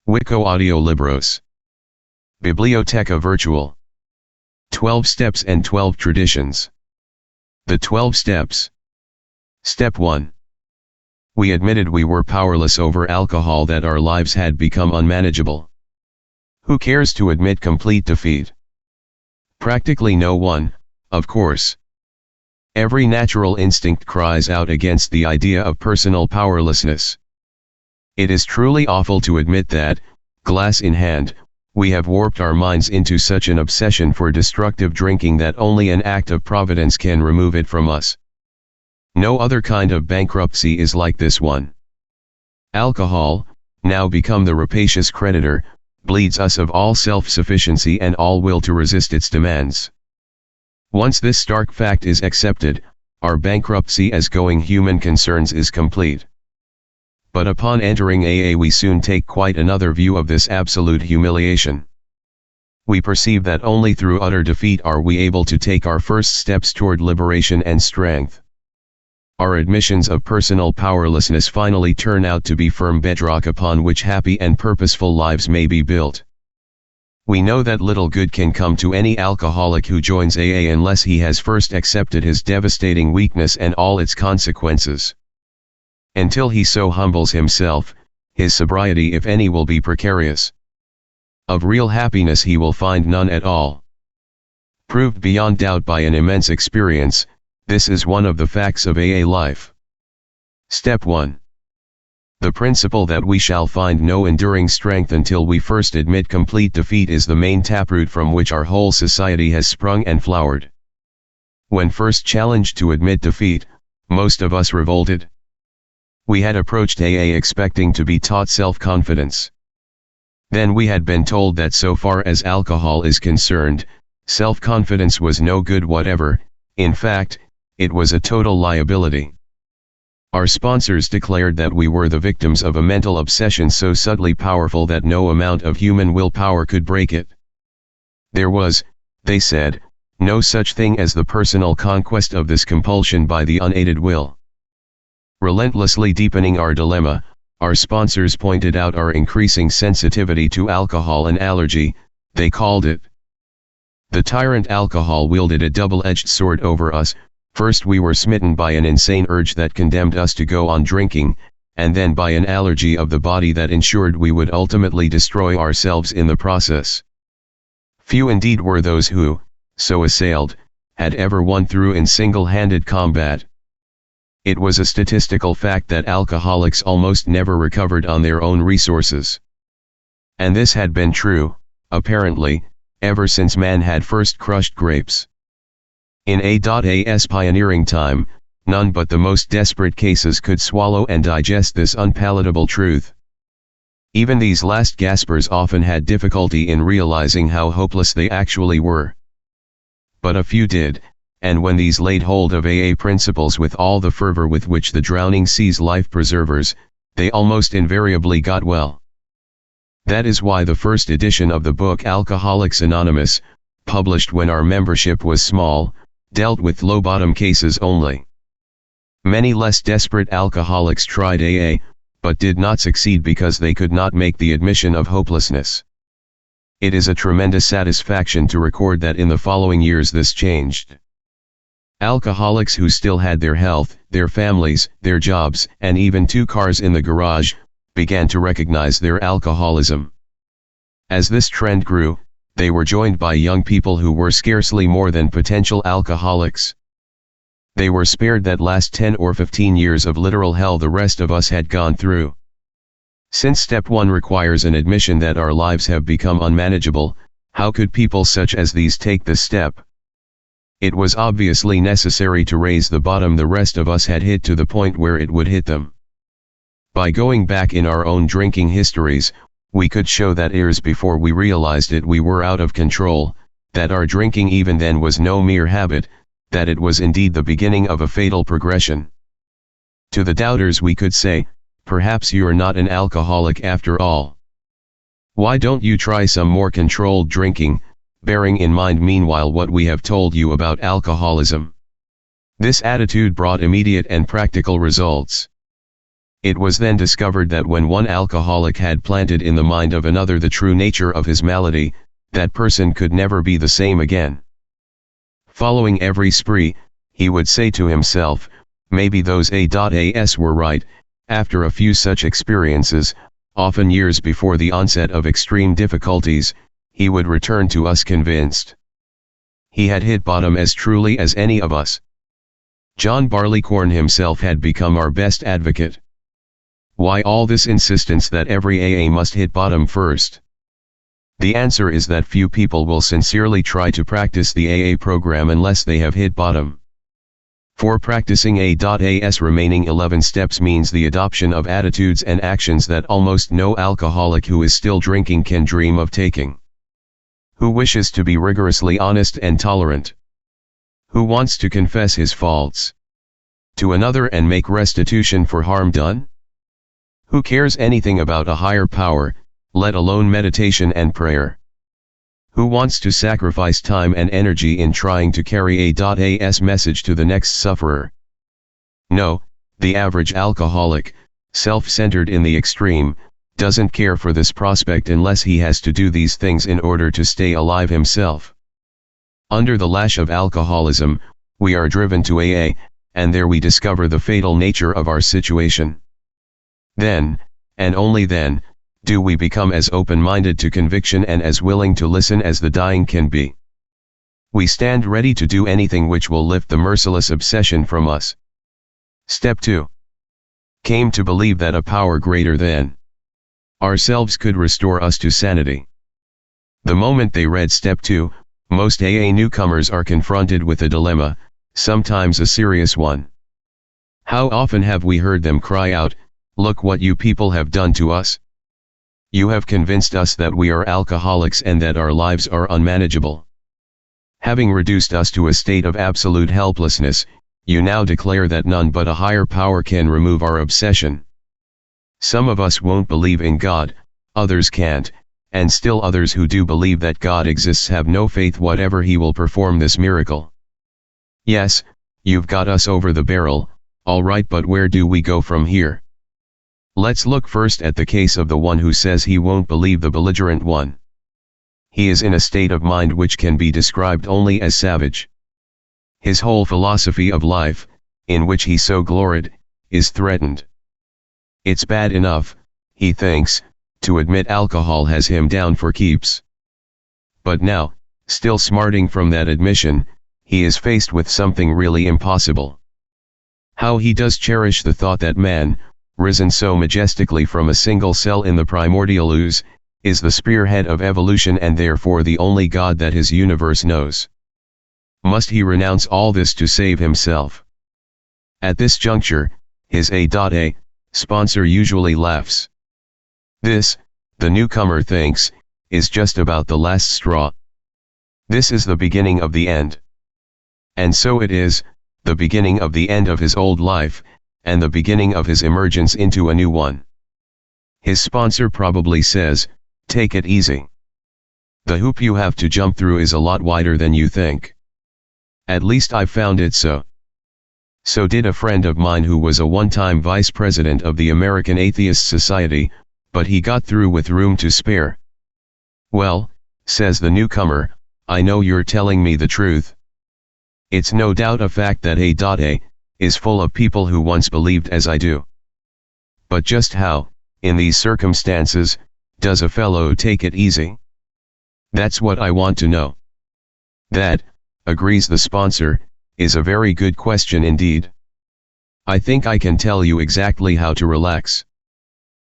Wico Audio Libros. Biblioteca Virtual. 12 Steps and 12 Traditions. The 12 Steps. Step 1. We admitted we were powerless over alcohol, that our lives had become unmanageable. Who cares to admit complete defeat? Practically no one, of course. Every natural instinct cries out against the idea of personal powerlessness. It is truly awful to admit that, glass in hand, we have warped our minds into such an obsession for destructive drinking that only an act of providence can remove it from us. No other kind of bankruptcy is like this one. Alcohol, now become the rapacious creditor, bleeds us of all self-sufficiency and all will to resist its demands. Once this stark fact is accepted, our bankruptcy as going human concerns is complete. But upon entering AA we soon take quite another view of this absolute humiliation. We perceive that only through utter defeat are we able to take our first steps toward liberation and strength. Our admissions of personal powerlessness finally turn out to be firm bedrock upon which happy and purposeful lives may be built. We know that little good can come to any alcoholic who joins AA unless he has first accepted his devastating weakness and all its consequences. Until he so humbles himself, his sobriety if any will be precarious. Of real happiness he will find none at all. Proved beyond doubt by an immense experience, this is one of the facts of AA life. Step 1. The principle that we shall find no enduring strength until we first admit complete defeat is the main taproot from which our whole society has sprung and flowered. When first challenged to admit defeat, most of us revolted. We had approached AA expecting to be taught self-confidence. Then we had been told that so far as alcohol is concerned, self-confidence was no good whatever, in fact, it was a total liability. Our sponsors declared that we were the victims of a mental obsession so subtly powerful that no amount of human willpower could break it. There was, they said, no such thing as the personal conquest of this compulsion by the unaided will. Relentlessly deepening our dilemma, our sponsors pointed out our increasing sensitivity to alcohol and allergy, they called it. The tyrant alcohol wielded a double-edged sword over us. First we were smitten by an insane urge that condemned us to go on drinking, and then by an allergy of the body that ensured we would ultimately destroy ourselves in the process. Few indeed were those who, so assailed, had ever won through in single-handed combat. It was a statistical fact that alcoholics almost never recovered on their own resources. And this had been true, apparently, ever since man had first crushed grapes. In A.A.'s pioneering time, none but the most desperate cases could swallow and digest this unpalatable truth. Even these last gaspers often had difficulty in realizing how hopeless they actually were. But a few did, and when these laid hold of AA principles with all the fervor with which the drowning sees life preservers, they almost invariably got well. That is why the first edition of the book Alcoholics Anonymous, published when our membership was small, dealt with low-bottom cases only. Many less desperate alcoholics tried AA, but did not succeed because they could not make the admission of hopelessness. It is a tremendous satisfaction to record that in the following years this changed. Alcoholics who still had their health, their families, their jobs, and even 2 cars in the garage, began to recognize their alcoholism. As this trend grew, they were joined by young people who were scarcely more than potential alcoholics. They were spared that last 10 or 15 years of literal hell the rest of us had gone through. Since step 1 requires an admission that our lives have become unmanageable, how could people such as these take this step? It was obviously necessary to raise the bottom the rest of us had hit to the point where it would hit them. By going back in our own drinking histories, we could show that years before we realized it we were out of control, that our drinking even then was no mere habit, that it was indeed the beginning of a fatal progression. To the doubters we could say, perhaps you're not an alcoholic after all. Why don't you try some more controlled drinking, bearing in mind meanwhile what we have told you about alcoholism? This attitude brought immediate and practical results. It was then discovered that when one alcoholic had planted in the mind of another the true nature of his malady, that person could never be the same again. Following every spree, he would say to himself, maybe those AS were right. After a few such experiences, often years before the onset of extreme difficulties, he would return to us convinced he had hit bottom as truly as any of us. John Barleycorn himself had become our best advocate. Why all this insistence that every AA must hit bottom first? The answer is that few people will sincerely try to practice the AA program unless they have hit bottom. For practicing AS remaining 11 steps means the adoption of attitudes and actions that almost no alcoholic who is still drinking can dream of taking. Who wishes to be rigorously honest and tolerant? Who wants to confess his faults to another and make restitution for harm done? Who cares anything about a higher power, let alone meditation and prayer? Who wants to sacrifice time and energy in trying to carry AS message to the next sufferer? No, the average alcoholic, self-centered in the extreme, doesn't care for this prospect unless he has to do these things in order to stay alive himself. Under the lash of alcoholism, we are driven to AA, and there we discover the fatal nature of our situation. Then, and only then, do we become as open-minded to conviction and as willing to listen as the dying can be. We stand ready to do anything which will lift the merciless obsession from us. Step 2. Came to believe that a power greater than ourselves could restore us to sanity. The moment they read Step 2, most AA newcomers are confronted with a dilemma, sometimes a serious one. How often have we heard them cry out, "Look what you people have done to us. You have convinced us that we are alcoholics and that our lives are unmanageable. Having reduced us to a state of absolute helplessness, you now declare that none but a higher power can remove our obsession." Some of us won't believe in God, others can't, and still others who do believe that God exists have no faith whatever He will perform this miracle. Yes, you've got us over the barrel, all right, but where do we go from here? Let's look first at the case of the one who says he won't believe the belligerent one. He is in a state of mind which can be described only as savage. His whole philosophy of life, in which he so gloried, is threatened. It's bad enough, he thinks, to admit alcohol has him down for keeps. But now, still smarting from that admission, he is faced with something really impossible. How he does cherish the thought that man, risen so majestically from a single cell in the primordial ooze, is the spearhead of evolution and therefore the only God that his universe knows. Must he renounce all this to save himself? At this juncture, his A sponsor usually laughs. This, the newcomer thinks, is just about the last straw. This is the beginning of the end. And so it is, the beginning of the end of his old life, and the beginning of his emergence into a new one. His sponsor probably says, "Take it easy. The hoop you have to jump through is a lot wider than you think." At least I found it so. So did a friend of mine who was a one-time vice president of the American Atheist Society, but he got through with room to spare. "Well," says the newcomer, "I know you're telling me the truth. It's no doubt a fact that A is full of people who once believed as I do. But just how, in these circumstances, does a fellow take it easy? That's what I want to know." That, agrees the sponsor, is a very good question indeed. I think I can tell you exactly how to relax.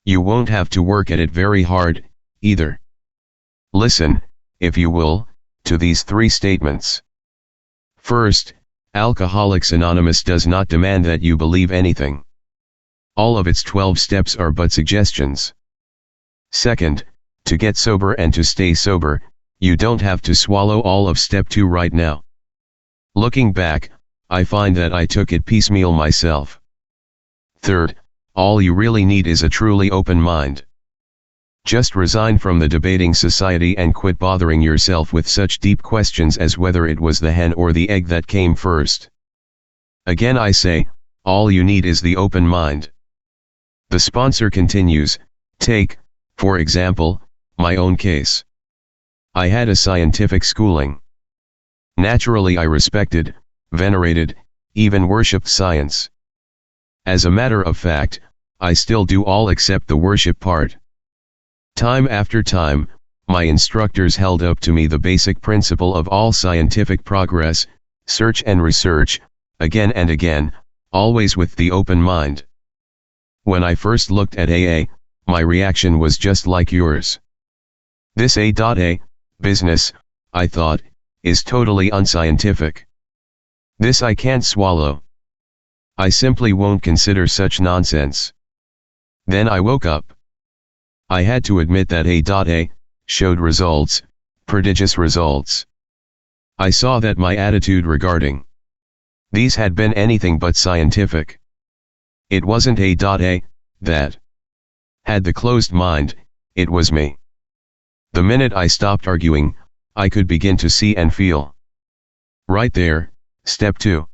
You won't have to work at it very hard, either. Listen, if you will, to these 3 statements. First, Alcoholics Anonymous does not demand that you believe anything. All of its 12 steps are but suggestions. Second, to get sober and to stay sober, you don't have to swallow all of Step 2 right now. Looking back, I find that I took it piecemeal myself. Third, all you really need is a truly open mind. Just resign from the debating society and quit bothering yourself with such deep questions as whether it was the hen or the egg that came first. Again I say, all you need is the open mind. The sponsor continues, take, for example, my own case. I had a scientific schooling. Naturally I respected, venerated, even worshipped science. As a matter of fact, I still do all except the worship part. Time after time, my instructors held up to me the basic principle of all scientific progress, search and research, again and again, always with the open mind. When I first looked at AA, my reaction was just like yours. This A.A. business, I thought, is totally unscientific. This I can't swallow. I simply won't consider such nonsense. Then I woke up. I had to admit that A.A. showed results, prodigious results. I saw that my attitude regarding these had been anything but scientific. It wasn't A.A. that had the closed mind, it was me. The minute I stopped arguing, I could begin to see and feel. Right there, step 2.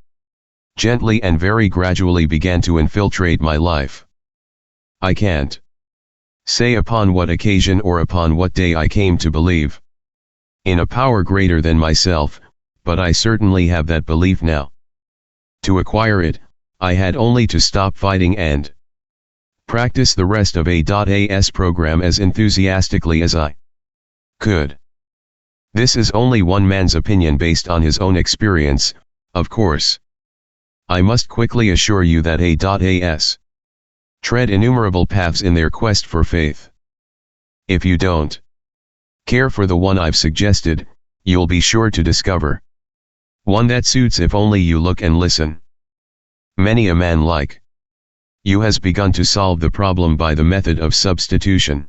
Gently and very gradually began to infiltrate my life. I can't say upon what occasion or upon what day I came to believe in a power greater than myself, but I certainly have that belief now. To acquire it, I had only to stop fighting and practice the rest of A.A.'s program as enthusiastically as I could. This is only one man's opinion based on his own experience, of course. I must quickly assure you that A.A.'s tread innumerable paths in their quest for faith. If you don't care for the one I've suggested, you'll be sure to discover one that suits if only you look and listen. Many a man like you has begun to solve the problem by the method of substitution.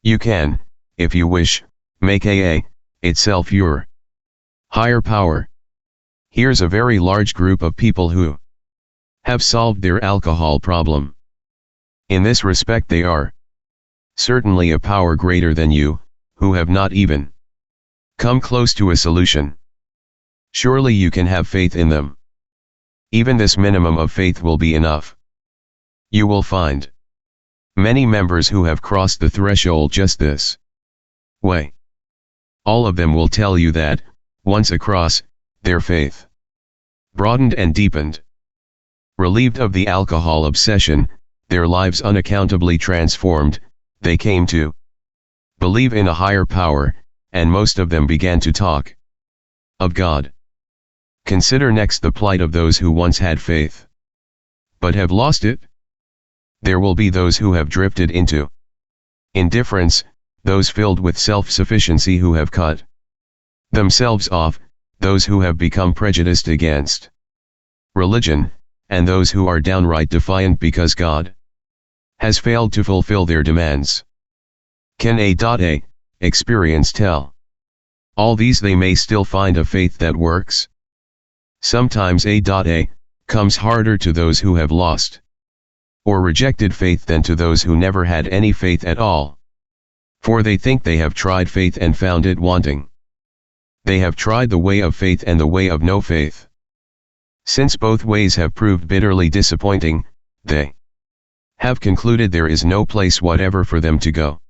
You can, if you wish, make AA itself your higher power. Here's a very large group of people who have solved their alcohol problem. In this respect they are certainly a power greater than you, who have not even come close to a solution. Surely you can have faith in them. Even this minimum of faith will be enough. You will find many members who have crossed the threshold just this way. All of them will tell you that, once across, their faith broadened and deepened. Relieved of the alcohol obsession, their lives unaccountably transformed, they came to believe in a higher power, and most of them began to talk of God. Consider next the plight of those who once had faith, but have lost it. There will be those who have drifted into indifference, those filled with self-sufficiency who have cut themselves off, those who have become prejudiced against religion, and those who are downright defiant because God has failed to fulfill their demands. Can A.A. experience tell all these they may still find a faith that works? Sometimes A.A. comes harder to those who have lost or rejected faith than to those who never had any faith at all. For they think they have tried faith and found it wanting. They have tried the way of faith and the way of no faith. Since both ways have proved bitterly disappointing, they have concluded there is no place whatever for them to go.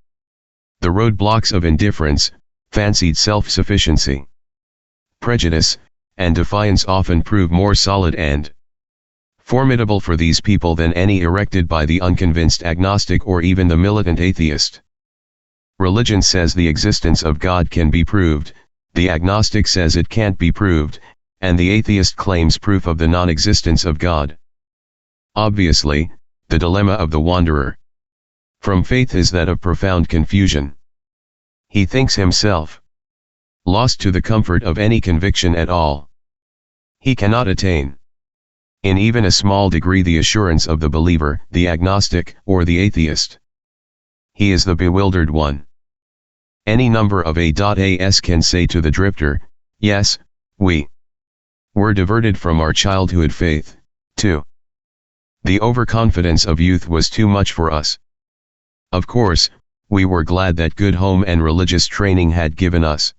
The roadblocks of indifference, fancied self-sufficiency, prejudice, and defiance often prove more solid and formidable for these people than any erected by the unconvinced agnostic or even the militant atheist. Religion says the existence of God can be proved, the agnostic says it can't be proved, and the atheist claims proof of the non-existence of God. Obviously, the dilemma of the wanderer from faith is that of profound confusion. He thinks himself lost to the comfort of any conviction at all. He cannot attain, in even a small degree, the assurance of the believer, the agnostic, or the atheist. He is the bewildered one. Any number of A.A.s can say to the drifter, yes, we were diverted from our childhood faith, too. The overconfidence of youth was too much for us. Of course, we were glad that good home and religious training had given us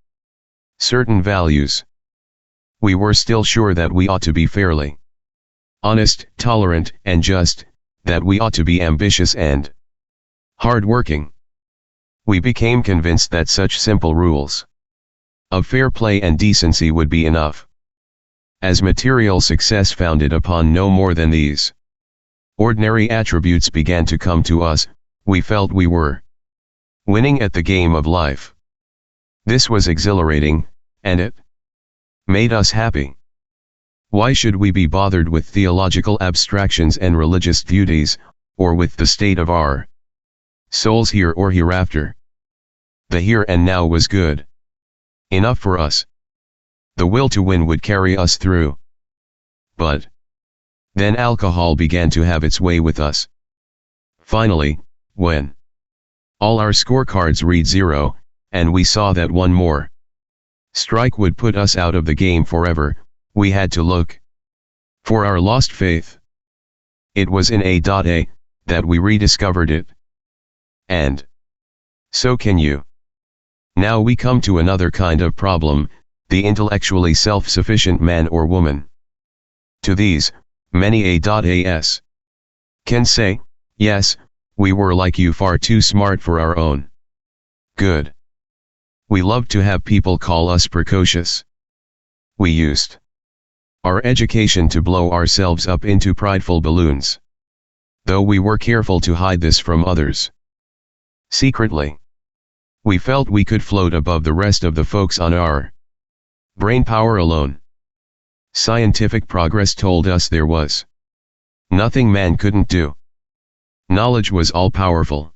certain values. We were still sure that we ought to be fairly honest, tolerant, and just, that we ought to be ambitious and hard-working. We became convinced that such simple rules of fair play and decency would be enough. As material success founded upon no more than these ordinary attributes began to come to us, we felt we were winning at the game of life. This was exhilarating, and it made us happy. Why should we be bothered with theological abstractions and religious duties, or with the state of our souls here or hereafter? The here and now was good enough for us. The will to win would carry us through. But then alcohol began to have its way with us. Finally, when all our scorecards read 0, and we saw that one more strike would put us out of the game forever, we had to look for our lost faith. It was in A that we rediscovered it. And so can you. Now we come to another kind of problem, the intellectually self-sufficient man or woman. To these, many A.as can say, yes, we were like you, far too smart for our own good. We loved to have people call us precocious. We used our education to blow ourselves up into prideful balloons, though we were careful to hide this from others. Secretly, we felt we could float above the rest of the folks on our brain power alone. Scientific progress told us there was nothing man couldn't do. Knowledge was all-powerful.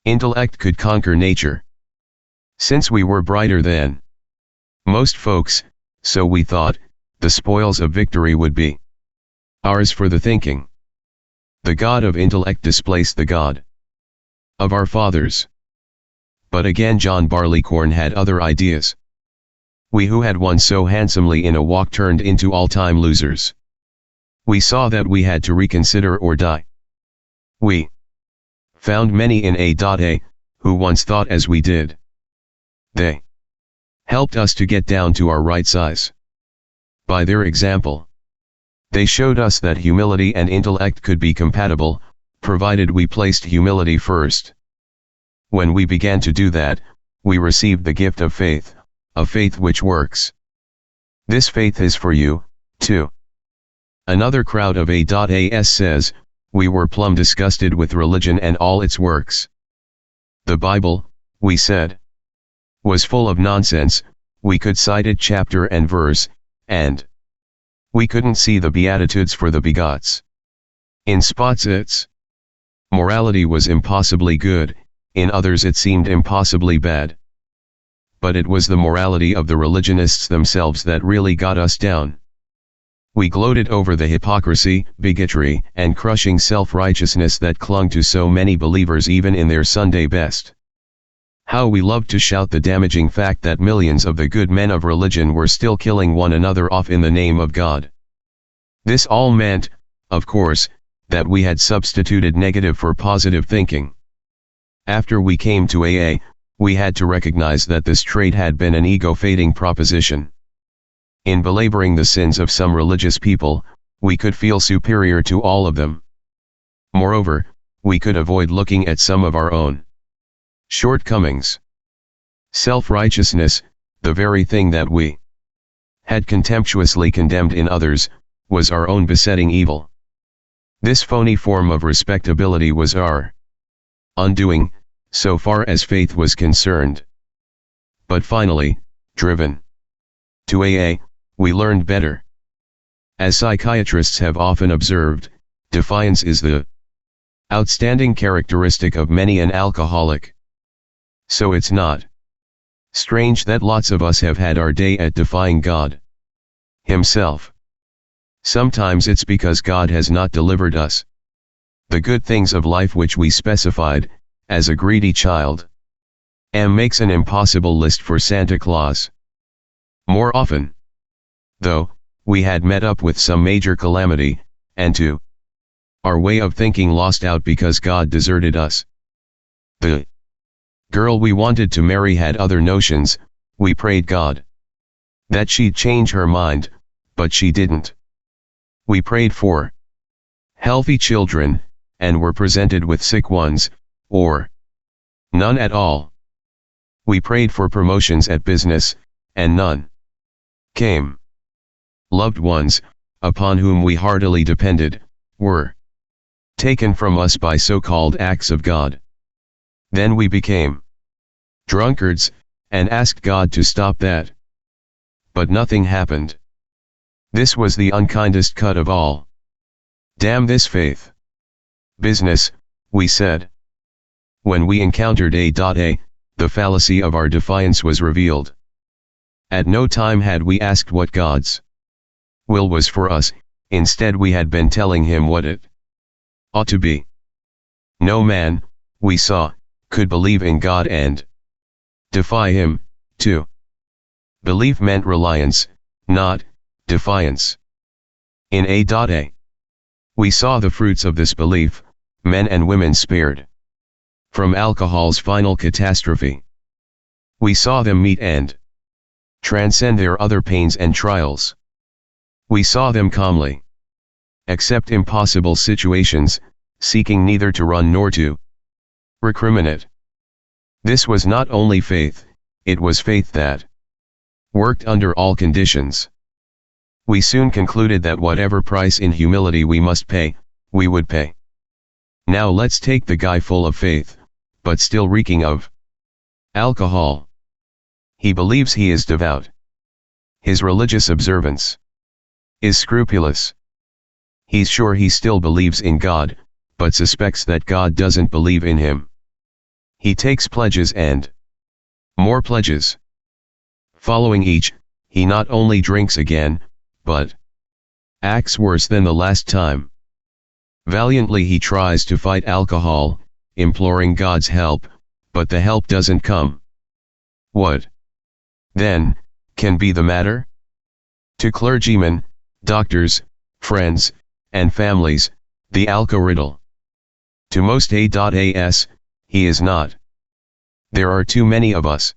Intellect could conquer nature. Since we were brighter than most folks, so we thought, the spoils of victory would be ours for the thinking. The God of intellect displaced the God of our fathers. But again John Barleycorn had other ideas. We who had won so handsomely in a walk turned into all-time losers. We saw that we had to reconsider or die. We found many in A.A. who once thought as we did. They helped us to get down to our right size. By their example, they showed us that humility and intellect could be compatible, provided we placed humility first. When we began to do that, we received the gift of faith, a faith which works. This faith is for you, too. Another crowd of A.as says, we were plumb disgusted with religion and all its works. The Bible, we said, was full of nonsense. We could cite it chapter and verse, and we couldn't see the Beatitudes for the begots. In spots its morality was impossibly good, in others it seemed impossibly bad. But it was the morality of the religionists themselves that really got us down. We gloated over the hypocrisy, bigotry, and crushing self-righteousness that clung to so many believers even in their Sunday best. How we loved to shout the damaging fact that millions of the good men of religion were still killing one another off in the name of God. This all meant, of course, that we had substituted negative for positive thinking. After we came to AA, we had to recognize that this trait had been an ego-fading proposition. In belaboring the sins of some religious people, we could feel superior to all of them. Moreover, we could avoid looking at some of our own shortcomings. Self-righteousness, the very thing that we had contemptuously condemned in others, was our own besetting evil. This phony form of respectability was our undoing, so far as faith was concerned. But finally, driven to AA, we learned better. As psychiatrists have often observed, defiance is the outstanding characteristic of many an alcoholic. So it's not strange that lots of us have had our day at defying God Himself. Sometimes it's because God has not delivered us the good things of life which we specified, as a greedy child makes an impossible list for Santa Claus. More often, though, we had met up with some major calamity, and to our way of thinking lost out because God deserted us. The girl we wanted to marry had other notions. We prayed God that she'd change her mind, but she didn't. We prayed for healthy children, and were presented with sick ones, or none at all. We prayed for promotions at business, and none came. Loved ones, upon whom we heartily depended, were taken from us by so-called acts of God. Then we became drunkards, and asked God to stop that. But nothing happened. This was the unkindest cut of all. Damn this faith. Business, we said. When we encountered A. The fallacy of our defiance was revealed. At no time had we asked what God's will was for us, instead we had been telling him what it ought to be. No man, we saw, could believe in God and defy him. To believe meant reliance, not defiance. In A. We saw the fruits of this belief, men and women spared from alcohol's final catastrophe. We saw them meet and transcend their other pains and trials. We saw them calmly accept impossible situations, seeking neither to run nor to recriminate. This was not only faith, it was faith that worked under all conditions. We soon concluded that whatever price in humility we must pay, we would pay. Now let's take the guy full of faith, but still reeking of alcohol. He believes he is devout. His religious observance is scrupulous. He's sure he still believes in God, but suspects that God doesn't believe in him. He takes pledges and more pledges. Following each, he not only drinks again, but acts worse than the last time. Valiantly he tries to fight alcohol, imploring God's help, but the help doesn't come. What, then, can be the matter? To clergymen, doctors, friends, and families, the alco riddle. To most A.as, he is not. There are too many of us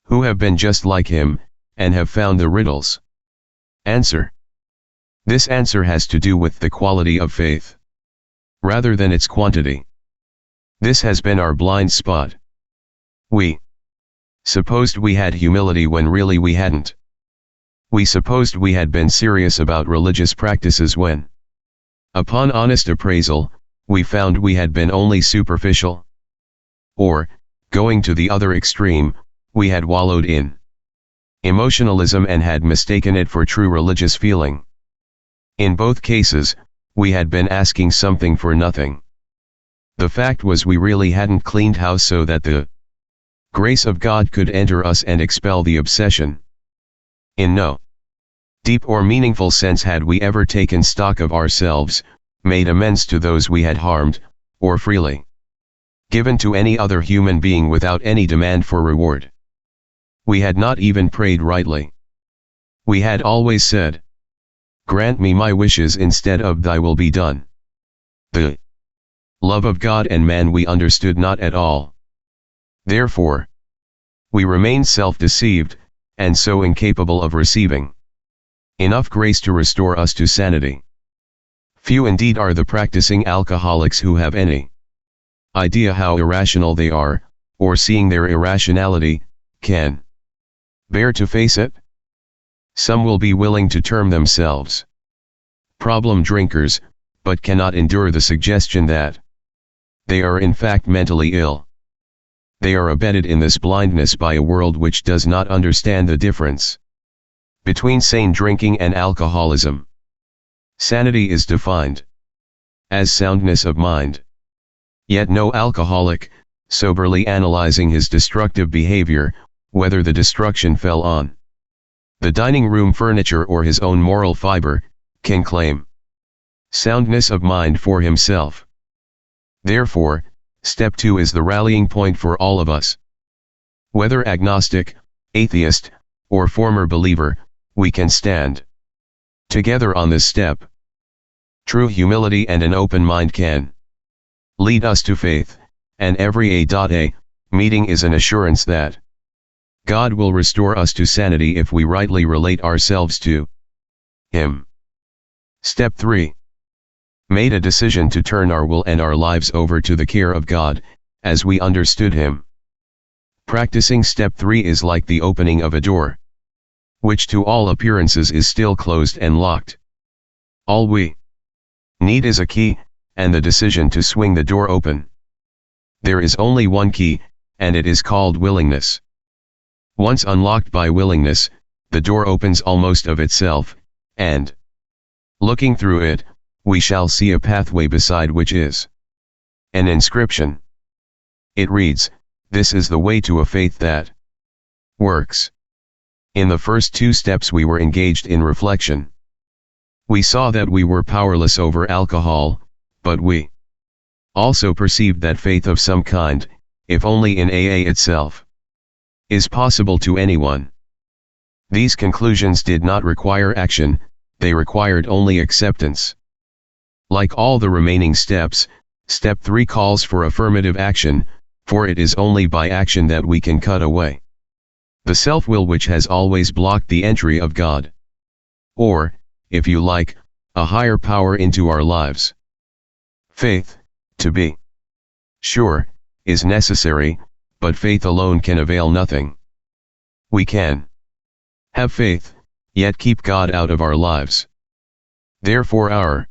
who have been just like him, and have found the riddles. Answer. This answer has to do with the quality of faith, rather than its quantity. This has been our blind spot. We supposed we had humility when really we hadn't. We supposed we had been serious about religious practices when, upon honest appraisal, we found we had been only superficial. Or, going to the other extreme, we had wallowed in emotionalism and had mistaken it for true religious feeling. In both cases, we had been asking something for nothing. The fact was we really hadn't cleaned house so that the grace of God could enter us and expel the obsession. In no deep or meaningful sense had we ever taken stock of ourselves, made amends to those we had harmed, or freely given to any other human being without any demand for reward. We had not even prayed rightly. We had always said, "Grant me my wishes" instead of "Thy will be done." The love of God and man we understood not at all. Therefore, we remained self-deceived, and so incapable of receiving enough grace to restore us to sanity. Few indeed are the practicing alcoholics who have any idea how irrational they are, or seeing their irrationality, can bear to face it. Some will be willing to term themselves problem drinkers, but cannot endure the suggestion that they are in fact mentally ill. They are abetted in this blindness by a world which does not understand the difference between sane drinking and alcoholism. Sanity is defined as soundness of mind. Yet no alcoholic, soberly analyzing his destructive behavior, whether the destruction fell on the dining room furniture or his own moral fiber, can claim soundness of mind for himself. Therefore, step 2 is the rallying point for all of us. Whether agnostic, atheist, or former believer, we can stand together on this step. True humility and an open mind can lead us to faith, and every A meeting is an assurance that God will restore us to sanity if we rightly relate ourselves to Him. Step 3. made a decision to turn our will and our lives over to the care of God, as we understood Him. Practicing step 3 is like the opening of a door, which to all appearances is still closed and locked. All we need is a key, and the decision to swing the door open. There is only one key, and it is called willingness. Once unlocked by willingness, the door opens almost of itself, and, looking through it, we shall see a pathway beside which is an inscription. It reads, "This is the way to a faith that works." In the first 2 steps we were engaged in reflection. We saw that we were powerless over alcohol, but we also perceived that faith of some kind, if only in AA itself, is possible to anyone. These conclusions did not require action, they required only acceptance. Like all the remaining steps, step 3 calls for affirmative action, for it is only by action that we can cut away the self-will which has always blocked the entry of God, or, if you like, a higher power into our lives. Faith, to be sure, is necessary, but faith alone can avail nothing. We can have faith, yet keep God out of our lives. Therefore our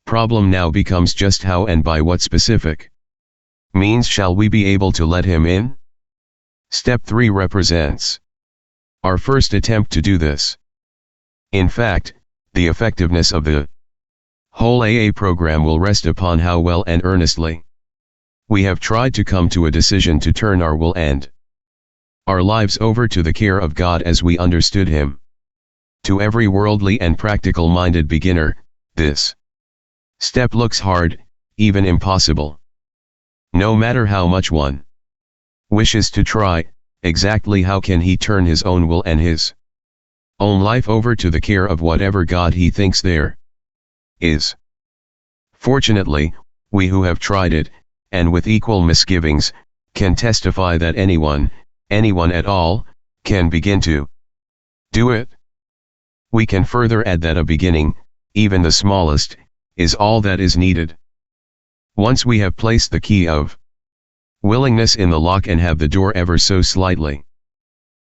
problem now becomes just how and by what specific means shall we be able to let Him in? Step 3 represents our first attempt to do this. In fact, the effectiveness of the whole AA program will rest upon how well and earnestly we have tried to come to a decision to turn our will and our lives over to the care of God as we understood Him. To every worldly and practical-minded beginner, this step looks hard, even impossible. No matter how much one wishes to try, exactly how can he turn his own will and his own life over to the care of whatever God he thinks there is? Fortunately, we who have tried it, and with equal misgivings, can testify that anyone at all, can begin to do it. We can further add that a beginning, even the smallest, is all that is needed. Once we have placed the key of willingness in the lock and have the door ever so slightly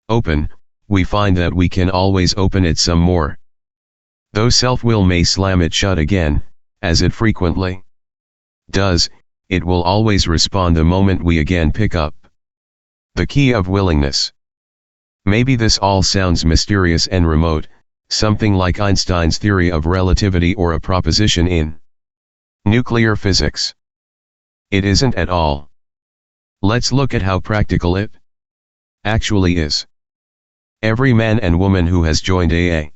open, we find that we can always open it some more. Though self-will may slam it shut again, as it frequently does, it will always respond the moment we again pick up the key of willingness. Maybe this all sounds mysterious and remote, something like Einstein's theory of relativity or a proposition in nuclear physics. It isn't at all. Let's look at how practical it actually is. Every man and woman who has joined AA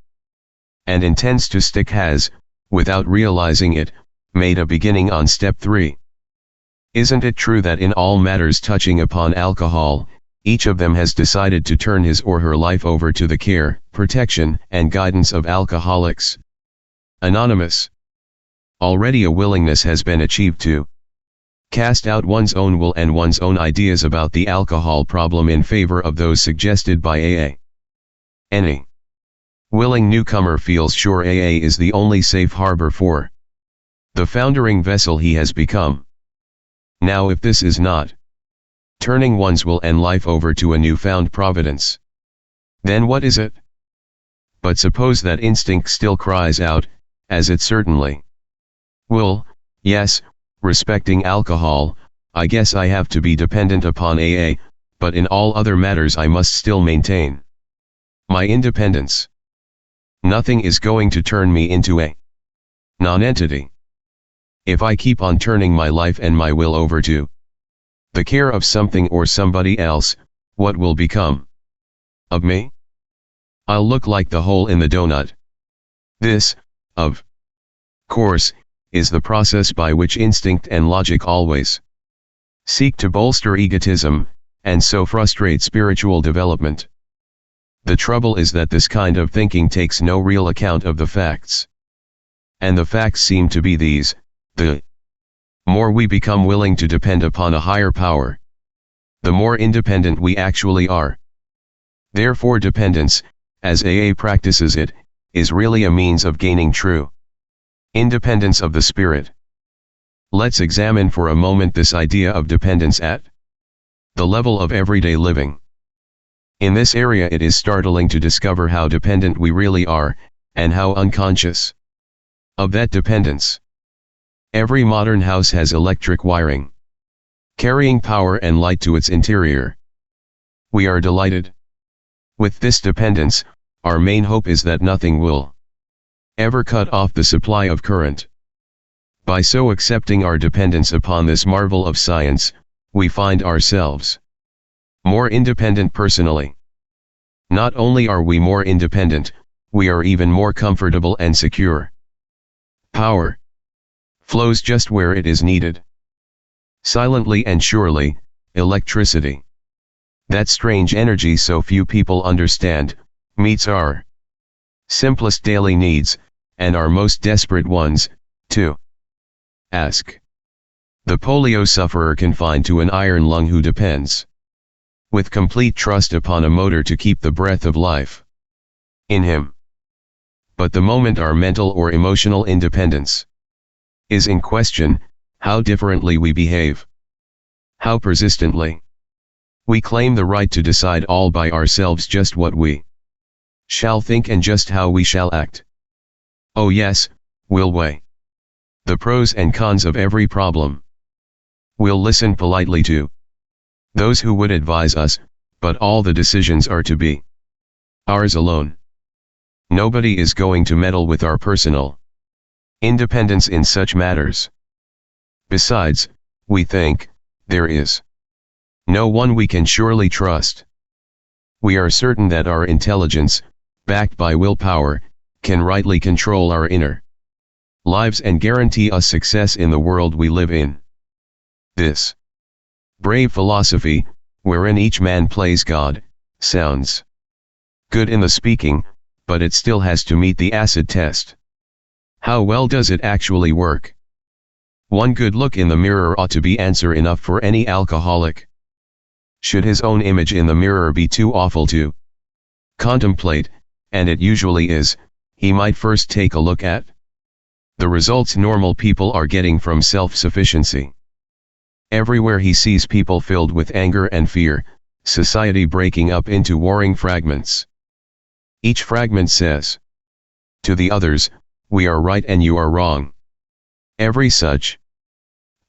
and intends to stick has, without realizing it, made a beginning on step 3. Isn't it true that in all matters touching upon alcohol, each of them has decided to turn his or her life over to the care, protection, and guidance of Alcoholics Anonymous? Already a willingness has been achieved to cast out one's own will and one's own ideas about the alcohol problem in favor of those suggested by AA. Any willing newcomer feels sure AA is the only safe harbor for the foundering vessel he has become. Now if this is not turning one's will and life over to a newfound providence, then what is it? But suppose that instinct still cries out, as it certainly will, yes, respecting alcohol, I guess I have to be dependent upon AA, but in all other matters I must still maintain my independence. Nothing is going to turn me into a non-entity. If I keep on turning my life and my will over to the care of something or somebody else, what will become of me? I'll look like the hole in the donut. This, of course, is the process by which instinct and logic always seek to bolster egotism, and so frustrate spiritual development. The trouble is that this kind of thinking takes no real account of the facts. And the facts seem to be these: the more we become willing to depend upon a higher power, the more independent we actually are. Therefore dependence, as AA practices it, is really a means of gaining true Independence of the spirit. Let's examine for a moment this idea of dependence at the level of everyday living. In this area it is startling to discover how dependent we really are, and how unconscious of that dependence. Every modern house has electric wiring, carrying power and light to its interior. We are delighted with this dependence. Our main hope is that nothing will ever cut off the supply of current. By so accepting our dependence upon this marvel of science, we find ourselves more independent personally. Not only are we more independent, we are even more comfortable and secure. Power flows just where it is needed. Silently and surely, electricity, that strange energy so few people understand, meets our simplest daily needs, and our most desperate ones, too. Ask the polio sufferer confined to an iron lung who depends with complete trust upon a motor to keep the breath of life in him. But the moment our mental or emotional independence is in question, how differently we behave. How persistently we claim the right to decide all by ourselves, just what we shall think and just how we shall act. Oh yes, we'll weigh the pros and cons of every problem. We'll listen politely to those who would advise us, but all the decisions are to be ours alone. Nobody is going to meddle with our personal independence in such matters. Besides, we think, there is no one we can surely trust. We are certain that our intelligence, backed by willpower, can rightly control our inner lives and guarantee us success in the world we live in. This brave philosophy, wherein each man plays God, sounds good in the speaking, but it still has to meet the acid test. How well does it actually work? One good look in the mirror ought to be answer enough for any alcoholic. Should his own image in the mirror be too awful to contemplate, and it usually is, he might first take a look at the results normal people are getting from self-sufficiency. Everywhere he sees people filled with anger and fear, society breaking up into warring fragments. Each fragment says to the others, we are right and you are wrong. Every such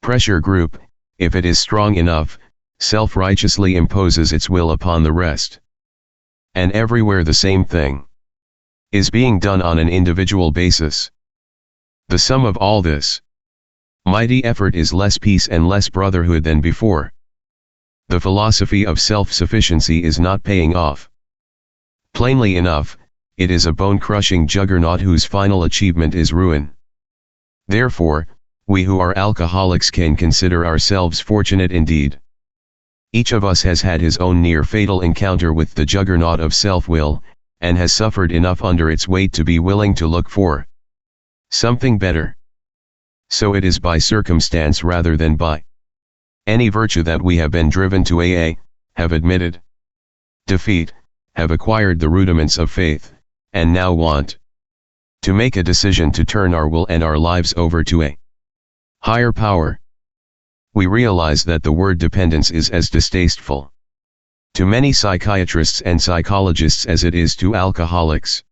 pressure group, if it is strong enough, self-righteously imposes its will upon the rest. And everywhere the same thing is being done on an individual basis. The sum of all this mighty effort is less peace and less brotherhood than before. The philosophy of self-sufficiency is not paying off. Plainly enough, it is a bone-crushing juggernaut whose final achievement is ruin. Therefore, we who are alcoholics can consider ourselves fortunate indeed. Each of us has had his own near-fatal encounter with the juggernaut of self-will, and has suffered enough under its weight to be willing to look for something better. So it is by circumstance rather than by any virtue that we have been driven to AA, have admitted defeat, have acquired the rudiments of faith, and now want to make a decision to turn our will and our lives over to a higher power. We realize that the word dependence is as distasteful to many psychiatrists and psychologists as it is to alcoholics.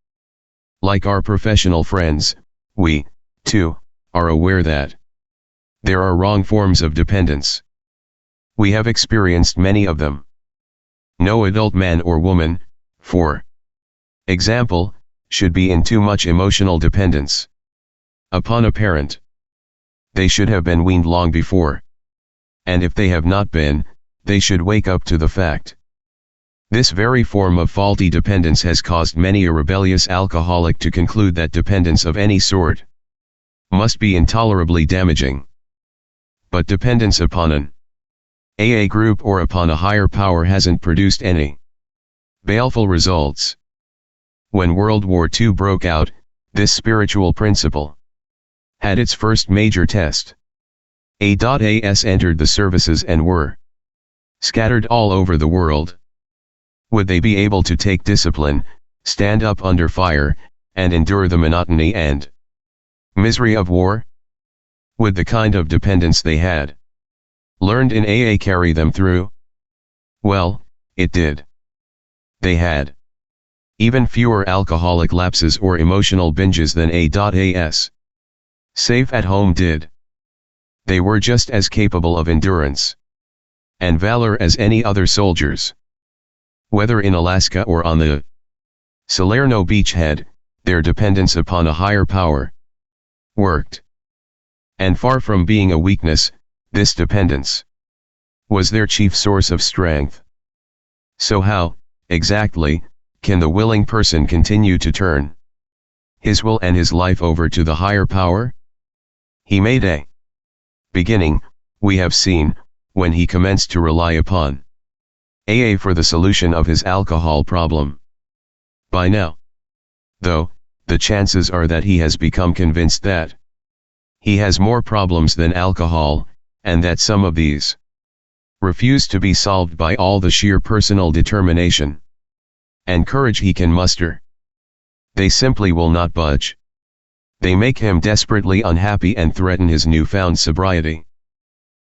Like our professional friends, we, too, are aware that there are wrong forms of dependence. We have experienced many of them. No adult man or woman, for example, should be in too much emotional dependence upon a parent. They should have been weaned long before. And if they have not been, they should wake up to the fact. This very form of faulty dependence has caused many a rebellious alcoholic to conclude that dependence of any sort must be intolerably damaging. But dependence upon an AA group or upon a higher power hasn't produced any baleful results. When World War II broke out, this spiritual principle had its first major test. A.A.s entered the services and were scattered all over the world. Would they be able to take discipline, stand up under fire, and endure the monotony and Misery of war? Would the kind of dependence they had learned in AA carry them through? Well, it did. They had even fewer alcoholic lapses or emotional binges than A.A.'s safe at home did. They were just as capable of endurance and valor as any other soldiers. Whether in Alaska or on the Salerno beachhead, their dependence upon a higher power worked. And far from being a weakness, this dependence was their chief source of strength. So how, exactly, can the willing person continue to turn his will and his life over to the higher power? He made a beginning, we have seen, when he commenced to rely upon AA for the solution of his alcohol problem. By now, though, the chances are that he has become convinced that he has more problems than alcohol, and that some of these refuse to be solved by all the sheer personal determination and courage he can muster. They simply will not budge. They make him desperately unhappy and threaten his newfound sobriety.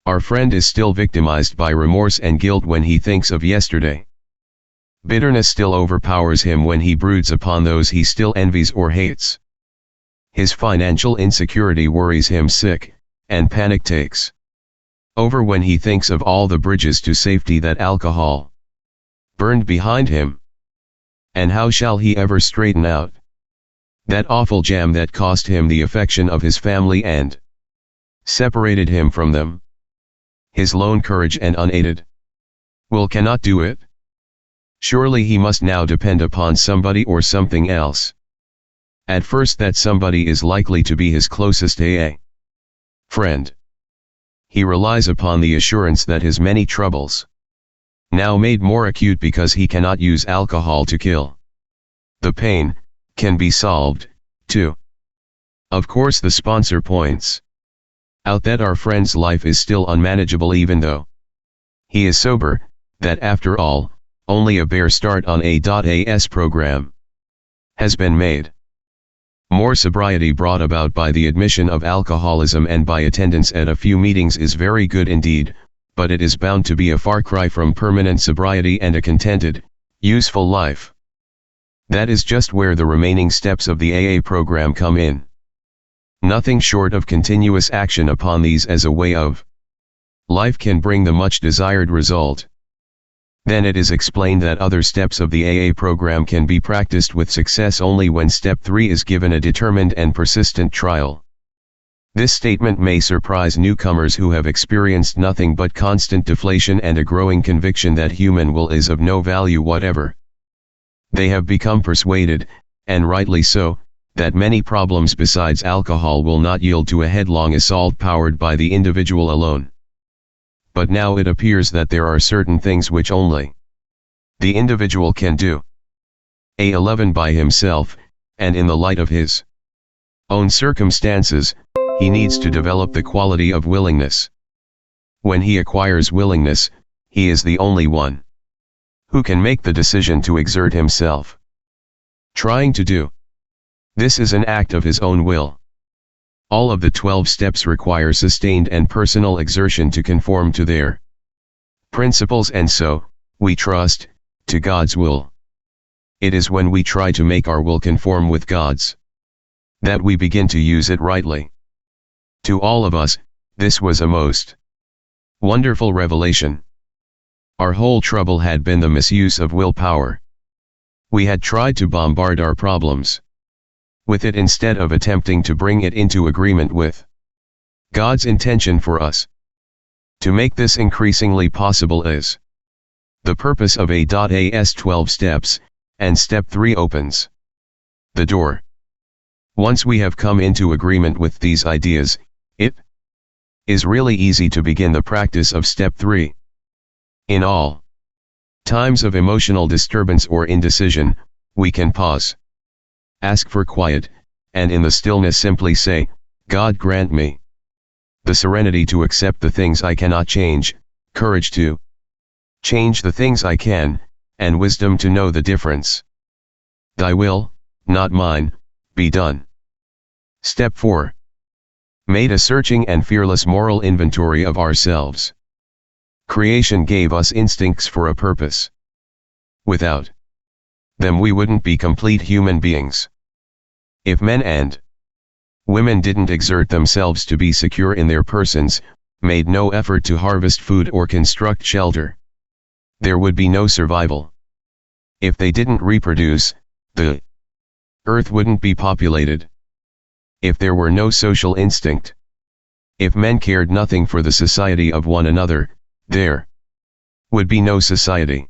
Our friend is still victimized by remorse and guilt when he thinks of yesterday. Bitterness still overpowers him when he broods upon those he still envies or hates. His financial insecurity worries him sick, and panic takes over when he thinks of all the bridges to safety that alcohol burned behind him. And how shall he ever straighten out that awful jam that cost him the affection of his family and separated him from them? His lone courage and unaided will cannot do it. Surely he must now depend upon somebody or something else. At first that somebody is likely to be his closest AA friend. He relies upon the assurance that his many troubles, now made more acute because he cannot use alcohol to kill the pain, can be solved, too. Of course the sponsor points out that our friend's life is still unmanageable even though he is sober, that after all, only a bare start on A.A.'s program has been made. More sobriety brought about by the admission of alcoholism and by attendance at a few meetings is very good indeed, but it is bound to be a far cry from permanent sobriety and a contented, useful life. That is just where the remaining steps of the AA program come in. Nothing short of continuous action upon these as a way of life can bring the much desired result. Then it is explained that other steps of the AA program can be practiced with success only when step 3 is given a determined and persistent trial. This statement may surprise newcomers who have experienced nothing but constant deflation and a growing conviction that human will is of no value whatever. They have become persuaded, and rightly so, that many problems besides alcohol will not yield to a headlong assault powered by the individual alone. But now it appears that there are certain things which only the individual can do. A11 by himself, and in the light of his own circumstances, he needs to develop the quality of willingness. When he acquires willingness, he is the only one who can make the decision to exert himself. Trying to do this is an act of his own will. All of the 12 steps require sustained and personal exertion to conform to their principles, and so, we trust, to God's will. It is when we try to make our will conform with God's that we begin to use it rightly. To all of us, this was a most wonderful revelation. Our whole trouble had been the misuse of willpower. We had tried to bombard our problems with it instead of attempting to bring it into agreement with God's intention for us. To make this increasingly possible is the purpose of A.A.'s 12 steps, and step 3 opens the door. Once we have come into agreement with these ideas, it is really easy to begin the practice of step 3. In all times of emotional disturbance or indecision, we can pause, ask for quiet, and in the stillness simply say, God grant me the serenity to accept the things I cannot change, courage to change the things I can, and wisdom to know the difference. Thy will, not mine, be done. Step 4. Made a searching and fearless moral inventory of ourselves. Creation gave us instincts for a purpose. Without them we wouldn't be complete human beings. If men and women didn't exert themselves to be secure in their persons, made no effort to harvest food or construct shelter, there would be no survival. If they didn't reproduce, the earth wouldn't be populated. If there were no social instinct, if men cared nothing for the society of one another, there would be no society.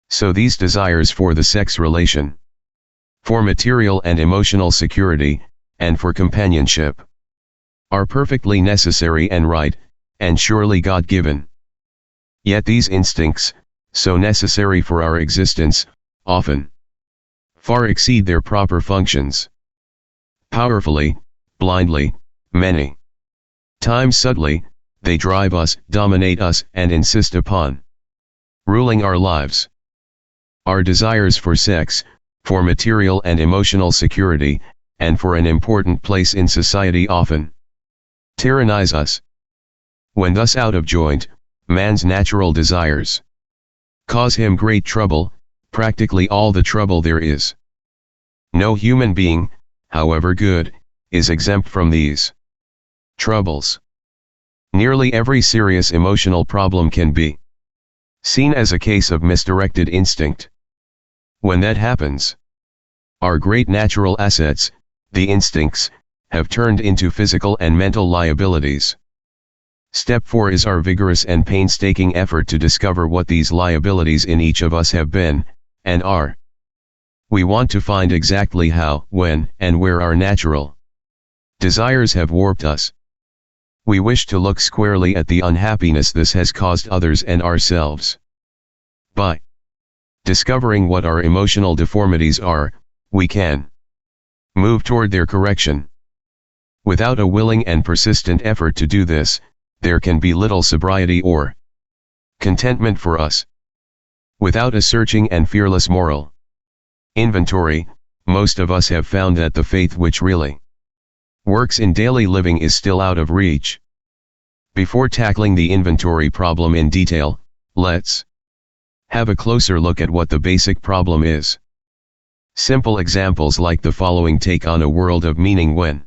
So these desires for the sex relation, for material and emotional security, and for companionship, are perfectly necessary and right, and surely God-given. Yet these instincts, so necessary for our existence, often far exceed their proper functions. Powerfully, blindly, many times subtly, they drive us, dominate us, and insist upon ruling our lives. Our desires for sex, for material and emotional security, and for an important place in society often tyrannize us. When thus out of joint, man's natural desires cause him great trouble, practically all the trouble there is. No human being, however good, is exempt from these troubles. Nearly every serious emotional problem can be seen as a case of misdirected instinct. When that happens, our great natural assets, the instincts, have turned into physical and mental liabilities. Step 4 is our vigorous and painstaking effort to discover what these liabilities in each of us have been, and are. We want to find exactly how, when, and where our natural desires have warped us. We wish to look squarely at the unhappiness this has caused others and ourselves. By discovering what our emotional deformities are, we can move toward their correction. Without a willing and persistent effort to do this, there can be little sobriety or contentment for us. Without a searching and fearless moral inventory, most of us have found that the faith which really works in daily living is still out of reach. Before tackling the inventory problem in detail, let's have a closer look at what the basic problem is. Simple examples like the following take on a world of meaning when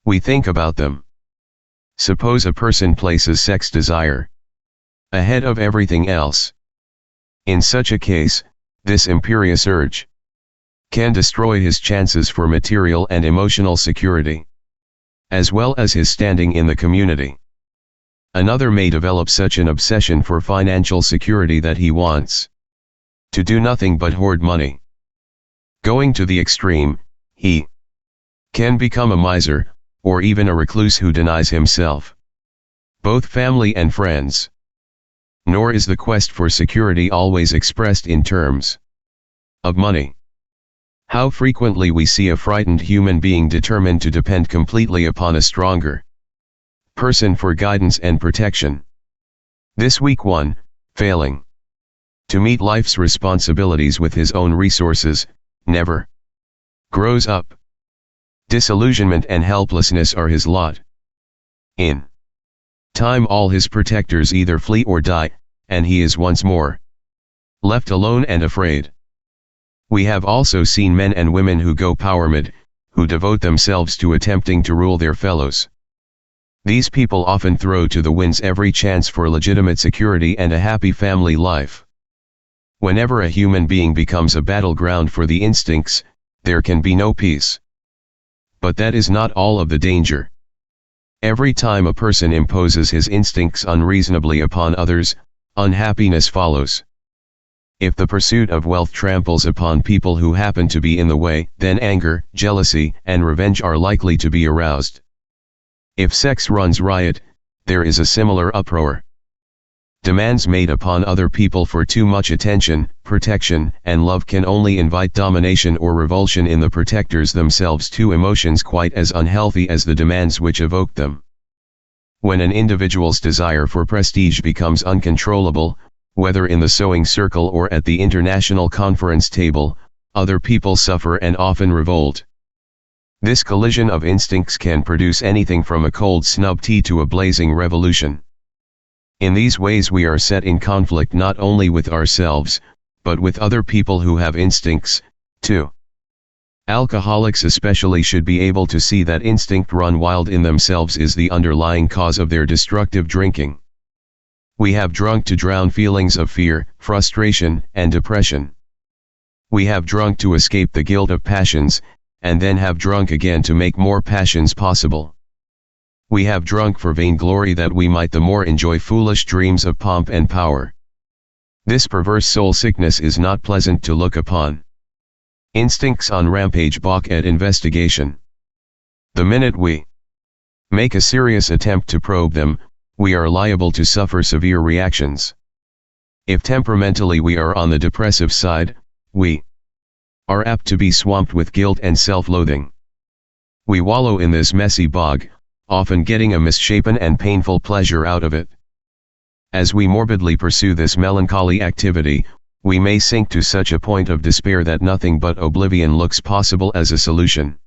we think about them. Suppose a person places sex desire ahead of everything else. In such a case, this imperious urge can destroy his chances for material and emotional security, as well as his standing in the community. Another may develop such an obsession for financial security that he wants to do nothing but hoard money. Going to the extreme, he can become a miser, or even a recluse who denies himself both family and friends. Nor is the quest for security always expressed in terms of money. How frequently we see a frightened human being determined to depend completely upon a stronger person for guidance and protection. This weak one, failing to meet life's responsibilities with his own resources, never grows up. Disillusionment and helplessness are his lot. In time all his protectors either flee or die, and he is once more left alone and afraid. We have also seen men and women who go power mad, who devote themselves to attempting to rule their fellows. These people often throw to the winds every chance for legitimate security and a happy family life. Whenever a human being becomes a battleground for the instincts, there can be no peace. But that is not all of the danger. Every time a person imposes his instincts unreasonably upon others, unhappiness follows. If the pursuit of wealth tramples upon people who happen to be in the way, then anger, jealousy, and revenge are likely to be aroused. If sex runs riot, there is a similar uproar. Demands made upon other people for too much attention, protection, and love can only invite domination or revulsion in the protectors themselves, two emotions quite as unhealthy as the demands which evoke them. When an individual's desire for prestige becomes uncontrollable, whether in the sewing circle or at the international conference table, other people suffer and often revolt. This collision of instincts can produce anything from a cold snub tea to a blazing revolution. In these ways we are set in conflict not only with ourselves, but with other people who have instincts, too. Alcoholics especially should be able to see that instinct run wild in themselves is the underlying cause of their destructive drinking. We have drunk to drown feelings of fear, frustration, and depression. We have drunk to escape the guilt of passions, and then have drunk again to make more passions possible. We have drunk for vainglory that we might the more enjoy foolish dreams of pomp and power. This perverse soul sickness is not pleasant to look upon. Instincts on rampage balk at investigation. The minute we make a serious attempt to probe them, we are liable to suffer severe reactions. If temperamentally we are on the depressive side, we are apt to be swamped with guilt and self-loathing. We wallow in this messy bog, often getting a misshapen and painful pleasure out of it. As we morbidly pursue this melancholy activity, we may sink to such a point of despair that nothing but oblivion looks possible as a solution.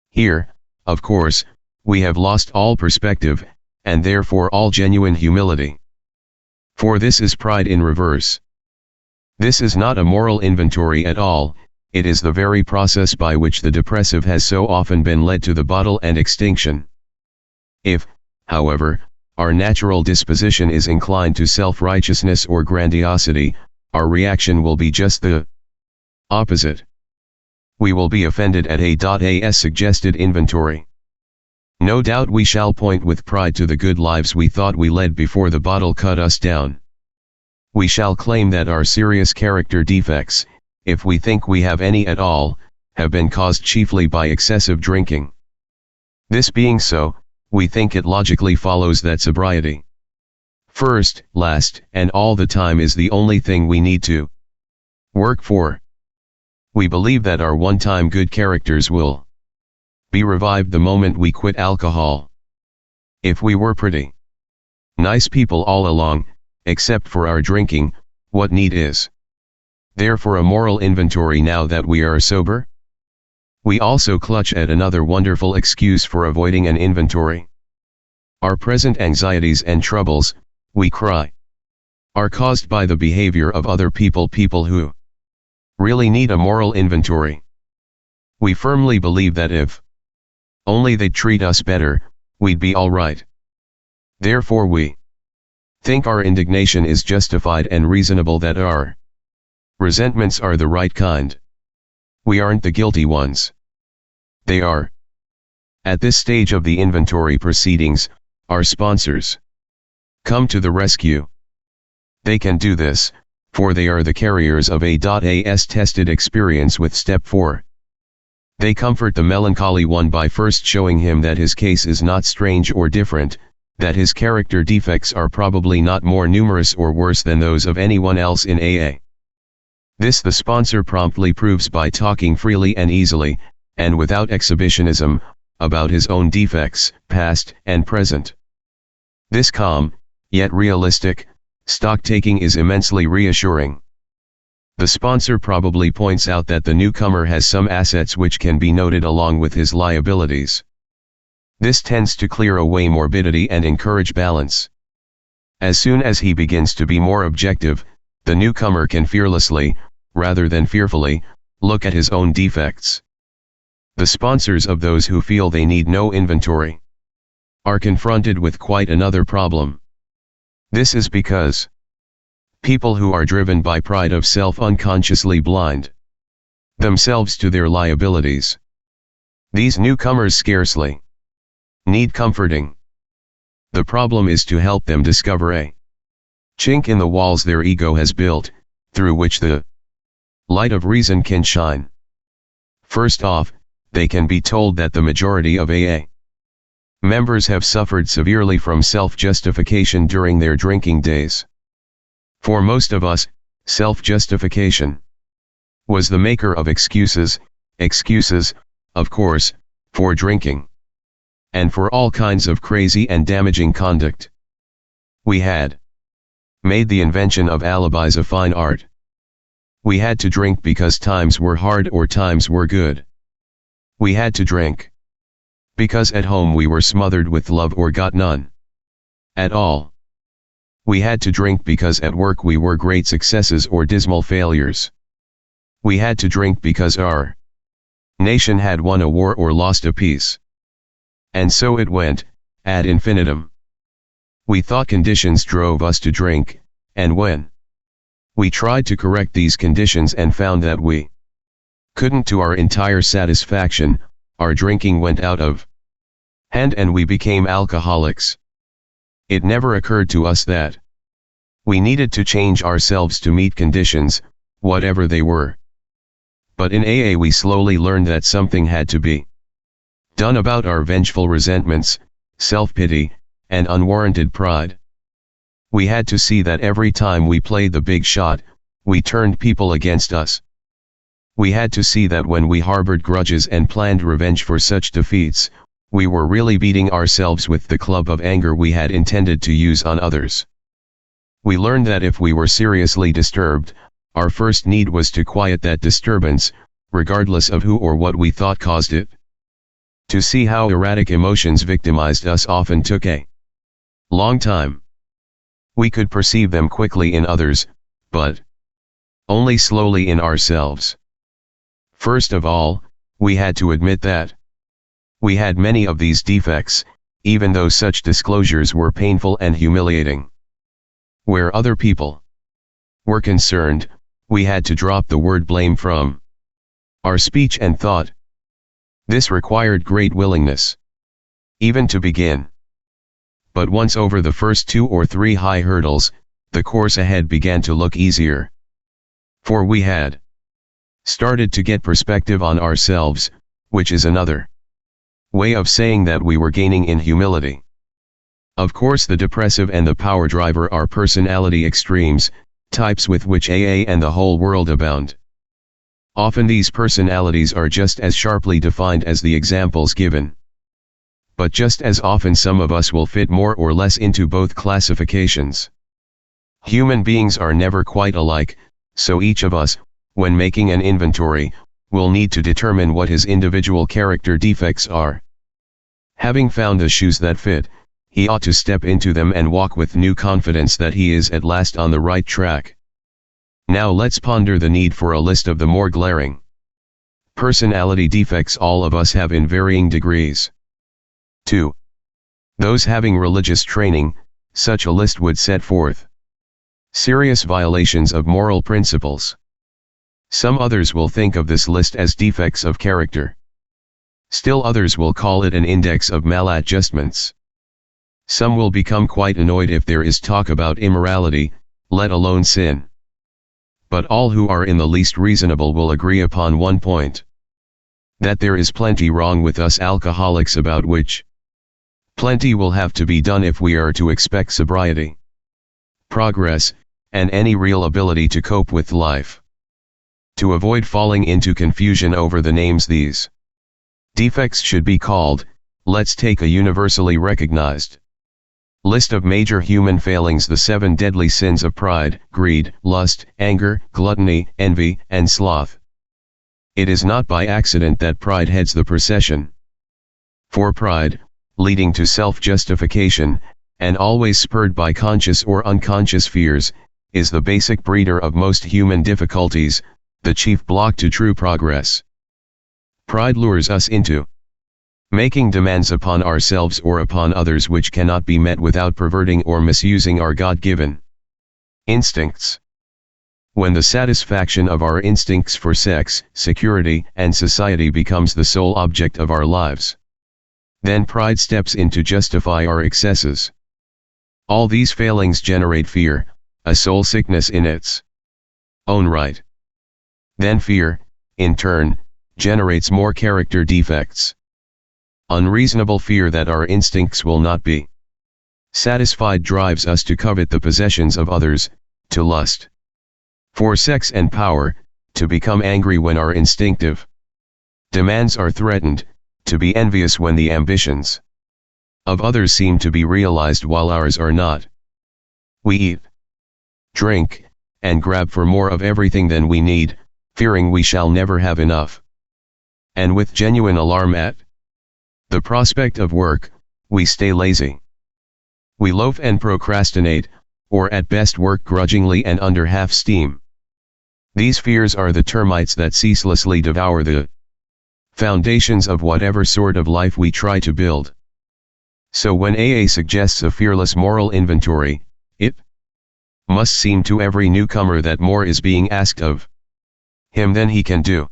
Here, of course, we have lost all perspective, and therefore all genuine humility. For this is pride in reverse. This is not a moral inventory at all, it is the very process by which the depressive has so often been led to the bottle and extinction. If, however, our natural disposition is inclined to self-righteousness or grandiosity, our reaction will be just the opposite. We will be offended at A.'s suggested inventory. No doubt we shall point with pride to the good lives we thought we led before the bottle cut us down. We shall claim that our serious character defects, if we think we have any at all, have been caused chiefly by excessive drinking. This being so, we think it logically follows that sobriety, first, last, and all the time is the only thing we need to work for. We believe that our one-time good characters will be revived the moment we quit alcohol. If we were pretty nice people all along, except for our drinking, what need is there for a moral inventory now that we are sober? We also clutch at another wonderful excuse for avoiding an inventory. Our present anxieties and troubles, we cry, are caused by the behavior of other people who really need a moral inventory. We firmly believe that if only they'd treat us better, we'd be all right. Therefore we think our indignation is justified and reasonable, that our resentments are the right kind. We aren't the guilty ones. They are. At this stage of the inventory proceedings, our sponsors come to the rescue. They can do this, for they are the carriers of A.'s tested experience with step 4. They comfort the melancholy one by first showing him that his case is not strange or different, that his character defects are probably not more numerous or worse than those of anyone else in AA. This the sponsor promptly proves by talking freely and easily, and without exhibitionism, about his own defects, past and present. This calm, yet realistic, stock-taking is immensely reassuring. The sponsor probably points out that the newcomer has some assets which can be noted along with his liabilities. This tends to clear away morbidity and encourage balance. As soon as he begins to be more objective, the newcomer can fearlessly, rather than fearfully, look at his own defects. The sponsors of those who feel they need no inventory are confronted with quite another problem. This is because people who are driven by pride of self unconsciously blind themselves to their liabilities. These newcomers scarcely need comforting. The problem is to help them discover a chink in the walls their ego has built, through which the light of reason can shine. First off, they can be told that the majority of AA members have suffered severely from self-justification during their drinking days. For most of us, self-justification was the maker of excuses, of course, for drinking, and for all kinds of crazy and damaging conduct. We had made the invention of alibis a fine art. We had to drink because times were hard or times were good. We had to drink. Because at home we were smothered with love or got none at all. We had to drink because at work we were great successes or dismal failures. We had to drink because our nation had won a war or lost a peace. And so it went, ad infinitum. We thought conditions drove us to drink, and when we tried to correct these conditions and found that we couldn't to our entire satisfaction, our drinking went out of hand and we became alcoholics. It never occurred to us that we needed to change ourselves to meet conditions, whatever they were. But in AA we slowly learned that something had to be done about our vengeful resentments, self-pity, and unwarranted pride. We had to see that every time we played the big shot, we turned people against us. We had to see that when we harbored grudges and planned revenge for such defeats, we were really beating ourselves with the club of anger we had intended to use on others. We learned that if we were seriously disturbed, our first need was to quiet that disturbance, regardless of who or what we thought caused it. To see how erratic emotions victimized us often took a long time. We could perceive them quickly in others, but only slowly in ourselves. First of all, we had to admit that we had many of these defects, even though such disclosures were painful and humiliating. Where other people were concerned, we had to drop the word blame from our speech and thought. This required great willingness, even to begin. But once over the first 2 or 3 high hurdles, the course ahead began to look easier. For we had started to get perspective on ourselves, which is another way of saying that we were gaining in humility. Of course, the depressive and the power driver are personality extremes, types with which AA and the whole world abound. Often these personalities are just as sharply defined as the examples given. But just as often some of us will fit more or less into both classifications. Human beings are never quite alike, so each of us, when making an inventory, will need to determine what his individual character defects are. Having found the shoes that fit, he ought to step into them and walk with new confidence that he is at last on the right track. Now let's ponder the need for a list of the more glaring personality defects all of us have in varying degrees. 2. Those having religious training, such a list would set forth serious violations of moral principles. Some others will think of this list as defects of character. Still others will call it an index of maladjustments. Some will become quite annoyed if there is talk about immorality, let alone sin. But all who are in the least reasonable will agree upon one point: that there is plenty wrong with us alcoholics, about which plenty will have to be done if we are to expect sobriety, progress, and any real ability to cope with life. To avoid falling into confusion over the names these defects should be called, let's take a universally recognized list of major human failings: the 7 deadly sins of pride, greed, lust, anger, gluttony, envy, and sloth. It is not by accident that pride heads the procession. For pride, leading to self-justification, and always spurred by conscious or unconscious fears, is the basic breeder of most human difficulties, the chief block to true progress. Pride lures us into making demands upon ourselves or upon others which cannot be met without perverting or misusing our God-given instincts. When the satisfaction of our instincts for sex, security, and society becomes the sole object of our lives, then pride steps in to justify our excesses. All these failings generate fear, a soul sickness in its own right. Then fear, in turn, generates more character defects. Unreasonable fear that our instincts will not be satisfied drives us to covet the possessions of others, to lust for sex and power, to become angry when our instinctive demands are threatened, to be envious when the ambitions of others seem to be realized while ours are not. We eat, drink, and grab for more of everything than we need, fearing we shall never have enough. And with genuine alarm at the prospect of work, we stay lazy. We loaf and procrastinate, or at best work grudgingly and under half steam. These fears are the termites that ceaselessly devour the foundations of whatever sort of life we try to build. So when AA suggests a fearless moral inventory, it must seem to every newcomer that more is being asked of him than he can do.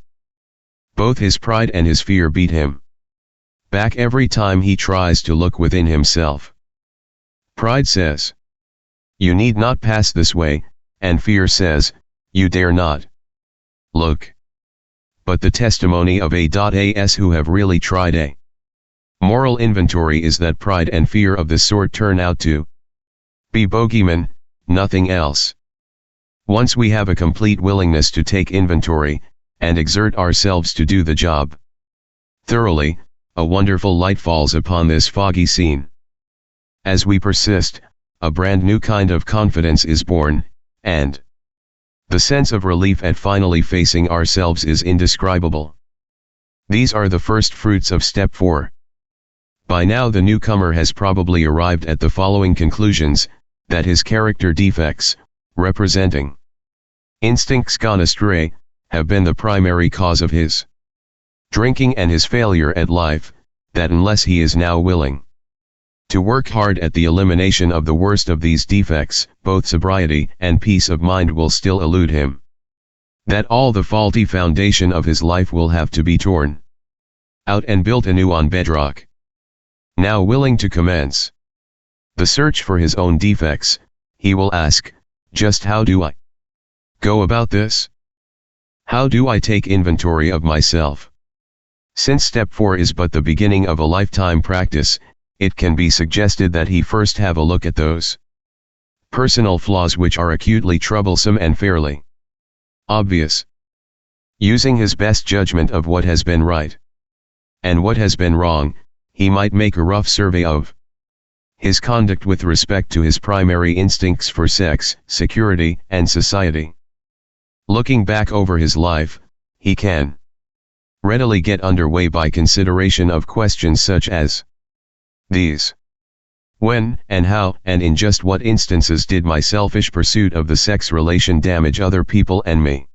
Both his pride and his fear beat him back every time he tries to look within himself. Pride says, "You need not pass this way," and fear says, "You dare not look." But the testimony of A.S. who have really tried a moral inventory is that pride and fear of this sort turn out to be bogeymen, nothing else. Once we have a complete willingness to take inventory, and exert ourselves to do the job thoroughly, a wonderful light falls upon this foggy scene. As we persist, a brand new kind of confidence is born, and the sense of relief at finally facing ourselves is indescribable. These are the first fruits of step 4. By now the newcomer has probably arrived at the following conclusions: that his character defects, representing instincts gone astray, have been the primary cause of his drinking and his failure at life, that unless he is now willing to work hard at the elimination of the worst of these defects, both sobriety and peace of mind will still elude him. That all the faulty foundation of his life will have to be torn out and built anew on bedrock. Now willing to commence the search for his own defects, he will ask, just how do I go about this? How do I take inventory of myself? Since step 4 is but the beginning of a lifetime practice, it can be suggested that he first have a look at those personal flaws which are acutely troublesome and fairly obvious. Using his best judgment of what has been right and what has been wrong, he might make a rough survey of his conduct with respect to his primary instincts for sex, security, and society. Looking back over his life, he can readily get underway by consideration of questions such as these: when, and how, and in just what instances did my selfish pursuit of the sex relation damage other people and me?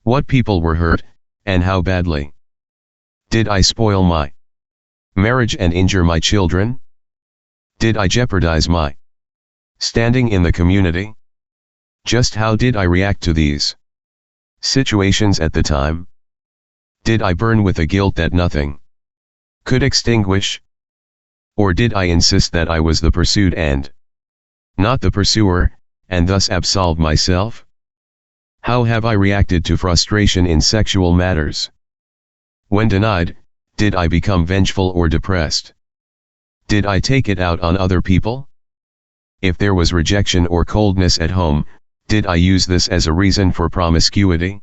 What people were hurt, and how badly? Did I spoil my marriage and injure my children? Did I jeopardize my standing in the community? Just how did I react to these situations at the time? Did I burn with a guilt that nothing could extinguish? Or did I insist that I was the pursued and not the pursuer, and thus absolve myself? How have I reacted to frustration in sexual matters? When denied, did I become vengeful or depressed? Did I take it out on other people? If there was rejection or coldness at home, did I use this as a reason for promiscuity?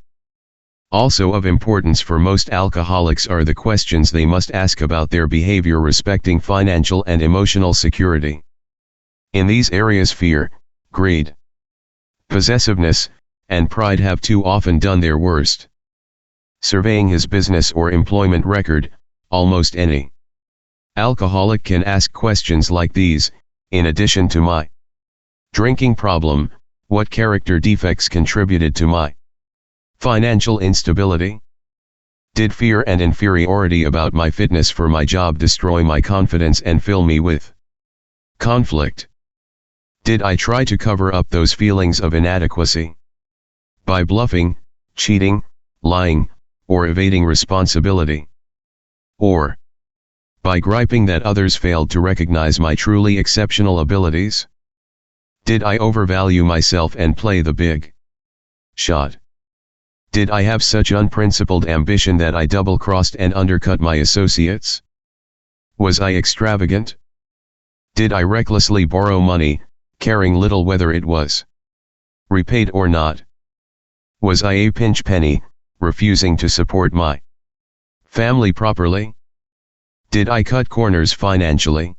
Also of importance for most alcoholics are the questions they must ask about their behavior respecting financial and emotional security. In these areas fear, greed, possessiveness, and pride have too often done their worst. Surveying his business or employment record, almost any alcoholic can ask questions like these: in addition to my drinking problem, what character defects contributed to my financial instability? Did fear and inferiority about my fitness for my job destroy my confidence and fill me with conflict? Did I try to cover up those feelings of inadequacy by bluffing, cheating, lying, or evading responsibility? Or by griping that others failed to recognize my truly exceptional abilities? Did I overvalue myself and play the big shot? Did I have such unprincipled ambition that I double-crossed and undercut my associates? Was I extravagant? Did I recklessly borrow money, caring little whether it was repaid or not? Was I a pinch penny, refusing to support my family properly? Did I cut corners financially?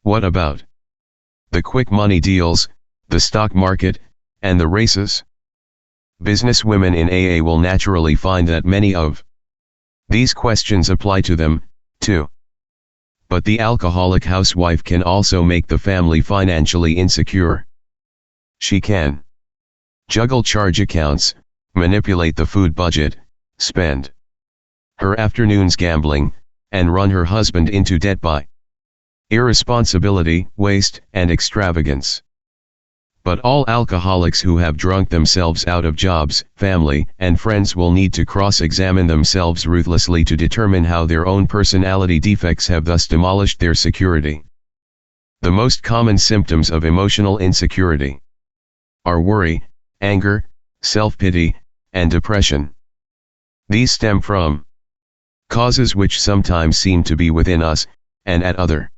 What about the quick money deals, the stock market, and the races? Businesswomen in AA will naturally find that many of These questions apply to them, too. But the alcoholic housewife can also make the family financially insecure. She can juggle charge accounts, manipulate the food budget, spend her afternoons gambling, and run her husband into debt by irresponsibility, waste, and extravagance. But all alcoholics who have drunk themselves out of jobs, family, and friends will need to cross-examine themselves ruthlessly to determine how their own personality defects have thus demolished their security. The most common symptoms of emotional insecurity are worry, anger, self-pity, and depression. These stem from causes which sometimes seem to be within us, and at other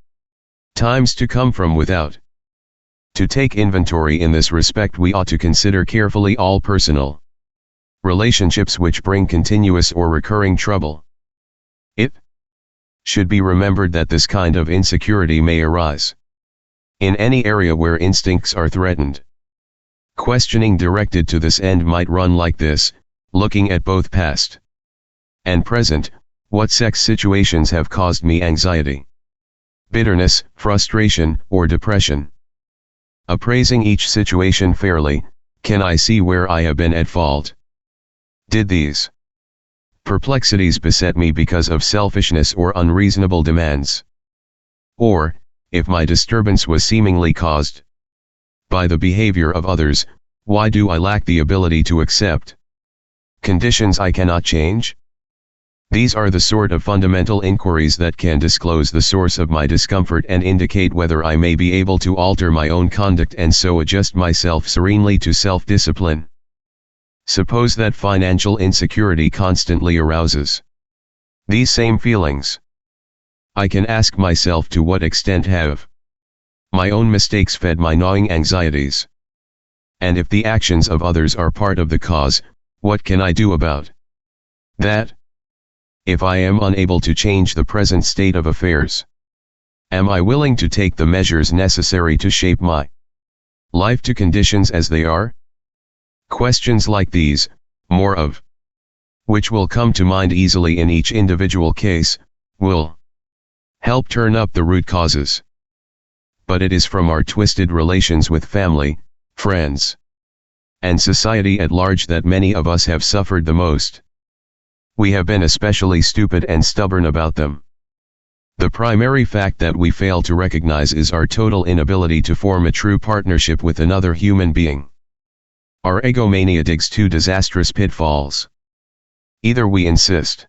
times to come from without. To take inventory in this respect, we ought to consider carefully all personal relationships which bring continuous or recurring trouble. It should be remembered that this kind of insecurity may arise in any area where instincts are threatened. Questioning directed to this end might run like this: looking at both past and present, what sex situations have caused me anxiety, bitterness, frustration, or depression? Appraising each situation fairly, can I see where I have been at fault? Did these perplexities beset me because of selfishness or unreasonable demands? Or, if my disturbance was seemingly caused by the behavior of others, why do I lack the ability to accept conditions I cannot change? These are the sort of fundamental inquiries that can disclose the source of my discomfort and indicate whether I may be able to alter my own conduct and so adjust myself serenely to self-discipline. Suppose that financial insecurity constantly arouses these same feelings. I can ask myself, to what extent have my own mistakes fed my gnawing anxieties? And if the actions of others are part of the cause, what can I do about that? If I am unable to change the present state of affairs, am I willing to take the measures necessary to shape my life to conditions as they are? Questions like these, more of which will come to mind easily in each individual case, will help turn up the root causes. But it is from our twisted relations with family, friends, and society at large that many of us have suffered the most. We have been especially stupid and stubborn about them. The primary fact that we fail to recognize is our total inability to form a true partnership with another human being. Our egomania digs two disastrous pitfalls. Either we insist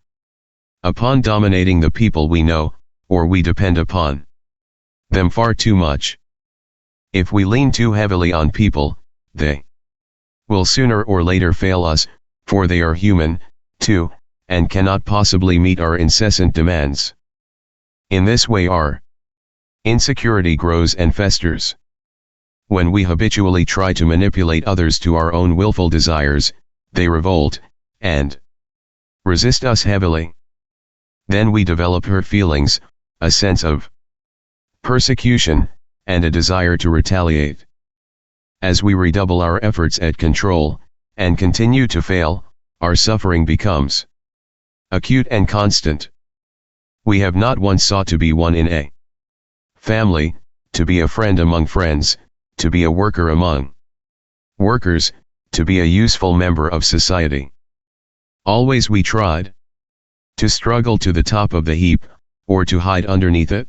upon dominating the people we know, or we depend upon them far too much. If we lean too heavily on people, they will sooner or later fail us, for they are human, too, and cannot possibly meet our incessant demands. In this way our insecurity grows and festers. When we habitually try to manipulate others to our own willful desires, they revolt, and resist us heavily. Then we develop hurt feelings, a sense of persecution, and a desire to retaliate. As we redouble our efforts at control, and continue to fail, our suffering becomes acute and constant. We have not once sought to be one in a family, to be a friend among friends, to be a worker among workers, to be a useful member of society. Always we tried to struggle to the top of the heap, or to hide underneath it.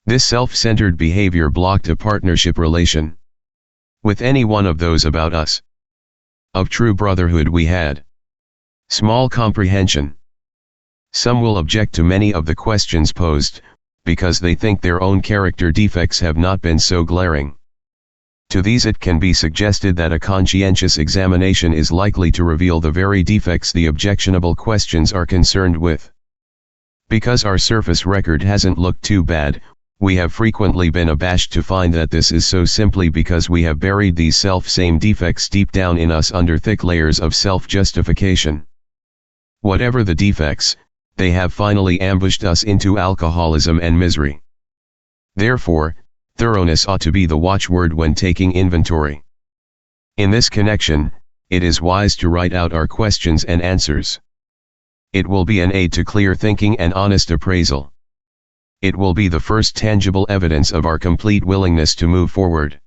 This self-centered behavior blocked a partnership relation with any one of those about us. Of true brotherhood we had small comprehension. Some will object to many of the questions posed, because they think their own character defects have not been so glaring. To these it can be suggested that a conscientious examination is likely to reveal the very defects the objectionable questions are concerned with. Because our surface record hasn't looked too bad, we have frequently been abashed to find that this is so simply because we have buried these self-same defects deep down in us under thick layers of self-justification. Whatever the defects, they have finally ambushed us into alcoholism and misery. Therefore, thoroughness ought to be the watchword when taking inventory. In this connection, it is wise to write out our questions and answers. It will be an aid to clear thinking and honest appraisal. It will be the first tangible evidence of our complete willingness to move forward.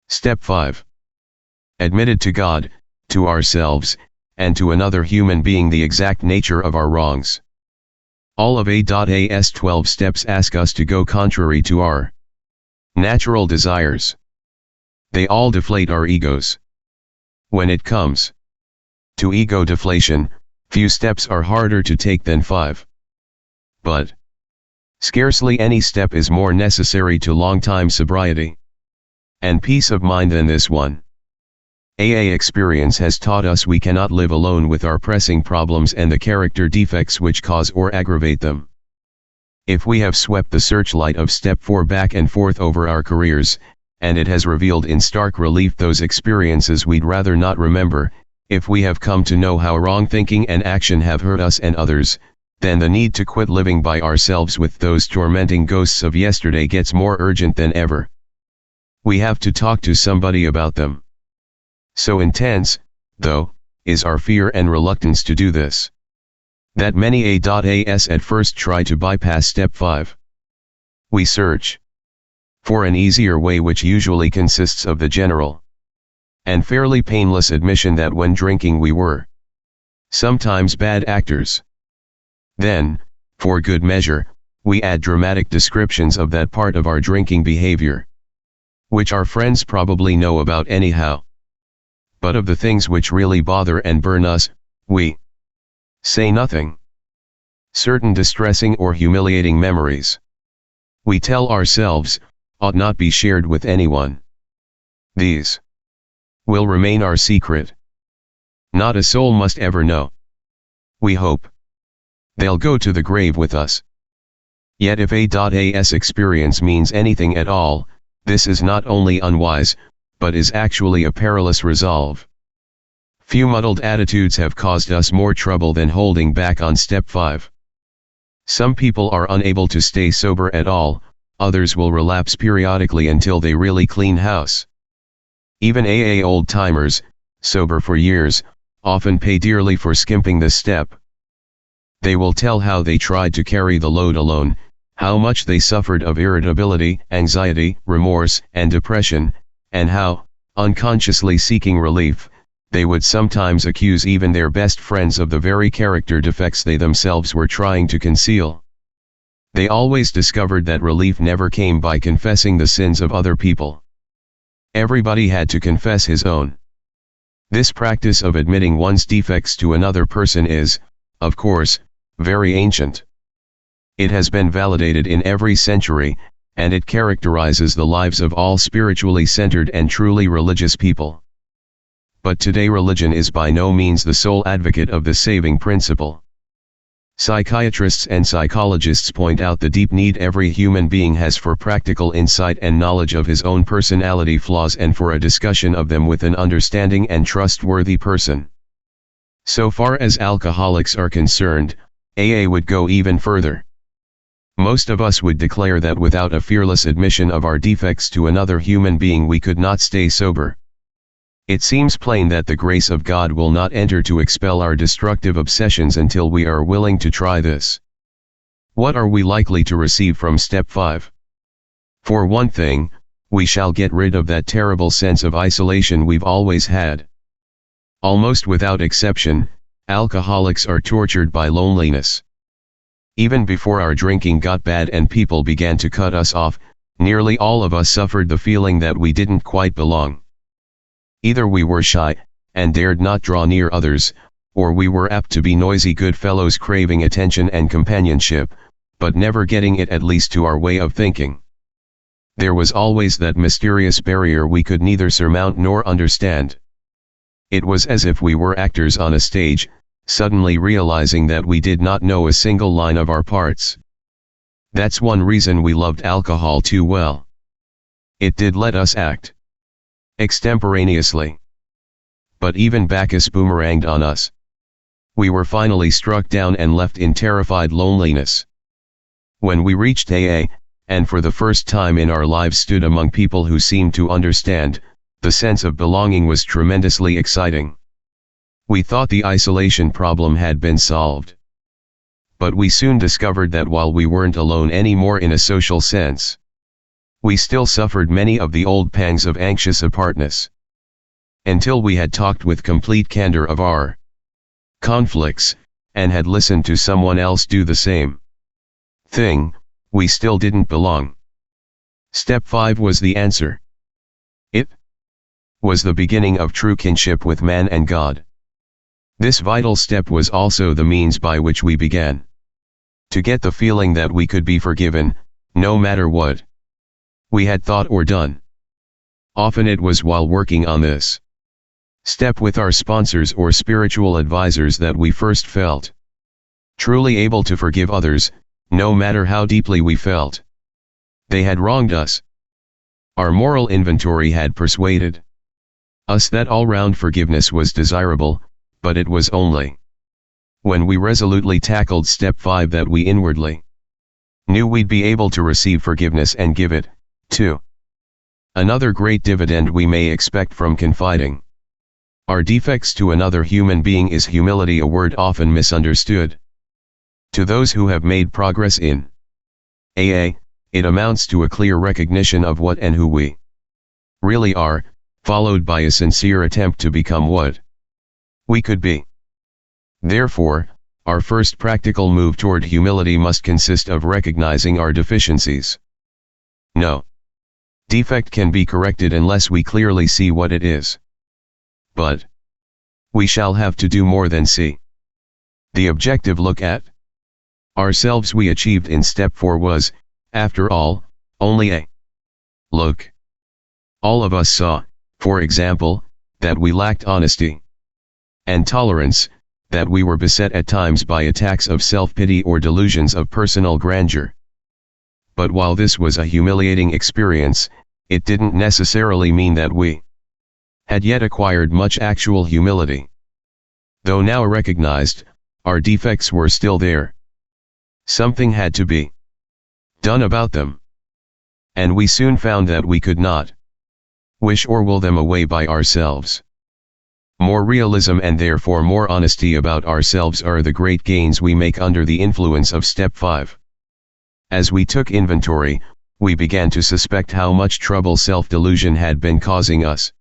Step 5. Admitted to God, to ourselves, and to another human being the exact nature of our wrongs. All of AA's 12 steps ask us to go contrary to our natural desires. They all deflate our egos. When it comes to ego deflation, few steps are harder to take than 5. But scarcely any step is more necessary to long-time sobriety and peace of mind than this one. AA experience has taught us we cannot live alone with our pressing problems and the character defects which cause or aggravate them. If we have swept the searchlight of step 4 back and forth over our careers, and it has revealed in stark relief those experiences we'd rather not remember, if we have come to know how wrong thinking and action have hurt us and others, then the need to quit living by ourselves with those tormenting ghosts of yesterday gets more urgent than ever. We have to talk to somebody about them. So intense, though, is our fear and reluctance to do this, that many AAs at first try to bypass step 5. We search for an easier way, which usually consists of the general and fairly painless admission that when drinking we were sometimes bad actors. Then, for good measure, we add dramatic descriptions of that part of our drinking behavior, which our friends probably know about anyhow. But of the things which really bother and burn us, we say nothing. Certain distressing or humiliating memories, we tell ourselves, ought not be shared with anyone. These will remain our secret. Not a soul must ever know. We hope they'll go to the grave with us. Yet if AA's experience means anything at all, this is not only unwise, but is actually a perilous resolve. Few muddled attitudes have caused us more trouble than holding back on step 5. Some people are unable to stay sober at all, others will relapse periodically until they really clean house. Even AA old-timers, sober for years, often pay dearly for skimping this step. They will tell how they tried to carry the load alone, how much they suffered of irritability, anxiety, remorse, and depression, and how, unconsciously seeking relief, they would sometimes accuse even their best friends of the very character defects they themselves were trying to conceal. They always discovered that relief never came by confessing the sins of other people. Everybody had to confess his own. This practice of admitting one's defects to another person is, of course, very ancient. It has been validated in every century, and it characterizes the lives of all spiritually centered and truly religious people. But today religion is by no means the sole advocate of the saving principle. Psychiatrists and psychologists point out the deep need every human being has for practical insight and knowledge of his own personality flaws and for a discussion of them with an understanding and trustworthy person. So far as alcoholics are concerned, AA would go even further. Most of us would declare that without a fearless admission of our defects to another human being we could not stay sober. It seems plain that the grace of God will not enter to expel our destructive obsessions until we are willing to try this. What are we likely to receive from step 5? For one thing, we shall get rid of that terrible sense of isolation we've always had. Almost without exception, alcoholics are tortured by loneliness. Even before our drinking got bad and people began to cut us off, nearly all of us suffered the feeling that we didn't quite belong. Either we were shy, and dared not draw near others, or we were apt to be noisy good fellows craving attention and companionship, but never getting it at least to our way of thinking. There was always that mysterious barrier we could neither surmount nor understand. It was as if we were actors on a stage, suddenly realizing that we did not know a single line of our parts. That's one reason we loved alcohol too well. It did let us act extemporaneously. But even Bacchus boomeranged on us. We were finally struck down and left in terrified loneliness. When we reached AA, and for the first time in our lives stood among people who seemed to understand, the sense of belonging was tremendously exciting. We thought the isolation problem had been solved. But we soon discovered that while we weren't alone anymore in a social sense, we still suffered many of the old pangs of anxious apartness. Until we had talked with complete candor of our conflicts, and had listened to someone else do the same thing, we still didn't belong. Step 5 was the answer. It was the beginning of true kinship with man and God. This vital step was also the means by which we began to get the feeling that we could be forgiven, no matter what we had thought or done. Often it was while working on this step with our sponsors or spiritual advisors that we first felt truly able to forgive others, no matter how deeply we felt they had wronged us. Our moral inventory had persuaded us that all-round forgiveness was desirable, but it was only when we resolutely tackled step 5 that we inwardly knew we'd be able to receive forgiveness and give it, too. Another great dividend we may expect from confiding our defects to another human being is humility, a word often misunderstood. To those who have made progress in AA, it amounts to a clear recognition of what and who we really are, followed by a sincere attempt to become what we could be. Therefore, our first practical move toward humility must consist of recognizing our deficiencies. No defect can be corrected unless we clearly see what it is. But we shall have to do more than see. The objective look at ourselves we achieved in step 4 was, after all, only a look. All of us saw, for example, that we lacked honesty and tolerance, that we were beset at times by attacks of self-pity or delusions of personal grandeur. But while this was a humiliating experience, it didn't necessarily mean that we had yet acquired much actual humility. Though now recognized, our defects were still there. Something had to be done about them. And we soon found that we could not wish or will them away by ourselves. More realism and therefore more honesty about ourselves are the great gains we make under the influence of step 5. As we took inventory, we began to suspect how much trouble self-delusion had been causing us.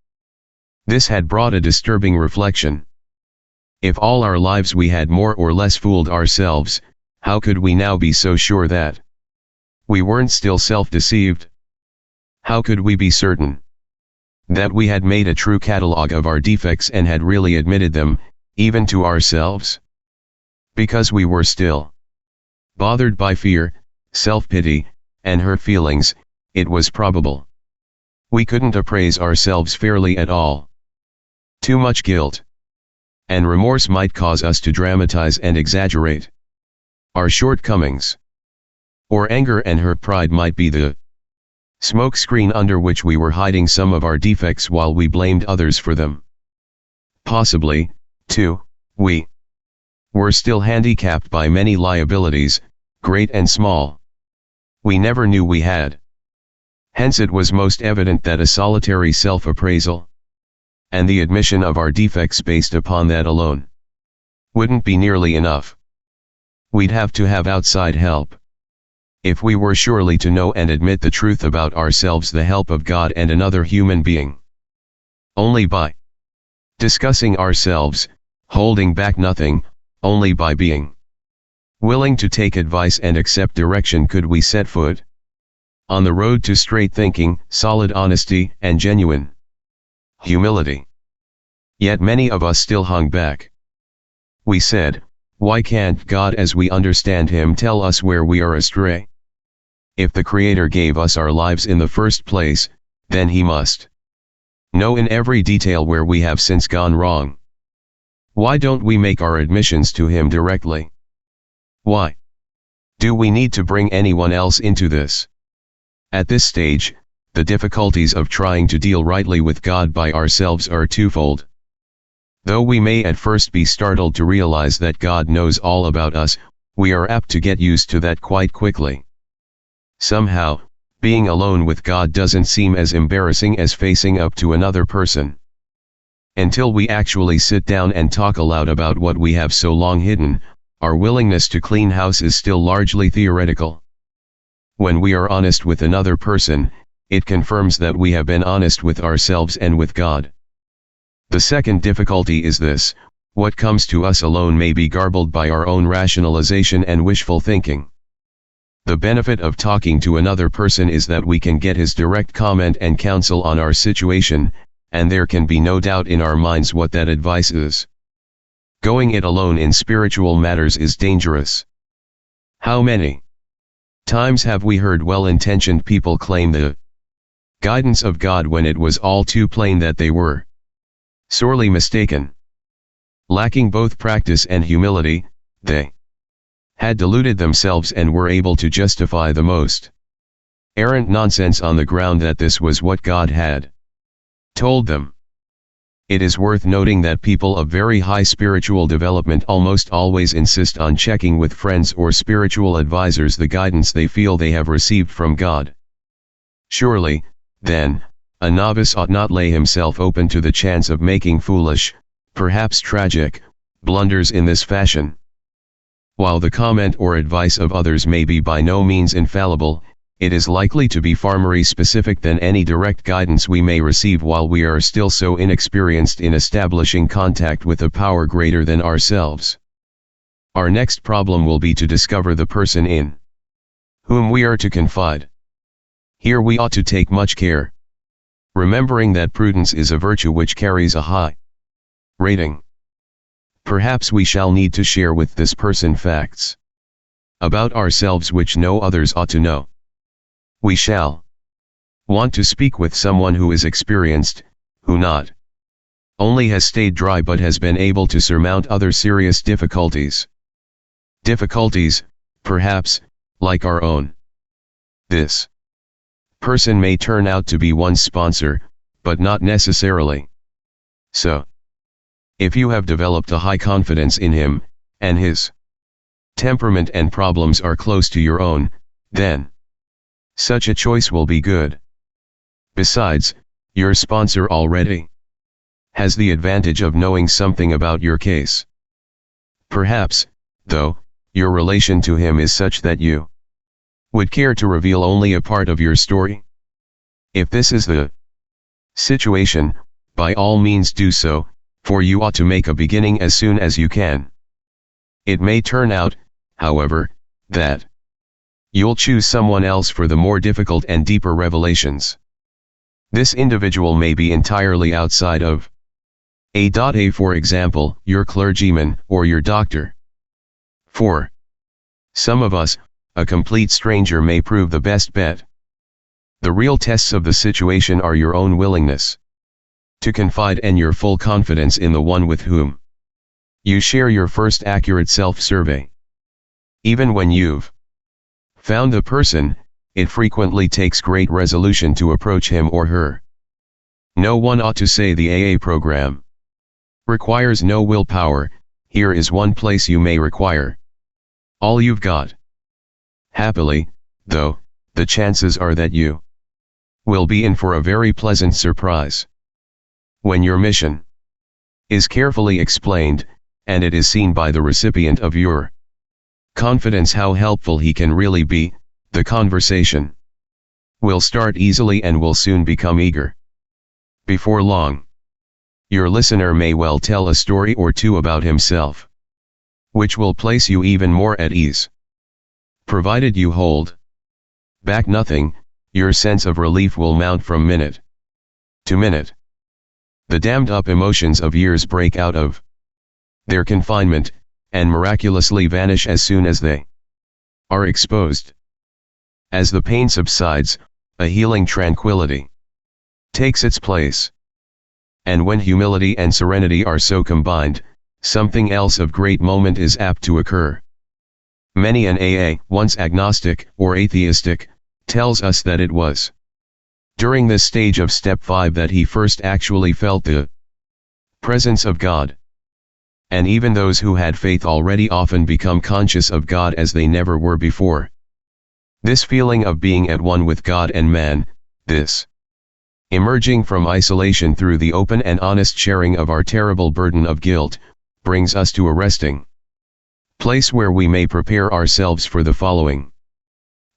This had brought a disturbing reflection. If all our lives we had more or less fooled ourselves, how could we now be so sure that we weren't still self-deceived? How could we be certain that we had made a true catalogue of our defects and had really admitted them, even to ourselves? Because we were still bothered by fear, self-pity, and hurt feelings, it was probable we couldn't appraise ourselves fairly at all. Too much guilt and remorse might cause us to dramatize and exaggerate our shortcomings. Or anger and hurt pride might be the smoke screen under which we were hiding some of our defects while we blamed others for them. Possibly, too, we were still handicapped by many liabilities, great and small, we never knew we had. Hence it was most evident that a solitary self-appraisal and the admission of our defects based upon that alone wouldn't be nearly enough. We'd have to have outside help. If we were surely to know and admit the truth about ourselves, the help of God and another human being. Only by discussing ourselves, holding back nothing, only by being willing to take advice and accept direction could we set foot on the road to straight thinking, solid honesty, and genuine humility. Yet many of us still hung back. We said, why can't God as we understand Him tell us where we are astray? If the Creator gave us our lives in the first place, then He must know in every detail where we have since gone wrong. Why don't we make our admissions to Him directly? Why do we need to bring anyone else into this? At this stage, the difficulties of trying to deal rightly with God by ourselves are twofold. Though we may at first be startled to realize that God knows all about us, we are apt to get used to that quite quickly. Somehow, being alone with God doesn't seem as embarrassing as facing up to another person. Until we actually sit down and talk aloud about what we have so long hidden, our willingness to clean house is still largely theoretical. When we are honest with another person, it confirms that we have been honest with ourselves and with God. The second difficulty is this: what comes to us alone may be garbled by our own rationalization and wishful thinking. The benefit of talking to another person is that we can get his direct comment and counsel on our situation, and there can be no doubt in our minds what that advice is. Going it alone in spiritual matters is dangerous. How many times have we heard well-intentioned people claim the guidance of God when it was all too plain that they were sorely mistaken? Lacking both practice and humility, they had deluded themselves and were able to justify the most errant nonsense on the ground that this was what God had told them. It is worth noting that people of very high spiritual development almost always insist on checking with friends or spiritual advisors the guidance they feel they have received from God. Surely, then, a novice ought not lay himself open to the chance of making foolish, perhaps tragic, blunders in this fashion. While the comment or advice of others may be by no means infallible, it is likely to be far more specific than any direct guidance we may receive while we are still so inexperienced in establishing contact with a power greater than ourselves. Our next problem will be to discover the person in whom we are to confide. Here we ought to take much care, remembering that prudence is a virtue which carries a high rating. Perhaps we shall need to share with this person facts about ourselves which no others ought to know. We shall want to speak with someone who is experienced, who not only has stayed dry but has been able to surmount other serious difficulties. Difficulties, perhaps, like our own. This person may turn out to be one's sponsor, but not necessarily so. If you have developed a high confidence in him, and his temperament and problems are close to your own, then such a choice will be good. Besides, your sponsor already has the advantage of knowing something about your case. Perhaps, though, your relation to him is such that you would care to reveal only a part of your story. If this is the situation, by all means do so, for you ought to make a beginning as soon as you can. It may turn out, however, that you'll choose someone else for the more difficult and deeper revelations. This individual may be entirely outside of A. For example, your clergyman or your doctor. For some of us, a complete stranger may prove the best bet. The real tests of the situation are your own willingness to confide and your full confidence in the one with whom you share your first accurate self-survey. Even when you've found the person, it frequently takes great resolution to approach him or her. No one ought to say the AA program requires no willpower. Here is one place you may require all you've got. Happily, though, the chances are that you will be in for a very pleasant surprise. When your mission is carefully explained, and it is seen by the recipient of your confidence how helpful he can really be, the conversation will start easily and will soon become eager. Before long, your listener may well tell a story or two about himself, which will place you even more at ease. Provided you hold back nothing, your sense of relief will mount from minute to minute. The dammed up emotions of years break out of their confinement, and miraculously vanish as soon as they are exposed. As the pain subsides, a healing tranquility takes its place. And when humility and serenity are so combined, something else of great moment is apt to occur. Many an AA, once agnostic or atheistic, tells us that it was during this stage of step 5 that he first actually felt the presence of God. And even those who had faith already often become conscious of God as they never were before. This feeling of being at one with God and man, this emerging from isolation through the open and honest sharing of our terrible burden of guilt, brings us to a resting place where we may prepare ourselves for the following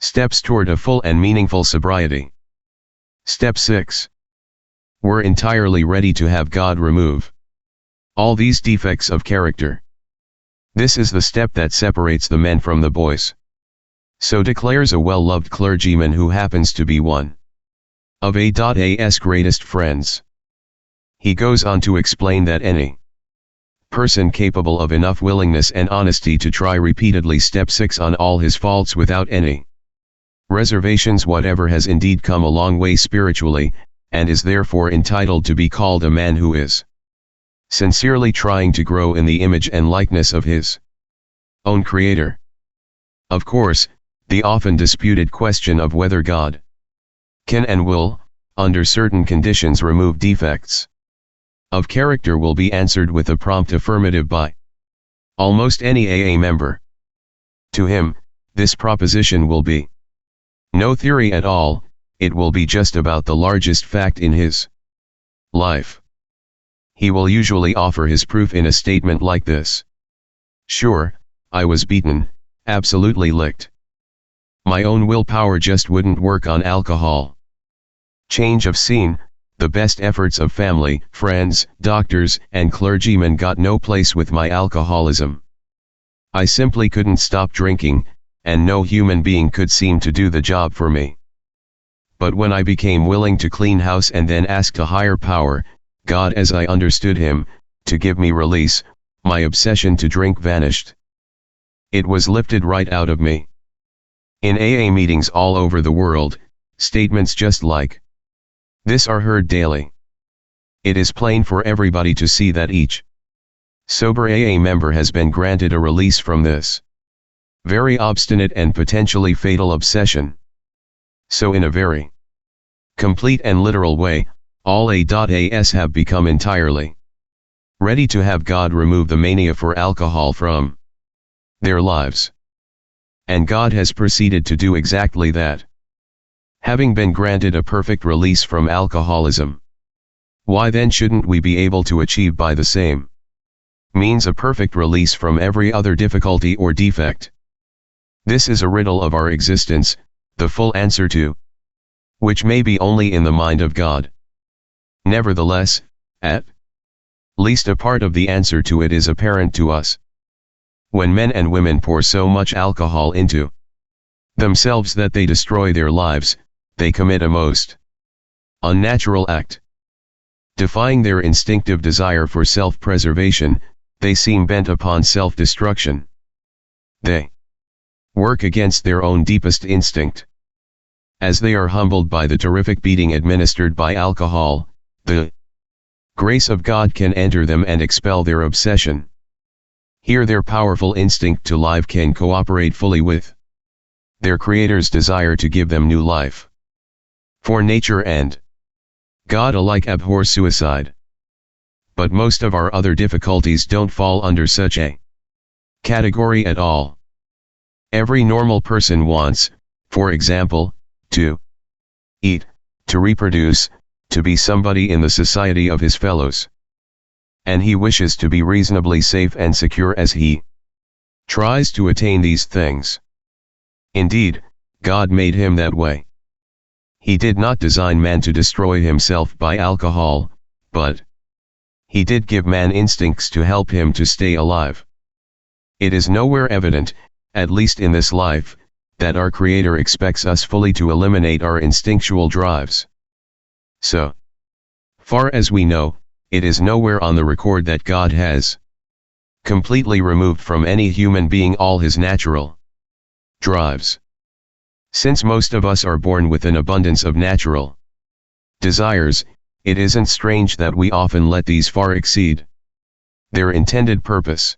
steps toward a full and meaningful sobriety. Step 6. We're entirely ready to have God remove all these defects of character. This is the step that separates the men from the boys. So declares a well-loved clergyman who happens to be one of A.'s greatest friends. He goes on to explain that any person capable of enough willingness and honesty to try repeatedly step 6 on all his faults without any reservations whatever has indeed come a long way spiritually, and is therefore entitled to be called a man who is sincerely trying to grow in the image and likeness of his own Creator. Of course, the often disputed question of whether God can and will, under certain conditions, remove defects of character will be answered with a prompt affirmative by almost any AA member. To him, this proposition will be no theory at all, it will be just about the largest fact in his life. He will usually offer his proof in a statement like this: "Sure, I was beaten, absolutely licked. My own willpower just wouldn't work on alcohol. Change of scene, the best efforts of family, friends, doctors, and clergymen got no place with my alcoholism. I simply couldn't stop drinking, and no human being could seem to do the job for me. But when I became willing to clean house and then asked a higher power, God as I understood him, to give me release, my obsession to drink vanished. It was lifted right out of me." In AA meetings all over the world, statements just like this are heard daily. It is plain for everybody to see that each sober AA member has been granted a release from this very obstinate and potentially fatal obsession. So in a very complete and literal way, all A.As have become entirely ready to have God remove the mania for alcohol from their lives. And God has proceeded to do exactly that. Having been granted a perfect release from alcoholism, why then shouldn't we be able to achieve by the same means a perfect release from every other difficulty or defect? This is a riddle of our existence, the full answer to which may be only in the mind of God. Nevertheless, at least a part of the answer to it is apparent to us. When men and women pour so much alcohol into themselves that they destroy their lives, they commit a most unnatural act. Defying their instinctive desire for self-preservation, they seem bent upon self-destruction. They work against their own deepest instinct. As they are humbled by the terrific beating administered by alcohol, the grace of God can enter them and expel their obsession. Here their powerful instinct to life can cooperate fully with their Creator's desire to give them new life. For nature and God alike abhor suicide. But most of our other difficulties don't fall under such a category at all. Every normal person wants, for example, to eat, to reproduce, to be somebody in the society of his fellows. And he wishes to be reasonably safe and secure as he tries to attain these things. Indeed, God made him that way. He did not design man to destroy himself by alcohol, but he did give man instincts to help him to stay alive. It is nowhere evident, at least in this life, that our Creator expects us fully to eliminate our instinctual drives. So far as we know, it is nowhere on the record that God has completely removed from any human being all his natural drives. Since most of us are born with an abundance of natural desires, it isn't strange that we often let these far exceed their intended purpose.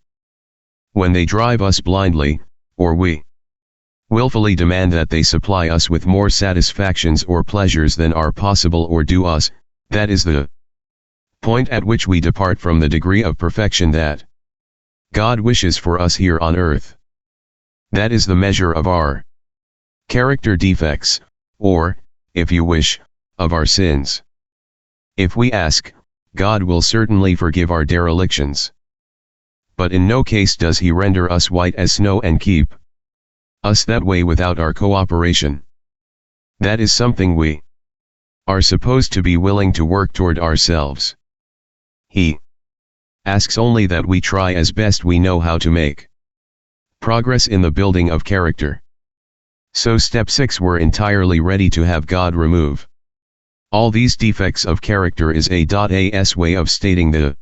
When they drive us blindly, or we willfully demand that they supply us with more satisfactions or pleasures than are possible or due us, that is the point at which we depart from the degree of perfection that God wishes for us here on earth. That is the measure of our character defects, or, if you wish, of our sins. If we ask, God will certainly forgive our derelictions. but in no case does he render us white as snow and keep us that way without our cooperation. That is something we are supposed to be willing to work toward ourselves. He asks only that we try as best we know how to make progress in the building of character. So step 6, we're entirely ready to have God remove all these defects of character is a.s way of stating the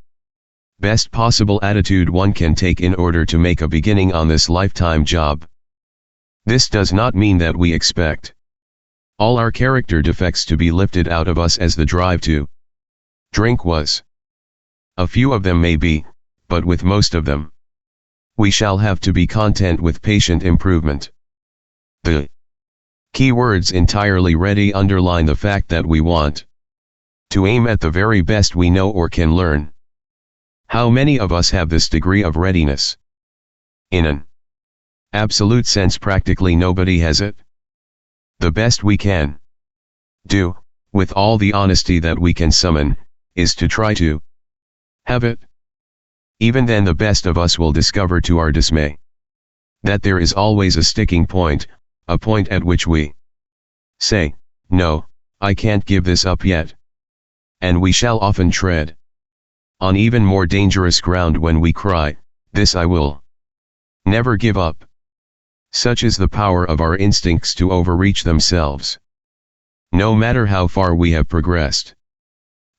best possible attitude one can take in order to make a beginning on this lifetime job. This does not mean that we expect all our character defects to be lifted out of us as the drive to drink was. A few of them may be, but with most of them, we shall have to be content with patient improvement. The key words entirely ready underline the fact that we want to aim at the very best we know or can learn. How many of us have this degree of readiness? In an absolute sense, practically nobody has it. The best we can do, with all the honesty that we can summon, is to try to have it. Even then the best of us will discover to our dismay that there is always a sticking point, a point at which we say, no, I can't give this up yet. And we shall often tread on even more dangerous ground when we cry, this I will never give up. Such is the power of our instincts to overreach themselves. No matter how far we have progressed,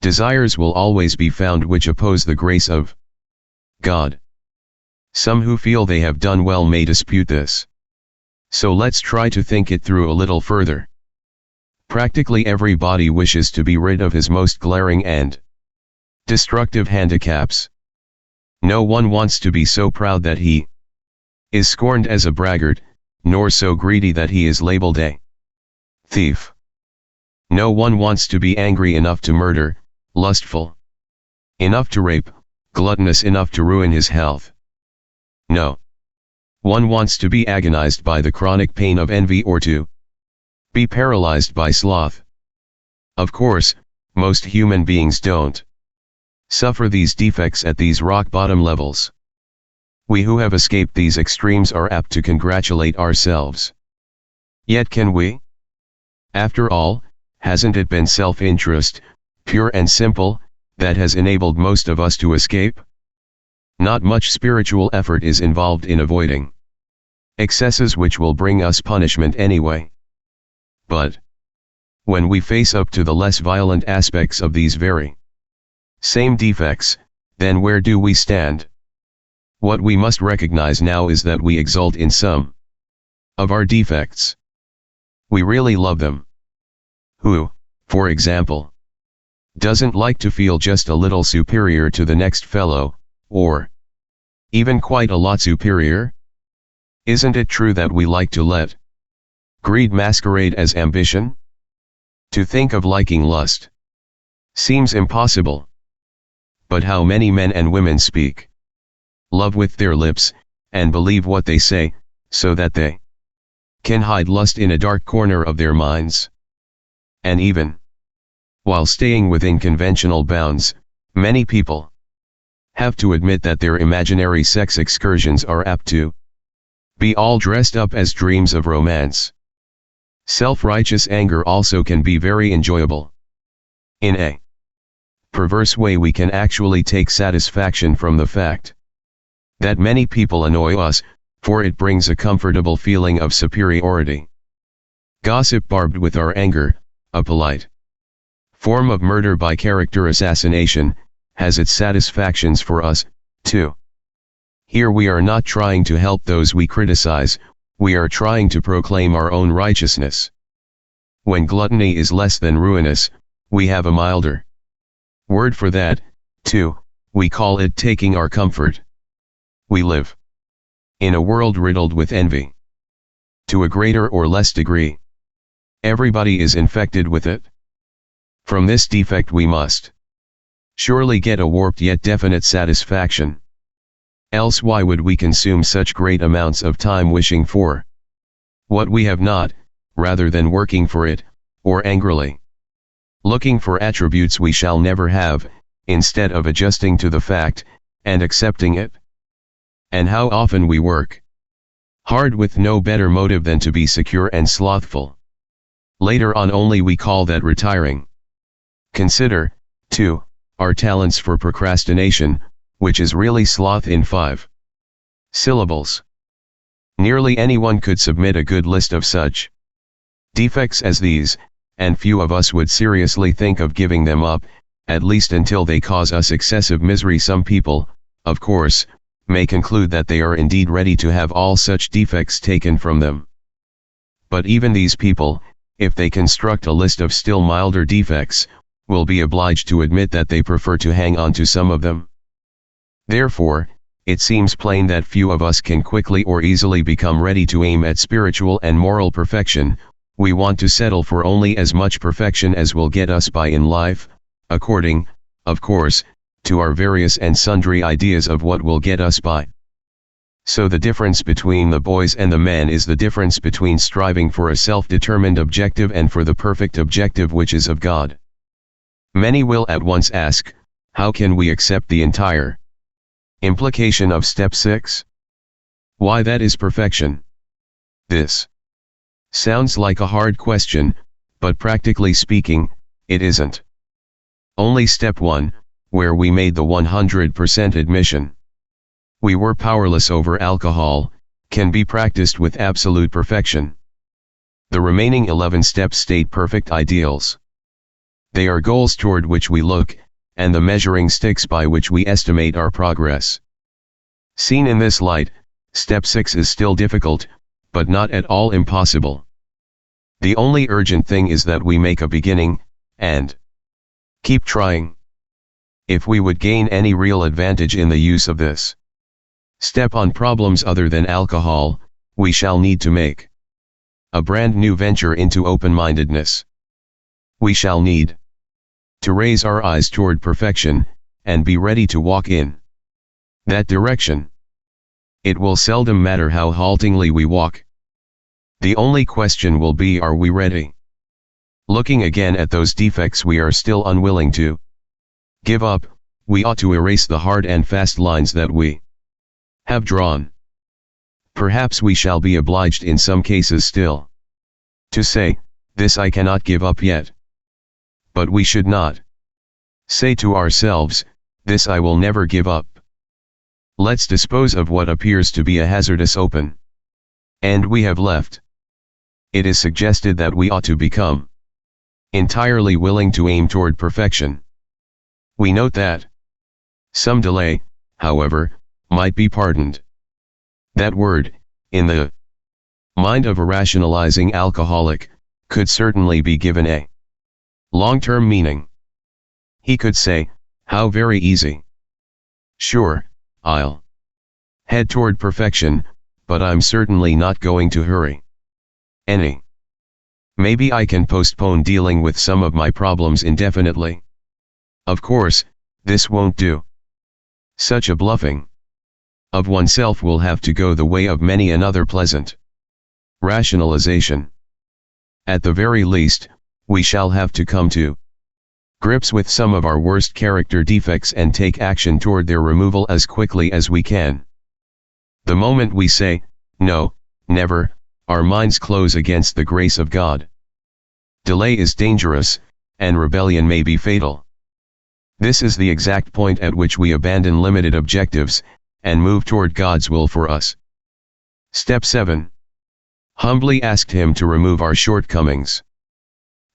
desires will always be found which oppose the grace of God. Some who feel they have done well may dispute this. So let's try to think it through a little further. Practically everybody wishes to be rid of his most glaring and destructive handicaps. No one wants to be so proud that he is scorned as a braggart, nor so greedy that he is labeled a thief. No one wants to be angry enough to murder, lustful enough to rape, gluttonous enough to ruin his health. No one wants to be agonized by the chronic pain of envy or to be paralyzed by sloth. Of course, most human beings don't suffer these defects at these rock-bottom levels. We who have escaped these extremes are apt to congratulate ourselves. Yet can we? After all, hasn't it been self-interest, pure and simple, that has enabled most of us to escape? Not much spiritual effort is involved in avoiding excesses which will bring us punishment anyway. But when we face up to the less violent aspects of these very same defects, then where do we stand? What we must recognize now is that we exult in some of our defects. We really love them. Who, for example, doesn't like to feel just a little superior to the next fellow, or even quite a lot superior? Isn't it true that we like to let greed masquerade as ambition? To think of liking lust seems impossible. But how many men and women speak love with their lips, and believe what they say, so that they can hide lust in a dark corner of their minds? And even while staying within conventional bounds, many people have to admit that their imaginary sex excursions are apt to be all dressed up as dreams of romance. Self-righteous anger also can be very enjoyable. In a perverse way, we can actually take satisfaction from the fact that many people annoy us, for it brings a comfortable feeling of superiority. Gossip barbed with our anger, a polite form of murder by character assassination, has its satisfactions for us, too. Here we are not trying to help those we criticize, we are trying to proclaim our own righteousness. When gluttony is less than ruinous, we have a milder word for that, too, we call it taking our comfort. We live in a world riddled with envy. To a greater or less degree, everybody is infected with it. From this defect we must surely get a warped yet definite satisfaction. Else why would we consume such great amounts of time wishing for what we have not, rather than working for it, or angrily looking for attributes we shall never have, instead of adjusting to the fact, and accepting it? And how often we work hard with no better motive than to be secure and slothful. Later on only we call that retiring. Consider, too, our talents for procrastination, which is really sloth in 5 syllables. Nearly anyone could submit a good list of such defects as these, and few of us would seriously think of giving them up, at least until they cause us excessive misery. Some people, of course, may conclude that they are indeed ready to have all such defects taken from them. But even these people, if they construct a list of still milder defects, will be obliged to admit that they prefer to hang on to some of them. Therefore, it seems plain that few of us can quickly or easily become ready to aim at spiritual and moral perfection. We want to settle for only as much perfection as will get us by in life, according, of course, to our various and sundry ideas of what will get us by. So the difference between the boys and the men is the difference between striving for a self-determined objective and for the perfect objective which is of God. Many will at once ask, how can we accept the entire implication of step 6? Why, that is perfection. This sounds like a hard question, but practically speaking, it isn't. Only step 1, where we made the 100% admission we were powerless over alcohol, can be practiced with absolute perfection. The remaining 11 steps state perfect ideals. They are goals toward which we look, and the measuring sticks by which we estimate our progress. Seen in this light, step 6 is still difficult, but not at all impossible. The only urgent thing is that we make a beginning, and keep trying. If we would gain any real advantage in the use of this step on problems other than alcohol, we shall need to make a brand new venture into open-mindedness. We shall need to raise our eyes toward perfection, and be ready to walk in that direction. It will seldom matter how haltingly we walk. The only question will be, are we ready? Looking again at those defects we are still unwilling to give up, we ought to erase the hard and fast lines that we have drawn. Perhaps we shall be obliged in some cases still to say, this I cannot give up yet. But we should not say to ourselves, this I will never give up. Let's dispose of what appears to be a hazardous open end we have left. It is suggested that we ought to become entirely willing to aim toward perfection. We note that some delay, however, might be pardoned. That word, in the mind of a rationalizing alcoholic, could certainly be given a long-term meaning. He could say, how very easy. Sure, I'll head toward perfection, but I'm certainly not going to hurry any. Maybe I can postpone dealing with some of my problems indefinitely. Of course, this won't do. Such a bluffing of oneself will have to go the way of many another pleasant rationalization. At the very least, we shall have to come to grips with some of our worst character defects and take action toward their removal as quickly as we can. The moment we say, no, never, our minds close against the grace of God. Delay is dangerous, and rebellion may be fatal. This is the exact point at which we abandon limited objectives, and move toward God's will for us. Step 7. Humbly asked Him to remove our shortcomings.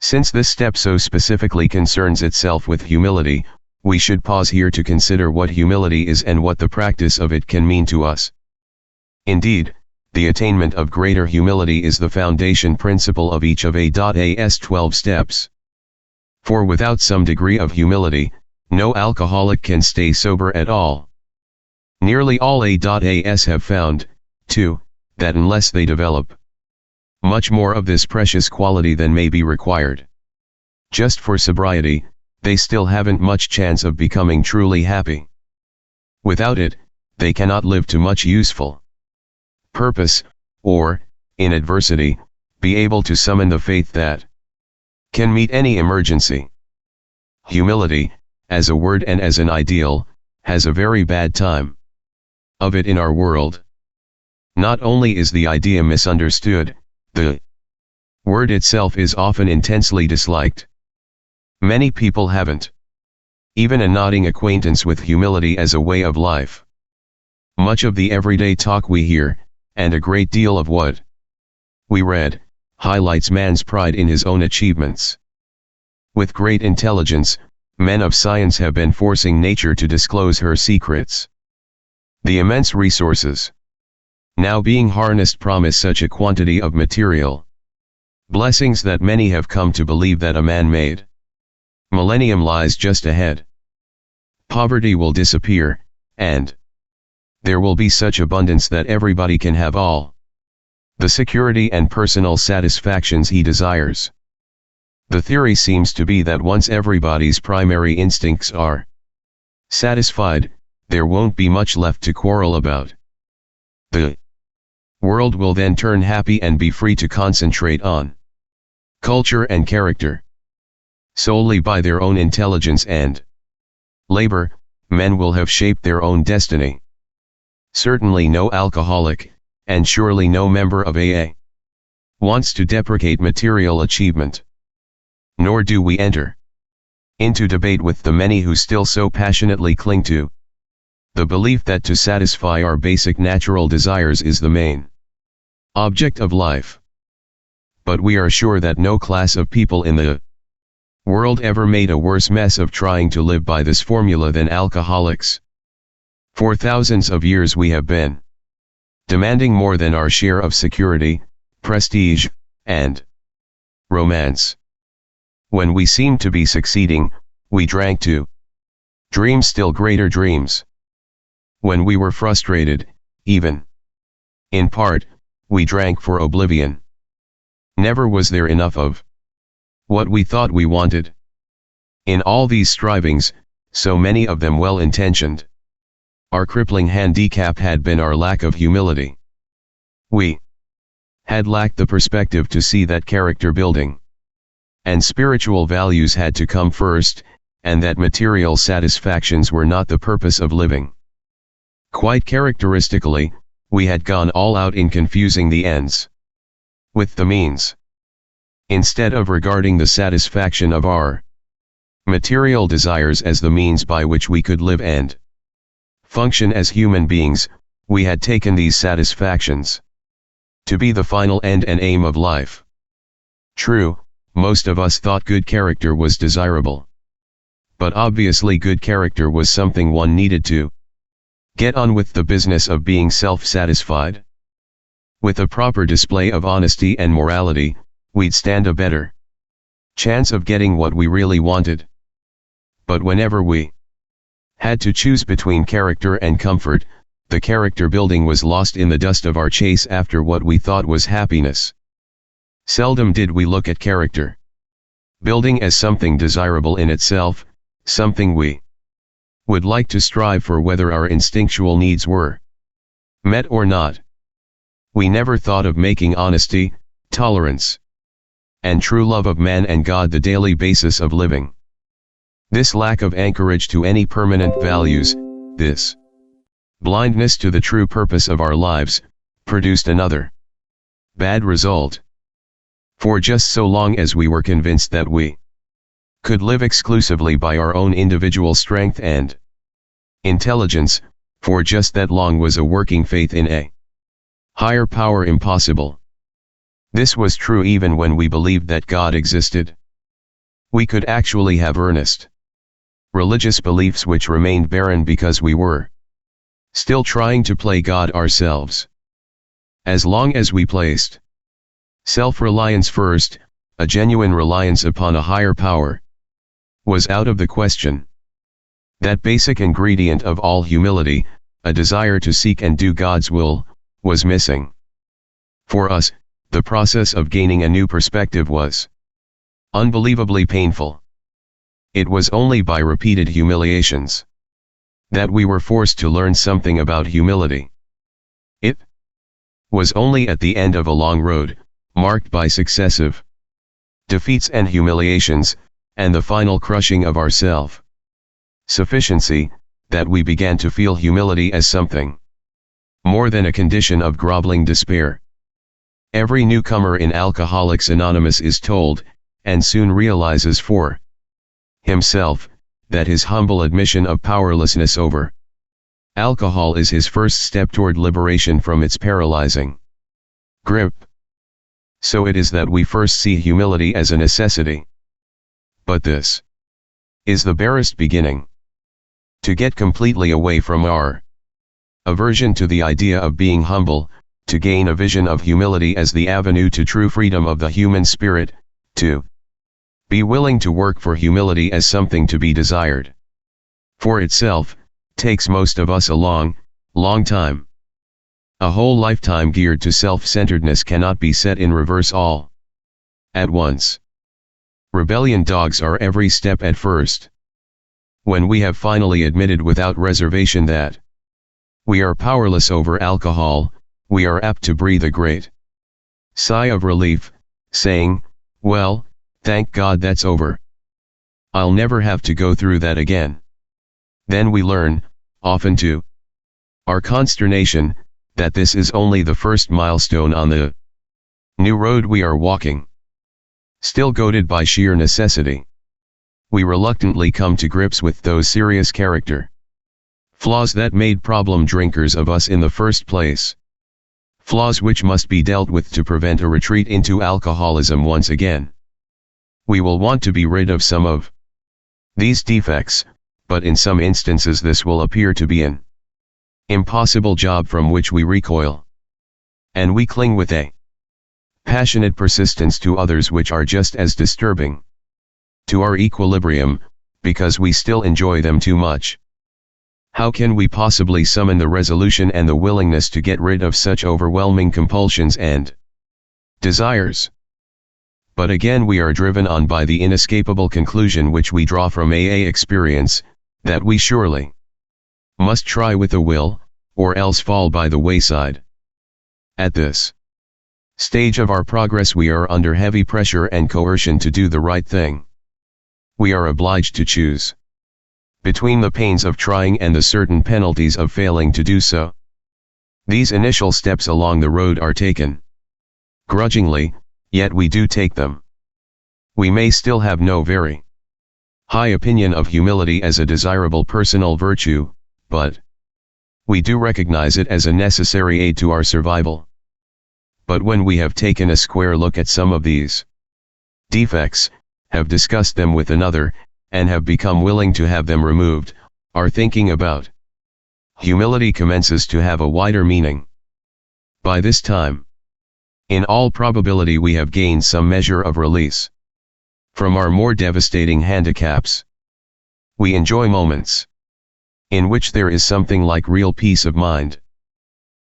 Since this step so specifically concerns itself with humility, we should pause here to consider what humility is and what the practice of it can mean to us. Indeed, the attainment of greater humility is the foundation principle of each of A's 12 steps. For without some degree of humility, no alcoholic can stay sober at all. Nearly all A's have found, too, that unless they develop much more of this precious quality than may be required just for sobriety, they still haven't much chance of becoming truly happy. Without it, they cannot live to much useful purpose, or, in adversity, be able to summon the faith that can meet any emergency. Humility, as a word and as an ideal, has a very bad time. of it in our world. Not only is the idea misunderstood, the word itself is often intensely disliked. Many people haven't even a nodding acquaintance with humility as a way of life. Much of the everyday talk we hear, and a great deal of what we read, highlights man's pride in his own achievements. With great intelligence, men of science have been forcing nature to disclose her secrets. The immense resources now being harnessed promise such a quantity of material blessings that many have come to believe that a man-made millennium lies just ahead. Poverty will disappear, and there will be such abundance that everybody can have all the security and personal satisfactions he desires. The theory seems to be that once everybody's primary instincts are satisfied, there won't be much left to quarrel about. The world will then turn happy and be free to concentrate on culture and character. Solely by their own intelligence and labor, men will have shaped their own destiny. Certainly no alcoholic, and surely no member of AA, wants to deprecate material achievement. Nor do we enter into debate with the many who still so passionately cling to the belief that to satisfy our basic natural desires is the main object of life. But we are sure that no class of people in the world ever made a worse mess of trying to live by this formula than alcoholics. For thousands of years we have been demanding more than our share of security, prestige, and romance. When we seemed to be succeeding, we drank to dream still greater dreams. When we were frustrated, even in part, we drank for oblivion. Never was there enough of what we thought we wanted. In all these strivings, so many of them well-intentioned, our crippling handicap had been our lack of humility. We had lacked the perspective to see that character building and spiritual values had to come first, and that material satisfactions were not the purpose of living. Quite characteristically, we had gone all out in confusing the ends with the means. Instead of regarding the satisfaction of our material desires as the means by which we could live and function as human beings, we had taken these satisfactions to be the final end and aim of life. True, most of us thought good character was desirable. But obviously good character was something one needed to get on with the business of being self-satisfied. With a proper display of honesty and morality, we'd stand a better chance of getting what we really wanted. But whenever we had to choose between character and comfort, the character building was lost in the dust of our chase after what we thought was happiness. Seldom did we look at character building as something desirable in itself, something we would like to strive for whether our instinctual needs were met or not. We never thought of making honesty, tolerance, and true love of man and God the daily basis of living. This lack of anchorage to any permanent values, this blindness to the true purpose of our lives, produced another bad result. For just so long as we were convinced that we could live exclusively by our own individual strength and intelligence, for just that long was a working faith in a higher power impossible. This was true even when we believed that God existed. We could actually have earnest religious beliefs which remained barren because we were still trying to play God ourselves. As long as we placed self-reliance first, a genuine reliance upon a higher power was out of the question. That basic ingredient of all humility, a desire to seek and do God's will, was missing. For us, the process of gaining a new perspective was unbelievably painful. It was only by repeated humiliations that we were forced to learn something about humility. It was only at the end of a long road, marked by successive defeats and humiliations, and the final crushing of our self-sufficiency, that we began to feel humility as something more than a condition of groveling despair. Every newcomer in Alcoholics Anonymous is told, and soon realizes for himself, that his humble admission of powerlessness over alcohol is his first step toward liberation from its paralyzing grip. So it is that we first see humility as a necessity. But this is the barest beginning. To get completely away from our aversion to the idea of being humble, to gain a vision of humility as the avenue to true freedom of the human spirit, to be willing to work for humility as something to be desired for itself, takes most of us a long, long time. A whole lifetime geared to self-centeredness cannot be set in reverse all at once. Rebellion dogs our every step at first. When we have finally admitted without reservation that we are powerless over alcohol, we are apt to breathe a great sigh of relief, saying, "Well, thank God that's over. I'll never have to go through that again." Then we learn, often to our consternation, that this is only the first milestone on the new road we are walking. Still goaded by sheer necessity, we reluctantly come to grips with those serious character flaws that made problem drinkers of us in the first place. Flaws which must be dealt with to prevent a retreat into alcoholism once again. We will want to be rid of some of these defects, but in some instances this will appear to be an impossible job from which we recoil. And we cling with a passionate persistence to others which are just as disturbing to our equilibrium, because we still enjoy them too much. How can we possibly summon the resolution and the willingness to get rid of such overwhelming compulsions and desires? But again we are driven on by the inescapable conclusion which we draw from AA experience, that we surely must try with a will, or else fall by the wayside. At this stage of our progress we are under heavy pressure and coercion to do the right thing. We are obliged to choose between the pains of trying and the certain penalties of failing to do so. These initial steps along the road are taken grudgingly, yet we do take them. We may still have no very high opinion of humility as a desirable personal virtue, but we do recognize it as a necessary aid to our survival. But when we have taken a square look at some of these defects, have discussed them with another, and have become willing to have them removed, our thinking about humility commences to have a wider meaning. By this time, in all probability we have gained some measure of release from our more devastating handicaps. We enjoy moments in which there is something like real peace of mind.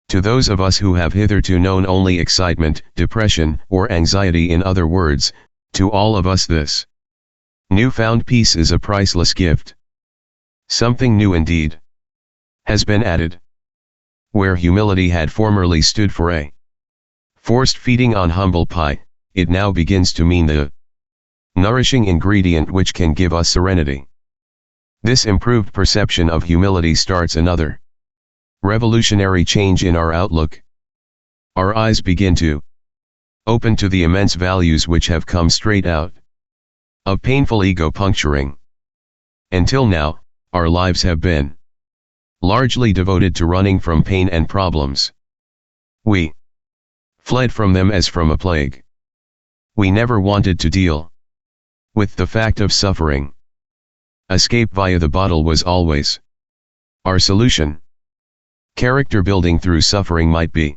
To those of us who have hitherto known only excitement, depression, or anxiety, in other words, to all of us this newfound peace is a priceless gift. Something new indeed has been added. Where humility had formerly stood for a forced feeding on humble pie, it now begins to mean the nourishing ingredient which can give us serenity. This improved perception of humility starts another revolutionary change in our outlook. Our eyes begin to open to the immense values which have come straight out of painful ego puncturing. Until now, our lives have been largely devoted to running from pain and problems. We fled from them as from a plague. We never wanted to deal with the fact of suffering. Escape via the bottle was always our solution. Character building through suffering might be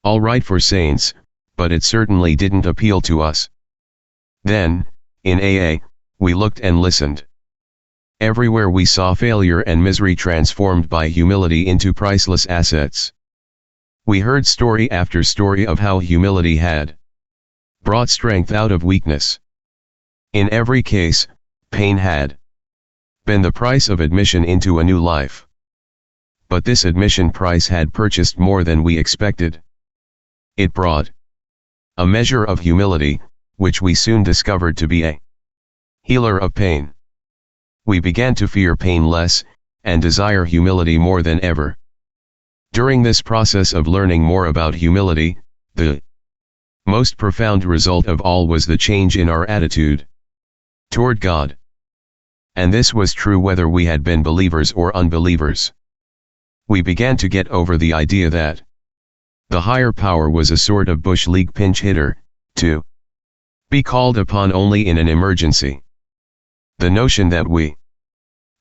all right for saints, but it certainly didn't appeal to us. Then, in AA, we looked and listened. Everywhere we saw failure and misery transformed by humility into priceless assets. We heard story after story of how humility had brought strength out of weakness. In every case, pain had been the price of admission into a new life. But this admission price had purchased more than we expected. It brought a measure of humility, which we soon discovered to be a healer of pain. We began to fear pain less, and desire humility more than ever. During this process of learning more about humility, the most profound result of all was the change in our attitude toward God. And this was true whether we had been believers or unbelievers. We began to get over the idea that the higher power was a sort of bush league pinch hitter, to be called upon only in an emergency. The notion that we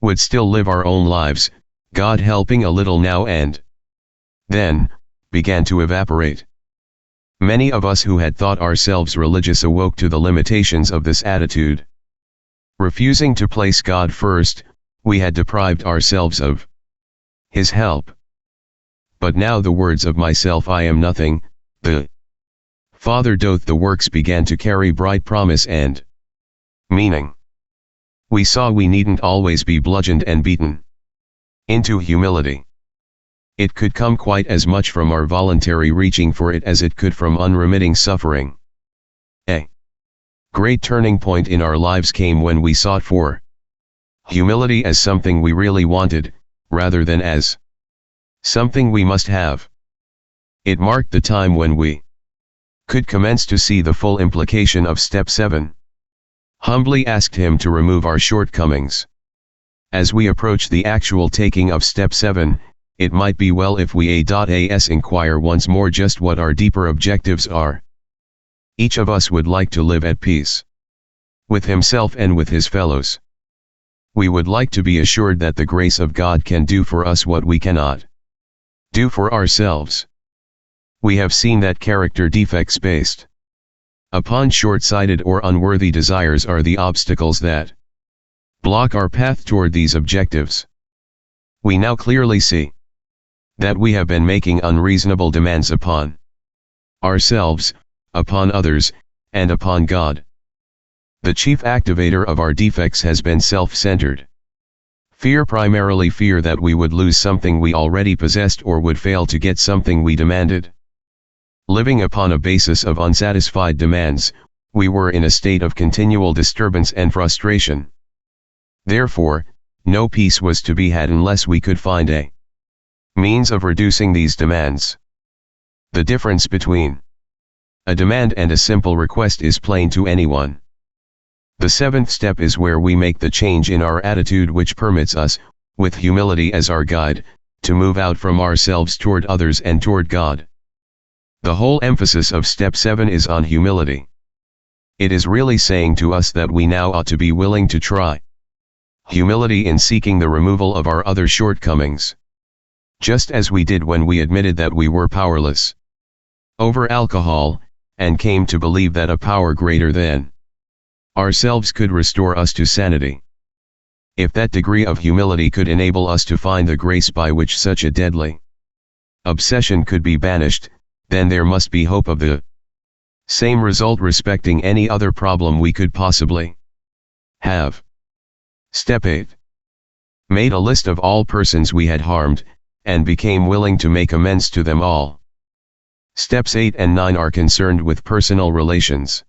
would still live our own lives, God helping a little now and then, began to evaporate. Many of us who had thought ourselves religious awoke to the limitations of this attitude. Refusing to place God first, we had deprived ourselves of His help. But now the words of myself I am nothing, the Father doth the works began to carry bright promise and meaning. We saw we needn't always be bludgeoned and beaten into humility. It could come quite as much from our voluntary reaching for it as it could from unremitting suffering. A great turning point in our lives came when we sought for humility as something we really wanted, rather than as something we must have. It marked the time when we could commence to see the full implication of Step 7. Humbly asked Him to remove our shortcomings. As we approach the actual taking of Step 7, it might be well if we inquire once more just what our deeper objectives are. Each of us would like to live at peace with himself and with his fellows. We would like to be assured that the grace of God can do for us what we cannot do for ourselves. We have seen that character defects based upon short-sighted or unworthy desires are the obstacles that block our path toward these objectives. We now clearly see that we have been making unreasonable demands upon ourselves, upon others, and upon God. The chief activator of our defects has been self-centered fear, primarily fear that we would lose something we already possessed or would fail to get something we demanded. Living upon a basis of unsatisfied demands, we were in a state of continual disturbance and frustration. Therefore, no peace was to be had unless we could find a means of reducing these demands. The difference between a demand and a simple request is plain to anyone. The seventh step is where we make the change in our attitude which permits us, with humility as our guide, to move out from ourselves toward others and toward God. The whole emphasis of Step 7 is on humility. It is really saying to us that we now ought to be willing to try humility in seeking the removal of our other shortcomings. Just as we did when we admitted that we were powerless over alcohol, and came to believe that a power greater than ourselves could restore us to sanity. If that degree of humility could enable us to find the grace by which such a deadly obsession could be banished, then there must be hope of the same result respecting any other problem we could possibly have. Step 8. Made a list of all persons we had harmed, and became willing to make amends to them all. Steps 8 and 9 are concerned with personal relations.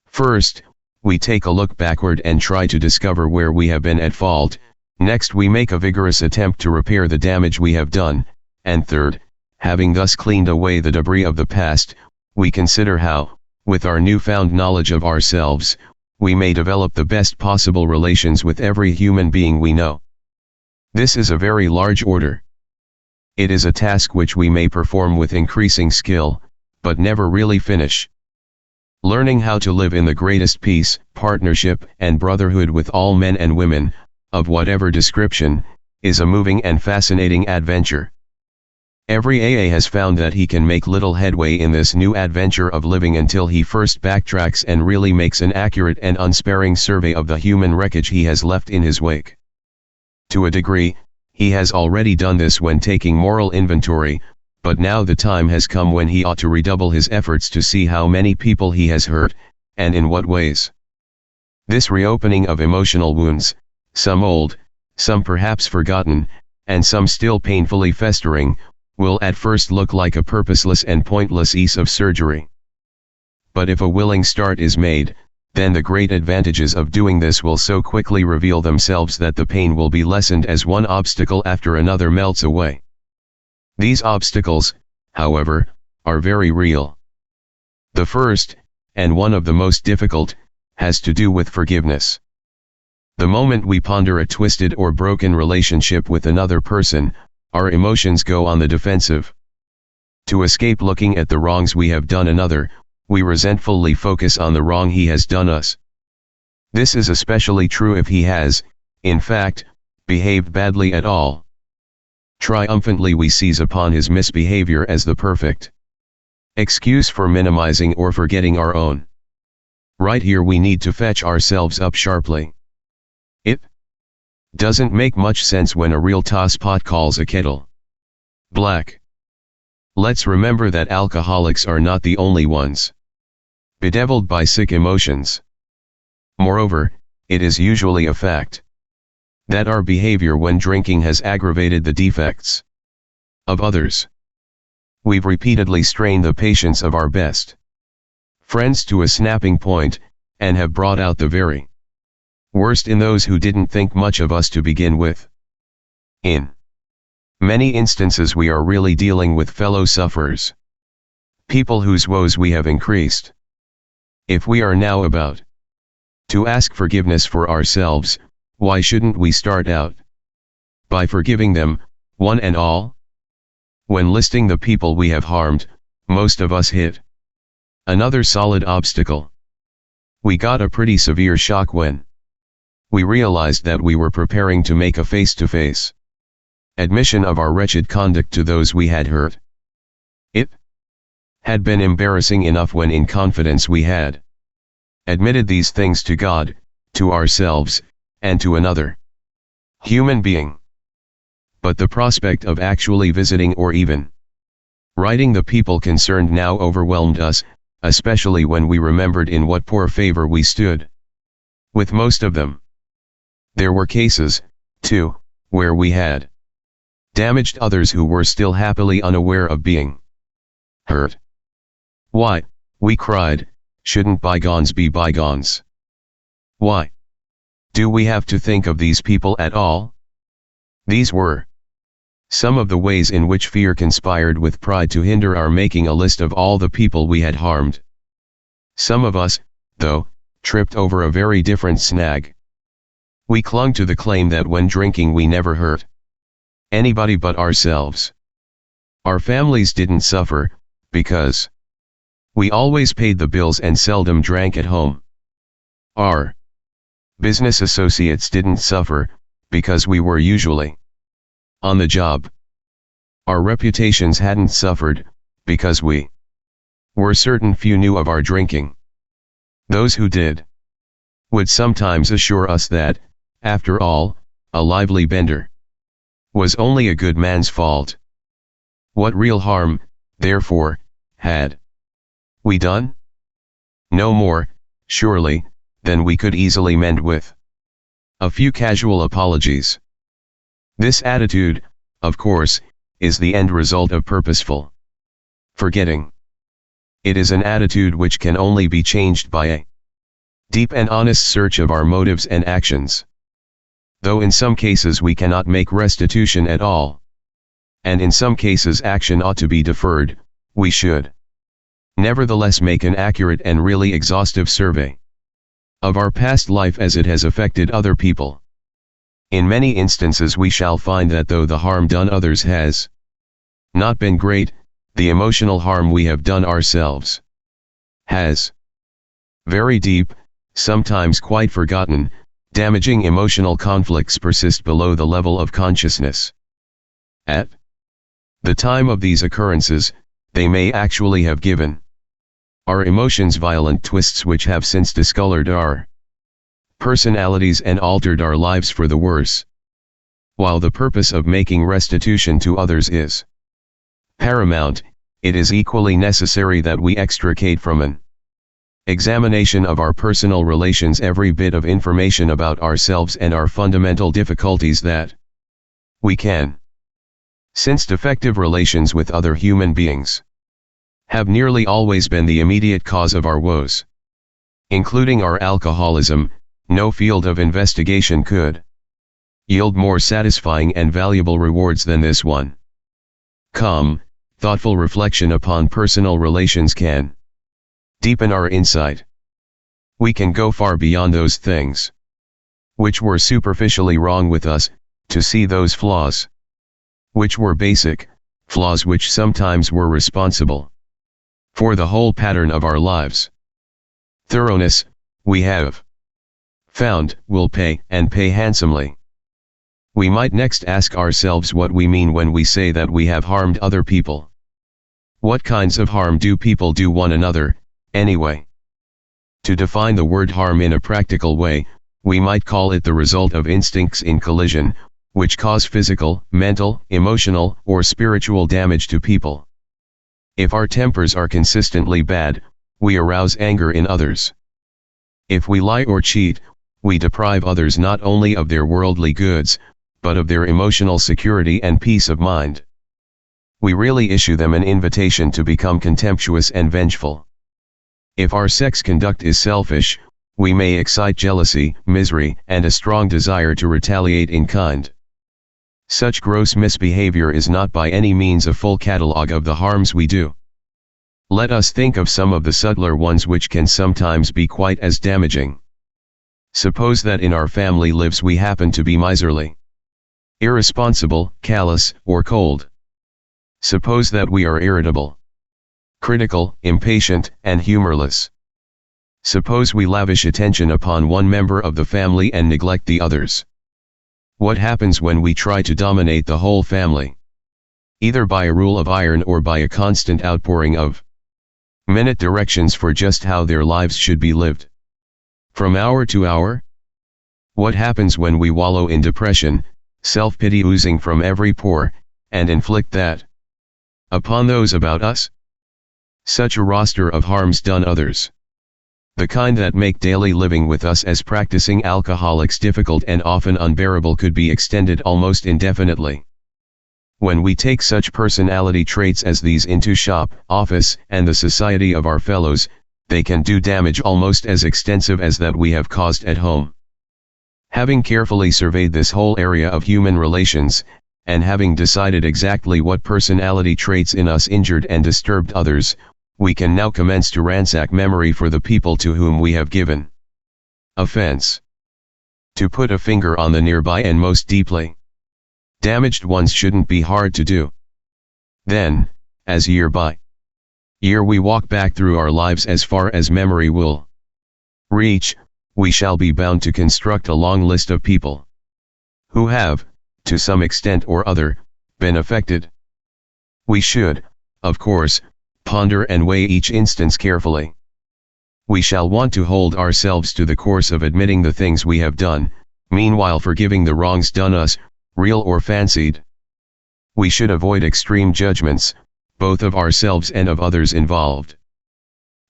First, we take a look backward and try to discover where we have been at fault. Next, we make a vigorous attempt to repair the damage we have done, and third, having thus cleaned away the debris of the past, we consider how, with our newfound knowledge of ourselves, we may develop the best possible relations with every human being we know. This is a very large order. It is a task which we may perform with increasing skill, but never really finish. Learning how to live in the greatest peace, partnership, and brotherhood with all men and women, of whatever description, is a moving and fascinating adventure. Every AA has found that he can make little headway in this new adventure of living until he first backtracks and really makes an accurate and unsparing survey of the human wreckage he has left in his wake. To a degree, he has already done this when taking moral inventory, but now the time has come when he ought to redouble his efforts to see how many people he has hurt, and in what ways. This reopening of emotional wounds, some old, some perhaps forgotten, and some still painfully festering, will at first look like a purposeless and pointless piece of surgery. But if a willing start is made, then the great advantages of doing this will so quickly reveal themselves that the pain will be lessened as one obstacle after another melts away. These obstacles, however, are very real. The first, and one of the most difficult, has to do with forgiveness. The moment we ponder a twisted or broken relationship with another person, our emotions go on the defensive. To escape looking at the wrongs we have done another, we resentfully focus on the wrong he has done us. This is especially true if he has, in fact, behaved badly at all. Triumphantly we seize upon his misbehavior as the perfect excuse for minimizing or forgetting our own. Right here we need to fetch ourselves up sharply. It doesn't make much sense when a real tosspot calls a kettle black. Let's remember that alcoholics are not the only ones bedeviled by sick emotions. Moreover, it is usually a fact that our behavior when drinking has aggravated the defects of others. We've repeatedly strained the patience of our best friends to a snapping point, and have brought out the very worst in those who didn't think much of us to begin with. In many instances we are really dealing with fellow sufferers, people whose woes we have increased. If we are now about to ask forgiveness for ourselves, why shouldn't we start out by forgiving them, one and all? When listing the people we have harmed, most of us hit another solid obstacle. We got a pretty severe shock when we realized that we were preparing to make a face-to-face admission of our wretched conduct to those we had hurt. It had been embarrassing enough when in confidence we had admitted these things to God, to ourselves, and to another human being. But the prospect of actually visiting or even writing the people concerned now overwhelmed us, especially when we remembered in what poor favor we stood with most of them. There were cases, too, where we had damaged others who were still happily unaware of being hurt. Why, we cried, shouldn't bygones be bygones? Why do we have to think of these people at all? These were some of the ways in which fear conspired with pride to hinder our making a list of all the people we had harmed. Some of us, though, tripped over a very different snag. We clung to the claim that when drinking we never hurt anybody but ourselves. Our families didn't suffer, because we always paid the bills and seldom drank at home. Our business associates didn't suffer, because we were usually on the job. Our reputations hadn't suffered, because we were certain few knew of our drinking. Those who did would sometimes assure us that, after all, a lively bender was only a good man's fault. What real harm, therefore, had we done? No more, surely, than we could easily mend with a few casual apologies. This attitude, of course, is the end result of purposeful forgetting. It is an attitude which can only be changed by a deep and honest search of our motives and actions. Though in some cases we cannot make restitution at all, and in some cases action ought to be deferred, we should nevertheless make an accurate and really exhaustive survey of our past life as it has affected other people. In many instances we shall find that though the harm done others has not been great, the emotional harm we have done ourselves has very deep, sometimes quite forgotten, damaging emotional conflicts persist below the level of consciousness. At the time of these occurrences, they may actually have given our emotions violent twists which have since discolored our personalities and altered our lives for the worse. While the purpose of making restitution to others is paramount, it is equally necessary that we extricate from an examination of our personal relations every bit of information about ourselves and our fundamental difficulties that we can. Since defective relations with other human beings have nearly always been the immediate cause of our woes, including our alcoholism, no field of investigation could yield more satisfying and valuable rewards than this one. Calm, thoughtful reflection upon personal relations can deepen our insight. We can go far beyond those things which were superficially wrong with us, to see those flaws which were basic, flaws which sometimes were responsible for the whole pattern of our lives. Thoroughness, we have found, will pay, and pay handsomely. We might next ask ourselves what we mean when we say that we have harmed other people. What kinds of harm do people do one another, anyway? To define the word harm in a practical way, we might call it the result of instincts in collision, which cause physical, mental, emotional, or spiritual damage to people. If our tempers are consistently bad, we arouse anger in others. If we lie or cheat, we deprive others not only of their worldly goods, but of their emotional security and peace of mind. We really issue them an invitation to become contemptuous and vengeful. If our sex conduct is selfish, we may excite jealousy, misery, and a strong desire to retaliate in kind. Such gross misbehavior is not by any means a full catalogue of the harms we do. Let us think of some of the subtler ones which can sometimes be quite as damaging. Suppose that in our family lives we happen to be miserly, irresponsible, callous, or cold. Suppose that we are irritable, critical, impatient, and humorless. Suppose we lavish attention upon one member of the family and neglect the others. What happens when we try to dominate the whole family? Either by a rule of iron or by a constant outpouring of minute directions for just how their lives should be lived, from hour to hour? What happens when we wallow in depression, self-pity oozing from every pore, and inflict that upon those about us? Such a roster of harms done others, the kind that make daily living with us as practicing alcoholics difficult and often unbearable, could be extended almost indefinitely. When we take such personality traits as these into shop, office, and the society of our fellows, they can do damage almost as extensive as that we have caused at home. Having carefully surveyed this whole area of human relations, and having decided exactly what personality traits in us injured and disturbed others, we can now commence to ransack memory for the people to whom we have given offense. To put a finger on the nearby and most deeply damaged ones shouldn't be hard to do. Then, as year by year we walk back through our lives as far as memory will reach, we shall be bound to construct a long list of people who have, to some extent or other, been affected. We should, of course, ponder and weigh each instance carefully. We shall want to hold ourselves to the course of admitting the things we have done, meanwhile forgiving the wrongs done us, real or fancied. We should avoid extreme judgments, both of ourselves and of others involved.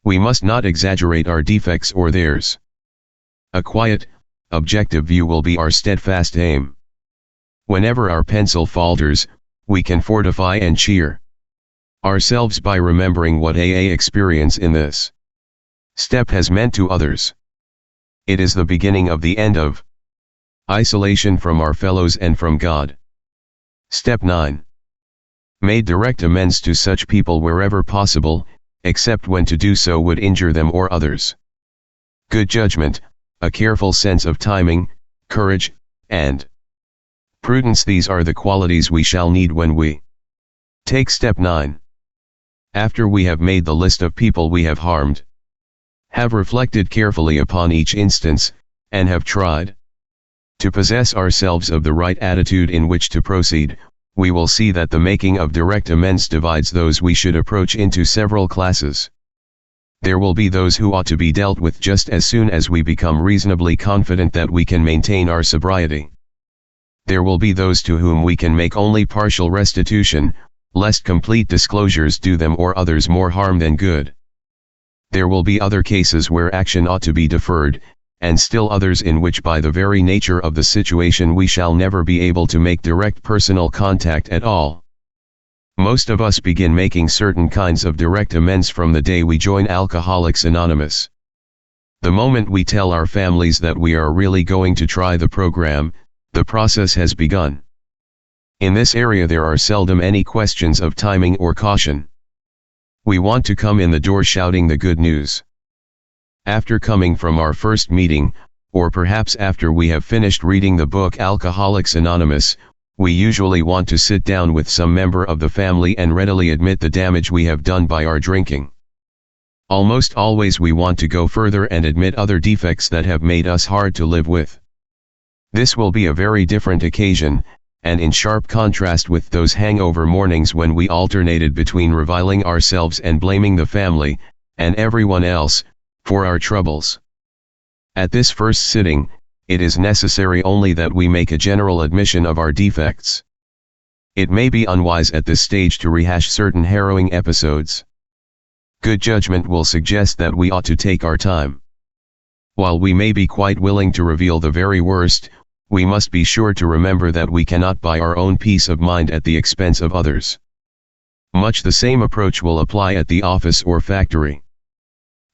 We must not exaggerate our defects or theirs. A quiet, objective view will be our steadfast aim. Whenever our pencil falters, we can fortify and cheer ourselves by remembering what AA experience in this step has meant to others. It is the beginning of the end of isolation from our fellows and from God. Step 9. Made direct amends to such people wherever possible, except when to do so would injure them or others. Good judgment, a careful sense of timing, courage, and prudence, these are the qualities we shall need when we take step 9. After we have made the list of people we have harmed, have reflected carefully upon each instance, and have tried to possess ourselves of the right attitude in which to proceed, we will see that the making of direct amends divides those we should approach into several classes. There will be those who ought to be dealt with just as soon as we become reasonably confident that we can maintain our sobriety. There will be those to whom we can make only partial restitution, lest complete disclosures do them or others more harm than good. There will be other cases where action ought to be deferred, and still others in which by the very nature of the situation we shall never be able to make direct personal contact at all. Most of us begin making certain kinds of direct amends from the day we join Alcoholics Anonymous. The moment we tell our families that we are really going to try the program, the process has begun. In this area there are seldom any questions of timing or caution. We want to come in the door shouting the good news. After coming from our first meeting, or perhaps after we have finished reading the book Alcoholics Anonymous, we usually want to sit down with some member of the family and readily admit the damage we have done by our drinking. Almost always we want to go further and admit other defects that have made us hard to live with. This will be a very different occasion, and in sharp contrast with those hangover mornings when we alternated between reviling ourselves and blaming the family, and everyone else, for our troubles. At this first sitting, it is necessary only that we make a general admission of our defects. It may be unwise at this stage to rehash certain harrowing episodes. Good judgment will suggest that we ought to take our time. While we may be quite willing to reveal the very worst, we must be sure to remember that we cannot buy our own peace of mind at the expense of others. Much the same approach will apply at the office or factory.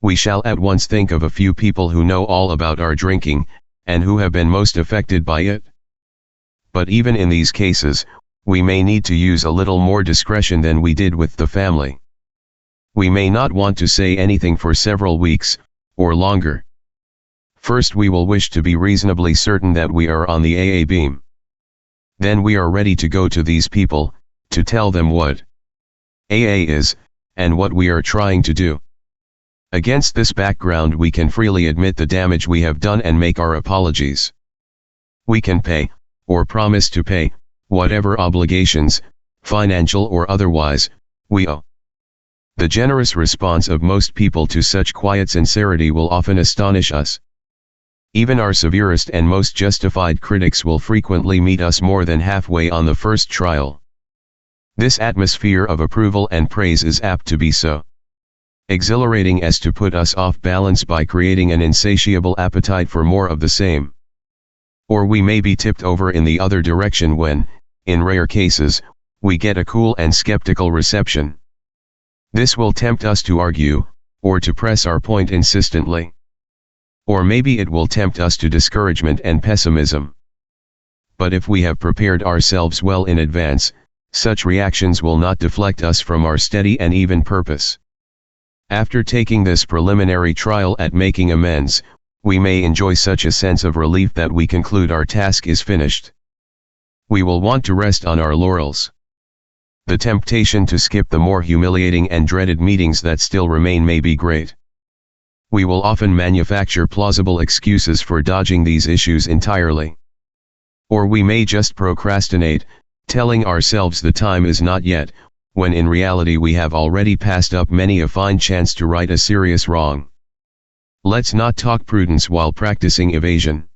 We shall at once think of a few people who know all about our drinking, and who have been most affected by it. But even in these cases, we may need to use a little more discretion than we did with the family. We may not want to say anything for several weeks, or longer. First we will wish to be reasonably certain that we are on the AA beam. Then we are ready to go to these people, to tell them what AA is, and what we are trying to do. Against this background we can freely admit the damage we have done and make our apologies. We can pay, or promise to pay, whatever obligations, financial or otherwise, we owe. The generous response of most people to such quiet sincerity will often astonish us. Even our severest and most justified critics will frequently meet us more than halfway on the first trial. This atmosphere of approval and praise is apt to be so exhilarating as to put us off balance by creating an insatiable appetite for more of the same. Or we may be tipped over in the other direction when, in rare cases, we get a cool and skeptical reception. This will tempt us to argue, or to press our point insistently. Or maybe it will tempt us to discouragement and pessimism. But if we have prepared ourselves well in advance, such reactions will not deflect us from our steady and even purpose. After taking this preliminary trial at making amends, we may enjoy such a sense of relief that we conclude our task is finished. We will want to rest on our laurels. The temptation to skip the more humiliating and dreaded meetings that still remain may be great. We will often manufacture plausible excuses for dodging these issues entirely. Or we may just procrastinate, telling ourselves the time is not yet, when in reality we have already passed up many a fine chance to right a serious wrong. Let's not talk prudence while practicing evasion.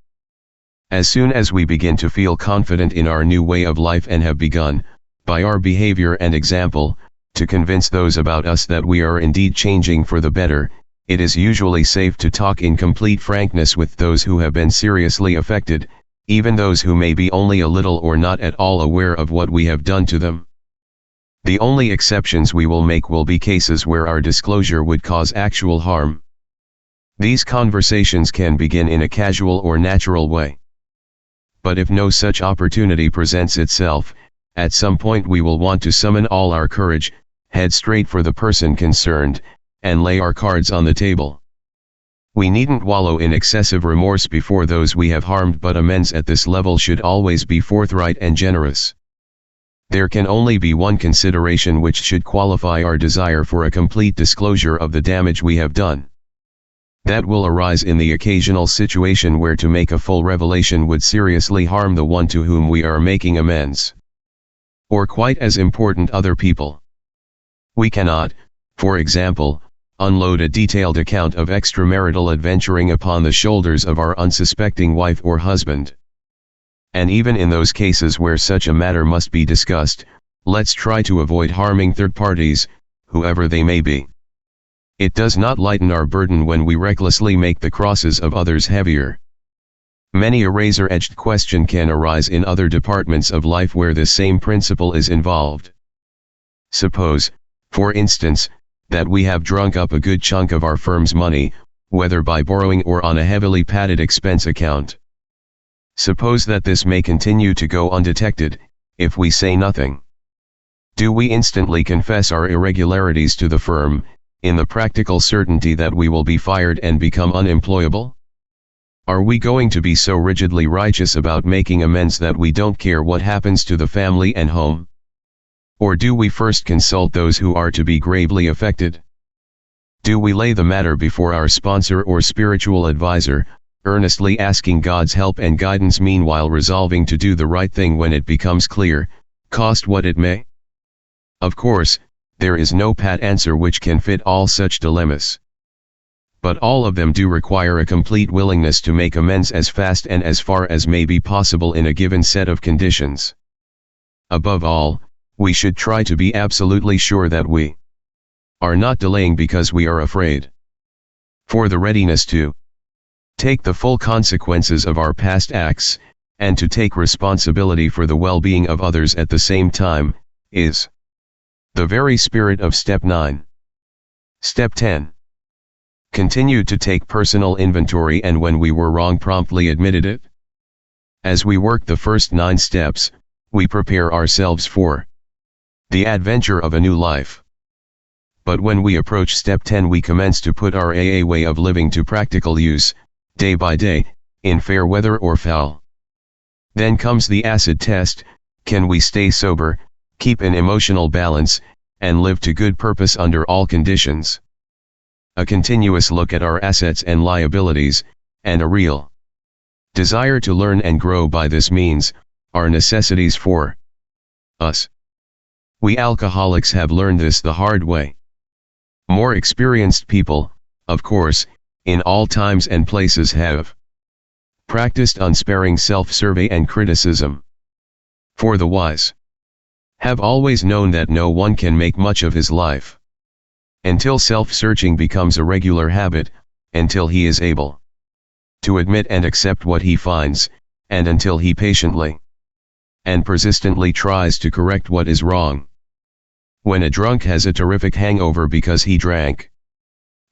As soon as we begin to feel confident in our new way of life and have begun, by our behavior and example, to convince those about us that we are indeed changing for the better, it is usually safe to talk in complete frankness with those who have been seriously affected, even those who may be only a little or not at all aware of what we have done to them. The only exceptions we will make will be cases where our disclosure would cause actual harm. These conversations can begin in a casual or natural way. But if no such opportunity presents itself, at some point we will want to summon all our courage, head straight for the person concerned, and lay our cards on the table. We needn't wallow in excessive remorse before those we have harmed, but amends at this level should always be forthright and generous. There can only be one consideration which should qualify our desire for a complete disclosure of the damage we have done. That will arise in the occasional situation where to make a full revelation would seriously harm the one to whom we are making amends. Or quite as important, other people. We cannot, for example, unload a detailed account of extramarital adventuring upon the shoulders of our unsuspecting wife or husband. And even in those cases where such a matter must be discussed, let's try to avoid harming third parties, whoever they may be. It does not lighten our burden when we recklessly make the crosses of others heavier. Many a razor-edged question can arise in other departments of life where the same principle is involved. Suppose, for instance, that we have drunk up a good chunk of our firm's money, whether by borrowing or on a heavily padded expense account. Suppose that this may continue to go undetected, if we say nothing? Do we instantly confess our irregularities to the firm, in the practical certainty that we will be fired and become unemployable? Are we going to be so rigidly righteous about making amends that we don't care what happens to the family and home? Or do we first consult those who are to be gravely affected? Do we lay the matter before our sponsor or spiritual advisor, earnestly asking God's help and guidance, meanwhile resolving to do the right thing when it becomes clear, cost what it may? Of course, there is no pat answer which can fit all such dilemmas. But all of them do require a complete willingness to make amends as fast and as far as may be possible in a given set of conditions. Above all, we should try to be absolutely sure that we are not delaying because we are afraid. For the readiness to take the full consequences of our past acts, and to take responsibility for the well-being of others at the same time, is the very spirit of Step 9. Step 10. Continued to take personal inventory, and when we were wrong promptly admitted it. As we work the first 9 steps, we prepare ourselves for the adventure of a new life. But when we approach Step 10, we commence to put our AA way of living to practical use, day by day, in fair weather or foul. Then comes the acid test: can we stay sober, keep an emotional balance, and live to good purpose under all conditions? A continuous look at our assets and liabilities, and a real desire to learn and grow by this means, are necessities for us. We alcoholics have learned this the hard way. More experienced people, of course, in all times and places have practiced unsparing self-survey and criticism. For the wise have always known that no one can make much of his life until self-searching becomes a regular habit, until he is able to admit and accept what he finds, and until he patiently and persistently tries to correct what is wrong. When a drunk has a terrific hangover because he drank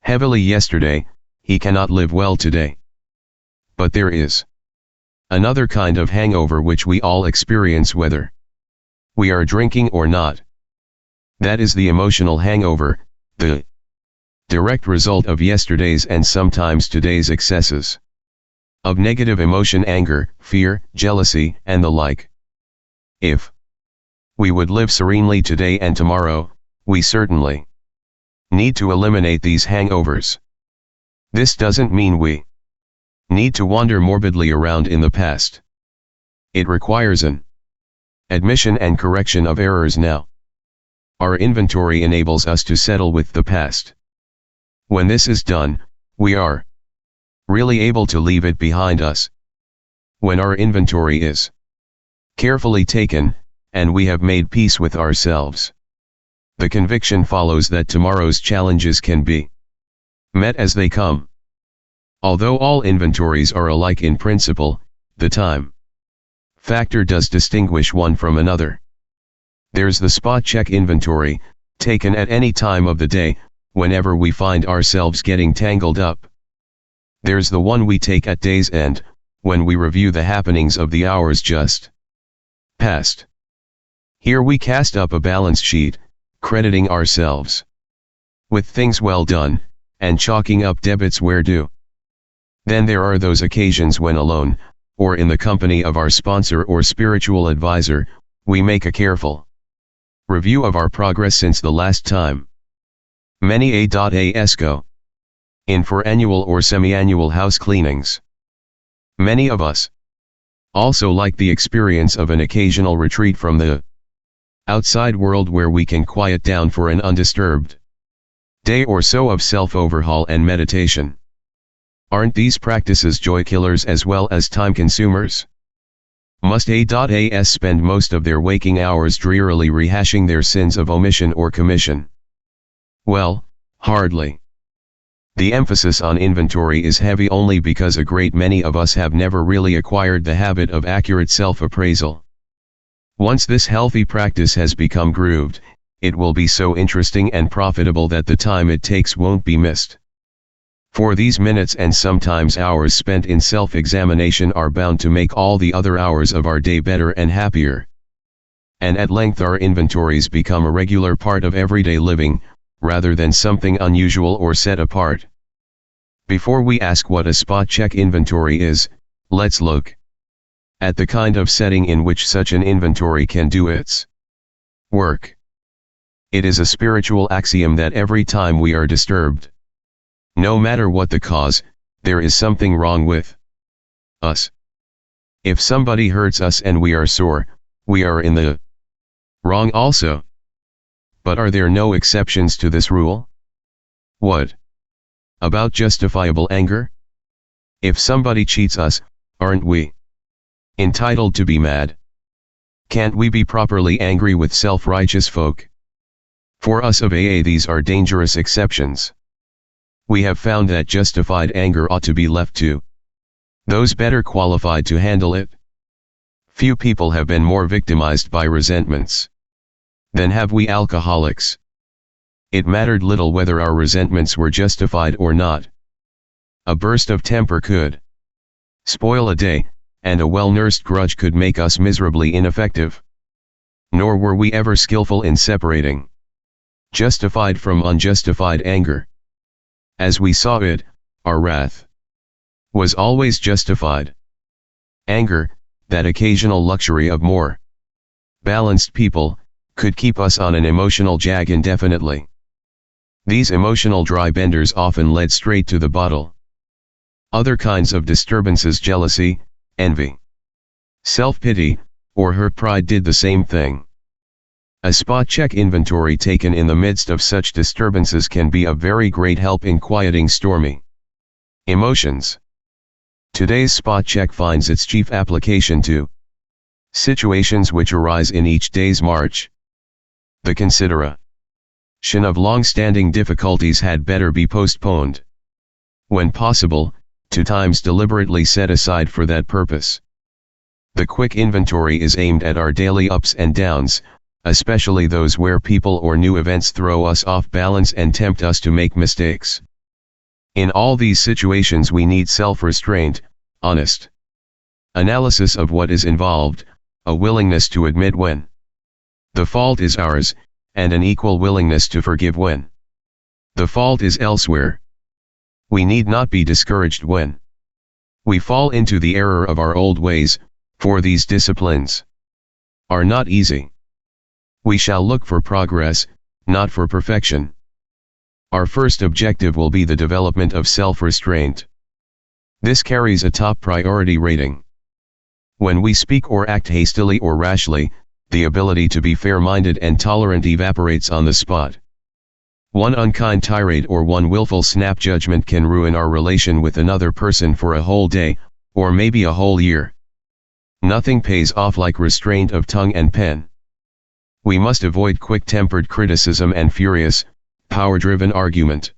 heavily yesterday, he cannot live well today. But there is another kind of hangover which we all experience whether we are drinking or not. That is the emotional hangover, the direct result of yesterday's and sometimes today's excesses of negative emotion, anger, fear, jealousy, and the like. If we would live serenely today and tomorrow, we certainly need to eliminate these hangovers. This doesn't mean we need to wander morbidly around in the past. It requires an admission and correction of errors now. Our inventory enables us to settle with the past. When this is done, we are really able to leave it behind us. When our inventory is carefully taken, and we have made peace with ourselves, the conviction follows that tomorrow's challenges can be met as they come. Although all inventories are alike in principle, the time factor does distinguish one from another. There's the spot check inventory, taken at any time of the day, whenever we find ourselves getting tangled up. There's the one we take at day's end, when we review the happenings of the hours just past. Here we cast up a balance sheet, crediting ourselves with things well done, and chalking up debits where due. Then there are those occasions when alone, or in the company of our sponsor or spiritual advisor, we make a careful review of our progress since the last time many a.as go in for annual or semi-annual house cleanings. Many of us also like the experience of an occasional retreat from the outside world where we can quiet down for an undisturbed day or so of self-overhaul and meditation. Aren't these practices joy killers as well as time consumers? Must a.as spend most of their waking hours drearily rehashing their sins of omission or commission? Well, hardly. The emphasis on inventory is heavy only because a great many of us have never really acquired the habit of accurate self-appraisal. Once this healthy practice has become grooved, it will be so interesting and profitable that the time it takes won't be missed. For these minutes and sometimes hours spent in self-examination are bound to make all the other hours of our day better and happier. and at length our inventories become a regular part of everyday living, rather than something unusual or set apart. Before we ask what a spot check inventory is, let's look at the kind of setting in which such an inventory can do its work. It is a spiritual axiom that every time we are disturbed, no matter what the cause, there is something wrong with us. If somebody hurts us and we are sore, we are in the wrong also. But are there no exceptions to this rule? What about justifiable anger? If somebody cheats us, aren't we entitled to be mad? Can't we be properly angry with self-righteous folk? For us of AA, these are dangerous exceptions. We have found that justified anger ought to be left to those better qualified to handle it. Few people have been more victimized by resentments than have we alcoholics. It mattered little whether our resentments were justified or not. A burst of temper could spoil a day, and a well-nursed grudge could make us miserably ineffective. Nor were we ever skillful in separating justified from unjustified anger. As we saw it, our wrath was always justified. Anger, that occasional luxury of more balanced people, could keep us on an emotional jag indefinitely. These emotional dry benders often led straight to the bottle. Other kinds of disturbances, jealousy, envy, self-pity, or hurt pride, did the same thing. A spot check inventory taken in the midst of such disturbances can be of very great help in quieting stormy emotions. Today's spot check finds its chief application to situations which arise in each day's march. The consideration of long-standing difficulties had better be postponed, when possible, to times deliberately set aside for that purpose. The quick inventory is aimed at our daily ups and downs, especially those where people or new events throw us off balance and tempt us to make mistakes. In all these situations we need self-restraint, honest analysis of what is involved, a willingness to admit when the fault is ours, and an equal willingness to forgive when the fault is elsewhere. We need not be discouraged when we fall into the error of our old ways, for these disciplines are not easy. We shall look for progress, not for perfection. Our first objective will be the development of self-restraint. This carries a top priority rating. When we speak or act hastily or rashly, the ability to be fair-minded and tolerant evaporates on the spot. One unkind tirade or one willful snap judgment can ruin our relation with another person for a whole day, or maybe a whole year. Nothing pays off like restraint of tongue and pen. We must avoid quick-tempered criticism and furious, power-driven argument.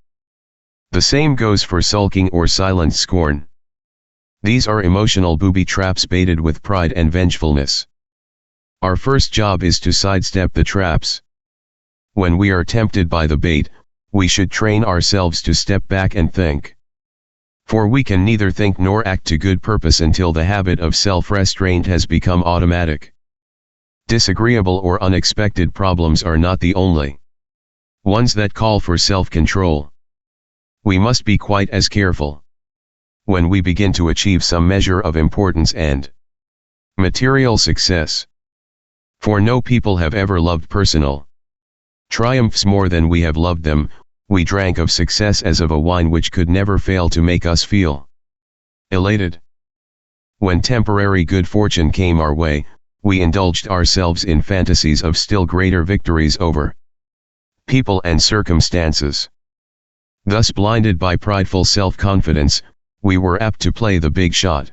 The same goes for sulking or silent scorn. These are emotional booby traps baited with pride and vengefulness. Our first job is to sidestep the traps. When we are tempted by the bait, we should train ourselves to step back and think. For we can neither think nor act to good purpose until the habit of self-restraint has become automatic. Disagreeable or unexpected problems are not the only ones that call for self-control. We must be quite as careful when we begin to achieve some measure of importance and material success. For no people have ever loved personal triumphs more than we have loved them. We drank of success as of a wine which could never fail to make us feel elated. When temporary good fortune came our way, we indulged ourselves in fantasies of still greater victories over people and circumstances. Thus, blinded by prideful self-confidence, we were apt to play the big shot.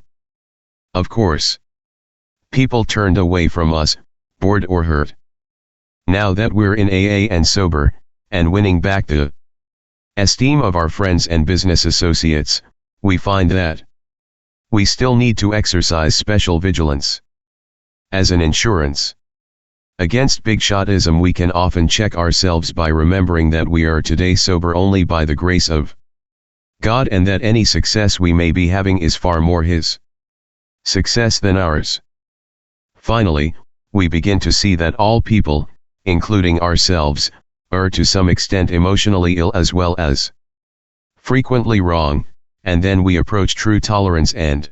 Of course, people turned away from us, bored or hurt. Now that we're in AA and sober, and winning back the esteem of our friends and business associates, we find that we still need to exercise special vigilance. As an insurance against big-shotism, we can often check ourselves by remembering that we are today sober only by the grace of God, and that any success we may be having is far more His success than ours. Finally, we begin to see that all people, including ourselves, are to some extent emotionally ill as well as frequently wrong, and then we approach true tolerance and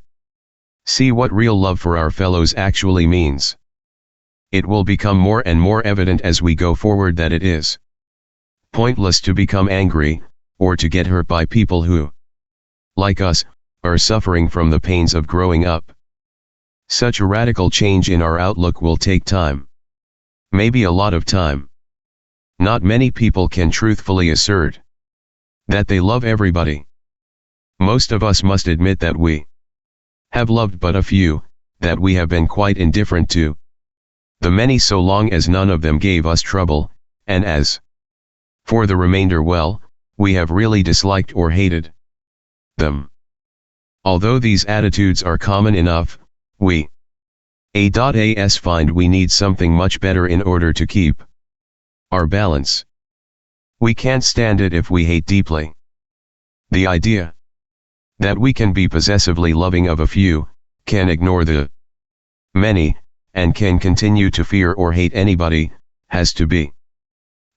see what real love for our fellows actually means. It will become more and more evident as we go forward that it is pointless to become angry, or to get hurt by people who, like us, are suffering from the pains of growing up. Such a radical change in our outlook will take time. Maybe a lot of time. Not many people can truthfully assert that they love everybody. Most of us must admit that we have loved but a few, that we have been quite indifferent to the many so long as none of them gave us trouble, and as for the remainder, well, we have really disliked or hated them. Although these attitudes are common enough, we find we need something much better in order to keep our balance. We can't stand it if we hate deeply. The idea that we can be possessively loving of a few, can ignore the many, and can continue to fear or hate anybody, has to be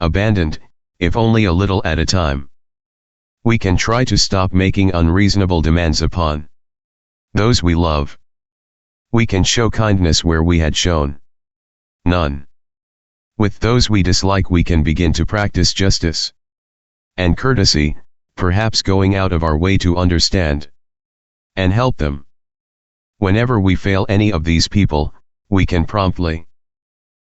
abandoned, if only a little at a time. We can try to stop making unreasonable demands upon those we love. We can show kindness where we had shown none. With those we dislike we can begin to practice justice and courtesy, perhaps going out of our way to understand and help them. Whenever we fail any of these people, we can promptly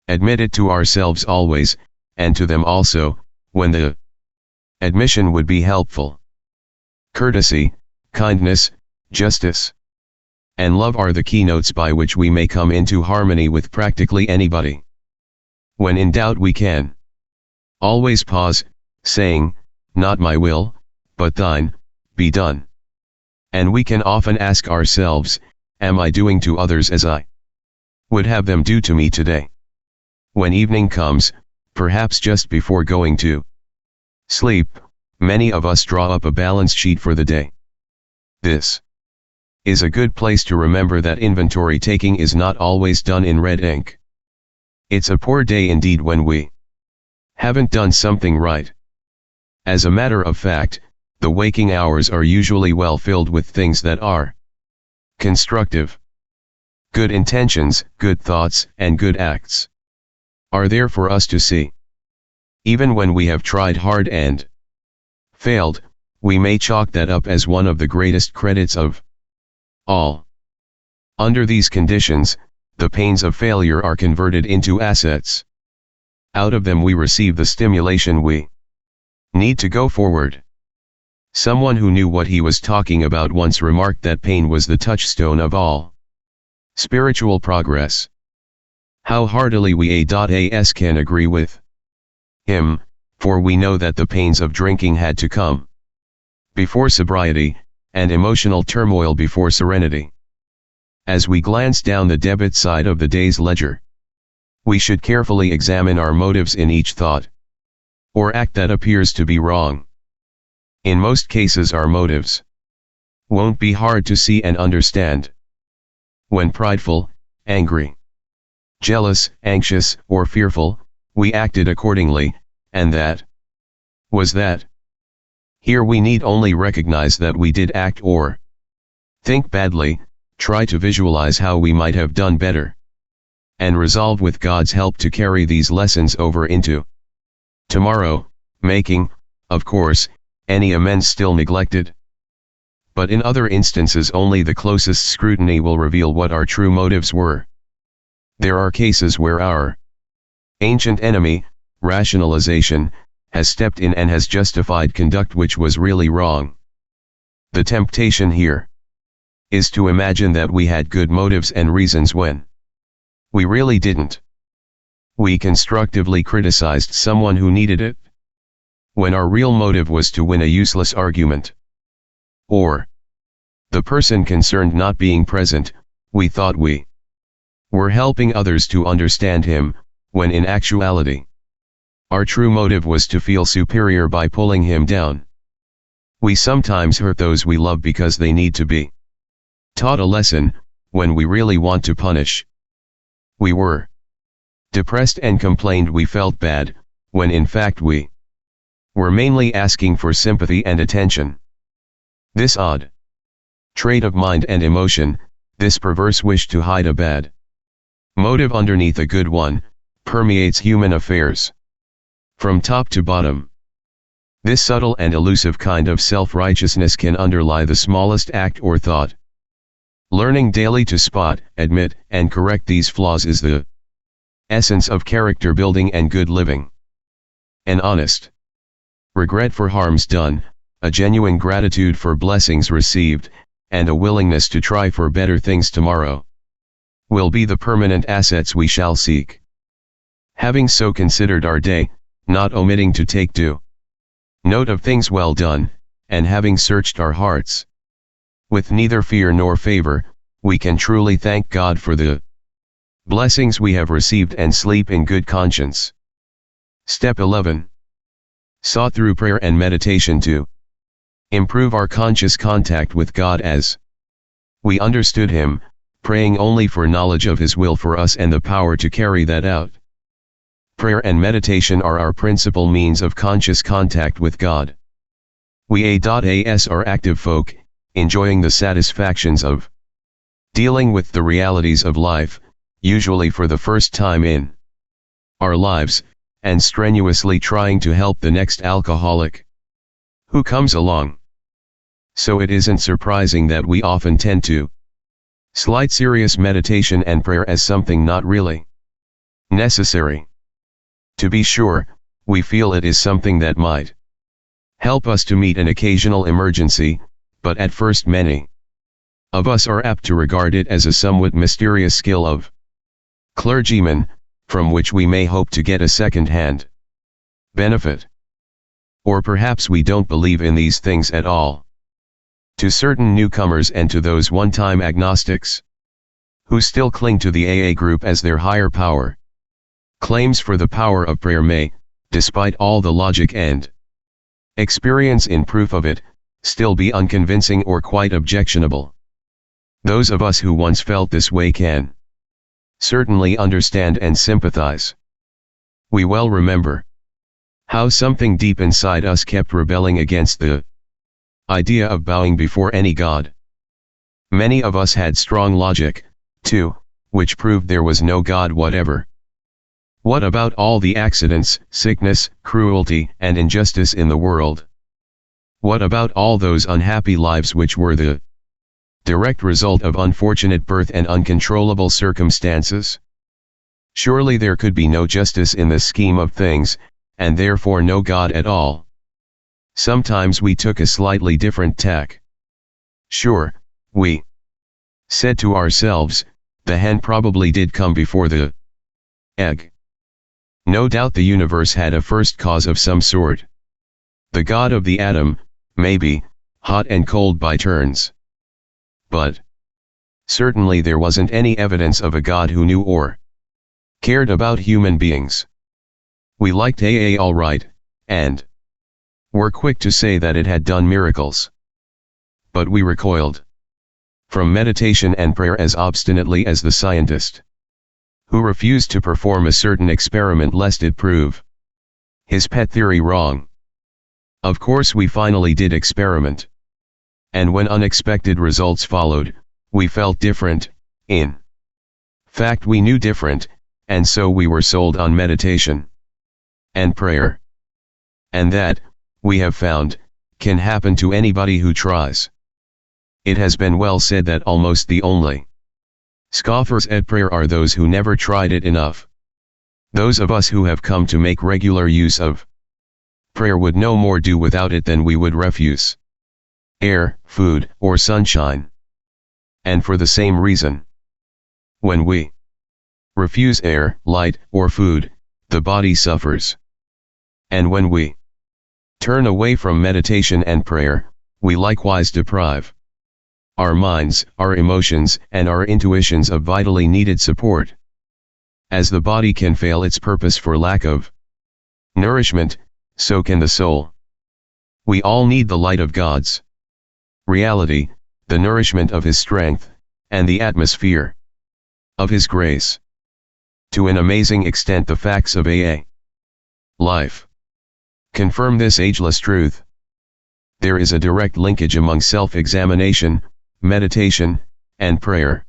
admit it to ourselves always, and to them also, when the admission would be helpful. Courtesy, kindness, justice, and love are the keynotes by which we may come into harmony with practically anybody. When in doubt we can always pause, saying, "Not my will, but thine, be done." And we can often ask ourselves, am I doing to others as I would have them do to me today? When evening comes, perhaps just before going to sleep, many of us draw up a balance sheet for the day. This is a good place to remember that inventory taking is not always done in red ink. It's a poor day indeed when we haven't done something right. As a matter of fact, the waking hours are usually well filled with things that are constructive. Good intentions, good thoughts, and good acts are there for us to see. Even when we have tried hard and failed, we may chalk that up as one of the greatest credits of all. Under these conditions, the pains of failure are converted into assets. Out of them we receive the stimulation we need to go forward. Someone who knew what he was talking about once remarked that pain was the touchstone of all spiritual progress. How heartily we can agree with him, for we know that the pains of drinking had to come before sobriety, and emotional turmoil before serenity. As we glance down the debit side of the day's ledger, we should carefully examine our motives in each thought or act that appears to be wrong. In most cases our motives won't be hard to see and understand. When prideful, angry, jealous, anxious, or fearful, we acted accordingly, and that was that. Here we need only recognize that we did act or think badly, try to visualize how we might have done better, and resolve with God's help to carry these lessons over into tomorrow, making, of course, any amends still neglected. But in other instances only the closest scrutiny will reveal what our true motives were. There are cases where our ancient enemy, rationalization, has stepped in and has justified conduct which was really wrong. The temptation here is to imagine that we had good motives and reasons when we really didn't. We constructively criticized someone who needed it, when our real motive was to win a useless argument. Or the person concerned not being present, we thought we were helping others to understand him, when in actuality, our true motive was to feel superior by pulling him down. We sometimes hurt those we love because they need to be taught a lesson, when we really want to punish. We were Depressed and complained we felt bad, when in fact we were mainly asking for sympathy and attention. This odd trait of mind and emotion, this perverse wish to hide a bad motive underneath a good one, permeates human affairs from top to bottom. This subtle and elusive kind of self-righteousness can underlie the smallest act or thought. Learning daily to spot, admit, and correct these flaws is the essence of character building and good living. An honest regret for harms done, a genuine gratitude for blessings received, and a willingness to try for better things tomorrow will be the permanent assets we shall seek. Having so considered our day, not omitting to take due note of things well done, and having searched our hearts with neither fear nor favor, we can truly thank God for the blessings we have received and sleep in good conscience. Step 11. Sought through prayer and meditation to improve our conscious contact with God as we understood Him, praying only for knowledge of His will for us and the power to carry that out. Prayer and meditation are our principal means of conscious contact with God. We are active folk, enjoying the satisfactions of dealing with the realities of life, usually for the first time in our lives, and strenuously trying to help the next alcoholic who comes along. So it isn't surprising that we often tend to slight serious meditation and prayer as something not really necessary. To be sure, we feel it is something that might help us to meet an occasional emergency, but at first many of us are apt to regard it as a somewhat mysterious skill of clergymen, from which we may hope to get a second-hand benefit. Or perhaps we don't believe in these things at all. To certain newcomers and to those one-time agnostics who still cling to the AA group as their higher power, claims for the power of prayer may, despite all the logic and experience in proof of it, still be unconvincing or quite objectionable. Those of us who once felt this way can certainly understand and sympathize. We well remember how something deep inside us kept rebelling against the idea of bowing before any god. Many of us had strong logic, too, which proved there was no God whatever. What about all the accidents, sickness, cruelty, and injustice in the world? What about all those unhappy lives which were the direct result of unfortunate birth and uncontrollable circumstances? Surely there could be no justice in the scheme of things, and therefore no God at all. Sometimes we took a slightly different tack. Sure, we said to ourselves, the hen probably did come before the egg. No doubt the universe had a first cause of some sort. The God of the atom, maybe, hot and cold by turns. But certainly there wasn't any evidence of a God who knew or cared about human beings. We liked AA all right, and were quick to say that it had done miracles. But we recoiled from meditation and prayer as obstinately as the scientist who refused to perform a certain experiment lest it prove his pet theory wrong. Of course we finally did experiment. And when unexpected results followed, we felt different, in fact we knew different, and so we were sold on meditation and prayer. And that, we have found, can happen to anybody who tries. It has been well said that almost the only scoffers at prayer are those who never tried it enough. Those of us who have come to make regular use of prayer would no more do without it than we would refuse air, food, or sunshine. And for the same reason. When we refuse air, light, or food, the body suffers. And when we turn away from meditation and prayer, we likewise deprive our minds, our emotions, and our intuitions of vitally needed support. As the body can fail its purpose for lack of nourishment, so can the soul. We all need the light of God's reality, the nourishment of His strength, and the atmosphere of His grace. to an amazing extent the facts of AA life confirm this ageless truth. There is a direct linkage among self-examination, meditation, and prayer.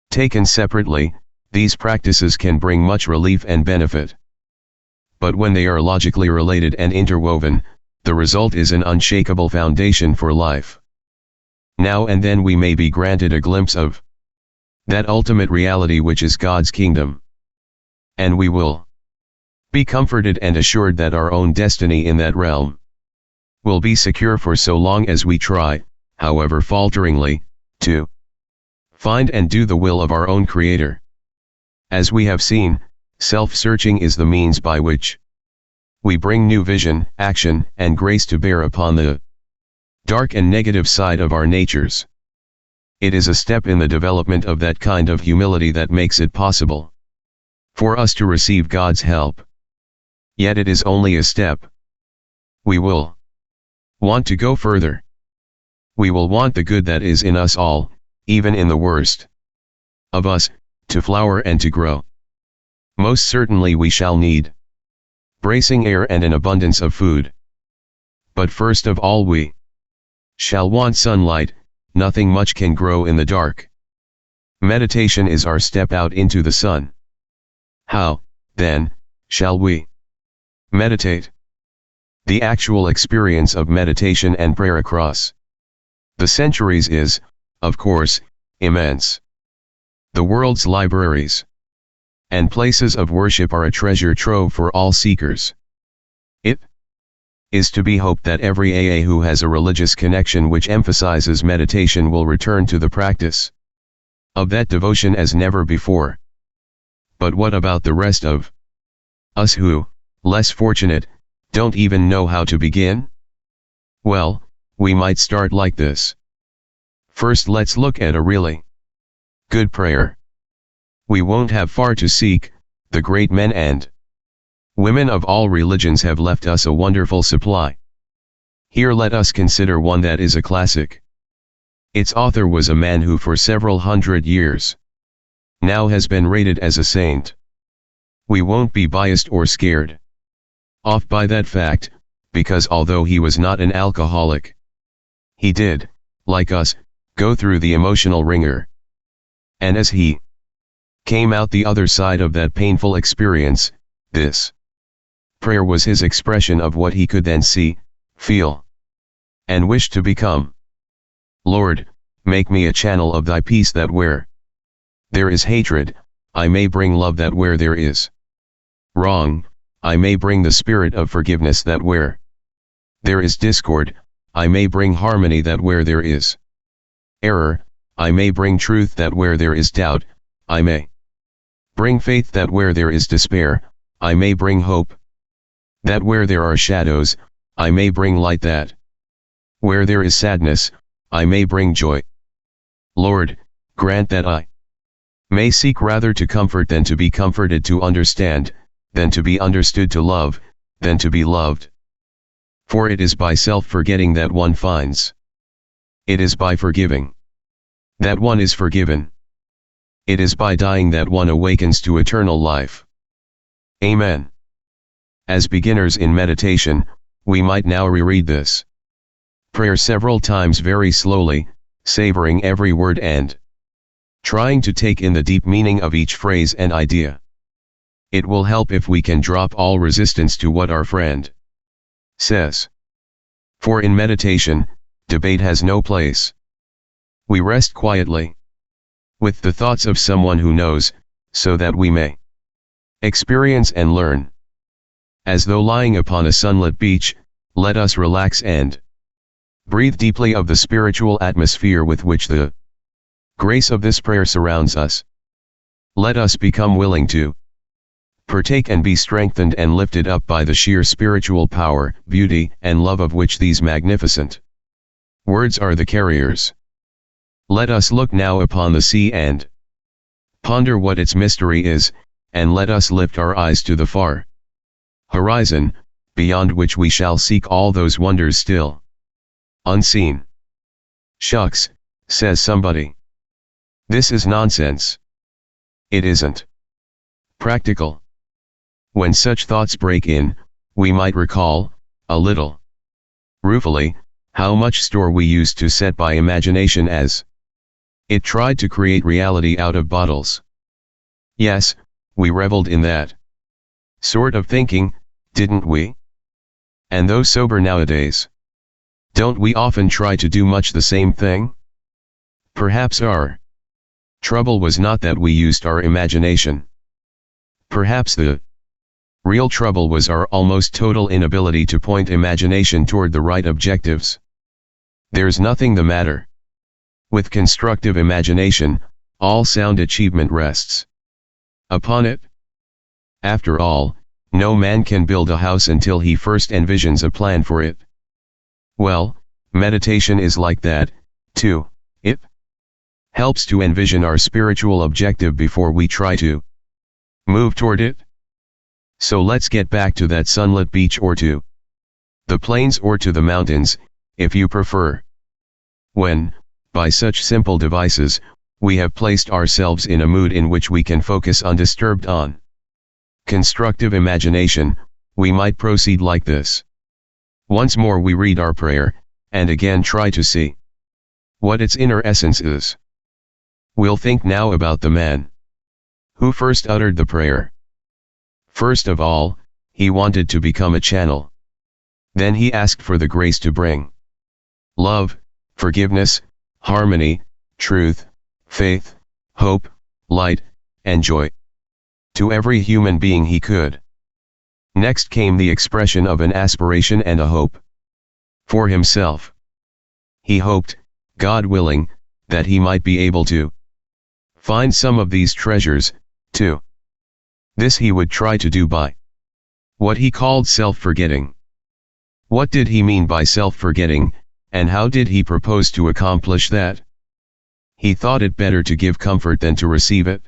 Taken separately, these practices can bring much relief and benefit. But when they are logically related and interwoven, the result is an unshakable foundation for life. Now and then we may be granted a glimpse of that ultimate reality which is God's kingdom. And we will be comforted and assured that our own destiny in that realm will be secure for so long as we try, however falteringly, to find and do the will of our own Creator. As we have seen, self-searching is the means by which we bring new vision, action, and grace to bear upon the dark and negative side of our natures. It is a step in the development of that kind of humility that makes it possible for us to receive God's help. Yet it is only a step. We will want to go further. We will want the good that is in us all, even in the worst of us, to flower and to grow. Most certainly we shall need bracing air and an abundance of food. But first of all we shall want sunlight. Nothing much can grow in the dark. Meditation is our step out into the sun. How, then, shall we meditate? The actual experience of meditation and prayer across the centuries is, of course, immense. The world's libraries and places of worship are a treasure trove for all seekers. It is to be hoped that every AA who has a religious connection which emphasizes meditation will return to the practice of that devotion as never before. But what about the rest of us who, less fortunate, don't even know how to begin? Well, we might start like this. First, let's look at a really good prayer. We won't have far to seek. The great men and women of all religions have left us a wonderful supply. Here let us consider one that is a classic. Its author was a man who for several hundred years now has been rated as a saint. We won't be biased or scared off by that fact, because although he was not an alcoholic, he did, like us, go through the emotional wringer. And as he came out the other side of that painful experience, this prayer was his expression of what he could then see, feel, and wish to become. Lord, make me a channel of thy peace, that where there is hatred, I may bring love, that where there is wrong, I may bring the spirit of forgiveness, that where there is discord, I may bring harmony, that where there is error, I may bring truth, that where there is doubt, I may bring faith, that where there is despair, I may bring hope, that where there are shadows, I may bring light, that where there is sadness, I may bring joy. Lord, grant that I may seek rather to comfort than to be comforted, to understand than to be understood, to love than to be loved. For it is by self-forgetting that one finds. It is by forgiving that one is forgiven. It is by dying that one awakens to eternal life. Amen. As beginners in meditation, we might now reread this prayer several times very slowly, savoring every word and trying to take in the deep meaning of each phrase and idea. It will help if we can drop all resistance to what our friend says. For in meditation, debate has no place. We rest quietly with the thoughts of someone who knows, so that we may experience and learn. As though lying upon a sunlit beach, let us relax and breathe deeply of the spiritual atmosphere with which the grace of this prayer surrounds us. Let us become willing to partake and be strengthened and lifted up by the sheer spiritual power, beauty, and love of which these magnificent words are the carriers. Let us look now upon the sea and ponder what its mystery is, and let us lift our eyes to the far horizon, beyond which we shall seek all those wonders still unseen. Shucks, says somebody. This is nonsense. It isn't. Practical. When such thoughts break in, we might recall, a little ruefully, how much store we used to set by imagination as it tried to create reality out of bottles. Yes, we reveled in that sort of thinking, didn't we? And though sober nowadays, don't we often try to do much the same thing? Perhaps our trouble was not that we used our imagination. Perhaps the real trouble was our almost total inability to point imagination toward the right objectives. There's nothing the matter with constructive imagination, all sound achievement rests upon it. After all, no man can build a house until he first envisions a plan for it. Well, meditation is like that, too. It helps to envision our spiritual objective before we try to move toward it. So let's get back to that sunlit beach, or to the plains, or to the mountains, if you prefer. When, by such simple devices, we have placed ourselves in a mood in which we can focus undisturbed on constructive imagination, we might proceed like this. Once more we read our prayer, and again try to see what its inner essence is. We'll think now about the man who first uttered the prayer. First of all, he wanted to become a channel. Then he asked for the grace to bring love, forgiveness, harmony, truth, faith, hope, light, and joy to every human being he could. Next came the expression of an aspiration and a hope for himself. He hoped, God willing, that he might be able to find some of these treasures, too. This he would try to do by what he called self-forgetting. What did he mean by self-forgetting, and how did he propose to accomplish that? He thought it better to give comfort than to receive it.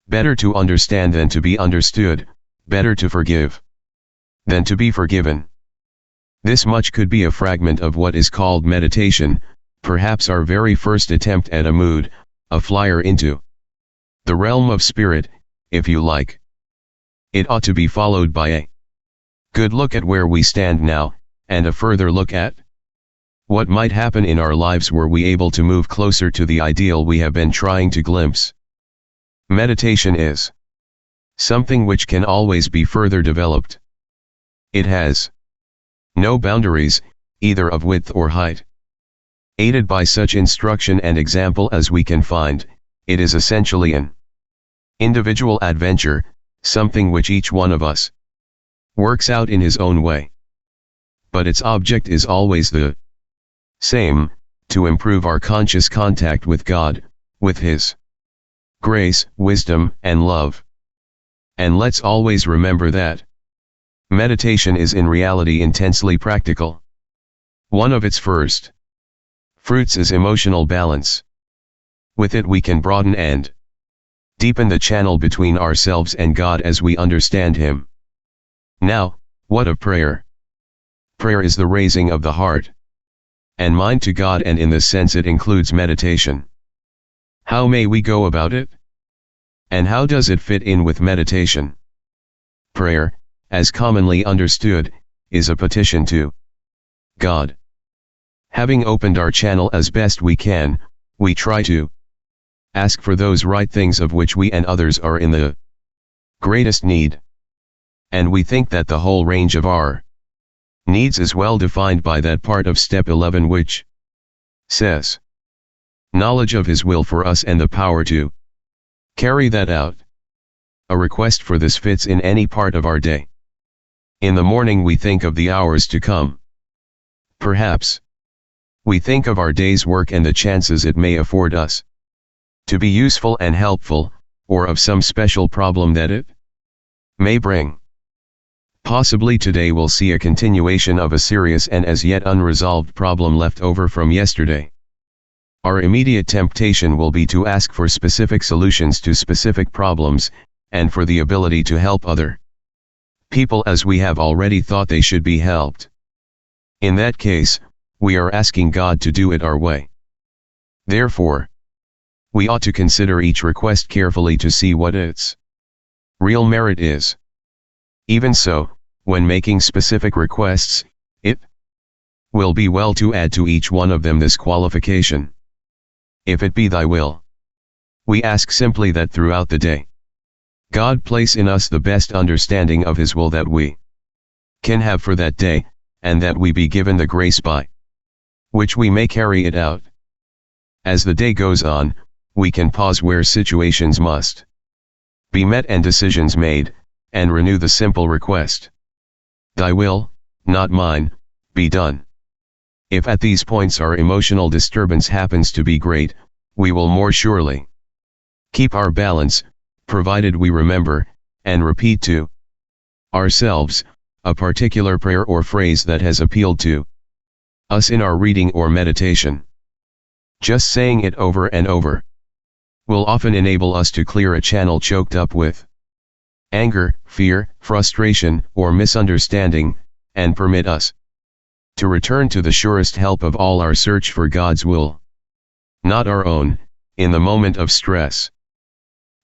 Better to understand than to be understood, better to forgive than to be forgiven. This much could be a fragment of what is called meditation, perhaps our very first attempt at a mood, a flyer into the realm of spirit, if you like. It ought to be followed by a good look at where we stand now, and a further look at what might happen in our lives were we able to move closer to the ideal we have been trying to glimpse. Meditation is something which can always be further developed. It has no boundaries, either of width or height. Aided by such instruction and example as we can find, it is essentially an individual adventure, something which each one of us works out in his own way. But its object is always the same, to improve our conscious contact with God, with His grace, wisdom, and love. And let's always remember that meditation is in reality intensely practical. One of its first fruits is emotional balance. With it we can broaden and deepen the channel between ourselves and God as we understand Him. Now, what of prayer? Prayer is the raising of the heart and mind to God, and in this sense it includes meditation. How may we go about it? And how does it fit in with meditation? Prayer, as commonly understood, is a petition to God. Having opened our channel as best we can, we try to ask for those right things of which we and others are in the greatest need. And we think that the whole range of our needs is well defined by that part of step 11 which says, knowledge of His will for us and the power to carry that out. A request for this fits in any part of our day. In the morning we think of the hours to come. Perhaps we think of our day's work and the chances it may afford us to be useful and helpful, or of some special problem that it may bring. Possibly today we'll see a continuation of a serious and as yet unresolved problem left over from yesterday. Our immediate temptation will be to ask for specific solutions to specific problems, and for the ability to help other people as we have already thought they should be helped. In that case, we are asking God to do it our way. Therefore, we ought to consider each request carefully to see what its real merit is. Even so, when making specific requests, it will be well to add to each one of them this qualification. If it be thy will. We ask simply that throughout the day, God place in us the best understanding of his will that we can have for that day, and that we be given the grace by which we may carry it out. As the day goes on, we can pause where situations must be met and decisions made, and renew the simple request. Thy will, not mine, be done. If at these points our emotional disturbance happens to be great, we will more surely keep our balance, provided we remember, and repeat to ourselves, a particular prayer or phrase that has appealed to us in our reading or meditation. Just saying it over and over will often enable us to clear a channel choked up with anger, fear, frustration, or misunderstanding, and permit us to return to the surest help of all our search for God's will, not our own, in the moment of stress.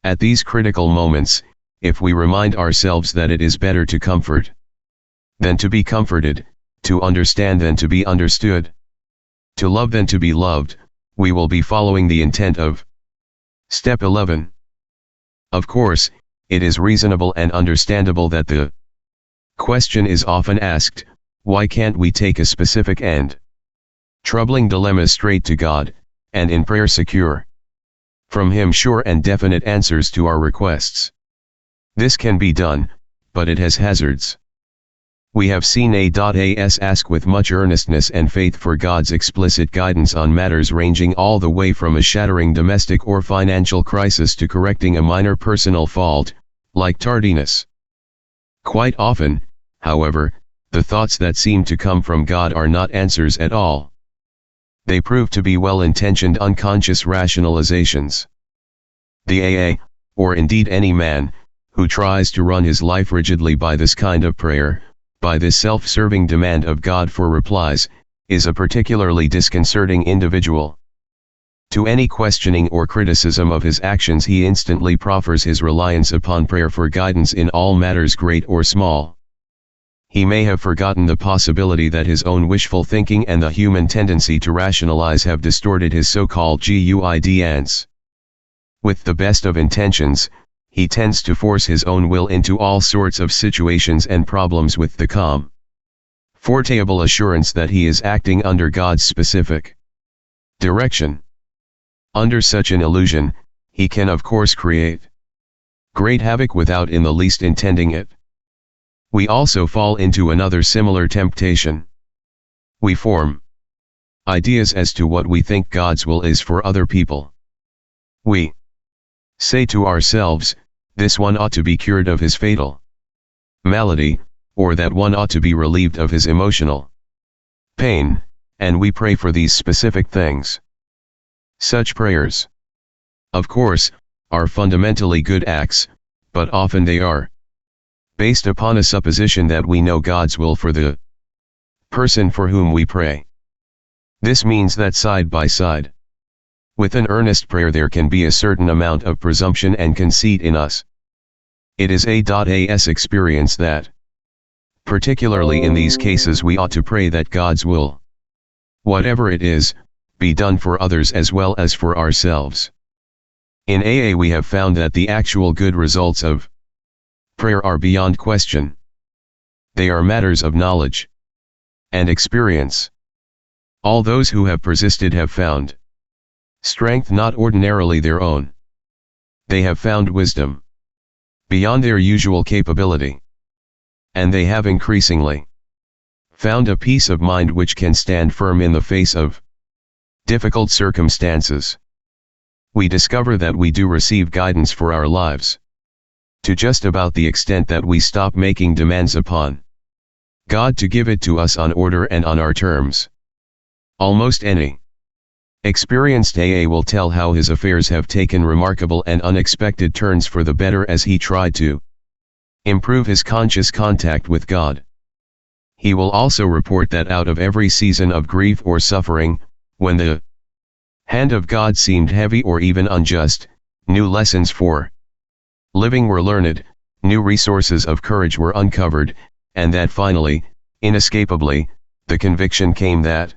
At these critical moments, if we remind ourselves that it is better to comfort than to be comforted, to understand than to be understood, to love than to be loved, we will be following the intent of Step 11. Of course, it is reasonable and understandable that the question is often asked, why can't we take a specific and troubling dilemma straight to God, and in prayer secure from him sure and definite answers to our requests? This can be done, but it has hazards. We have seen A.S. ask with much earnestness and faith for God's explicit guidance on matters ranging all the way from a shattering domestic or financial crisis to correcting a minor personal fault, like tardiness. Quite often, however, the thoughts that seem to come from God are not answers at all. They prove to be well-intentioned unconscious rationalizations. The AA, or indeed any man, who tries to run his life rigidly by this kind of prayer, by this self-serving demand of God for replies, is a particularly disconcerting individual. To any questioning or criticism of his actions he instantly proffers his reliance upon prayer for guidance in all matters great or small. He may have forgotten the possibility that his own wishful thinking and the human tendency to rationalize have distorted his so-called guidance. With the best of intentions, he tends to force his own will into all sorts of situations and problems with the calm, fortable assurance that he is acting under God's specific direction. Under such an illusion, he can of course create great havoc without in the least intending it. We also fall into another similar temptation. We form ideas as to what we think God's will is for other people. We say to ourselves, this one ought to be cured of his fatal malady, or that one ought to be relieved of his emotional pain, and we pray for these specific things. Such prayers, of course, are fundamentally good acts, but often they are based upon a supposition that we know God's will for the person for whom we pray. This means that side by side with an earnest prayer there can be a certain amount of presumption and conceit in us. It is A.S. experience that, particularly in these cases, we ought to pray that God's will, whatever it is, be done for others as well as for ourselves. In AA we have found that the actual good results of prayer are beyond question. They are matters of knowledge and experience. All those who have persisted have found strength not ordinarily their own. They have found wisdom beyond their usual capability. And they have increasingly found a peace of mind which can stand firm in the face of difficult circumstances. We discover that we do receive guidance for our lives, to just about the extent that we stop making demands upon God to give it to us on order and on our terms. Almost any experienced AA will tell how his affairs have taken remarkable and unexpected turns for the better as he tried to improve his conscious contact with God. He will also report that out of every season of grief or suffering, when the hand of God seemed heavy or even unjust, new lessons for living were learned, new resources of courage were uncovered, and that finally, inescapably, the conviction came that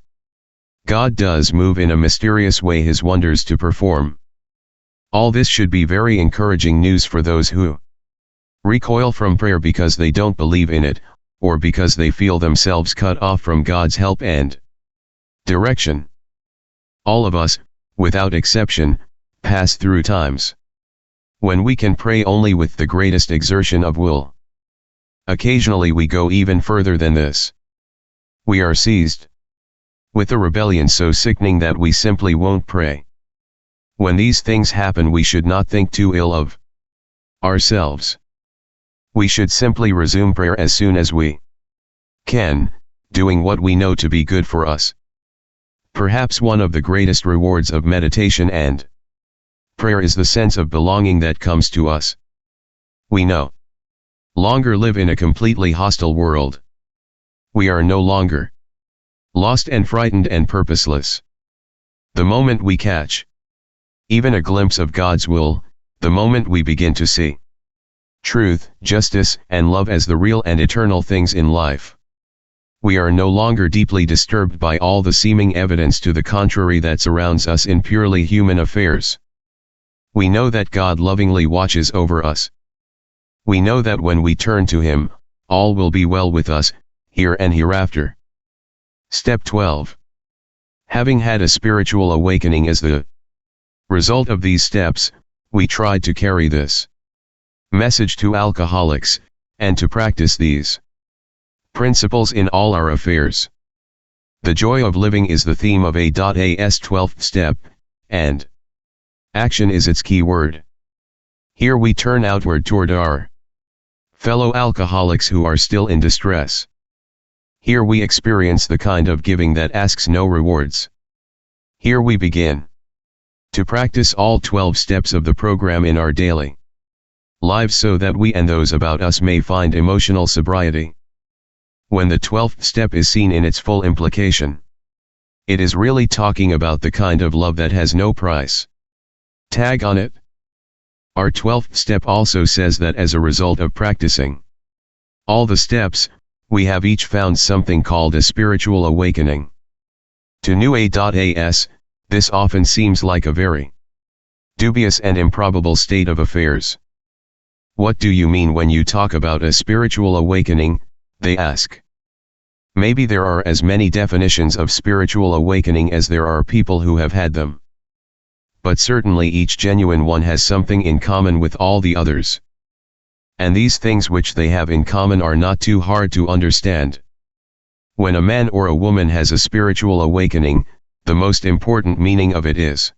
God does move in a mysterious way His wonders to perform. All this should be very encouraging news for those who recoil from prayer because they don't believe in it, or because they feel themselves cut off from God's help and direction. All of us, without exception, pass through times when we can pray only with the greatest exertion of will. Occasionally we go even further than this. We are seized with a rebellion so sickening that we simply won't pray. When these things happen, we should not think too ill of ourselves. We should simply resume prayer as soon as we can, doing what we know to be good for us. Perhaps one of the greatest rewards of meditation and prayer is the sense of belonging that comes to us. We no longer live in a completely hostile world. We are no longer lost and frightened and purposeless. The moment we catch even a glimpse of God's will, the moment we begin to see truth, justice, and love as the real and eternal things in life, we are no longer deeply disturbed by all the seeming evidence to the contrary that surrounds us in purely human affairs. We know that God lovingly watches over us. We know that when we turn to Him, all will be well with us, here and hereafter. Step 12. Having had a spiritual awakening as the result of these steps, we tried to carry this message to alcoholics, and to practice these principles in all our affairs. The joy of living is the theme of A's 12th step, and action is its key word. Here we turn outward toward our fellow alcoholics who are still in distress. Here we experience the kind of giving that asks no rewards. Here we begin to practice all 12 steps of the program in our daily lives so that we and those about us may find emotional sobriety. When the 12th step is seen in its full implication, it is really talking about the kind of love that has no price tag on it. Our 12th step also says that as a result of practicing all the steps, we have each found something called a spiritual awakening. To new A's, this often seems like a very dubious and improbable state of affairs. What do you mean when you talk about a spiritual awakening? They ask. Maybe there are as many definitions of spiritual awakening as there are people who have had them. But certainly each genuine one has something in common with all the others. And these things which they have in common are not too hard to understand. When a man or a woman has a spiritual awakening, the most important meaning of it is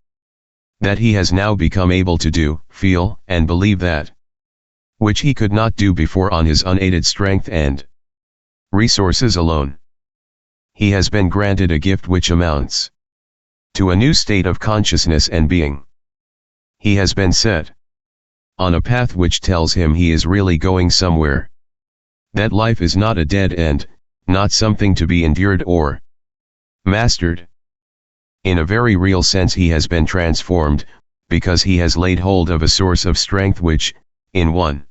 that he has now become able to do, feel, and believe that which he could not do before on his unaided strength and resources alone. He has been granted a gift which amounts to a new state of consciousness and being. He has been set on a path which tells him he is really going somewhere. That life is not a dead end, not something to be endured or mastered. In a very real sense he has been transformed, because he has laid hold of a source of strength which, in one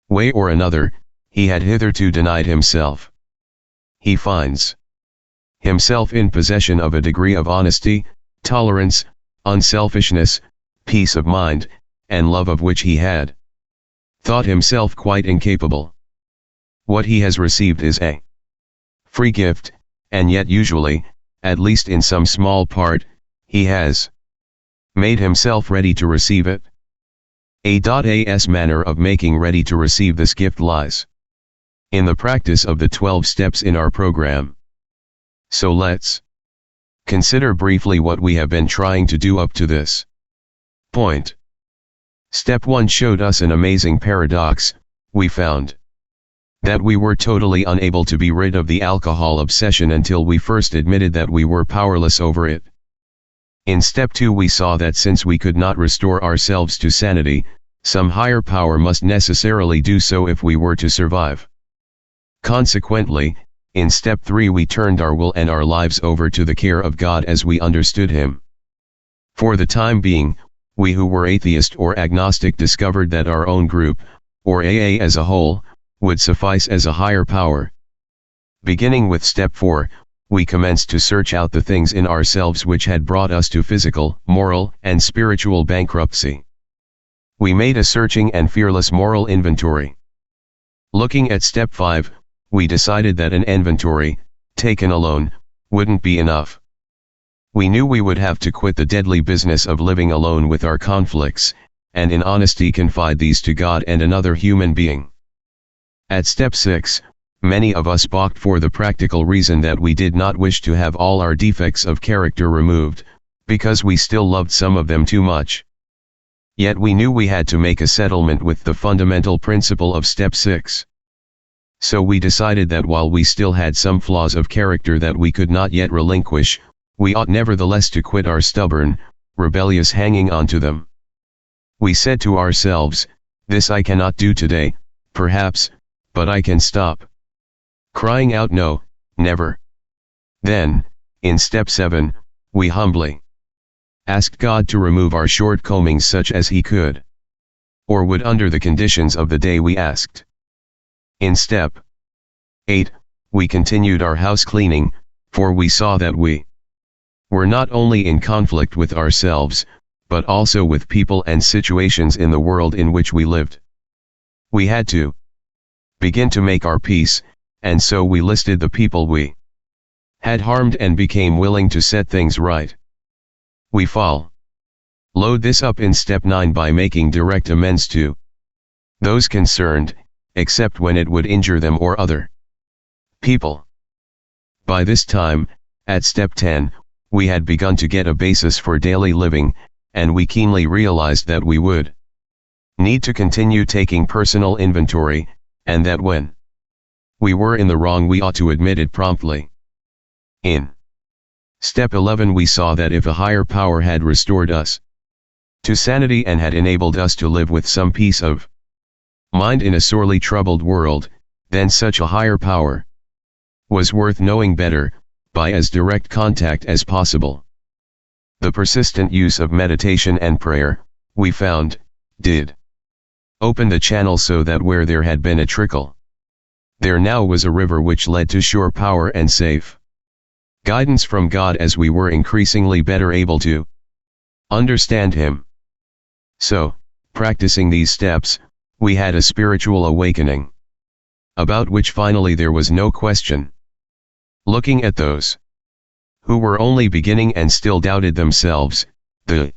way or another, he had hitherto denied himself. He finds himself in possession of a degree of honesty, tolerance, unselfishness, peace of mind, and love of which he had thought himself quite incapable. What he has received is a free gift, and yet usually, at least in some small part, he has made himself ready to receive it. A's manner of making ready to receive this gift lies in the practice of the 12 steps in our program. So let's consider briefly what we have been trying to do up to this point. Step 1 showed us an amazing paradox. We found that we were totally unable to be rid of the alcohol obsession until we first admitted that we were powerless over it. In step 2 we saw that since we could not restore ourselves to sanity, some higher power must necessarily do so if we were to survive. Consequently, in step 3 we turned our will and our lives over to the care of God as we understood Him. For the time being, we who were atheist or agnostic discovered that our own group, or AA as a whole, would suffice as a higher power. Beginning with step 4, we commenced to search out the things in ourselves which had brought us to physical, moral, and spiritual bankruptcy. We made a searching and fearless moral inventory. Looking at step 5, we decided that an inventory, taken alone, wouldn't be enough. We knew we would have to quit the deadly business of living alone with our conflicts, and in honesty confide these to God and another human being. At step 6, many of us balked for the practical reason that we did not wish to have all our defects of character removed, because we still loved some of them too much. Yet we knew we had to make a settlement with the fundamental principle of step 6. So we decided that while we still had some flaws of character that we could not yet relinquish, we ought nevertheless to quit our stubborn, rebellious hanging on to them. We said to ourselves, "This I cannot do today, perhaps, but I can stop." Crying out no, never. Then, in step 7, we humbly asked God to remove our shortcomings such as He could, or would under the conditions of the day we asked. In step 8, we continued our house cleaning, for we saw that we were not only in conflict with ourselves, but also with people and situations in the world in which we lived. We had to begin to make our peace, and so we listed the people we had harmed and became willing to set things right. We followed this up in step 9 by making direct amends to those concerned, except when it would injure them or other people. By this time, at step 10, we had begun to get a basis for daily living, and we keenly realized that we would need to continue taking personal inventory, and that when we were in the wrong we ought to admit it promptly. In step 11 we saw that if a higher power had restored us to sanity and had enabled us to live with some peace of mind in a sorely troubled world, then such a higher power was worth knowing better, by as direct contact as possible. The persistent use of meditation and prayer, we found, did open the channel so that where there had been a trickle, there now was a river which led to sure power and safe guidance from God as we were increasingly better able to understand Him. So, practicing these steps, we had a spiritual awakening, about which finally there was no question. Looking at those who were only beginning and still doubted themselves, the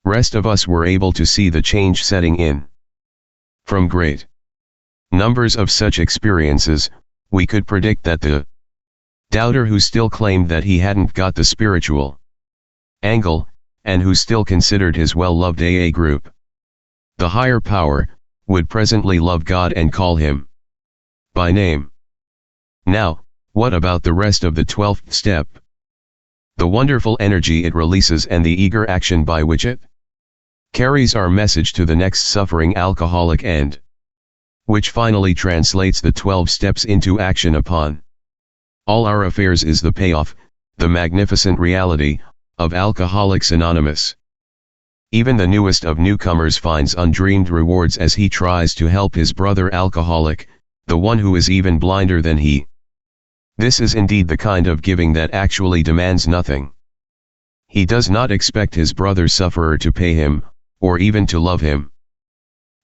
rest of us were able to see the change setting in. From great numbers of such experiences, we could predict that the doubter who still claimed that he hadn't got the spiritual angle, and who still considered his well-loved AA group the higher power, would presently love God and call Him by name. Now, what about the rest of the 12th step? The wonderful energy it releases and the eager action by which it carries our message to the next suffering alcoholic end, which finally translates the 12 steps into action upon all our affairs, is the payoff, the magnificent reality, of Alcoholics Anonymous. Even the newest of newcomers finds undreamed rewards as he tries to help his brother alcoholic, the one who is even blinder than he. This is indeed the kind of giving that actually demands nothing. He does not expect his brother sufferer to pay him, or even to love him.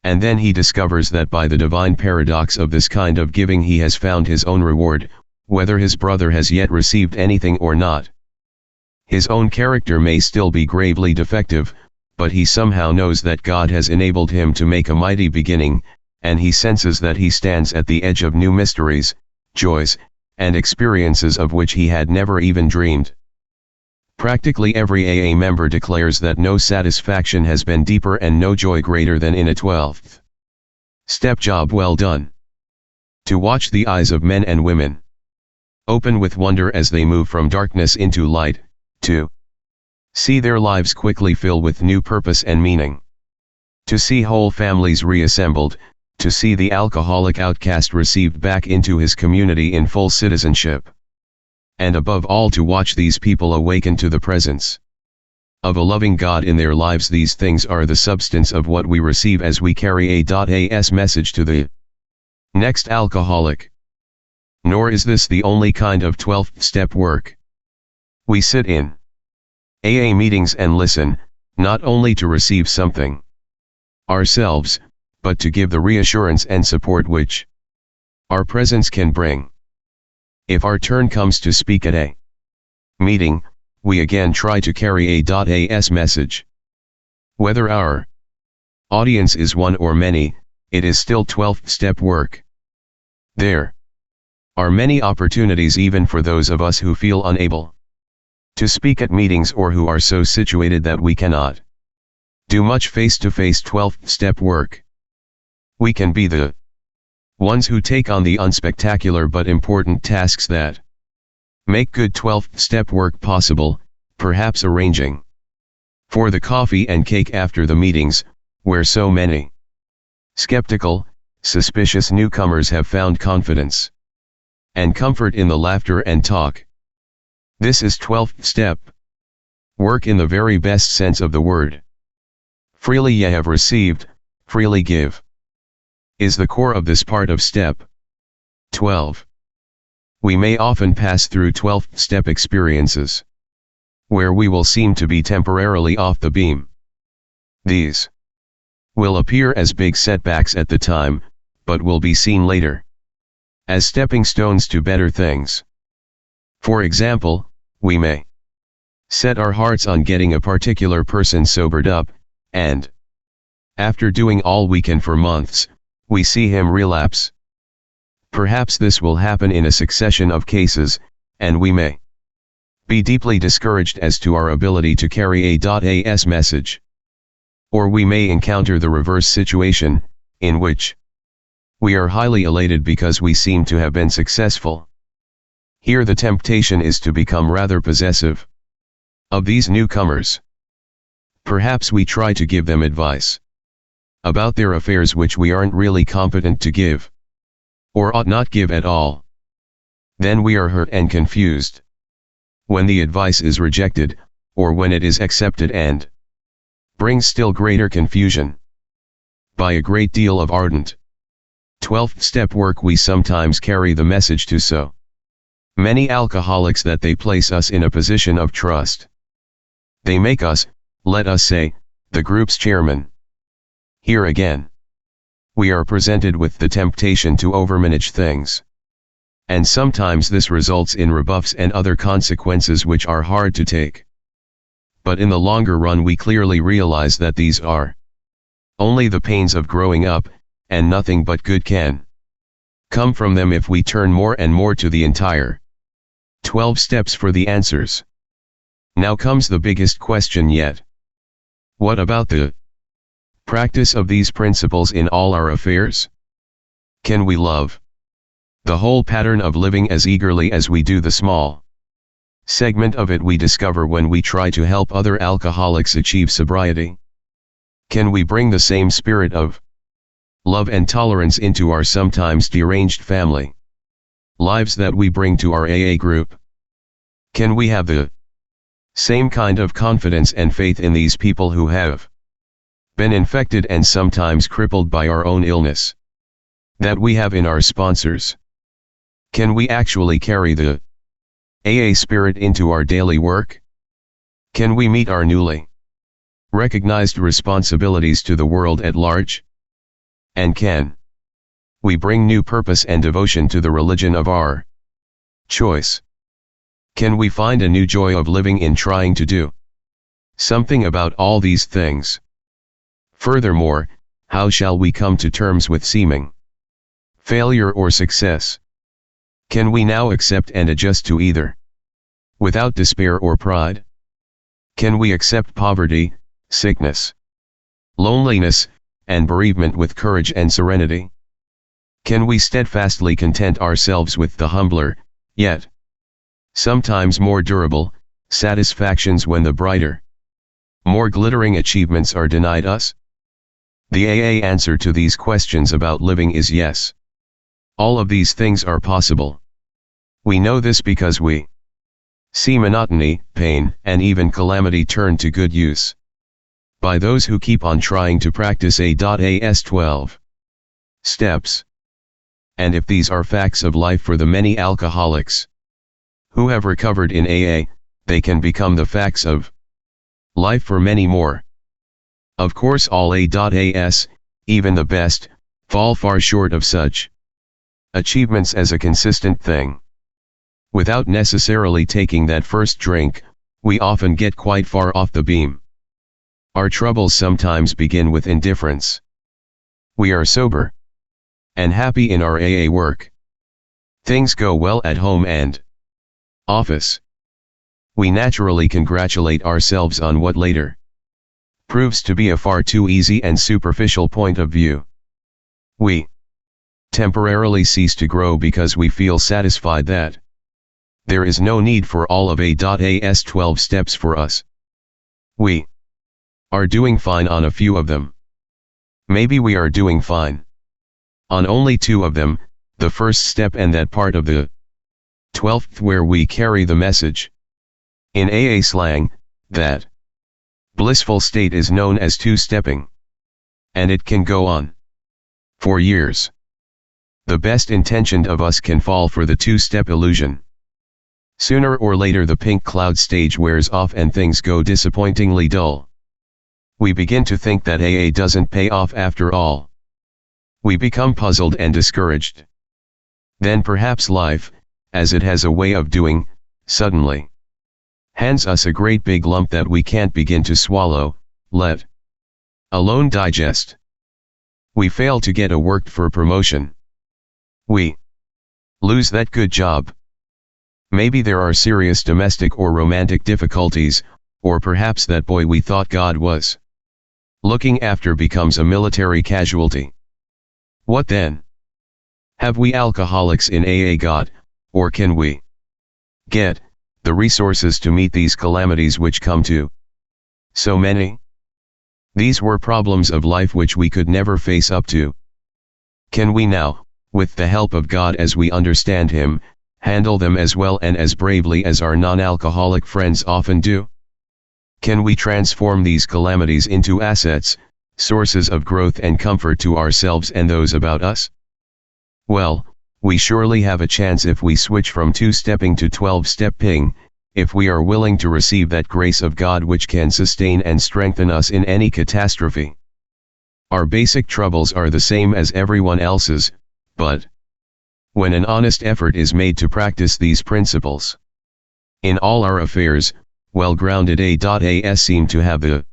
And then he discovers that by the divine paradox of this kind of giving he has found his own reward, whether his brother has yet received anything or not. His own character may still be gravely defective, but he somehow knows that God has enabled him to make a mighty beginning, and he senses that he stands at the edge of new mysteries, joys, and experiences of which he had never even dreamed. Practically every AA member declares that no satisfaction has been deeper and no joy greater than in a 12th step job well done. To watch the eyes of men and women open with wonder as they move from darkness into light, to see their lives quickly fill with new purpose and meaning, to see whole families reassembled, to see the alcoholic outcast received back into his community in full citizenship, and above all to watch these people awaken to the presence of a loving God in their lives. These things are the substance of what we receive as we carry AAS message to the next alcoholic. Nor is this the only kind of 12th step work. We sit in AA meetings and listen, not only to receive something ourselves, but to give the reassurance and support which our presence can bring. If our turn comes to speak at a meeting, we again try to carry AAS message. Whether our audience is one or many, it is still 12th step work. There are many opportunities even for those of us who feel unable to speak at meetings or who are so situated that we cannot do much face-to-face 12th step work. We can be the ones who take on the unspectacular but important tasks that make good 12th step work possible, perhaps arranging for the coffee and cake after the meetings, where so many skeptical, suspicious newcomers have found confidence and comfort in the laughter and talk. This is 12th step work in the very best sense of the word. Freely ye have received, freely give is the core of this part of step 12. We may often pass through 12th step experiences where we will seem to be temporarily off the beam. These will appear as big setbacks at the time, but will be seen later as stepping stones to better things. For example, we may set our hearts on getting a particular person sobered up, and after doing all we can for months, we see him relapse. Perhaps this will happen in a succession of cases, and we may be deeply discouraged as to our ability to carry AAS message. Or we may encounter the reverse situation, in which we are highly elated because we seem to have been successful. Here the temptation is to become rather possessive of these newcomers. Perhaps we try to give them advice about their affairs which we aren't really competent to give, or ought not give at all. Then we are hurt and confused when the advice is rejected, or when it is accepted and brings still greater confusion. By a great deal of ardent 12th step work we sometimes carry the message to so many alcoholics that they place us in a position of trust. They make us, let us say, the group's chairman. Here again, we are presented with the temptation to overmanage things. And sometimes this results in rebuffs and other consequences which are hard to take. But in the longer run we clearly realize that these are only the pains of growing up, and nothing but good can come from them if we turn more and more to the entire 12 steps for the answers. Now comes the biggest question yet. What about the practice of these principles in all our affairs? Can we love the whole pattern of living as eagerly as we do the small segment of it we discover when we try to help other alcoholics achieve sobriety? Can we bring the same spirit of love and tolerance into our sometimes deranged family lives that we bring to our AA group? Can we have the same kind of confidence and faith in these people who have been infected and sometimes crippled by our own illness that we have in our sponsors? Can we actually carry the AA spirit into our daily work? Can we meet our newly recognized responsibilities to the world at large? And can we bring new purpose and devotion to the religion of our choice? Can we find a new joy of living in trying to do something about all these things? Furthermore, how shall we come to terms with seeming failure or success? Can we now accept and adjust to either without despair or pride? Can we accept poverty, sickness, loneliness, and bereavement with courage and serenity? Can we steadfastly content ourselves with the humbler, yet sometimes more durable, satisfactions when the brighter, more glittering achievements are denied us? The AA answer to these questions about living is yes. All of these things are possible. We know this because we See monotony, pain, and even calamity turned to good use by those who keep on trying to practice AS 12 steps. And if these are facts of life for the many alcoholics who have recovered in AA, they can become the facts of life for many more. Of course, all AS, even the best, fall far short of such achievements as a consistent thing. Without necessarily taking that first drink, we often get quite far off the beam. Our troubles sometimes begin with indifference. We are sober and happy in our AA work. Things go well at home and office. We naturally congratulate ourselves on what later proves to be a far too easy and superficial point of view. We temporarily cease to grow because we feel satisfied that there is no need for all of AS 12 steps for us. We are doing fine on a few of them. Maybe we are doing fine on only 2 of them, the first step and that part of the 12th where we carry the message. In AA slang, that blissful state is known as 2-stepping. And it can go on for years. The best intentioned of us can fall for the 2-step illusion. Sooner or later the pink cloud stage wears off and things go disappointingly dull. We begin to think that AA doesn't pay off after all. We become puzzled and discouraged. Then perhaps life, as it has a way of doing, suddenly hands us a great big lump that we can't begin to swallow, let alone digest. We fail to get a worked for promotion. We lose that good job. Maybe there are serious domestic or romantic difficulties, or perhaps that boy we thought God was looking after becomes a military casualty. What then? Have we alcoholics in AA got, or can we get, the resources to meet these calamities which come to so many? These were problems of life which we could never face up to. Can we now, with the help of God as we understand Him, handle them as well and as bravely as our non-alcoholic friends often do? Can we transform these calamities into assets, sources of growth and comfort to ourselves and those about us? Well, we surely have a chance if we switch from 2-stepping to 12-stepping, if we are willing to receive that grace of God which can sustain and strengthen us in any catastrophe. Our basic troubles are the same as everyone else's, but when an honest effort is made to practice these principles in all our affairs, well-grounded AS seem to have the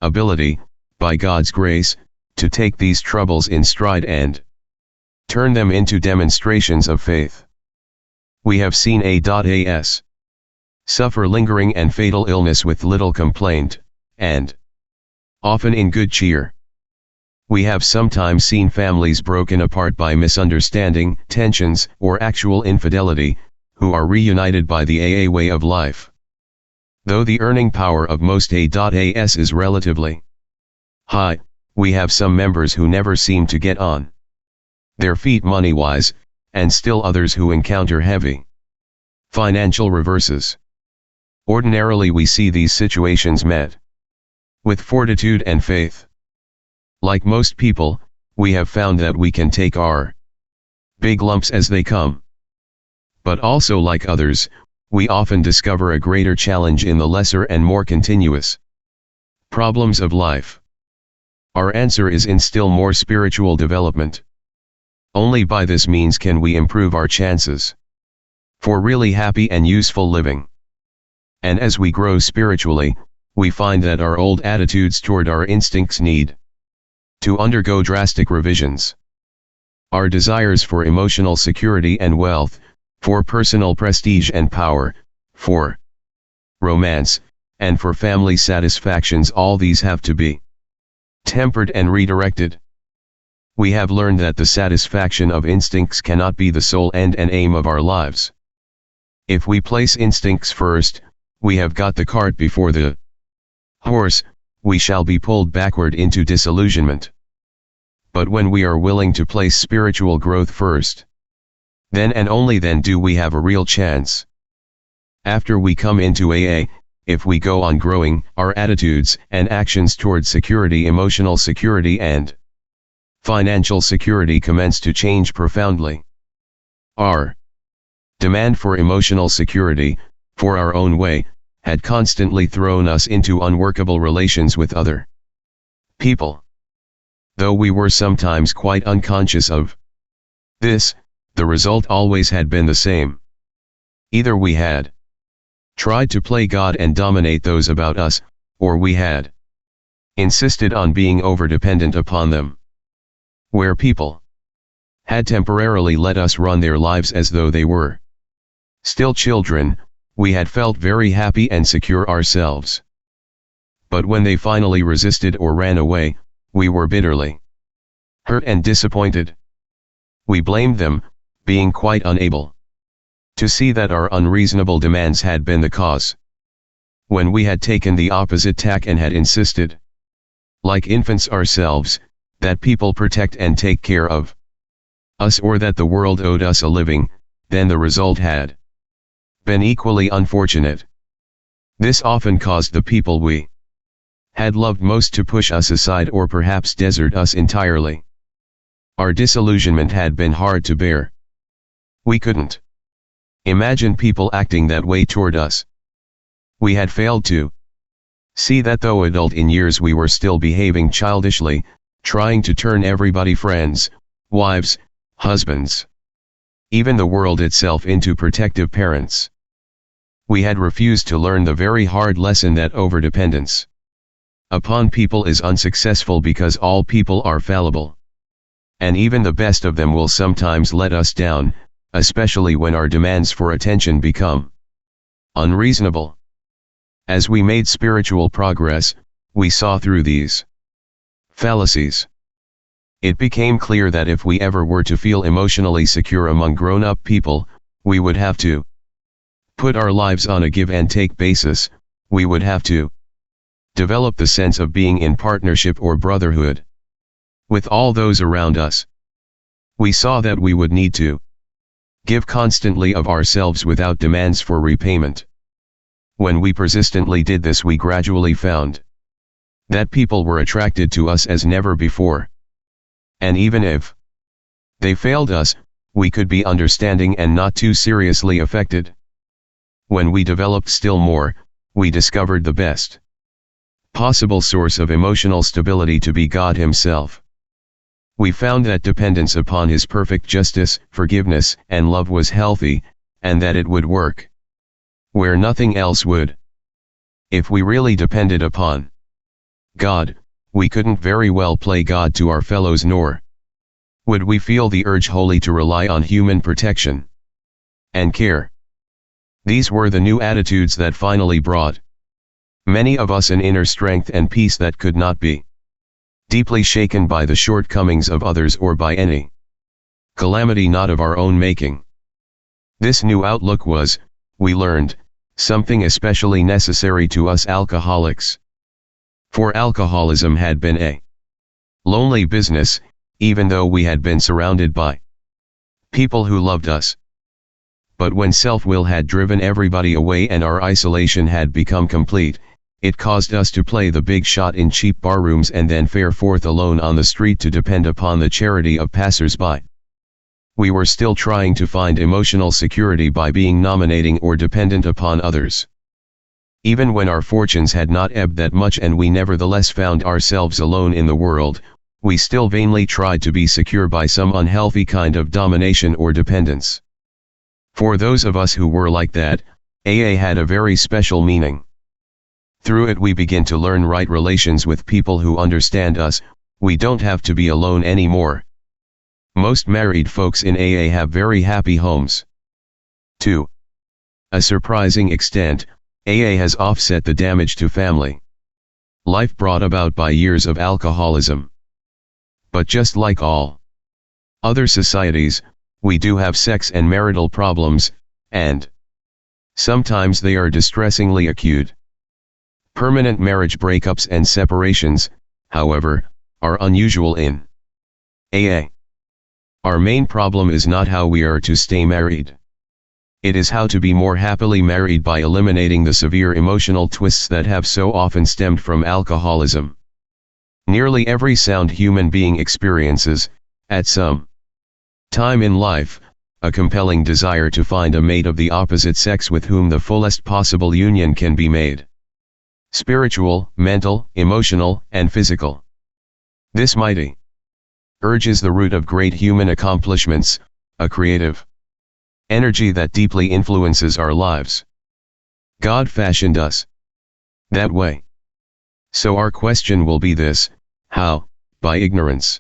ability, by God's grace, to take these troubles in stride and turn them into demonstrations of faith. We have seen AS suffer lingering and fatal illness with little complaint, and often in good cheer. We have sometimes seen families broken apart by misunderstanding, tensions, or actual infidelity, who are reunited by the AA way of life. Though the earning power of most AS is relatively high, we have some members who never seem to get on their feet money-wise, and still others who encounter heavy financial reverses. Ordinarily we see these situations met with fortitude and faith. Like most people, we have found that we can take our big lumps as they come. But also like others, we often discover a greater challenge in the lesser and more continuous problems of life. Our answer is in still more spiritual development. Only by this means can we improve our chances for really happy and useful living. And as we grow spiritually, we find that our old attitudes toward our instincts need to undergo drastic revisions. Our desires for emotional security and wealth, for personal prestige and power, for romance, and for family satisfactions, all these have to be tempered and redirected. We have learned that the satisfaction of instincts cannot be the sole end and aim of our lives. If we place instincts first, we have got the cart before the horse, we shall be pulled backward into disillusionment. But when we are willing to place spiritual growth first, then and only then do we have a real chance After we come into AA, if we go on growing, our attitudes and actions towards security, emotional security and financial security commence to change profoundly. Our demand for emotional security, for our own way, had constantly thrown us into unworkable relations with other people. Though we were sometimes quite unconscious of this, the result always had been the same. Either we had tried to play God and dominate those about us, or we had insisted on being overdependent upon them. Where people had temporarily let us run their lives as though they were still children, we had felt very happy and secure ourselves. But when they finally resisted or ran away, we were bitterly hurt and disappointed. We blamed them, being quite unable to see that our unreasonable demands had been the cause. When we had taken the opposite tack and had insisted, like infants ourselves, that people protect and take care of us, or that the world owed us a living, then the result had been equally unfortunate. This often caused the people we had loved most to push us aside or perhaps desert us entirely. Our disillusionment had been hard to bear. We couldn't imagine people acting that way toward us. We had failed to see that though adult in years, we were still behaving childishly, trying to turn everybody, friends, wives, husbands, even the world itself, into protective parents. We had refused to learn the very hard lesson that overdependence upon people is unsuccessful, because all people are fallible, and even the best of them will sometimes let us down, especially when our demands for attention become unreasonable. As we made spiritual progress, we saw through these fallacies. It became clear that if we ever were to feel emotionally secure among grown-up people, we would have to put our lives on a give and take basis. We would have to develop the sense of being in partnership or brotherhood with all those around us. We saw that we would need to give constantly of ourselves without demands for repayment. When we persistently did this, we gradually found that people were attracted to us as never before. And even if they failed us, we could be understanding and not too seriously affected. When we developed still more, we discovered the best possible source of emotional stability to be God Himself. We found that dependence upon His perfect justice, forgiveness, and love was healthy, and that it would work where nothing else would. If we really depended upon God, we couldn't very well play God to our fellows, nor would we feel the urge wholly to rely on human protection and care. These were the new attitudes that finally brought many of us an inner strength and peace that could not be deeply shaken by the shortcomings of others or by any calamity not of our own making. This new outlook was, we learned, something especially necessary to us alcoholics. For alcoholism had been a lonely business, even though we had been surrounded by people who loved us. But when self-will had driven everybody away and our isolation had become complete, it caused us to play the big shot in cheap barrooms and then fare forth alone on the street to depend upon the charity of passers-by. We were still trying to find emotional security by being nominating or dependent upon others. Even when our fortunes had not ebbed that much and we nevertheless found ourselves alone in the world, we still vainly tried to be secure by some unhealthy kind of domination or dependence. For those of us who were like that, AA had a very special meaning. Through it we begin to learn right relations with people who understand us. We don't have to be alone anymore. Most married folks in AA have very happy homes. To a surprising extent, AA has offset the damage to family life brought about by years of alcoholism. But just like all other societies, we do have sex and marital problems, and sometimes they are distressingly acute. Permanent marriage breakups and separations, however, are unusual in AA. Our main problem is not how we are to stay married. It is how to be more happily married by eliminating the severe emotional twists that have so often stemmed from alcoholism. Nearly every sound human being experiences, at some time in life, a compelling desire to find a mate of the opposite sex with whom the fullest possible union can be made. Spiritual, mental, emotional, and physical. This mighty urge is the root of great human accomplishments, a creative energy that deeply influences our lives. God fashioned us that way. So our question will be this: how, by ignorance,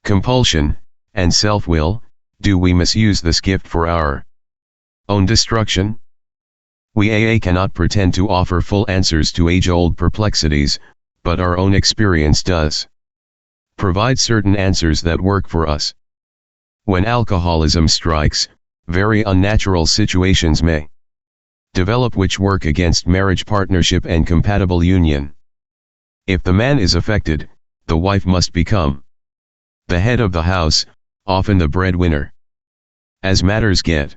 compulsion, and self-will, do we misuse this gift for our own destruction? We AA cannot pretend to offer full answers to age-old perplexities, but our own experience does provide certain answers that work for us. When alcoholism strikes, very unnatural situations may develop which work against marriage partnership and compatible union. If the man is affected, the wife must become the head of the house, often the breadwinner. As matters get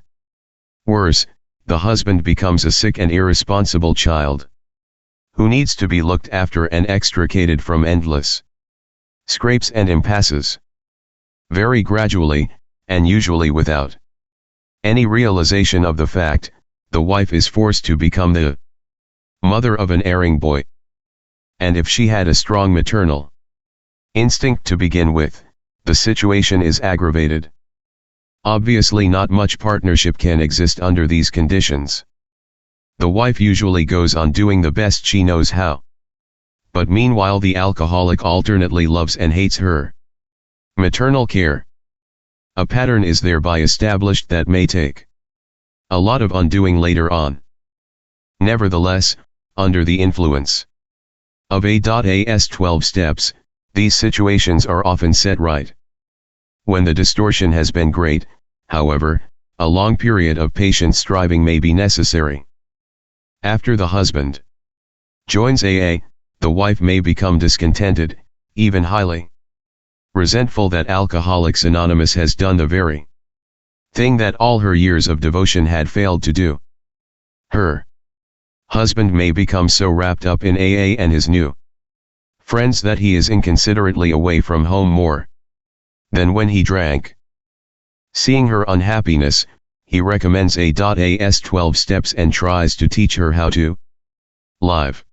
worse, the husband becomes a sick and irresponsible child who needs to be looked after and extricated from endless scrapes and impasses. Very gradually, and usually without any realization of the fact, the wife is forced to become the mother of an erring boy. And if she had a strong maternal instinct to begin with, the situation is aggravated. Obviously not much partnership can exist under these conditions. The wife usually goes on doing the best she knows how. But meanwhile the alcoholic alternately loves and hates her maternal care. A pattern is thereby established that may take a lot of undoing later on. Nevertheless, under the influence of AA's 12 steps, these situations are often set right. When the distortion has been great, however, a long period of patient striving may be necessary. After the husband joins AA, the wife may become discontented, even highly resentful that Alcoholics Anonymous has done the very thing that all her years of devotion had failed to do. Her husband may become so wrapped up in AA and his new friends that he is inconsiderately away from home more than when he drank. Seeing her unhappiness, he recommends AA's 12 steps and tries to teach her how to live.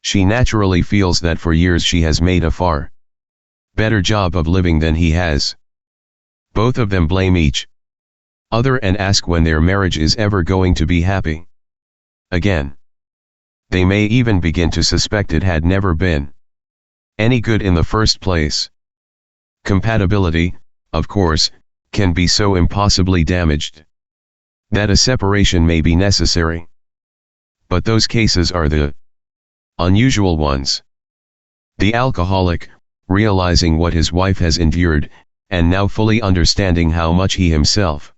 She naturally feels that for years she has made a far better job of living than he has. Both of them blame each other and ask when their marriage is ever going to be happy again. They may even begin to suspect it had never been any good in the first place. Compatibility, of course, can be so impossibly damaged that a separation may be necessary. But those cases are the unusual ones. The alcoholic, realizing what his wife has endured, and now fully understanding how much he himself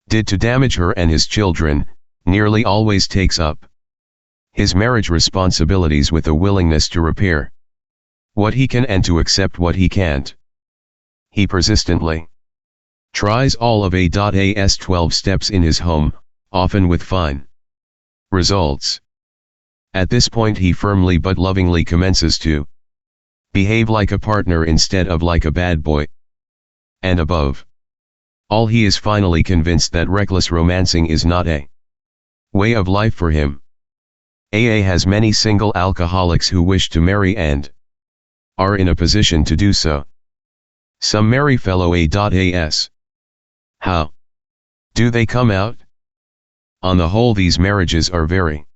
did to damage her and his children, nearly always takes up his marriage responsibilities with a willingness to repair what he can and to accept what he can't. He persistently tries all of AA's 12 steps in his home, often with fine results. At this point he firmly but lovingly commences to behave like a partner instead of like a bad boy. And above all, he is finally convinced that reckless romancing is not a way of life for him. AA has many single alcoholics who wish to marry and are in a position to do so. Some marry fellow AA's. How do they come out? On the whole, these marriages are very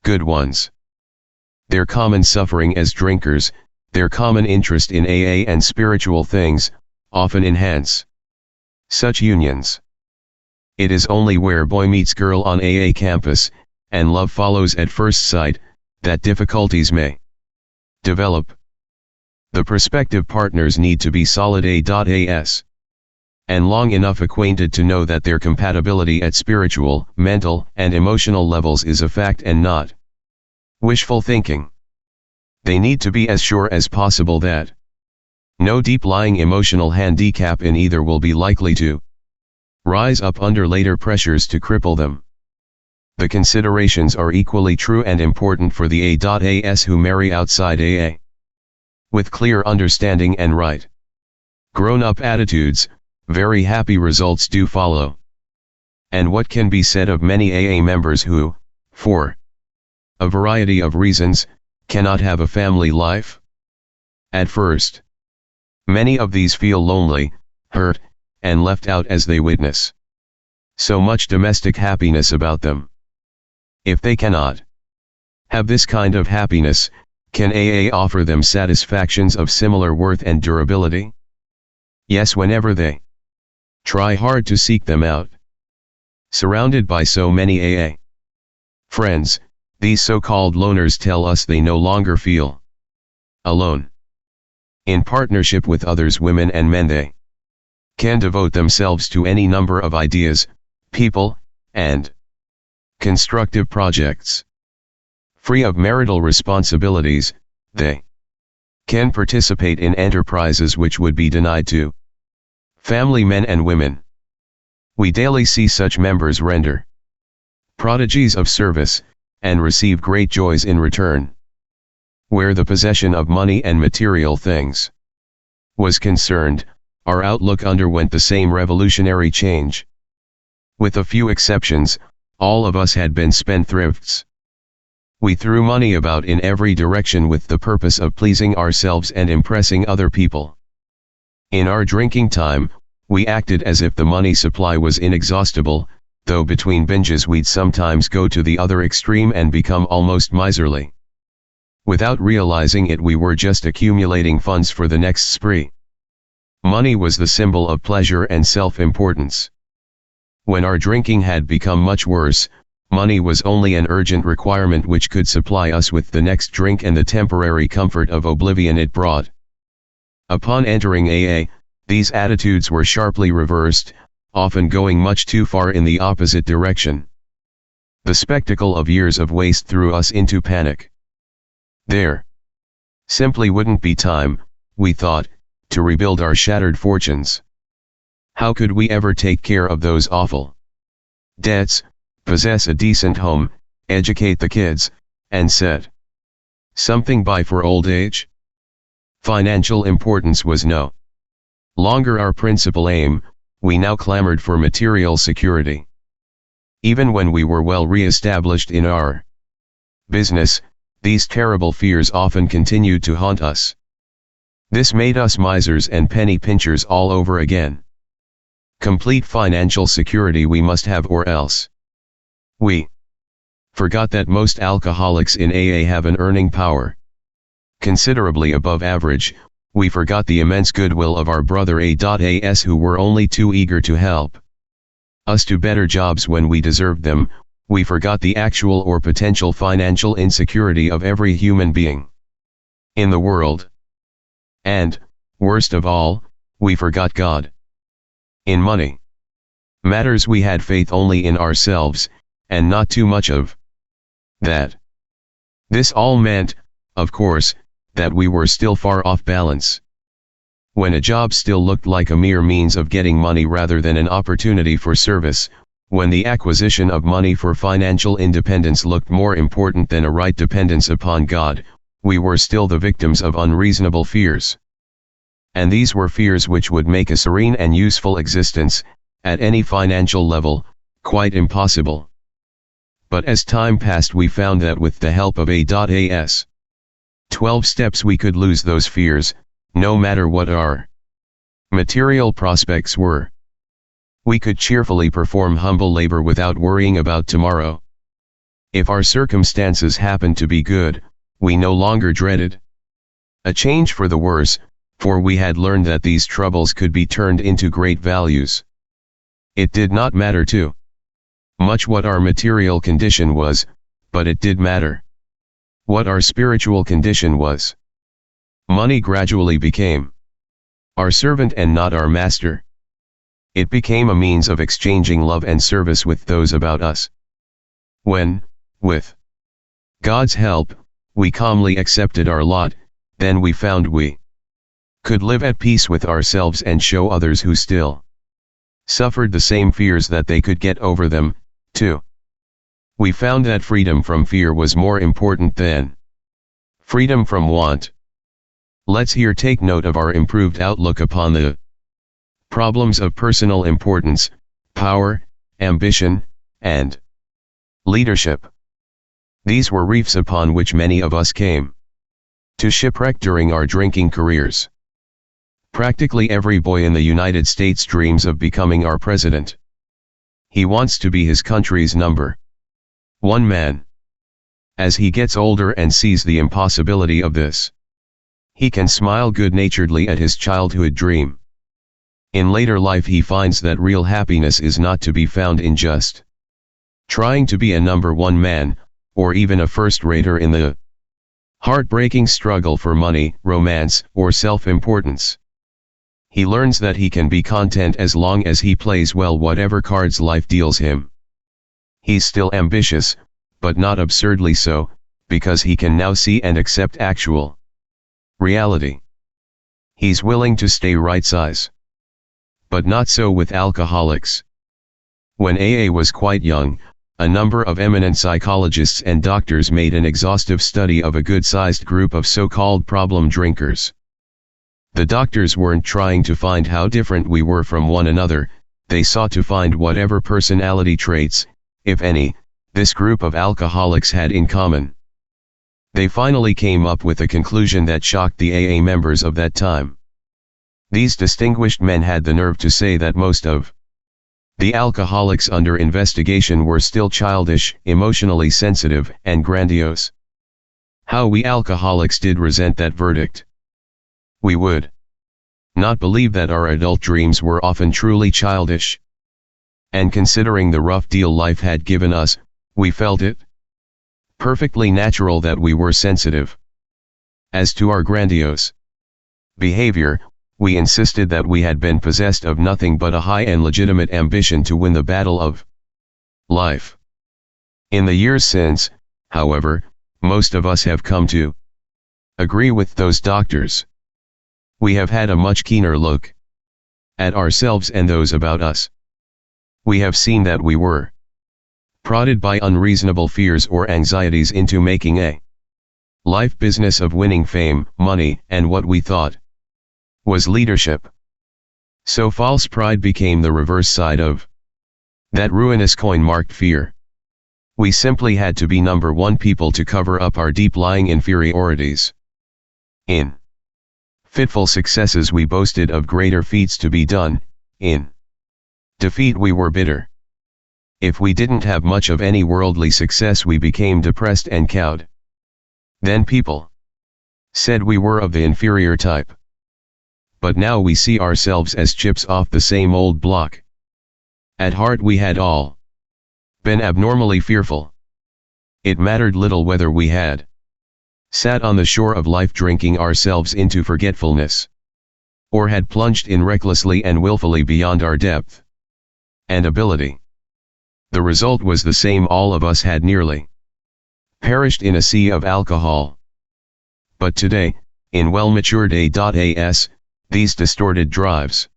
good ones. Their common suffering as drinkers, their common interest in AA and spiritual things, often enhance such unions. It is only where boy meets girl on AA campus, and love follows at first sight, that difficulties may develop. The prospective partners need to be solid AA's and long enough acquainted to know that their compatibility at spiritual, mental, and emotional levels is a fact and not wishful thinking. They need to be as sure as possible that no deep-lying emotional handicap in either will be likely to rise up under later pressures to cripple them. The considerations are equally true and important for the A.As who marry outside AA. With clear understanding and right, grown-up attitudes, very happy results do follow. And what can be said of many AA members who, for a variety of reasons, cannot have a family life? At first, many of these feel lonely, hurt, and left out as they witness so much domestic happiness about them. If they cannot have this kind of happiness, can AA offer them satisfactions of similar worth and durability? Yes, whenever they try hard to seek them out. Surrounded by so many AA friends, these so-called loners tell us they no longer feel alone. In partnership with others, women and men, they can devote themselves to any number of ideas, people, and constructive projects. Free of marital responsibilities, they can participate in enterprises which would be denied to family men and women. We daily see such members render prodigies of service, and receive great joys in return. Where the possession of money and material things was concerned, our outlook underwent the same revolutionary change. With a few exceptions, all of us had been spendthrifts. We threw money about in every direction with the purpose of pleasing ourselves and impressing other people. In our drinking time, we acted as if the money supply was inexhaustible, though between binges we'd sometimes go to the other extreme and become almost miserly. Without realizing it, we were just accumulating funds for the next spree. Money was the symbol of pleasure and self-importance. When our drinking had become much worse, money was only an urgent requirement which could supply us with the next drink and the temporary comfort of oblivion it brought. Upon entering AA, these attitudes were sharply reversed, often going much too far in the opposite direction. The spectacle of years of waste threw us into panic. There simply wouldn't be time, we thought, to rebuild our shattered fortunes. How could we ever take care of those awful debts, possess a decent home, educate the kids, and set something by for old age? Financial importance was no longer our principal aim. We now clamored for material security. Even when we were well re-established in our business, these terrible fears often continued to haunt us. This made us misers and penny pinchers all over again. Complete financial security we must have, or else. We forgot that most alcoholics in AA have an earning power considerably above average. We forgot the immense goodwill of our brother A.As who were only too eager to help us to better jobs when we deserved them. We forgot the actual or potential financial insecurity of every human being in the world. And, worst of all, we forgot God. In money matters we had faith only in ourselves, and not too much of that. This all meant, of course, that we were still far off balance. When a job still looked like a mere means of getting money rather than an opportunity for service, when the acquisition of money for financial independence looked more important than a right dependence upon God, we were still the victims of unreasonable fears. And these were fears which would make a serene and useful existence, at any financial level, quite impossible. But as time passed, we found that with the help of A.As 12 steps we could lose those fears, no matter what our material prospects were. We could cheerfully perform humble labor without worrying about tomorrow. If our circumstances happened to be good, we no longer dreaded a change for the worse, for we had learned that these troubles could be turned into great values. It did not matter too much what our material condition was, but it did matter what our spiritual condition was. Money gradually became our servant and not our master. It became a means of exchanging love and service with those about us. When, with God's help, we calmly accepted our lot, then we found we could live at peace with ourselves and show others who still suffered the same fears that they could get over them, too. We found that freedom from fear was more important than freedom from want. Let's here take note of our improved outlook upon the problems of personal importance, power, ambition, and leadership. These were reefs upon which many of us came to shipwreck during our drinking careers. Practically every boy in the United States dreams of becoming our president. He wants to be his country's number one man. As he gets older and sees the impossibility of this, he can smile good-naturedly at his childhood dream. In later life he finds that real happiness is not to be found in just trying to be a number one man, or even a first-rater in the heartbreaking struggle for money, romance, or self-importance. He learns that he can be content as long as he plays well whatever cards life deals him. He's still ambitious, but not absurdly so, because he can now see and accept actual reality. He's willing to stay right size. But not so with alcoholics. When AA was quite young, a number of eminent psychologists and doctors made an exhaustive study of a good-sized group of so-called problem drinkers. The doctors weren't trying to find how different we were from one another, they sought to find whatever personality traits, if any, this group of alcoholics had in common. They finally came up with a conclusion that shocked the AA members of that time. These distinguished men had the nerve to say that most of the alcoholics under investigation were still childish, emotionally sensitive, and grandiose. How we alcoholics did resent that verdict. We would not believe that our adult dreams were often truly childish. And considering the rough deal life had given us, we felt it perfectly natural that we were sensitive. As to our grandiose behavior, we insisted that we had been possessed of nothing but a high and legitimate ambition to win the battle of life. In the years since, however, most of us have come to agree with those doctors. We have had a much keener look at ourselves and those about us. We have seen that we were prodded by unreasonable fears or anxieties into making a life business of winning fame, money, and what we thought was leadership. So false pride became the reverse side of that ruinous coin marked fear. We simply had to be number one people to cover up our deep-lying inferiorities. In fitful successes we boasted of greater feats to be done, in defeat we were bitter. If we didn't have much of any worldly success we became depressed and cowed. Then people said we were of the inferior type. But now we see ourselves as chips off the same old block. At heart we had all been abnormally fearful. It mattered little whether we had sat on the shore of life drinking ourselves into forgetfulness, or had plunged in recklessly and willfully beyond our depth and ability. The result was the same: all of us had nearly perished in a sea of alcohol. But today, in well-matured AS, these distorted drives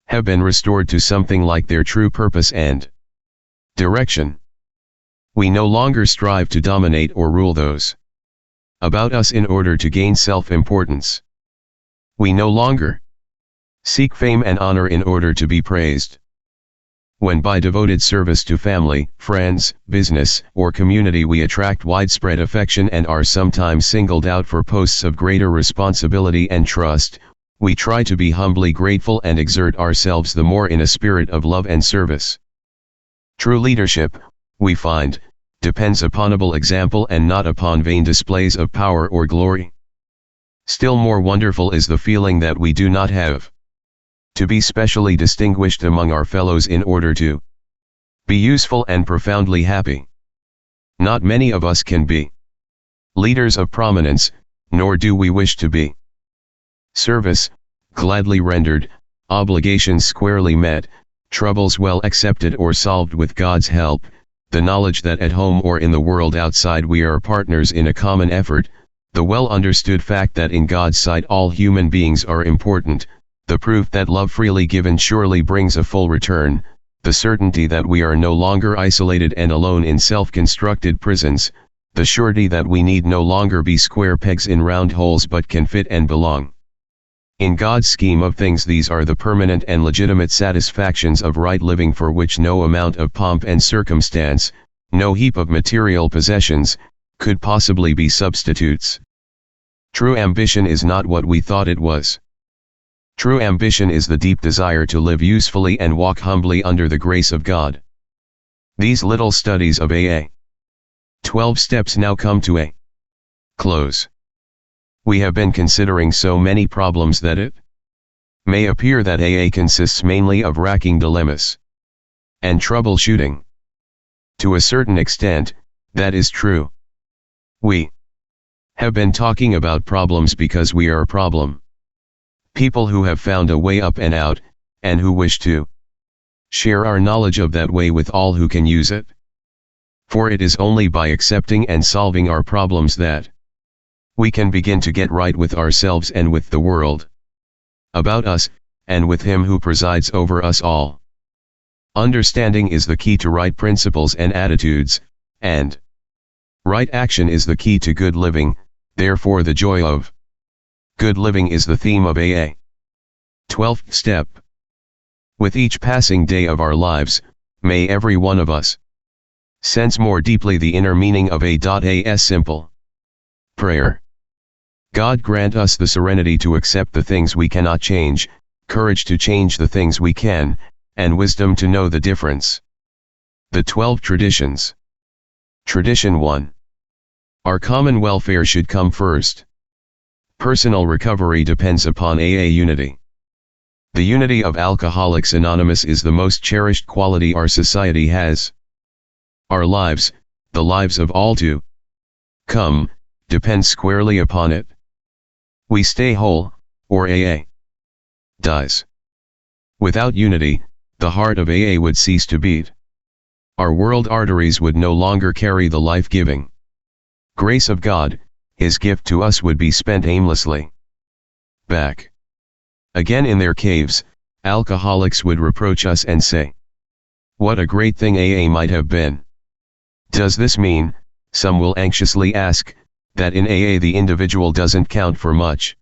have been restored to something like their true purpose and direction. We no longer strive to dominate or rule those about us in order to gain self-importance. We no longer seek fame and honor in order to be praised. When by devoted service to family, friends, business, or community we attract widespread affection and are sometimes singled out for posts of greater responsibility and trust, we try to be humbly grateful and exert ourselves the more in a spirit of love and service. True leadership, we find, depends upon able example and not upon vain displays of power or glory. Still more wonderful is the feeling that we do not have to be specially distinguished among our fellows in order to be useful and profoundly happy. Not many of us can be leaders of prominence, nor do we wish to be. Service, gladly rendered, obligations squarely met, troubles well accepted or solved with God's help, the knowledge that at home or in the world outside we are partners in a common effort, the well understood fact that in God's sight all human beings are important, the proof that love freely given surely brings a full return, the certainty that we are no longer isolated and alone in self-constructed prisons, the surety that we need no longer be square pegs in round holes but can fit and belong. In God's scheme of things, these are the permanent and legitimate satisfactions of right living for which no amount of pomp and circumstance, no heap of material possessions, could possibly be substitutes. True ambition is not what we thought it was. True ambition is the deep desire to live usefully and walk humbly under the grace of God. These little studies of AA 12 steps now come to a close. We have been considering so many problems that it may appear that AA consists mainly of racking dilemmas and troubleshooting. To a certain extent, that is true. We have been talking about problems because we are a problem. People who have found a way up and out, and who wish to share our knowledge of that way with all who can use it. For it is only by accepting and solving our problems that we can begin to get right with ourselves and with the world about us, and with Him who presides over us all. Understanding is the key to right principles and attitudes, and right action is the key to good living. Therefore the joy of good living is the theme of AA 12th step. With each passing day of our lives, may every one of us sense more deeply the inner meaning of A.A.'s simple prayer. God grant us the serenity to accept the things we cannot change, courage to change the things we can, and wisdom to know the difference. The 12 traditions. Tradition 1. Our common welfare should come first. Personal recovery depends upon AA unity. The unity of Alcoholics Anonymous is the most cherished quality our society has. Our lives, the lives of all to come, depend squarely upon it. We stay whole, or AA dies. Without unity, the heart of AA would cease to beat. Our world arteries would no longer carry the life-giving grace of God. His gift to us would be spent aimlessly. Back again in their caves, alcoholics would reproach us and say, "What a great thing AA might have been." Does this mean, some will anxiously ask, that in AA the individual doesn't count for much?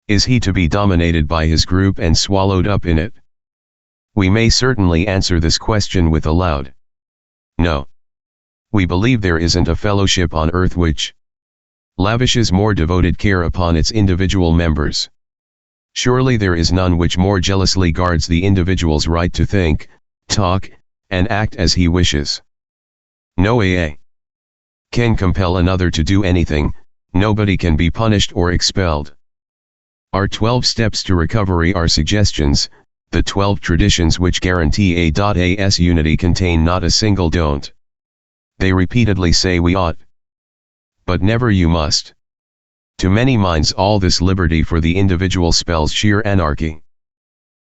Is he to be dominated by his group and swallowed up in it? We may certainly answer this question with a loud no. We believe there isn't a fellowship on earth which lavishes more devoted care upon its individual members. Surely there is none which more jealously guards the individual's right to think, talk, and act as he wishes. No AA can compel another to do anything. Nobody can be punished or expelled. Our 12 steps to recovery are suggestions. The 12 traditions which guarantee A.A.'s unity contain not a single don't. They repeatedly say we ought, but never you must. To many minds all this liberty for the individual spells sheer anarchy.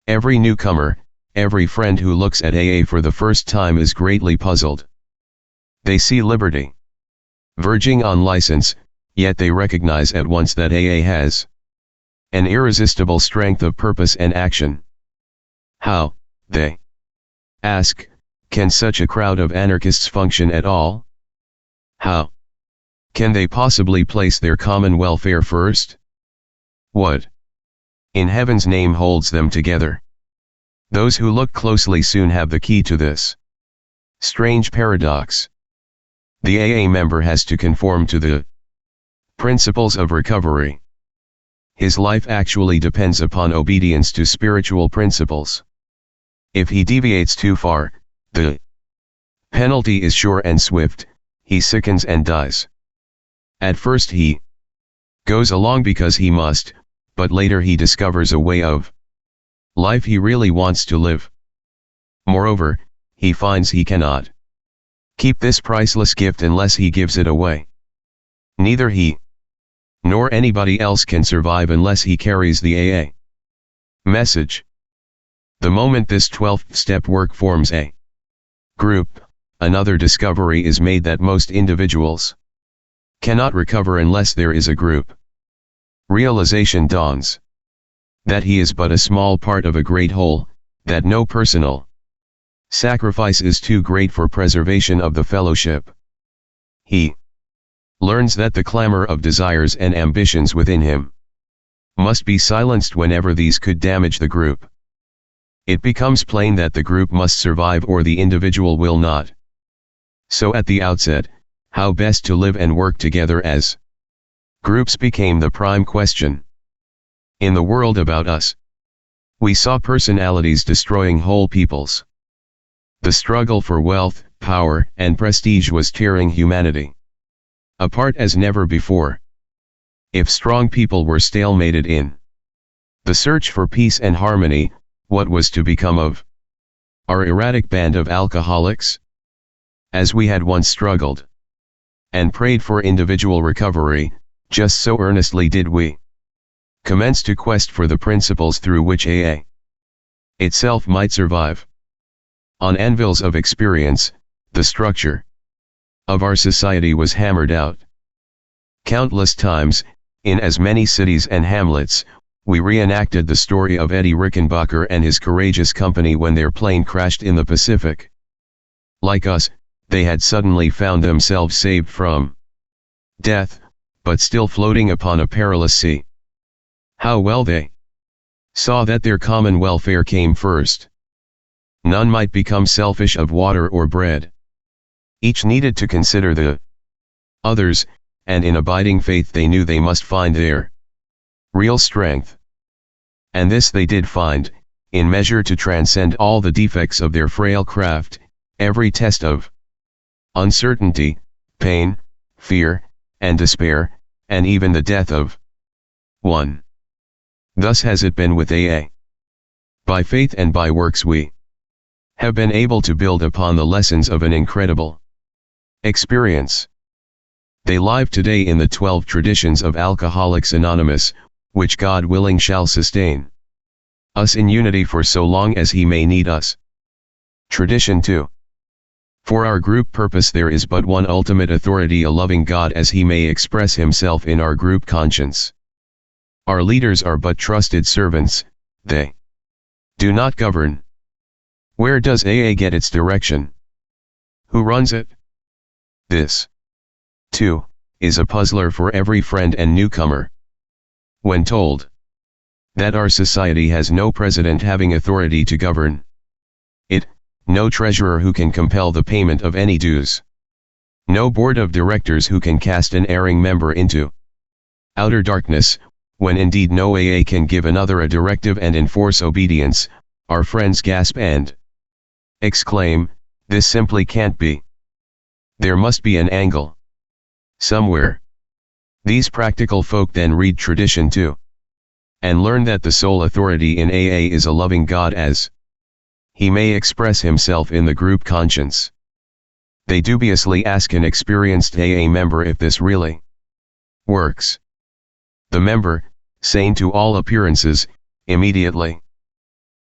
Every newcomer, every friend who looks at AA for the first time is greatly puzzled. They see liberty verging on license, yet they recognize at once that AA has an irresistible strength of purpose and action. How, they ask, can such a crowd of anarchists function at all? How can they possibly place their common welfare first? What in heaven's name holds them together? Those who look closely soon have the key to this strange paradox. The AA member has to conform to the principles of recovery. His life actually depends upon obedience to spiritual principles. If he deviates too far, the penalty is sure and swift. He sickens and dies. At first he goes along because he must, but later he discovers a way of life he really wants to live. Moreover, he finds he cannot keep this priceless gift unless he gives it away. Neither he nor anybody else can survive unless he carries the AA message. The moment this 12th step work forms a group, another discovery is made that most individuals cannot recover unless there is a group. Realization dawns. that he is but a small part of a great whole, that no personal sacrifice is too great for preservation of the fellowship. He learns that the clamor of desires and ambitions within him must be silenced whenever these could damage the group. It becomes plain that the group must survive or the individual will not. So at the outset, how best to live and work together as groups became the prime question. In the world about us, we saw personalities destroying whole peoples. The struggle for wealth, power, and prestige was tearing humanity apart as never before. If strong people were stalemated in the search for peace and harmony, what was to become of our erratic band of alcoholics? As we had once struggled and prayed for individual recovery, just so earnestly did we commence to quest for the principles through which AA itself might survive. On anvils of experience, the structure of our society was hammered out. Countless times, in as many cities and hamlets, we reenacted the story of Eddie Rickenbacker and his courageous company when their plane crashed in the Pacific. Like us, they had suddenly found themselves saved from death, but still floating upon a perilous sea. How well they saw that their common welfare came first. None might become selfish of water or bread. Each needed to consider the others, and in abiding faith they knew they must find their real strength. And this they did find, in measure to transcend all the defects of their frail craft, every test of uncertainty, pain, fear, and despair, and even the death of one. Thus has it been with AA. By faith and by works we have been able to build upon the lessons of an incredible experience. They live today in the 12 traditions of Alcoholics Anonymous, which God willing shall sustain us in unity for so long as He may need us. Tradition 2. For our group purpose there is but one ultimate authority, a loving God, as He may express Himself in our group conscience. Our leaders are but trusted servants, they do not govern. Where does AA get its direction? Who runs it? This, too, is a puzzler for every friend and newcomer. When told that our society has no president having authority to govern it, no treasurer who can compel the payment of any dues, no board of directors who can cast an erring member into outer darkness, when indeed no AA can give another a directive and enforce obedience, our friends gasp and exclaim, this simply can't be. There must be an angle somewhere. These practical folk then read Tradition 2 and learn that the sole authority in AA is a loving God, as He may express Himself in the group conscience. They dubiously ask an experienced AA member if this really works. The member, sane to all appearances, immediately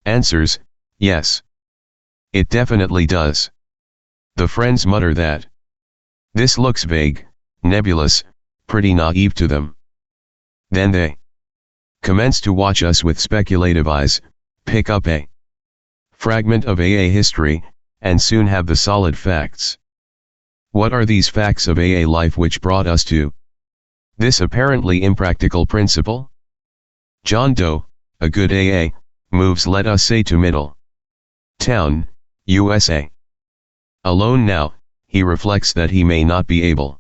answers, yes. It definitely does. The friends mutter that this looks vague, nebulous, pretty naive to them. Then they commence to watch us with speculative eyes, pick up a fragment of AA history, and soon have the solid facts. What are these facts of AA life which brought us to this apparently impractical principle? John Doe, a good AA, moves, let us say, to Middletown, USA. Alone now, he reflects that he may not be able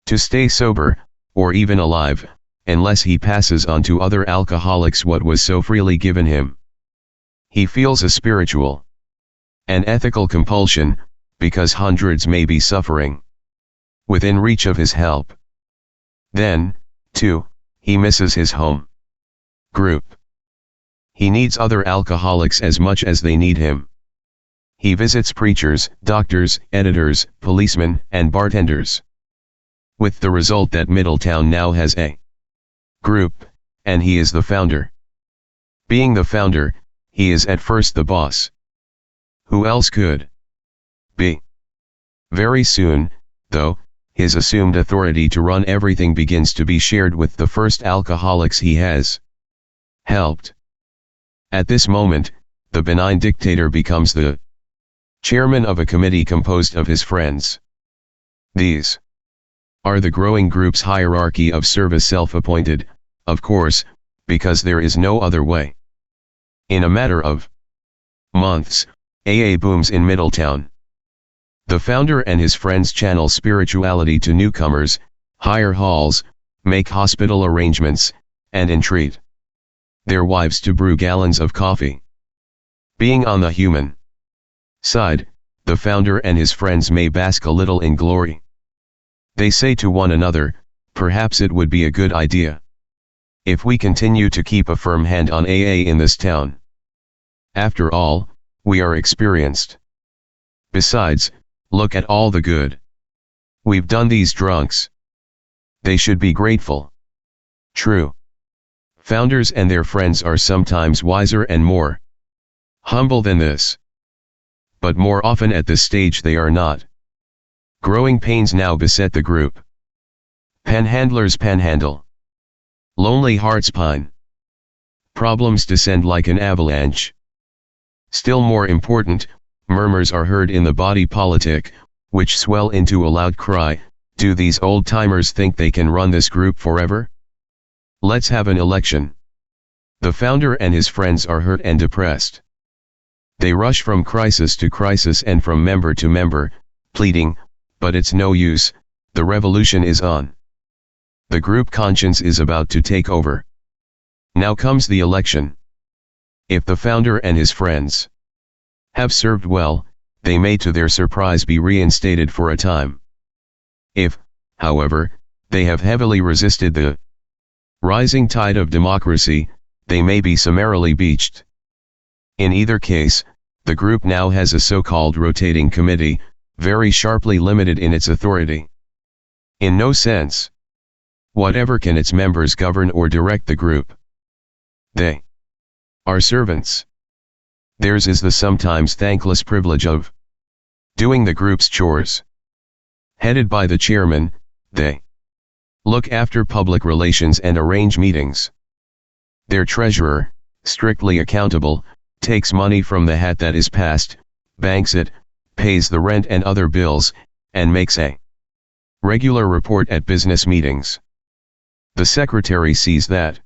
to stay sober, or even alive, unless he passes on to other alcoholics what was so freely given him. He feels a spiritual and ethical compulsion, because hundreds may be suffering within reach of his help. Then, too, he misses his home group. He needs other alcoholics as much as they need him. He visits preachers, doctors, editors, policemen, and bartenders, with the result that Middletown now has a group, and he is the founder. Being the founder, he is at first the boss. Who else could be? Very soon, though, his assumed authority to run everything begins to be shared with the first alcoholics he has helped. At this moment, the benign dictator becomes the chairman of a committee composed of his friends. These are the growing group's hierarchy of service, self-appointed, of course, because there is no other way. In a matter of months, AA booms in Middletown. The founder and his friends channel spirituality to newcomers, hire halls, make hospital arrangements, and entreat their wives to brew gallons of coffee. Being on the human side, the founder and his friends may bask a little in glory. They say to one another, perhaps it would be a good idea if we continue to keep a firm hand on AA in this town. After all, we are experienced. Besides, look at all the good we've done these drunks. They should be grateful. True. Founders and their friends are sometimes wiser and more humble than this. But more often at this stage they are not. Growing pains now beset the group. Panhandlers panhandle. Lonely hearts pine. Problems descend like an avalanche. Still more important, murmurs are heard in the body politic, which swell into a loud cry, do these old-timers think they can run this group forever? Let's have an election. The founder and his friends are hurt and depressed. They rush from crisis to crisis and from member to member, pleading, but it's no use, the revolution is on. The group conscience is about to take over. Now comes the election. If the founder and his friends have served well, they may to their surprise be reinstated for a time. If, however, they have heavily resisted the rising tide of democracy, they may be summarily beached. In either case, the group now has a so-called rotating committee, very sharply limited in its authority. In no sense whatever can its members govern or direct the group. They are servants. Theirs is the sometimes thankless privilege of doing the group's chores. Headed by the chairman, they look after public relations and arrange meetings. Their treasurer, strictly accountable, takes money from the hat that is passed, banks it, pays the rent and other bills, and makes a regular report at business meetings. The secretary sees that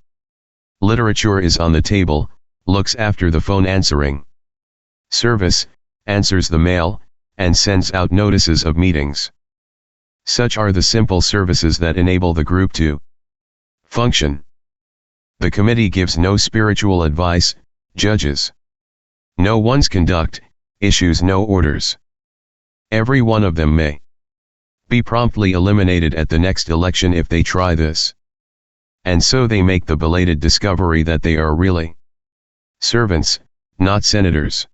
literature is on the table, looks after the phone answering service, answers the mail, and sends out notices of meetings. Such are the simple services that enable the group to function. The committee gives no spiritual advice, judges no one's conduct, issues no orders. Every one of them may be promptly eliminated at the next election if they try this. And so they make the belated discovery that they are really servants, not senators.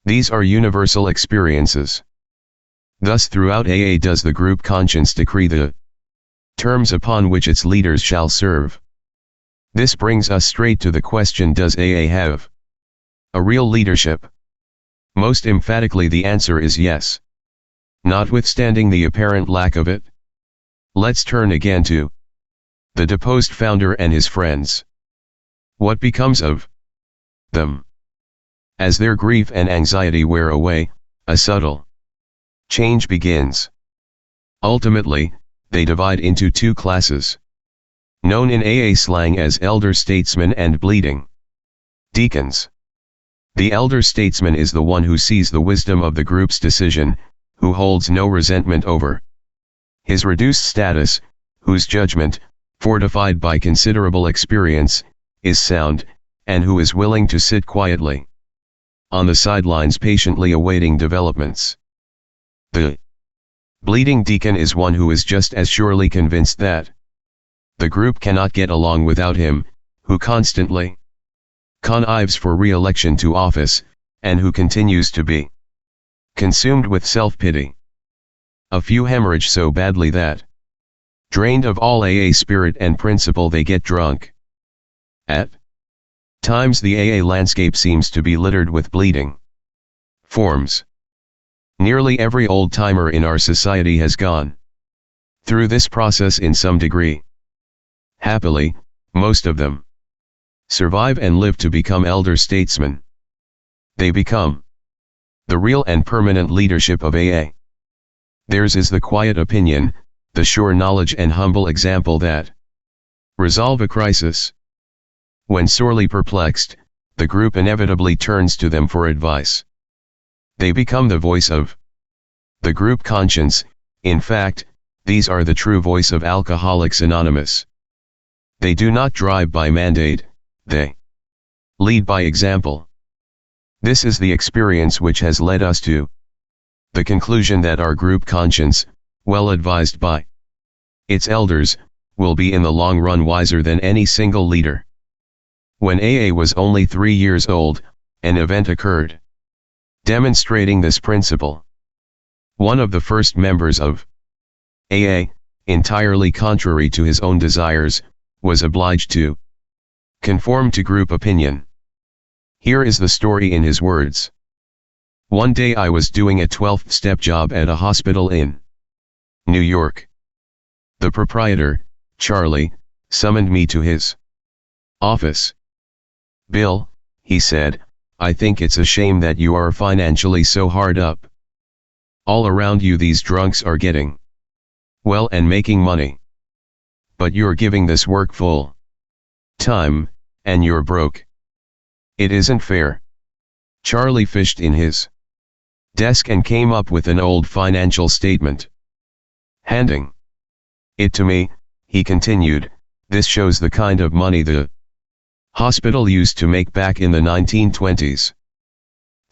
These are universal experiences. Thus throughout AA does the group conscience decree the terms upon which its leaders shall serve. This brings us straight to the question, does AA have a real leadership? Most emphatically the answer is yes. Notwithstanding the apparent lack of it. Let's turn again to the deposed founder and his friends. What becomes of them? As their grief and anxiety wear away, a subtle change begins. Ultimately, they divide into two classes, known in AA slang as elder statesmen and bleeding deacons. The elder statesman is the one who sees the wisdom of the group's decision, who holds no resentment over his reduced status, whose judgment, fortified by considerable experience, is sound, and who is willing to sit quietly on the sidelines patiently awaiting developments. The bleeding deacon is one who is just as surely convinced that the group cannot get along without him, who constantly connives for re-election to office, and who continues to be consumed with self-pity. A few hemorrhage so badly that, drained of all AA spirit and principle, they get drunk. At times the AA landscape seems to be littered with bleeding forms. Nearly every old-timer in our society has gone through this process in some degree. Happily, most of them survive and live to become elder statesmen. They become the real and permanent leadership of AA. Theirs is the quiet opinion, the sure knowledge and humble example that resolve a crisis. When sorely perplexed, the group inevitably turns to them for advice. They become the voice of the group conscience. In fact, these are the true voice of Alcoholics Anonymous. They do not drive by mandate, they lead by example. This is the experience which has led us to the conclusion that our group conscience, well advised by its elders, will be in the long run wiser than any single leader. When AA was only 3 years old, an event occurred demonstrating this principle. One of the first members of AA, entirely contrary to his own desires, was obliged to conform to group opinion. Here is the story in his words. One day I was doing a 12th step job at a hospital in New York. The proprietor, Charlie, summoned me to his office. "Bill," he said, "I think it's a shame that you are financially so hard up. All around you these drunks are getting well and making money. But you're giving this work full time, and you're broke. It isn't fair." Charlie fished in his desk and came up with an old financial statement. Handing it to me, he continued, "This shows the kind of money the hospital used to make back in the 1920s.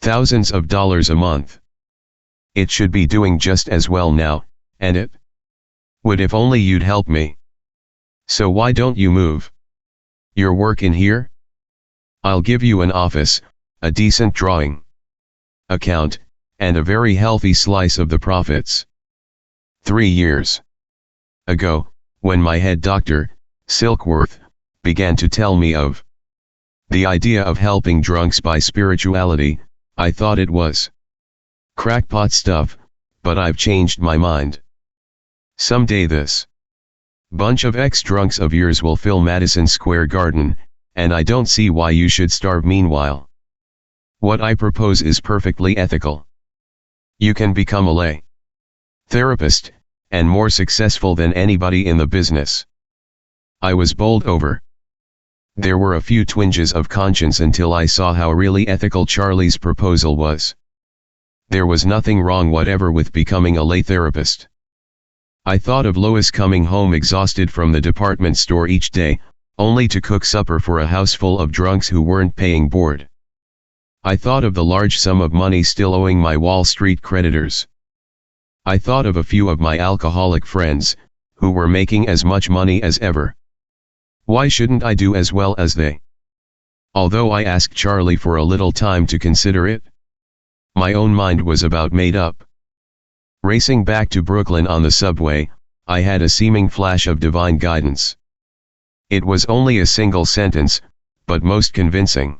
Thousands of dollars a month. It should be doing just as well now, and it would if only you'd help me. So why don't you move your work in here? I'll give you an office, a decent drawing account, and a very healthy slice of the profits." 3 years ago, when my head doctor, Silkworth, began to tell me of the idea of helping drunks by spirituality, I thought it was crackpot stuff, but I've changed my mind. Someday this bunch of ex-drunks of yours will fill Madison Square Garden, and I don't see why you should starve meanwhile. What I propose is perfectly ethical. You can become a lay therapist, and more successful than anybody in the business. I was bowled over. There were a few twinges of conscience until I saw how really ethical Charlie's proposal was. There was nothing wrong whatever with becoming a lay therapist. I thought of Lois coming home exhausted from the department store each day, only to cook supper for a house full of drunks who weren't paying board. I thought of the large sum of money still owing my Wall Street creditors. I thought of a few of my alcoholic friends, who were making as much money as ever. Why shouldn't I do as well as they? Although I asked Charlie for a little time to consider it, my own mind was about made up. Racing back to Brooklyn on the subway, I had a seeming flash of divine guidance. It was only a single sentence, but most convincing.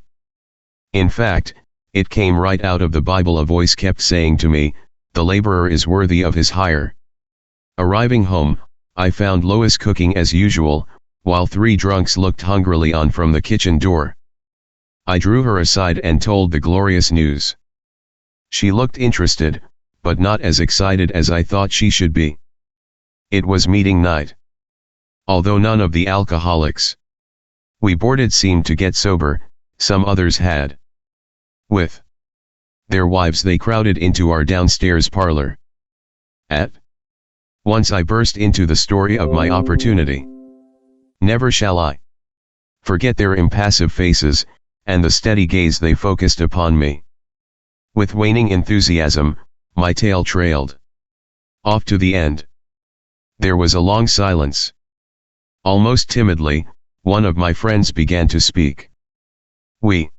In fact, it came right out of the Bible. A voice kept saying to me, "The laborer is worthy of his hire." Arriving home, I found Lois cooking as usual, while 3 drunks looked hungrily on from the kitchen door. I drew her aside and told the glorious news. She looked interested, but not as excited as I thought she should be. It was meeting night. Although none of the alcoholics we boarded seemed to get sober, some others had. With their wives they crowded into our downstairs parlor. At once I burst into the story of my opportunity. Never shall I forget their impassive faces, and the steady gaze they focused upon me. With waning enthusiasm, my tale trailed off to the end. There was a long silence. Almost timidly, one of my friends began to speak. "We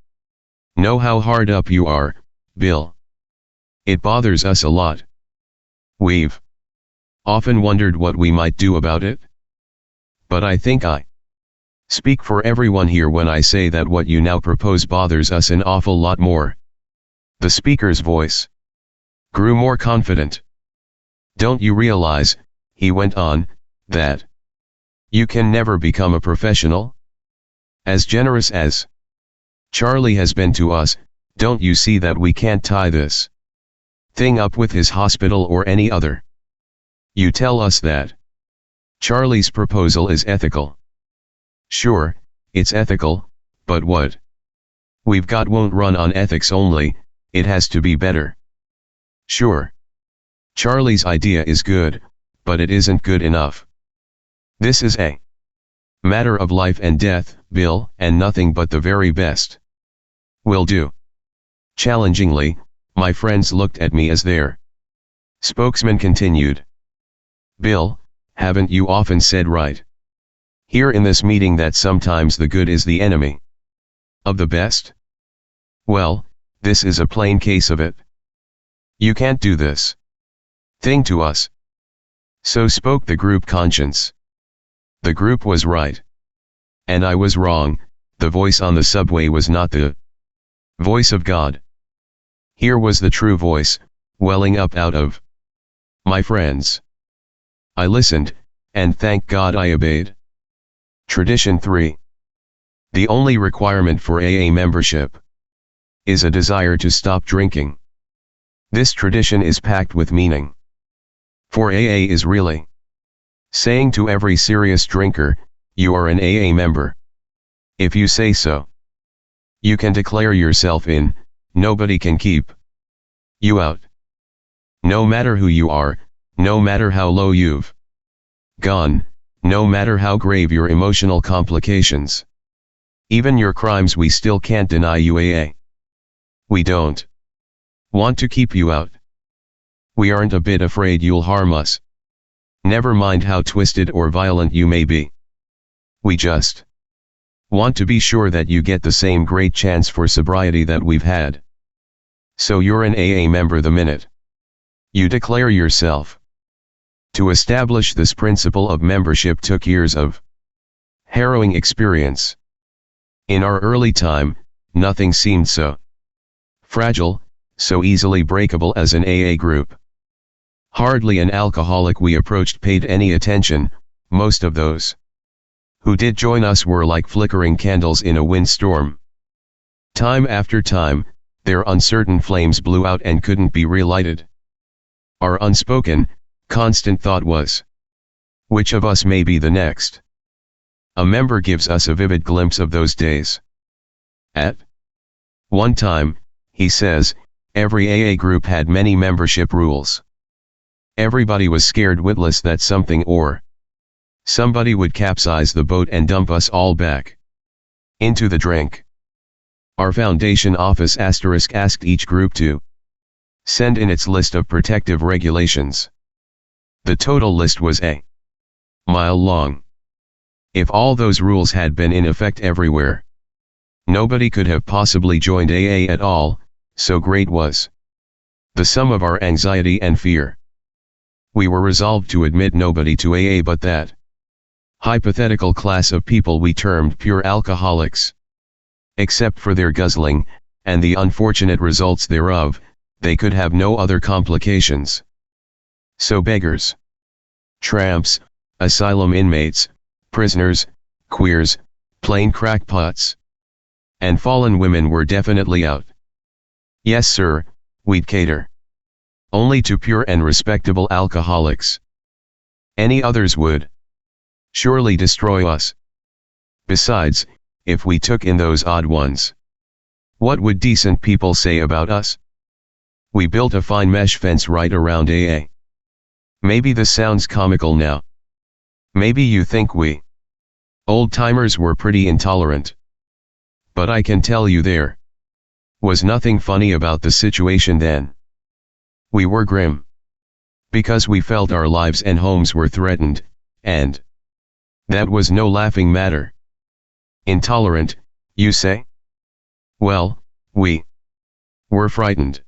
know how hard up you are, Bill. It bothers us a lot. We've often wondered what we might do about it. But I think I speak for everyone here when I say that what you now propose bothers us an awful lot more." The speaker's voice grew more confident. "Don't you realize," he went on, "that you can never become a professional? As generous as Charlie has been to us, don't you see that we can't tie this thing up with his hospital or any other? You tell us that Charlie's proposal is ethical. Sure, it's ethical, but what we've got won't run on ethics only, it has to be better. Sure, Charlie's idea is good, but it isn't good enough. This is a matter of life and death, Bill, and nothing but the very best will do. Challengingly, my friends looked at me as their spokesman continued. Bill, haven't you often said right here in this meeting that sometimes the good is the enemy of the best? Well, this is a plain case of it. You can't do this thing to us. So spoke the group conscience. The group was right. And I was wrong, the voice on the subway was not the voice of God. Here was the true voice, welling up out of my friends. I listened, and thank God I obeyed. Tradition 3. The only requirement for AA membership is a desire to stop drinking. This tradition is packed with meaning. For AA is really saying to every serious drinker, you are an AA member. If you say so, you can declare yourself in, nobody can keep you out. No matter who you are, no matter how low you've gone, no matter how grave your emotional complications, even your crimes, we still can't deny you AA. We don't want to keep you out. We aren't a bit afraid you'll harm us. Never mind how twisted or violent you may be. We just want to be sure that you get the same great chance for sobriety that we've had. So you're an AA member the minute you declare yourself. To establish this principle of membership took years of harrowing experience. In our early time, nothing seemed so fragile, so easily breakable as an AA group. Hardly an alcoholic we approached paid any attention. Most of those who did join us were like flickering candles in a windstorm. Time after time, their uncertain flames blew out and couldn't be relighted. Our unspoken, constant thought was, which of us may be the next? A member gives us a vivid glimpse of those days. At one time, he says, every AA group had many membership rules. Everybody was scared witless that something or somebody would capsize the boat and dump us all back into the drink. Our foundation office asked each group to send in its list of protective regulations. The total list was a mile long. If all those rules had been in effect everywhere, nobody could have possibly joined AA at all, so great was the sum of our anxiety and fear. We were resolved to admit nobody to AA but that hypothetical class of people we termed pure alcoholics. Except for their guzzling, and the unfortunate results thereof, they could have no other complications. So beggars, tramps, asylum inmates, prisoners, queers, plain crackpots, and fallen women were definitely out. Yes sir, we'd cater only to pure and respectable alcoholics. Any others would surely destroy us. Besides, if we took in those odd ones, what would decent people say about us? We built a fine mesh fence right around AA. Maybe this sounds comical now. Maybe you think we old-timers were pretty intolerant. But I can tell you there was nothing funny about the situation then. We were grim. Because we felt our lives and homes were threatened, and that was no laughing matter. Intolerant, you say? Well, we were frightened.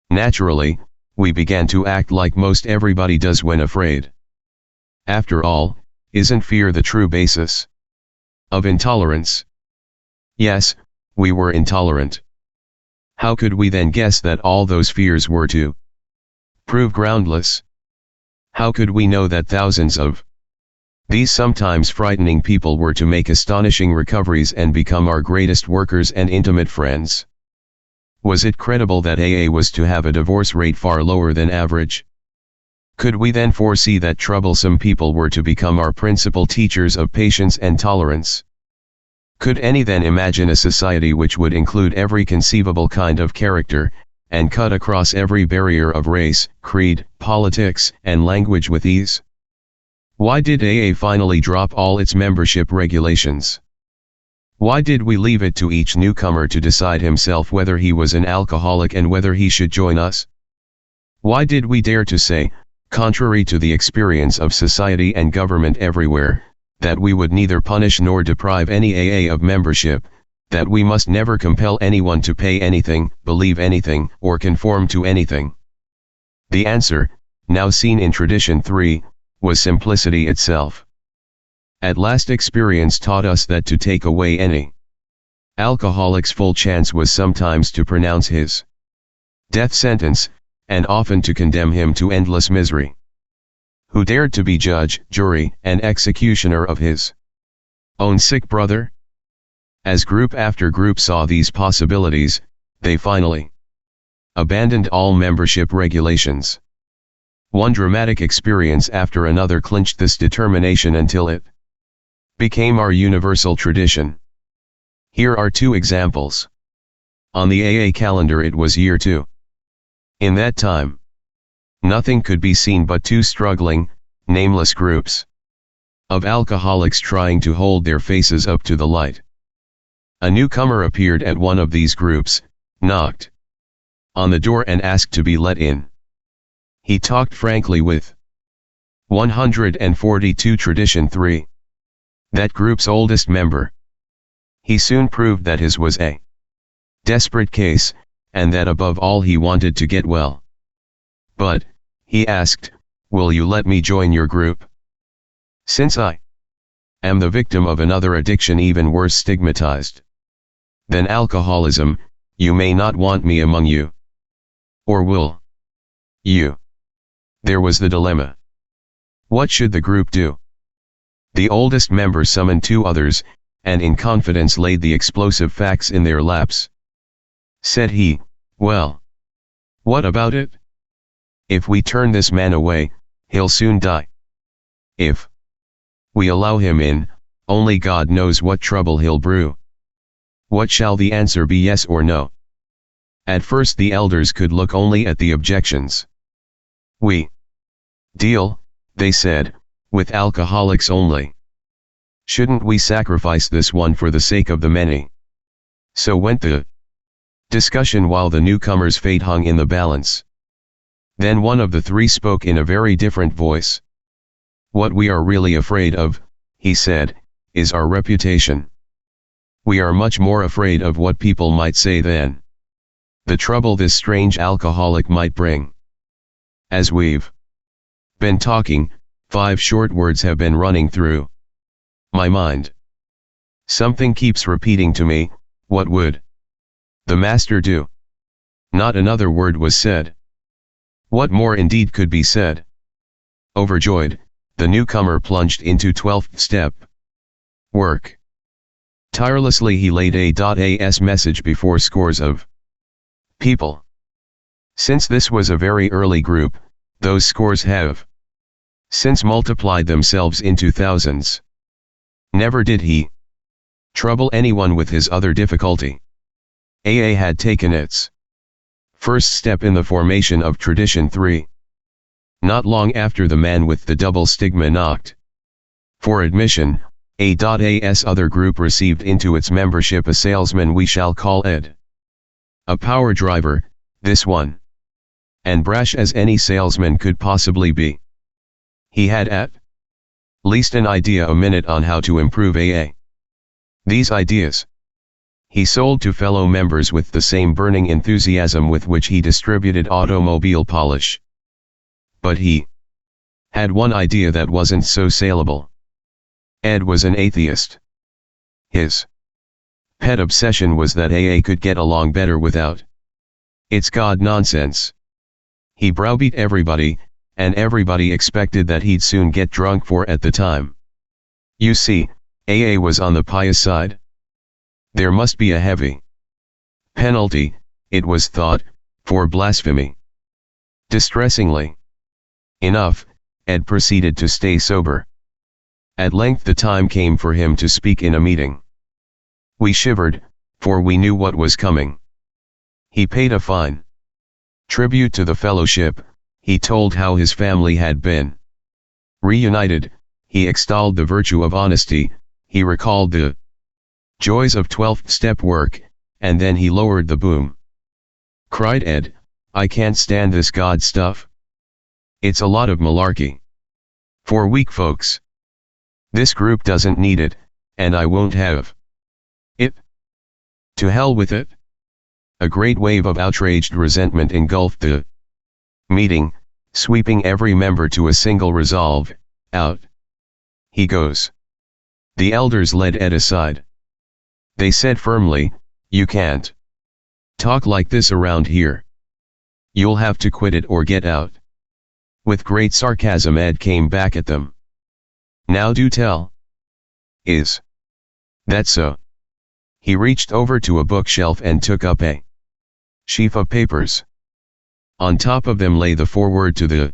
Naturally, we began to act like most everybody does when afraid. After all, isn't fear the true basis of intolerance? Yes, we were intolerant. How could we then guess that all those fears were to prove groundless? How could we know that thousands of These sometimes frightening people were to make astonishing recoveries and become our greatest workers and intimate friends. Was it credible that AA was to have a divorce rate far lower than average? Could we then foresee that troublesome people were to become our principal teachers of patience and tolerance? Could any then imagine a society which would include every conceivable kind of character, and cut across every barrier of race, creed, politics, and language with ease? Why did AA finally drop all its membership regulations? Why did we leave it to each newcomer to decide himself whether he was an alcoholic and whether he should join us? Why did we dare to say, contrary to the experience of society and government everywhere, that we would neither punish nor deprive any AA of membership, that we must never compel anyone to pay anything, believe anything, or conform to anything? The answer, now seen in Tradition 3, was simplicity itself. At last experience taught us that to take away any alcoholic's full chance was sometimes to pronounce his death sentence, and often to condemn him to endless misery. Who dared to be judge, jury, and executioner of his own sick brother? As group after group saw these possibilities, they finally abandoned all membership regulations. One dramatic experience after another clinched this determination until it became our universal tradition. Here are two examples. On the AA calendar it was year 2. In that time, nothing could be seen but two struggling, nameless groups of alcoholics trying to hold their faces up to the light. A newcomer appeared at one of these groups, knocked on the door and asked to be let in. He talked frankly with 142 Tradition 3, that group's oldest member. He soon proved that his was a desperate case, and that above all he wanted to get well. But, he asked, will you let me join your group? Since I am the victim of another addiction even worse stigmatized than alcoholism, you may not want me among you. Or will you? There was the dilemma. What should the group do? The oldest member summoned 2 others, and in confidence laid the explosive facts in their laps. Said he, well, what about it? If we turn this man away, he'll soon die. If we allow him in, only God knows what trouble he'll brew. What shall the answer be, yes or no? At first the elders could look only at the objections. We deal, they said, with alcoholics only. Shouldn't we sacrifice this one for the sake of the many? So went the discussion while the newcomer's fate hung in the balance. Then one of the 3 spoke in a very different voice. What we are really afraid of, he said, is our reputation. We are much more afraid of what people might say than the trouble this strange alcoholic might bring. As we've been talking, 5 short words have been running through my mind. Something keeps repeating to me, what would the master do? Not another word was said. What more indeed could be said? Overjoyed, the newcomer plunged into 12th step. Work. Tirelessly he laid A.A.'s message before scores of people. Since this was a very early group, those scores have since multiplied themselves into thousands. Never did he trouble anyone with his other difficulty. AA had taken its first step in the formation of Tradition 3. Not long after the man with the double stigma knocked for admission, A.A.'s other group received into its membership a salesman we shall call Ed. A power driver, this one. And brash as any salesman could possibly be. He had at least an idea a minute on how to improve AA. These ideas he sold to fellow members with the same burning enthusiasm with which he distributed automobile polish. But he had one idea that wasn't so saleable. Ed was an atheist. His pet obsession was that AA could get along better without its God nonsense. He browbeat everybody, and everybody expected that he'd soon get drunk, for at the time You see, AA was on the pious side. There must be a heavy penalty, it was thought, for blasphemy. Distressingly enough, Ed proceeded to stay sober. At length the time came for him to speak in a meeting. We shivered, for we knew what was coming. He paid a fine tribute to the fellowship, he told how his family had been reunited, he extolled the virtue of honesty, he recalled the joys of 12th step work, and then he lowered the boom. Cried Ed, I can't stand this God stuff. It's a lot of malarkey. For weak folks. This group doesn't need it, and I won't have it. To hell with it. A great wave of outraged resentment engulfed the meeting, sweeping every member to a single resolve, out he goes. The elders led Ed aside. They said firmly, you can't talk like this around here. You'll have to quit it or get out. With great sarcasm Ed came back at them. Now do tell. Is that so? He reached over to a bookshelf and took up a sheaf of papers. On top of them lay the foreword to the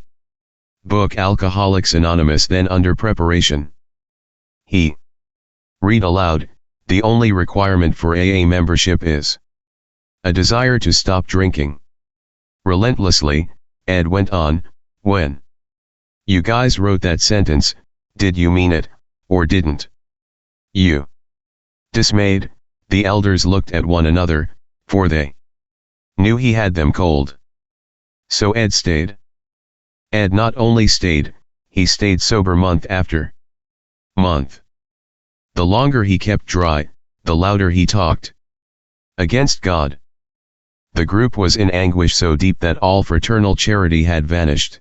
book Alcoholics Anonymous, then under preparation. He read aloud, the only requirement for AA membership is a desire to stop drinking. Relentlessly, Ed went on, when you guys wrote that sentence, did you mean it, or didn't you? Dismayed, the elders looked at one another, for they knew he had them cold. So Ed stayed. Ed not only stayed, he stayed sober month after month. The longer he kept dry, the louder he talked against God. The group was in anguish so deep that all fraternal charity had vanished.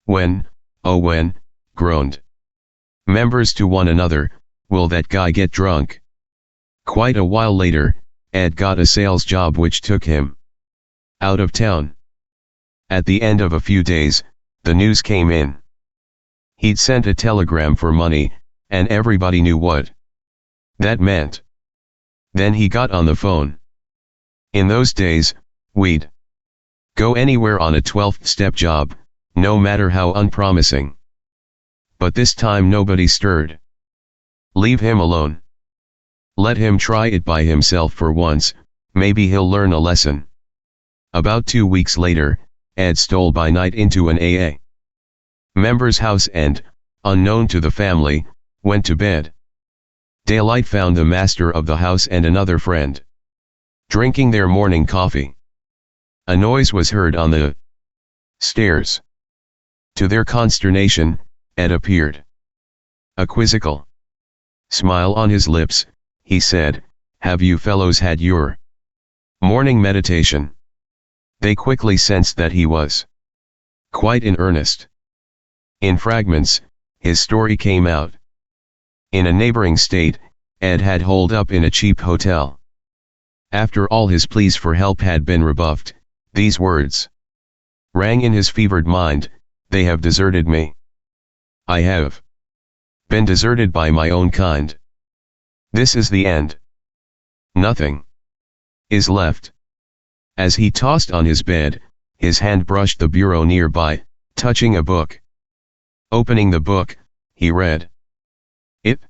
When, oh when, groaned members to one another, will that guy get drunk? Quite a while later, Ed got a sales job which took him out of town. At the end of a few days, the news came in. He'd sent a telegram for money, and everybody knew what that meant. Then he got on the phone. In those days, we'd go anywhere on a 12th step job, no matter how unpromising. But this time nobody stirred. Leave him alone. Let him try it by himself for once, maybe he'll learn a lesson. About 2 weeks later, Ed stole by night into an AA member's house and, unknown to the family, went to bed. Daylight found the master of the house and another friend drinking their morning coffee. A noise was heard on the stairs. To their consternation, Ed appeared. A quizzical smile on his lips, he said, have you fellows had your morning meditation? They quickly sensed that he was quite in earnest. In fragments, his story came out. In a neighboring state, Ed had holed up in a cheap hotel. After all his pleas for help had been rebuffed, these words rang in his fevered mind, they have deserted me. I have been deserted by my own kind. This is the end. Nothing is left. As he tossed on his bed, his hand brushed the bureau nearby, touching a book. Opening the book, he read. It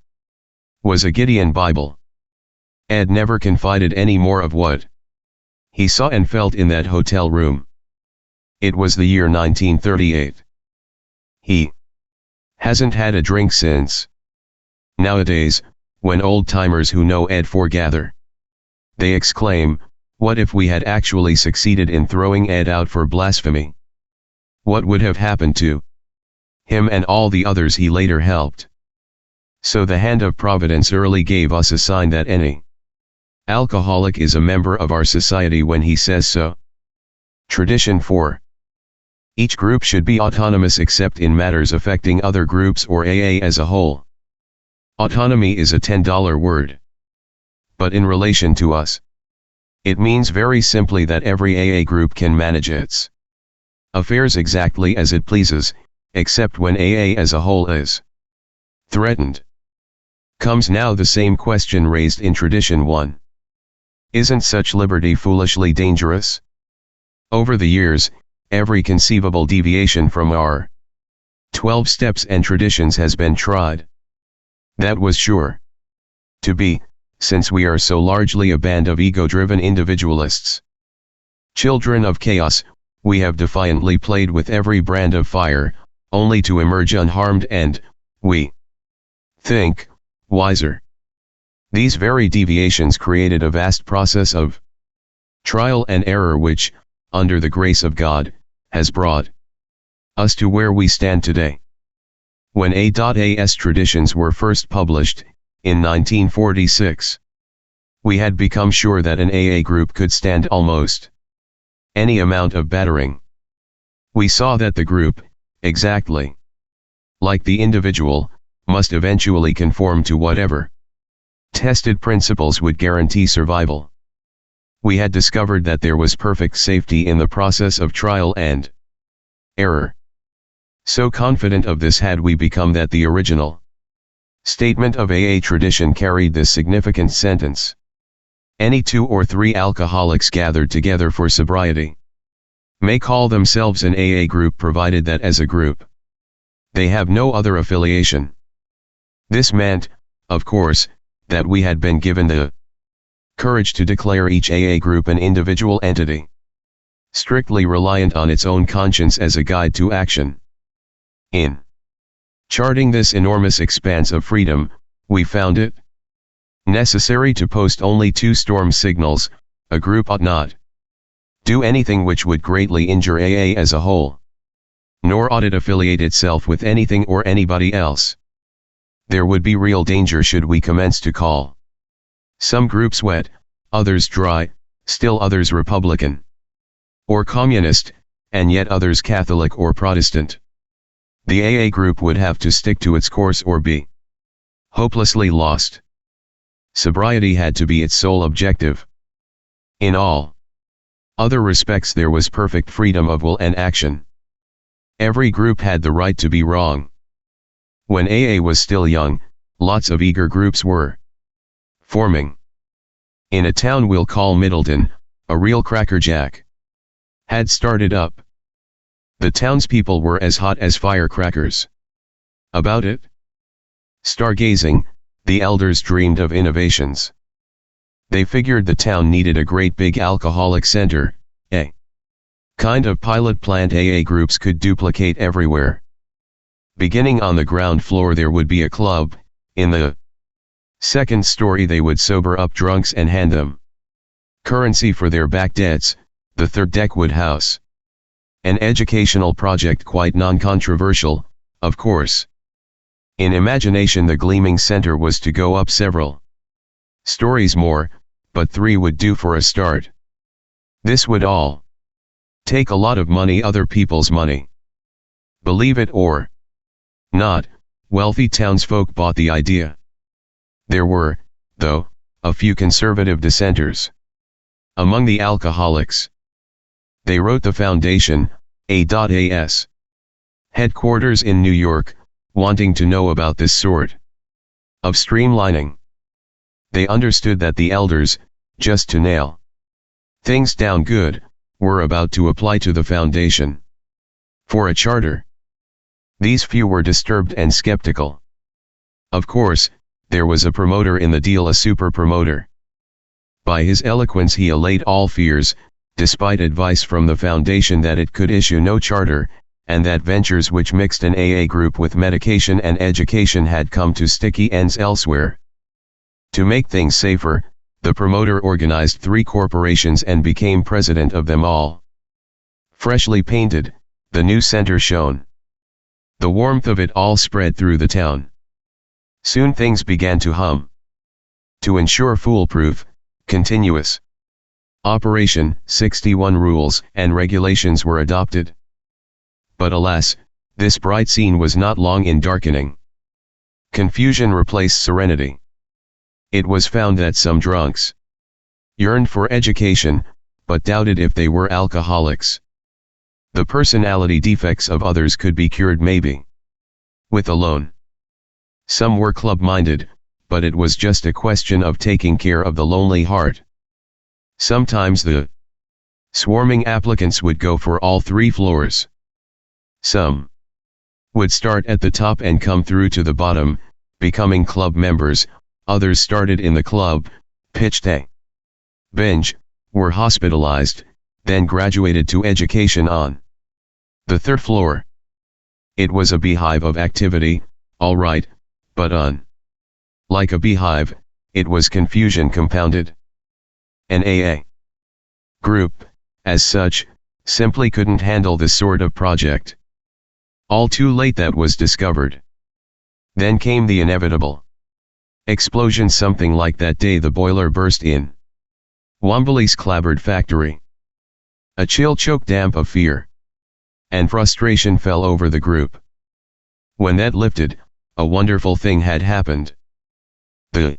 was a Gideon Bible. Ed never confided any more of what he saw and felt in that hotel room. It was the year 1938. He hasn't had a drink since. Nowadays, when old-timers who know Ed foregather, they exclaim, what if we had actually succeeded in throwing Ed out for blasphemy? What would have happened to him and all the others he later helped? So the hand of Providence early gave us a sign that any alcoholic is a member of our society when he says so. Tradition 4. Each group should be autonomous except in matters affecting other groups or AA as a whole. Autonomy is a $10 word. But in relation to us, it means very simply that every AA group can manage its affairs exactly as it pleases, except when AA as a whole is threatened. Comes now the same question raised in Tradition 1. Isn't such liberty foolishly dangerous? Over the years, every conceivable deviation from our 12 steps and traditions has been tried. That was sure to be, since we are so largely a band of ego-driven individualists. Children of chaos, we have defiantly played with every brand of fire, only to emerge unharmed and, we think, wiser. These very deviations created a vast process of trial and error which, under the grace of God, has brought us to where we stand today. When A.A.'s traditions were first published, in 1946, we had become sure that an AA group could stand almost any amount of battering. We saw that the group, exactly like the individual, must eventually conform to whatever tested principles would guarantee survival. We had discovered that there was perfect safety in the process of trial and error. So confident of this had we become that the original statement of AA tradition carried this significant sentence: any 2 or 3 alcoholics gathered together for sobriety may call themselves an AA group, provided that as a group they have no other affiliation. This meant, of course, that we had been given the courage to declare each AA group an individual entity, strictly reliant on its own conscience as a guide to action. In charting this enormous expanse of freedom, we found it necessary to post only 2 storm signals. A group ought not do anything which would greatly injure AA as a whole, nor ought it affiliate itself with anything or anybody else. There would be real danger should we commence to call some groups wet, others dry, still others Republican or Communist, and yet others Catholic or Protestant. The AA group would have to stick to its course or be hopelessly lost. Sobriety had to be its sole objective. In all other respects there was perfect freedom of will and action. Every group had the right to be wrong. When AA was still young, lots of eager groups were forming. In a town we'll call Middleton, a real crackerjack had started up. The townspeople were as hot as firecrackers about it. Stargazing, the elders dreamed of innovations. They figured the town needed a great big alcoholic center, a kind of pilot plant AA groups could duplicate everywhere. Beginning on the ground floor there would be a club, in the second story they would sober up drunks and hand them currency for their back debts. The third deck would house an educational project, quite non-controversial, of course. In imagination the gleaming center was to go up several stories more, but 3 would do for a start. This would all take a lot of money, other people's money. Believe it or not, wealthy townsfolk bought the idea. There were, though, a few conservative dissenters among the alcoholics. They wrote the foundation, A.A.'s headquarters in New York, wanting to know about this sort of streamlining. They understood that the elders, just to nail things down good, were about to apply to the foundation for a charter. These few were disturbed and skeptical. Of course, there was a promoter in the deal, a super promoter. By his eloquence he allayed all fears, despite advice from the foundation that it could issue no charter, and that ventures which mixed an AA group with medication and education had come to sticky ends elsewhere. To make things safer, the promoter organized 3 corporations and became president of them all. Freshly painted, the new center shone. The warmth of it all spread through the town. Soon things began to hum. To ensure foolproof, continuous operation, 61 rules and regulations were adopted. But alas, this bright scene was not long in darkening. Confusion replaced serenity. It was found that some drunks yearned for education, but doubted if they were alcoholics. The personality defects of others could be cured maybe with a loan. Some were club-minded, but it was just a question of taking care of the lonely heart. Sometimes the swarming applicants would go for all 3 floors. Some would start at the top and come through to the bottom, becoming club members. Others started in the club, pitched a bench, were hospitalized, then graduated to education on the 3rd floor. It was a beehive of activity, all right, but like a beehive, it was confusion compounded. An AA group, as such, simply couldn't handle this sort of project. All too late that was discovered. Then came the inevitable explosion, something like that day the boiler burst in Wombley's clapboard factory. A chill choked damp of fear and frustration fell over the group. When that lifted, a wonderful thing had happened. The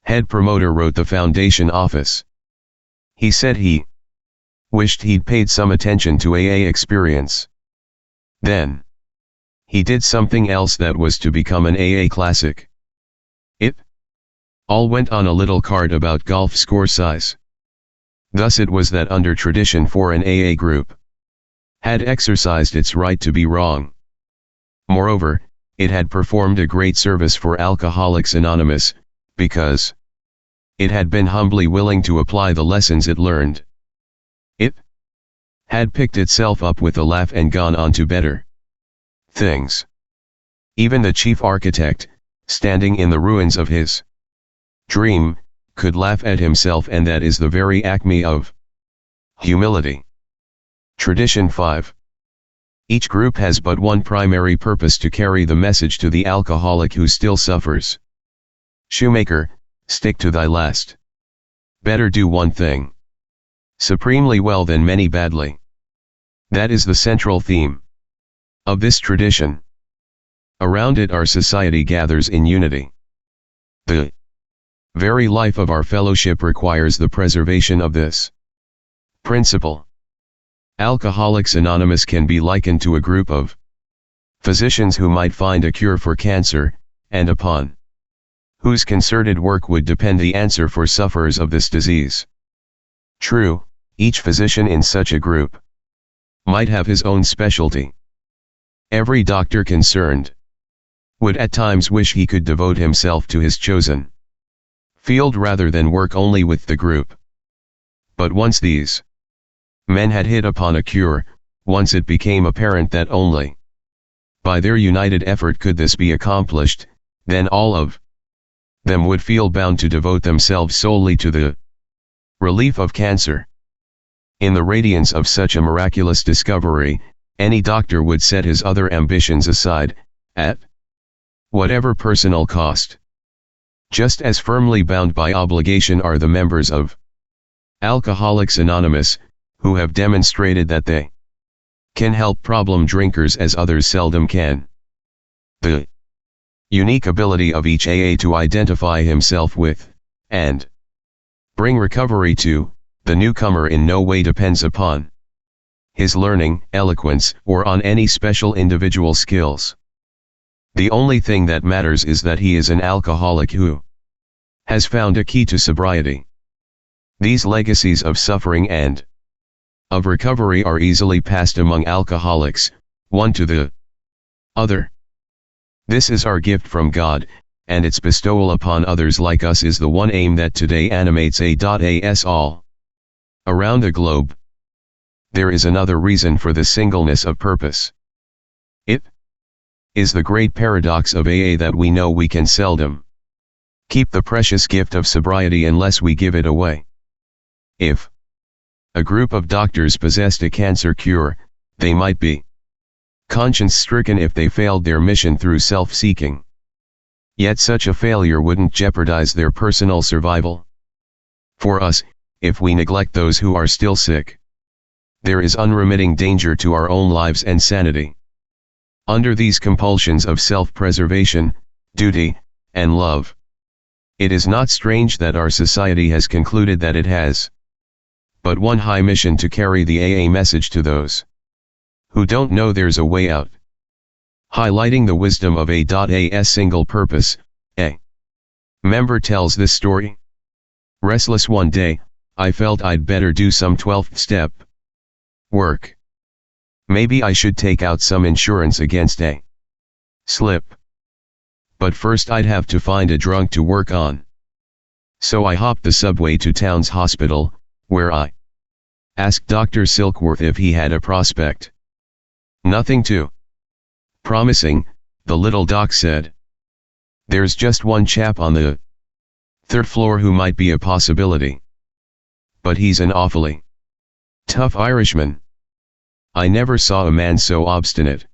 head promoter wrote the foundation office. He said he wished he'd paid some attention to AA experience. Then he did something else that was to become an AA classic. It all went on a little card about golf score size. Thus it was that under tradition for an AA group had exercised its right to be wrong. Moreover, it had performed a great service for Alcoholics Anonymous, because it had been humbly willing to apply the lessons it learned. It had picked itself up with a laugh and gone on to better things. Even the chief architect, standing in the ruins of his dream, could laugh at himself, and that is the very acme of humility. Tradition 5. Each group has but one primary purpose: to carry the message to the alcoholic who still suffers. Shoemaker, stick to thy last. Better do one thing supremely well than many badly. That is the central theme of this tradition. Around it our society gathers in unity. The very life of our fellowship requires the preservation of this principle. Alcoholics Anonymous can be likened to a group of physicians who might find a cure for cancer, and upon whose concerted work would depend the answer for sufferers of this disease. True, each physician in such a group might have his own specialty. Every doctor concerned would at times wish he could devote himself to his chosen field rather than work only with the group. But once these men had hit upon a cure, once it became apparent that only by their united effort could this be accomplished, then all of them would feel bound to devote themselves solely to the relief of cancer. In the radiance of such a miraculous discovery, any doctor would set his other ambitions aside, at whatever personal cost. Just as firmly bound by obligation are the members of Alcoholics Anonymous, who have demonstrated that they can help problem drinkers as others seldom can. The unique ability of each AA to identify himself with, and bring recovery to, the newcomer in no way depends upon his learning, eloquence, or on any special individual skills. The only thing that matters is that he is an alcoholic who has found a key to sobriety. These legacies of suffering and of recovery are easily passed among alcoholics, one to the other. This is our gift from God, and its bestowal upon others like us is the one aim that today animates AAS all around the globe. There is another reason for the singleness of purpose. It is the great paradox of AA that we know we can seldom keep the precious gift of sobriety unless we give it away. If a group of doctors possessed a cancer cure, they might be conscience-stricken if they failed their mission through self-seeking. Yet such a failure wouldn't jeopardize their personal survival. For us, if we neglect those who are still sick, there is unremitting danger to our own lives and sanity. Under these compulsions of self-preservation, duty, and love, it is not strange that our society has concluded that it has but one high mission: to carry the AA message to those who don't know there's a way out. Highlighting the wisdom of AA's single purpose, A Member tells this story. Restless one day, I felt I'd better do some 12th step work. Maybe I should take out some insurance against a slip. But first I'd have to find a drunk to work on. So I hopped the subway to town's hospital, where I asked Dr. Silkworth if he had a prospect. Nothing too promising, the little doc said. There's just one chap on the 3rd floor who might be a possibility. But he's an awfully tough Irishman. I never saw a man so obstinate.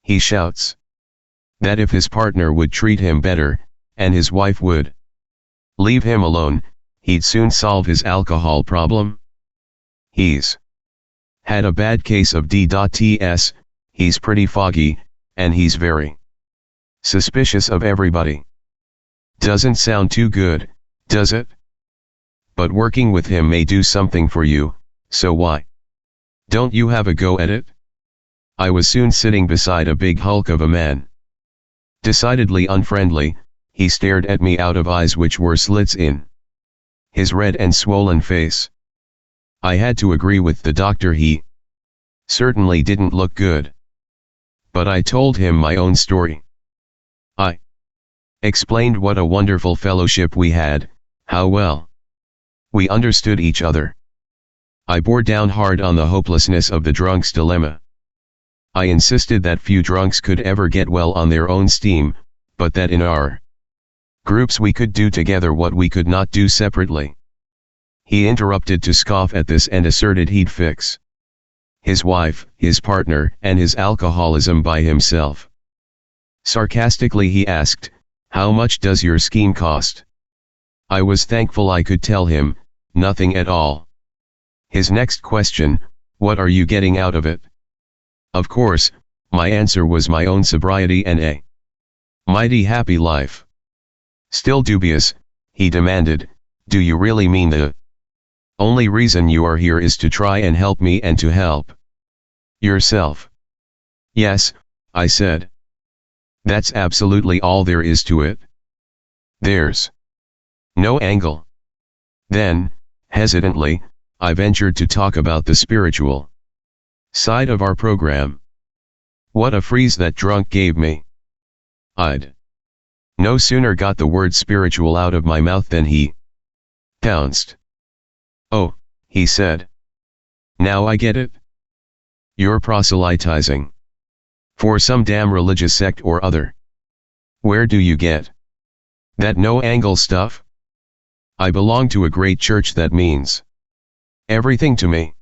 He shouts that if his partner would treat him better, and his wife would leave him alone, he'd soon solve his alcohol problem. He's had a bad case of D.T.S, he's pretty foggy, and he's very suspicious of everybody. Doesn't sound too good, does it? But working with him may do something for you, so why don't you have a go at it? I was soon sitting beside a big hulk of a man. Decidedly unfriendly, he stared at me out of eyes which were slits in his red and swollen face. I had to agree with the doctor, he certainly didn't look good. But I told him my own story. I explained what a wonderful fellowship we had, how well we understood each other. I bore down hard on the hopelessness of the drunk's dilemma. I insisted that few drunks could ever get well on their own steam, but that in our groups we could do together what we could not do separately. He interrupted to scoff at this and asserted he'd fix his wife, his partner, and his alcoholism by himself. Sarcastically he asked, "How much does your scheme cost?" I was thankful I could tell him, nothing at all. His next question, "What are you getting out of it?" Of course, my answer was my own sobriety and a mighty happy life. Still dubious, he demanded, "Do you really mean the only reason you are here is to try and help me and to help yourself?" "Yes," I said. "That's absolutely all there is to it. There's no angle." Then, hesitantly, I ventured to talk about the spiritual side of our program. What a freeze that drunk gave me. I'd no sooner got the word spiritual out of my mouth than he pounced. "Oh," he said. "Now I get it. You're proselytizing for some damn religious sect or other. Where do you get that no-angle stuff?" "I belong to a great church that means everything to me."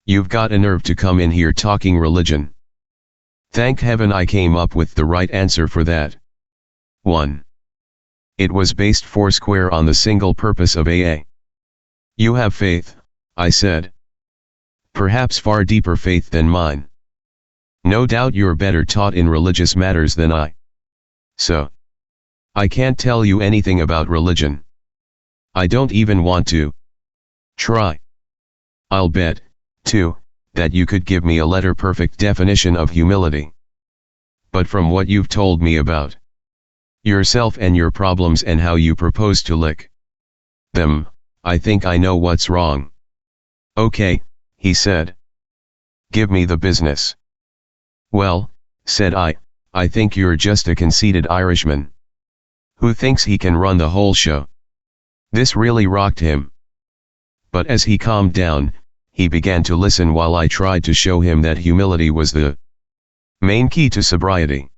"You've got a nerve to come in here talking religion." Thank heaven I came up with the right answer for that. 1. It was based foursquare on the single purpose of AA. "You have faith," I said. "Perhaps far deeper faith than mine. No doubt you're better taught in religious matters than I. So I can't tell you anything about religion. I don't even want to try. I'll bet, too, that you could give me a letter-perfect definition of humility. But from what you've told me about yourself and your problems and how you propose to lick them, I think I know what's wrong." "Okay," he said. "Give me the business." "Well," said I think you're just a conceited Irishman who thinks he can run the whole show." This really rocked him. But as he calmed down, he began to listen while I tried to show him that humility was the main key to sobriety.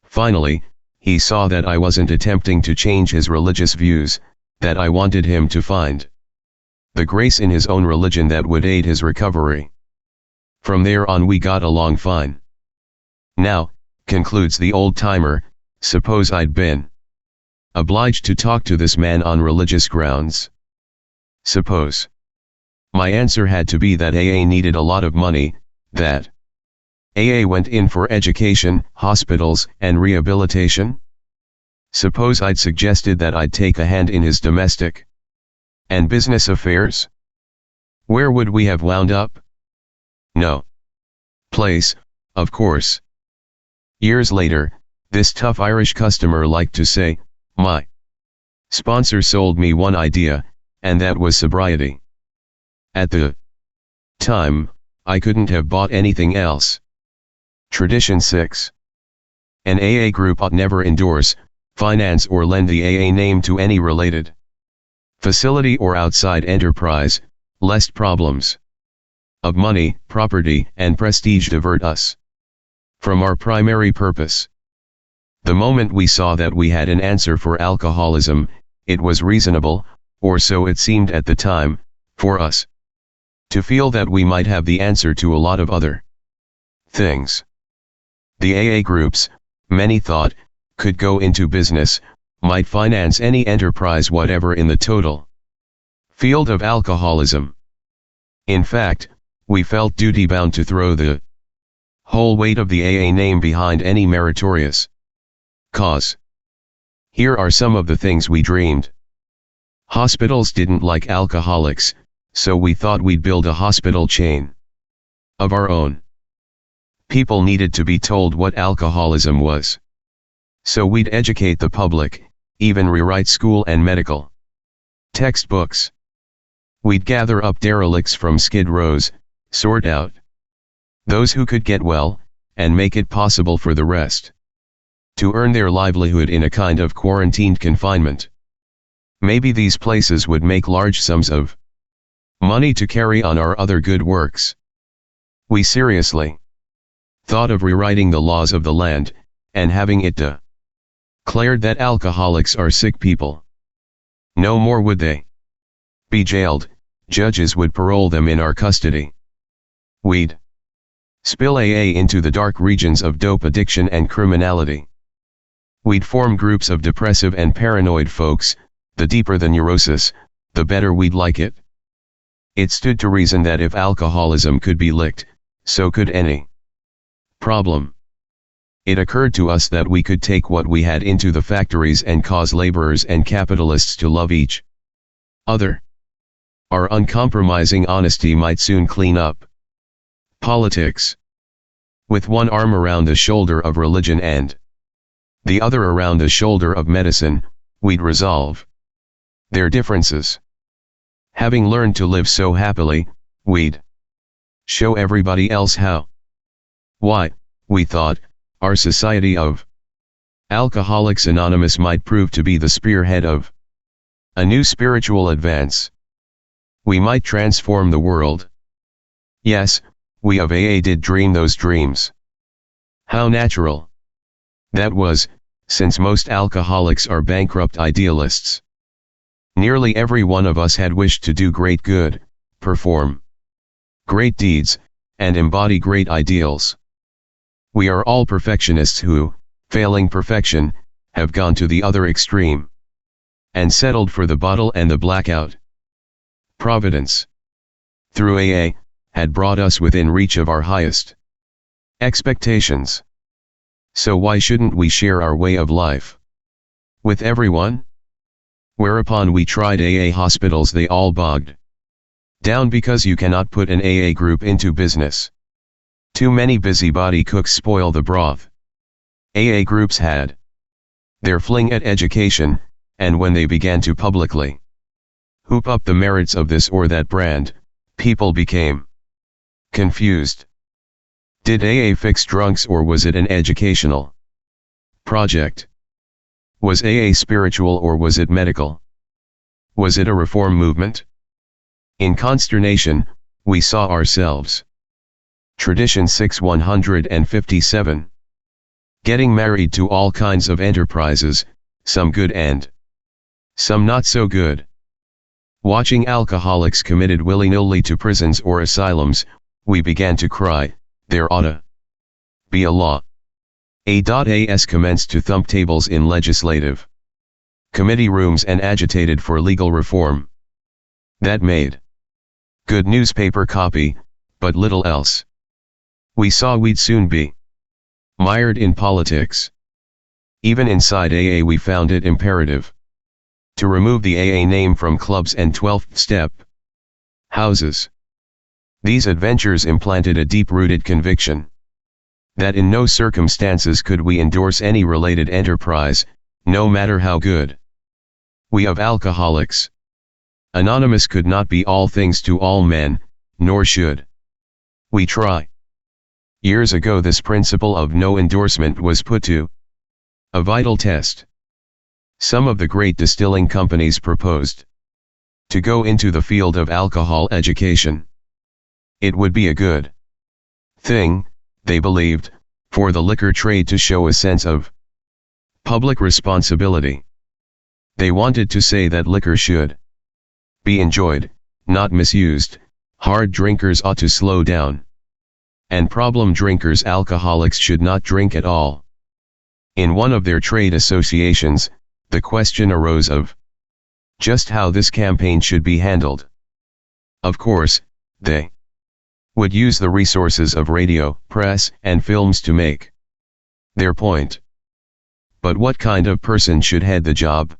Finally, he saw that I wasn't attempting to change his religious views, that I wanted him to find the grace in his own religion that would aid his recovery. From there on we got along fine. "Now," concludes the old-timer, "suppose I'd been obliged to talk to this man on religious grounds. Suppose my answer had to be that AA needed a lot of money, that AA went in for education, hospitals, and rehabilitation. Suppose I'd suggested that I'd take a hand in his domestic and business affairs. Where would we have wound up? No place, of course. Years later, this tough Irish customer liked to say, My sponsor sold me one idea, and that was sobriety. At the time, I couldn't have bought anything else. Tradition 6. An AA group ought never endorse, finance or lend the AA name to any related facility or outside enterprise, lest problems of money, property, and prestige divert us from our primary purpose. The moment we saw that we had an answer for alcoholism, it was reasonable, or so it seemed at the time, for us to feel that we might have the answer to a lot of other things. The AA groups, many thought, could go into business, might finance any enterprise whatever in the total field of alcoholism. In fact, we felt duty-bound to throw the whole weight of the AA name behind any meritorious cause. Here are some of the things we dreamed. Hospitals didn't like alcoholics, so we thought we'd build a hospital chain of our own. People needed to be told what alcoholism was, so we'd educate the public, even rewrite school and medical textbooks. We'd gather up derelicts from skid rows, sort out those who could get well, and make it possible for the rest to earn their livelihood in a kind of quarantined confinement. Maybe these places would make large sums of money to carry on our other good works. We seriously thought of rewriting the laws of the land, and having it declared that alcoholics are sick people. No more would they be jailed, judges would parole them in our custody. We'd spill AA into the dark regions of dope addiction and criminality. We'd form groups of depressive and paranoid folks, the deeper the neurosis, the better we'd like it. It stood to reason that if alcoholism could be licked, so could any problem. It occurred to us that we could take what we had into the factories and cause laborers and capitalists to love each other. Our uncompromising honesty might soon clean up politics. With one arm around the shoulder of religion and the other around the shoulder of medicine, we'd resolve their differences. Having learned to live so happily, we'd show everybody else how. Why, we thought, our Society of Alcoholics Anonymous might prove to be the spearhead of a new spiritual advance. We might transform the world. Yes, we of AA did dream those dreams. How natural that was, since most alcoholics are bankrupt idealists. Nearly every one of us had wished to do great good, perform great deeds, and embody great ideals. We are all perfectionists who, failing perfection, have gone to the other extreme and settled for the bottle and the blackout. Providence, through AA, had brought us within reach of our highest expectations. So why shouldn't we share our way of life with everyone? Whereupon we tried AA hospitals. They all bogged down because you cannot put an AA group into business. Too many busybody cooks spoil the broth. AA groups had their fling at education, and when they began to publicly hoop up the merits of this or that brand, people became confused. Did AA fix drunks, or was it an educational project? Was AA spiritual, or was it medical? Was it a reform movement? In consternation, we saw ourselves. Tradition 6-157. Getting married to all kinds of enterprises, some good and some not so good. Watching alcoholics committed willy-nilly to prisons or asylums, we began to cry, there oughta be a law. A.A.S. commenced to thump tables in legislative committee rooms and agitated for legal reform. That made good newspaper copy, but little else. We saw we'd soon be mired in politics. Even inside AA we found it imperative to remove the AA name from clubs and 12th step houses. These adventures implanted a deep-rooted conviction that in no circumstances could we endorse any related enterprise, no matter how good. We of Alcoholics Anonymous could not be all things to all men, nor should we try. Years ago this principle of no endorsement was put to a vital test. Some of the great distilling companies proposed to go into the field of alcohol education. It would be a good thing, they believed, for the liquor trade to show a sense of public responsibility. They wanted to say that liquor should be enjoyed, not misused, hard drinkers ought to slow down, and problem drinkers, alcoholics, should not drink at all. In one of their trade associations, the question arose of just how this campaign should be handled. Of course, they would use the resources of radio, press, and films to make their point. But what kind of person should head the job?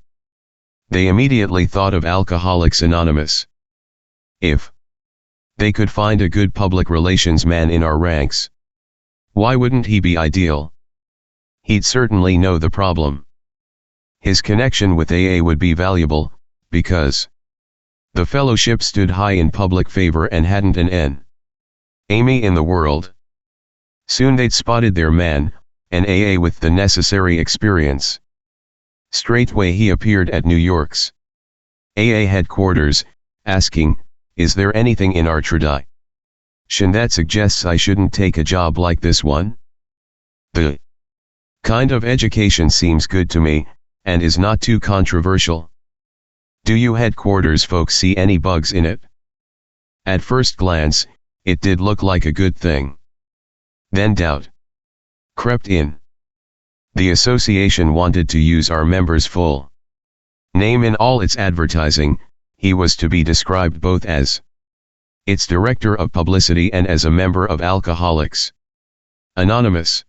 They immediately thought of Alcoholics Anonymous. If they could find a good public relations man in our ranks, why wouldn't he be ideal? He'd certainly know the problem. His connection with AA would be valuable, because the fellowship stood high in public favor and hadn't an enemy in the world. Soon they'd spotted their man, an AA with the necessary experience. Straightway he appeared at New York's AA headquarters, asking, "Is there anything in our tradition that suggests I shouldn't take a job like this one? The kind of education seems good to me, and is not too controversial. Do you headquarters folks see any bugs in it?" At first glance, it did look like a good thing. Then doubt crept in. The association wanted to use our members' full name in all its advertising. He was to be described both as its director of publicity and as a member of Alcoholics Anonymous.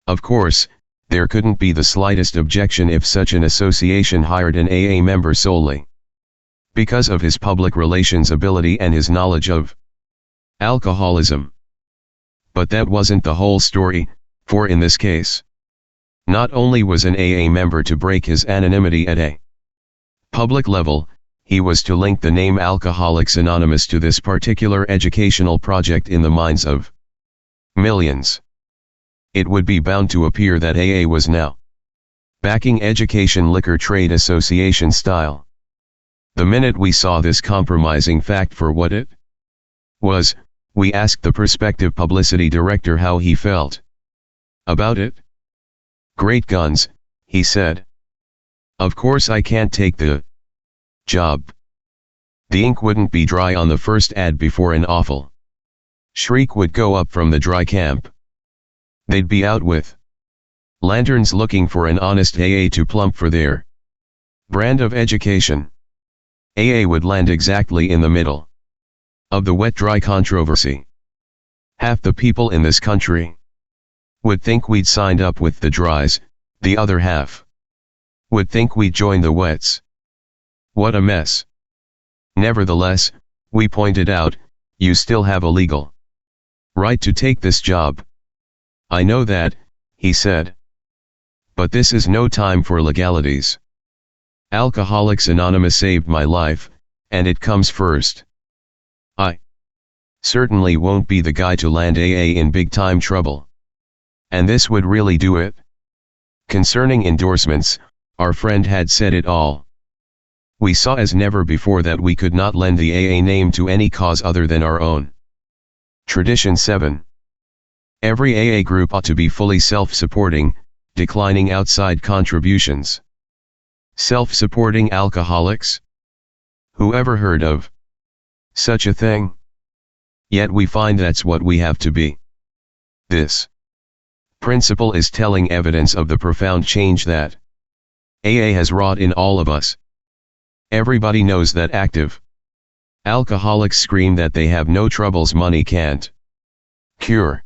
Of course, there couldn't be the slightest objection if such an association hired an AA member solely because of his public relations ability and his knowledge of alcoholism. But that wasn't the whole story, for in this case, not only was an AA member to break his anonymity at a public level, he was to link the name Alcoholics Anonymous to this particular educational project in the minds of millions. It would be bound to appear that AA was now backing Education Liquor Trade Association style. The minute we saw this compromising fact for what it was, we asked the prospective publicity director how he felt about it. "Great guns," he said. "Of course I can't take the job. The ink wouldn't be dry on the first ad before an awful shriek would go up from the dry camp. They'd be out with lanterns looking for an honest AA to plump for their brand of education. AA would land exactly in the middle of the wet-dry controversy. Half the people in this country would think we'd signed up with the dries, the other half would think we'd joined the wets. What a mess." Nevertheless, we pointed out, "You still have a legal right to take this job." "I know that," he said. "But this is no time for legalities. Alcoholics Anonymous saved my life, and it comes first. I certainly won't be the guy to land AA in big-time trouble. And this would really do it." Concerning endorsements, our friend had said it all. We saw as never before that we could not lend the AA name to any cause other than our own. Tradition 7. Every AA group ought to be fully self-supporting, declining outside contributions. Self-supporting alcoholics? Who ever heard of such a thing? Yet we find that's what we have to be. This principle is telling evidence of the profound change that AA has wrought in all of us. Everybody knows that active alcoholics scream that they have no troubles money can't cure.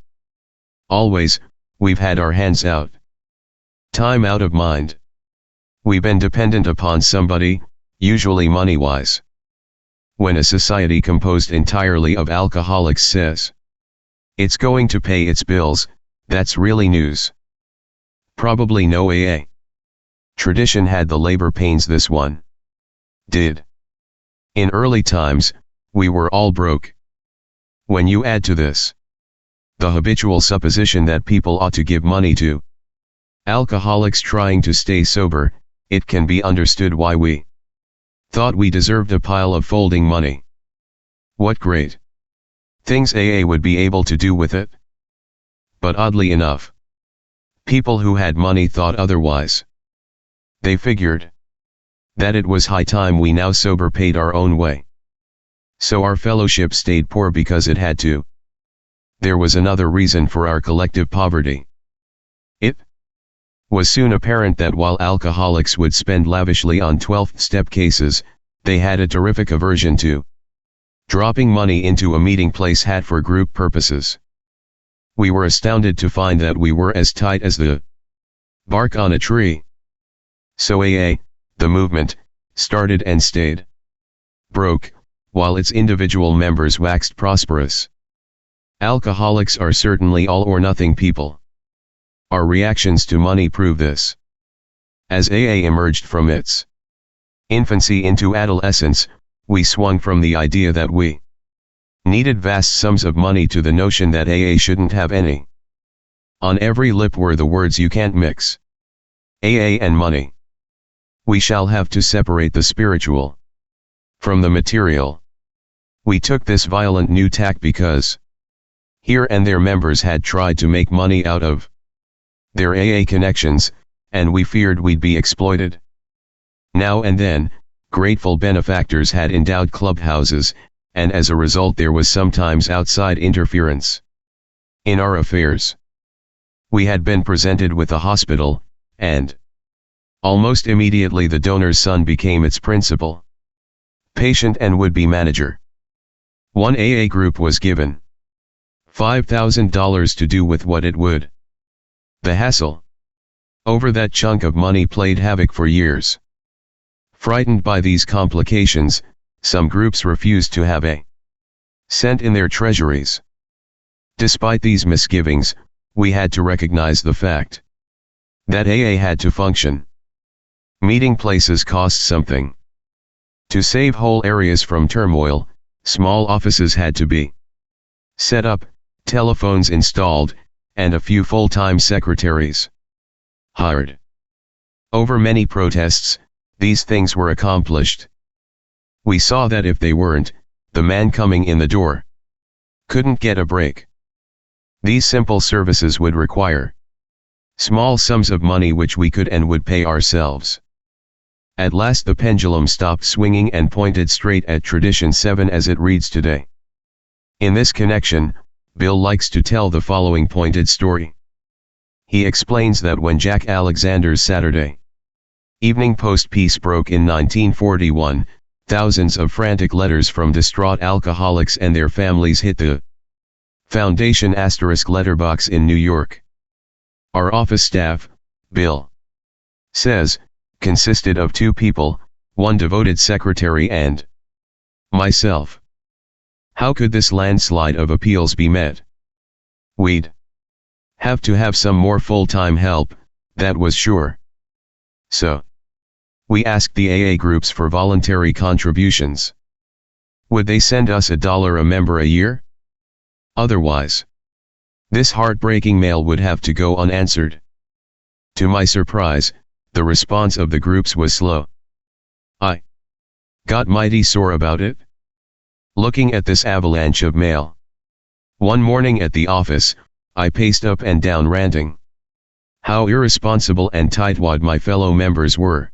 Always, we've had our hands out. Time out of mind. We've been dependent upon somebody, usually money-wise. When a society composed entirely of alcoholics says it's going to pay its bills, that's really news. Probably no AA Tradition had the labor pains, this one did. In early times, we were all broke. When you add to this the habitual supposition that people ought to give money to alcoholics trying to stay sober, it can be understood why we thought we deserved a pile of folding money. What great things AA would be able to do with it. But oddly enough, people who had money thought otherwise. They figured that it was high time we now sober paid our own way. So our fellowship stayed poor because it had to. There was another reason for our collective poverty. It was soon apparent that while alcoholics would spend lavishly on 12th step cases, they had a terrific aversion to dropping money into a meeting place had for group purposes. We were astounded to find that we were as tight as the bark on a tree. So AA, the movement, started and stayed broke, while its individual members waxed prosperous. Alcoholics are certainly all or nothing people. Our reactions to money prove this. As AA emerged from its infancy into adolescence, we swung from the idea that we needed vast sums of money to the notion that AA shouldn't have any. On every lip were the words, "You can't mix AA and money. We shall have to separate the spiritual from the material." We took this violent new tack because here and there members had tried to make money out of their AA connections, and we feared we'd be exploited. Now and then, grateful benefactors had endowed clubhouses, and as a result there was sometimes outside interference in our affairs. We had been presented with a hospital, and almost immediately the donor's son became its principal patient and would-be manager. One AA group was given $5,000 to do with what it would. The hassle over that chunk of money played havoc for years. Frightened by these complications, some groups refused to have a cent in their treasuries. Despite these misgivings, we had to recognize the fact that AA had to function. Meeting places cost something. To save whole areas from turmoil, small offices had to be set up, telephones installed, and a few full-time secretaries hired. Over many protests, these things were accomplished. We saw that if they weren't, the man coming in the door couldn't get a break. These simple services would require small sums of money which we could and would pay ourselves. At last the pendulum stopped swinging and pointed straight at Tradition 7 as it reads today. In this connection, Bill likes to tell the following pointed story. He explains that when Jack Alexander's Saturday Evening Post piece broke in 1941, thousands of frantic letters from distraught alcoholics and their families hit the Foundation * letterbox in New York. Our office staff, Bill says, consisted of 2 people, one devoted secretary and myself. How could this landslide of appeals be met? We'd have to have some more full-time help, that was sure. So we asked the AA groups for voluntary contributions. Would they send us $1 a member a year? Otherwise, this heartbreaking mail would have to go unanswered. To my surprise, the response of the groups was slow. I got mighty sore about it. Looking at this avalanche of mail. One morning at the office, I paced up and down ranting how irresponsible and tightwad my fellow members were.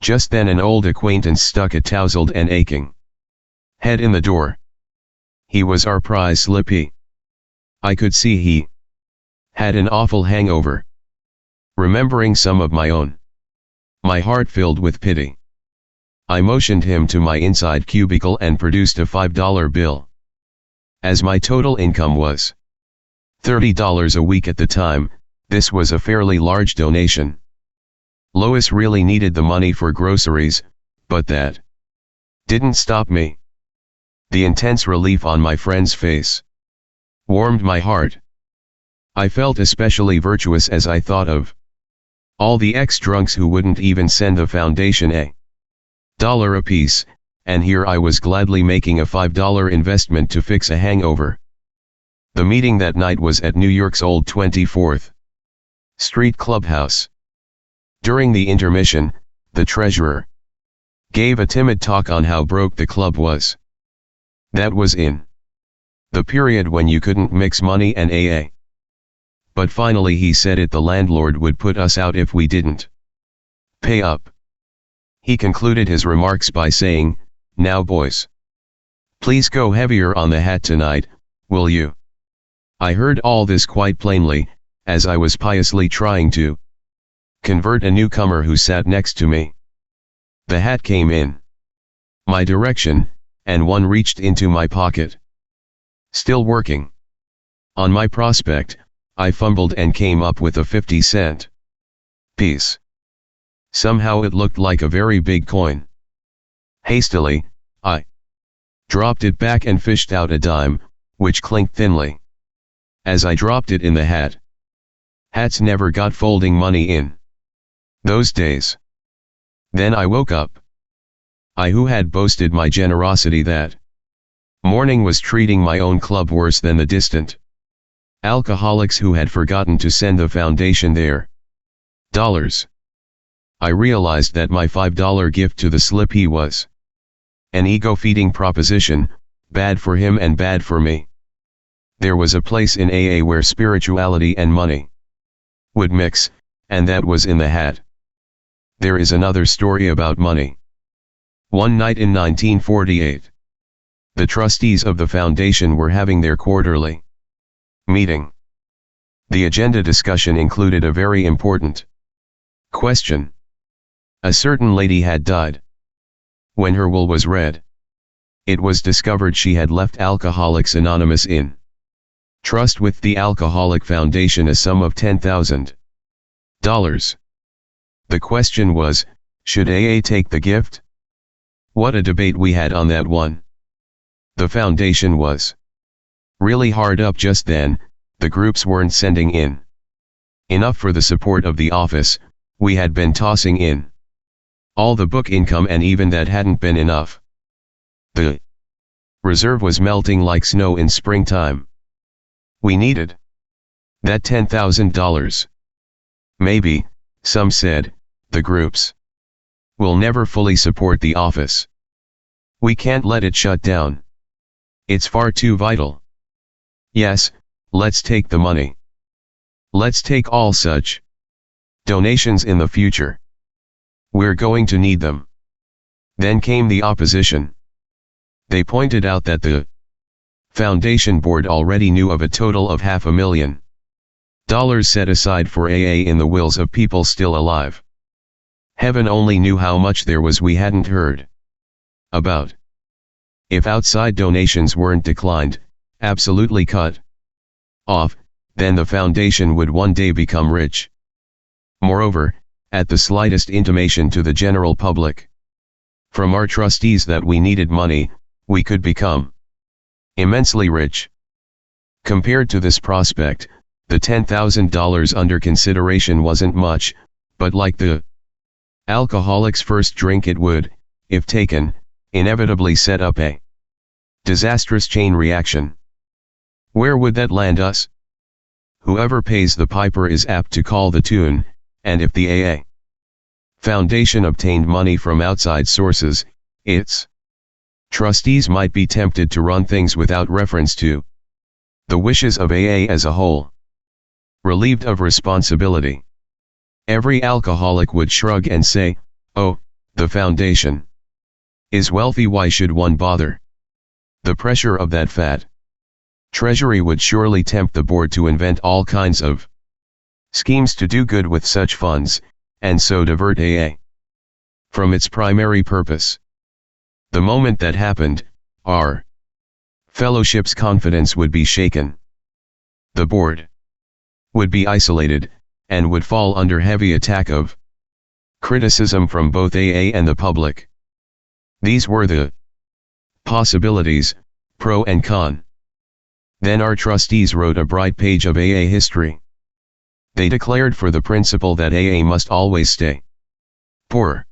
Just then an old acquaintance stuck a tousled and aching head in the door. He was our prize Slippy. I could see he had an awful hangover. Remembering some of my own, my heart filled with pity. I motioned him to my inside cubicle and produced a $5 bill. As my total income was $30 a week at the time, this was a fairly large donation. Lois really needed the money for groceries, but that didn't stop me. The intense relief on my friend's face warmed my heart. I felt especially virtuous as I thought of All the ex-drunks who wouldn't even send the foundation $1 apiece, and here I was gladly making a $5 investment to fix a hangover. The meeting that night was at New York's old 24th Street Clubhouse. During the intermission, the treasurer gave a timid talk on how broke the club was. That was in the period when you couldn't mix money and AA. But finally he said the landlord would put us out if we didn't pay up. He concluded his remarks by saying, "Now boys, please go heavier on the hat tonight, will you?" I heard all this quite plainly, as I was piously trying to convert a newcomer who sat next to me. The hat came in my direction, and one reached into my pocket. Still working on my prospect, I fumbled and came up with a 50-cent piece. Somehow it looked like a very big coin. Hastily, I dropped it back and fished out a dime, which clinked thinly as I dropped it in the hat. Hats never got folding money in those days. Then I woke up. I, who had boasted my generosity that morning, was treating my own club worse than the distant alcoholics who had forgotten to send the foundation their dollars. I realized that my $5 gift to the slippy was an ego-feeding proposition, bad for him and bad for me. There was a place in AA where spirituality and money would mix, and that was in the hat. There is another story about money. One night in 1948, the trustees of the foundation were having their quarterly meeting. The agenda discussion included a very important question. A certain lady had died. When her will was read, it was discovered she had left Alcoholics Anonymous in trust with the Alcoholic Foundation a sum of $10,000. The question was, should AA take the gift? What a debate we had on that one. The foundation was really hard up just then. The groups weren't sending in enough for the support of the office. We had been tossing in all the book income, and even that hadn't been enough. The reserve was melting like snow in springtime. We needed that $10,000. Maybe, some said, the groups will never fully support the office. We can't let it shut down. It's far too vital. Yes, let's take the money. Let's take all such donations in the future. We're going to need them. Then came the opposition. They pointed out that the foundation board already knew of a total of $500,000 set aside for AA in the wills of people still alive. Heaven only knew how much there was we hadn't heard about. If outside donations weren't declined, absolutely cut off, then the foundation would one day become rich. Moreover, at the slightest intimation to the general public from our trustees that we needed money, we could become immensely rich. Compared to this prospect, the $10,000 under consideration wasn't much, but like the alcoholic's first drink, it would, if taken, inevitably set up a disastrous chain reaction. Where would that land us? Whoever pays the piper is apt to call the tune, and if the AA Foundation obtained money from outside sources, its trustees might be tempted to run things without reference to the wishes of AA as a whole. Relieved of responsibility, every alcoholic would shrug and say, "Oh, the foundation is wealthy, why should one bother?" The pressure of that fat treasury would surely tempt the board to invent all kinds of schemes to do good with such funds, and so divert AA from its primary purpose. The moment that happened, our fellowship's confidence would be shaken. The board would be isolated, and would fall under heavy attack of criticism from both AA and the public. These were the possibilities, pro and con. Then our trustees wrote a bright page of AA history. They declared for the principle that AA must always stay poor.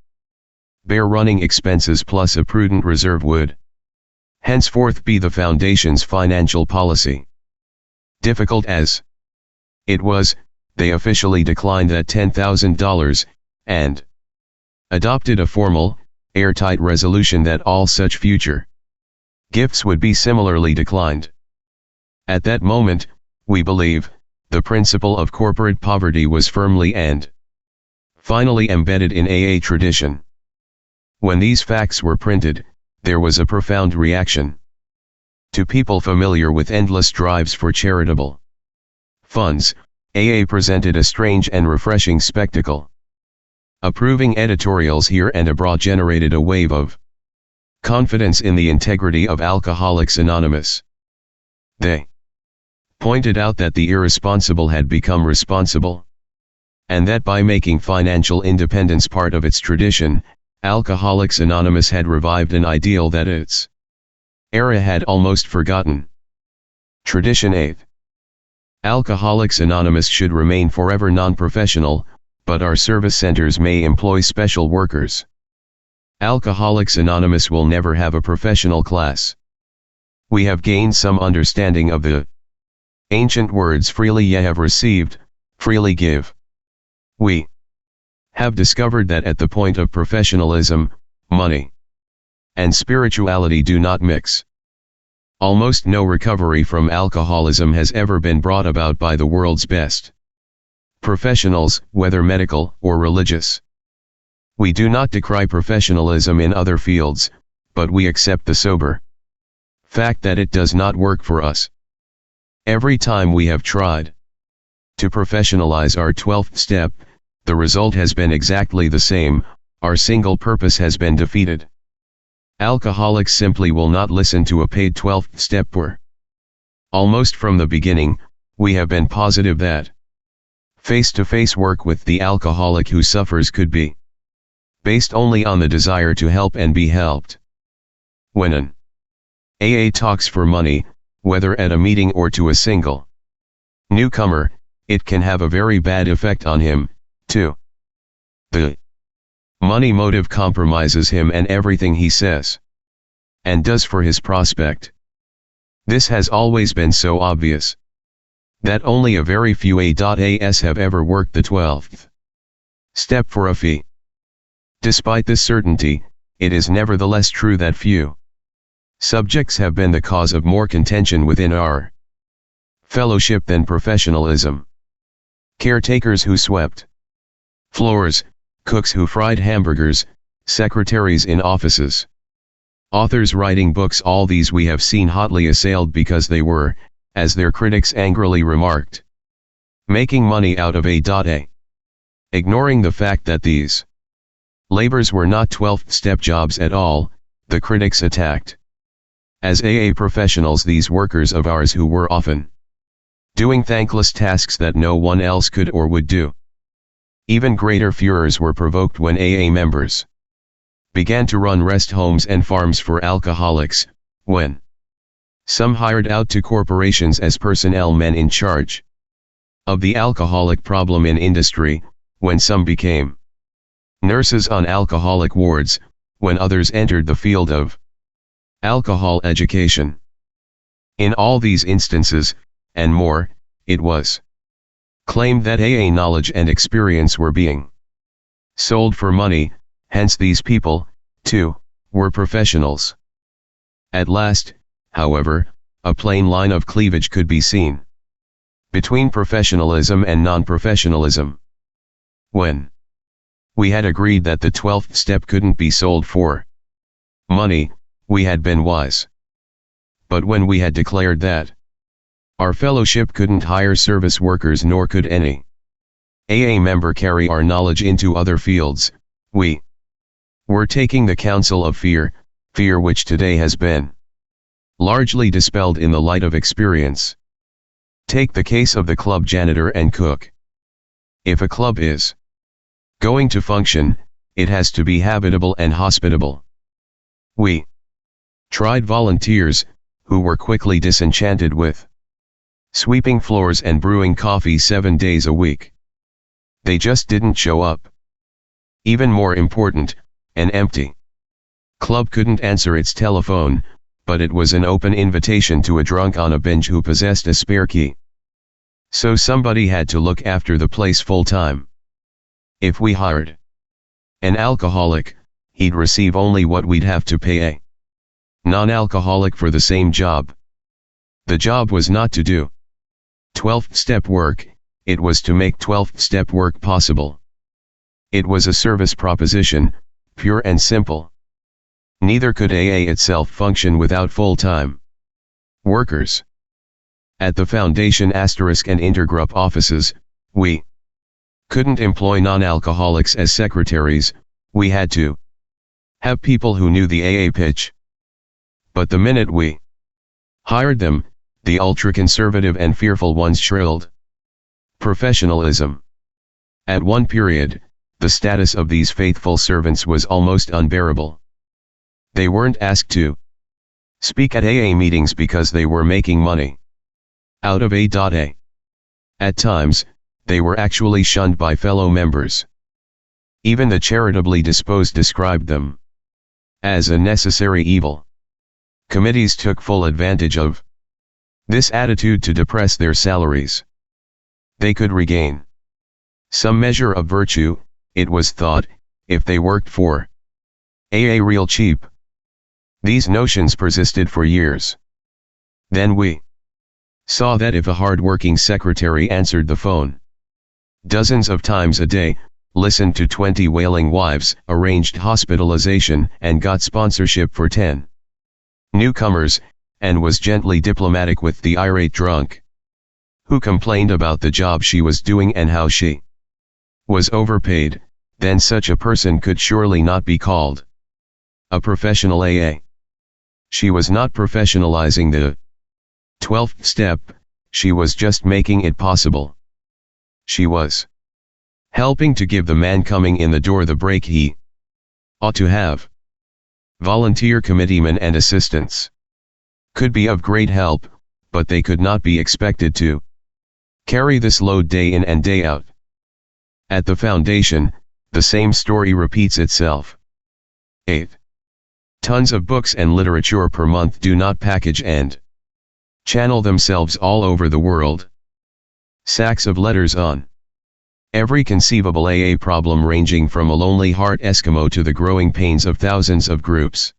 Bare running expenses plus a prudent reserve would henceforth be the foundation's financial policy. Difficult as it was, they officially declined that $10,000, and adopted a formal, airtight resolution that all such future gifts would be similarly declined. At that moment, we believe, the principle of corporate poverty was firmly and finally embedded in AA tradition. When these facts were printed, there was a profound reaction. To people familiar with endless drives for charitable funds, AA presented a strange and refreshing spectacle. Approving editorials here and abroad generated a wave of confidence in the integrity of Alcoholics Anonymous. They pointed out that the irresponsible had become responsible, and that by making financial independence part of its tradition, Alcoholics Anonymous had revived an ideal that its era had almost forgotten. Tradition 8. Alcoholics Anonymous should remain forever non-professional, but our service centers may employ special workers. Alcoholics Anonymous will never have a professional class. We have gained some understanding of the ancient words freely ye have received, freely give. We have discovered that at the point of professionalism, money and spirituality do not mix. Almost no recovery from alcoholism has ever been brought about by the world's best professionals, whether medical or religious. We do not decry professionalism in other fields, but we accept the sober fact that it does not work for us. Every time we have tried to professionalize our 12th step, the result has been exactly the same, our single purpose has been defeated. Alcoholics simply will not listen to a paid 12th stepper. Almost from the beginning, we have been positive that face-to-face work with the alcoholic who suffers could be based only on the desire to help and be helped. When an AA talks for money, whether at a meeting or to a single newcomer, it can have a very bad effect on him, too. The money motive compromises him and everything he says and does for his prospect. This has always been so obvious that only a very few AAs have ever worked the 12th step for a fee. Despite this certainty, it is nevertheless true that few subjects have been the cause of more contention within our fellowship than professionalism. Caretakers who swept floors, cooks who fried hamburgers, secretaries in offices, authors writing books, all these we have seen hotly assailed because they were, as their critics angrily remarked, making money out of A.A. Ignoring the fact that these labors were not 12th step jobs at all, the critics attacked as AA professionals these workers of ours who were often doing thankless tasks that no one else could or would do. Even greater furors were provoked when AA members began to run rest homes and farms for alcoholics, when some hired out to corporations as personnel men in charge of the alcoholic problem in industry, when some became nurses on alcoholic wards, when others entered the field of alcohol education. In all these instances, and more, it was claimed that AA knowledge and experience were being sold for money, hence these people, too, were professionals. At last, however, a plain line of cleavage could be seen between professionalism and non-professionalism. When we had agreed that the 12th step couldn't be sold for money, we had been wise. But when we had declared that our fellowship couldn't hire service workers nor could any AA member carry our knowledge into other fields, we were taking the counsel of fear, fear which today has been largely dispelled in the light of experience. Take the case of the club janitor and cook. If a club is going to function, it has to be habitable and hospitable. We tried volunteers, who were quickly disenchanted with sweeping floors and brewing coffee 7 days a week. They just didn't show up. Even more important, an empty club couldn't answer its telephone, but it was an open invitation to a drunk on a bench who possessed a spare key. So somebody had to look after the place full-time. If we hired an alcoholic, he'd receive only what we'd have to pay a non-alcoholic for the same job. The job was not to do 12th-step work, it was to make 12th-step work possible. It was a service proposition, pure and simple. Neither could AA itself function without full-time workers. At the Foundation * and intergroup offices, we couldn't employ non-alcoholics as secretaries, we had to have people who knew the AA pitch. But the minute we hired them, the ultra-conservative and fearful ones shrilled professionalism. At one period, the status of these faithful servants was almost unbearable. They weren't asked to speak at AA meetings because they were making money out of A.A. At times, they were actually shunned by fellow members. Even the charitably disposed described them as a necessary evil. Committees took full advantage of this attitude to depress their salaries. They could regain some measure of virtue, it was thought, if they worked for AA real cheap. These notions persisted for years. Then we saw that if a hard-working secretary answered the phone dozens of times a day, listened to 20 wailing wives, arranged hospitalization, and got sponsorship for 10 newcomers, and was gently diplomatic with the irate drunk who complained about the job she was doing and how she was overpaid, then such a person could surely not be called a professional AA. She was not professionalizing the 12th step, she was just making it possible. She was helping to give the man coming in the door the break he ought to have. Volunteer committeemen and assistants could be of great help, but they could not be expected to carry this load day in and day out. At the Foundation, the same story repeats itself. 8 tons of books and literature per month do not package and channel themselves all over the world. Sacks of letters on every conceivable AA problem, ranging from a lonely heart Eskimo to the growing pains of thousands of groups,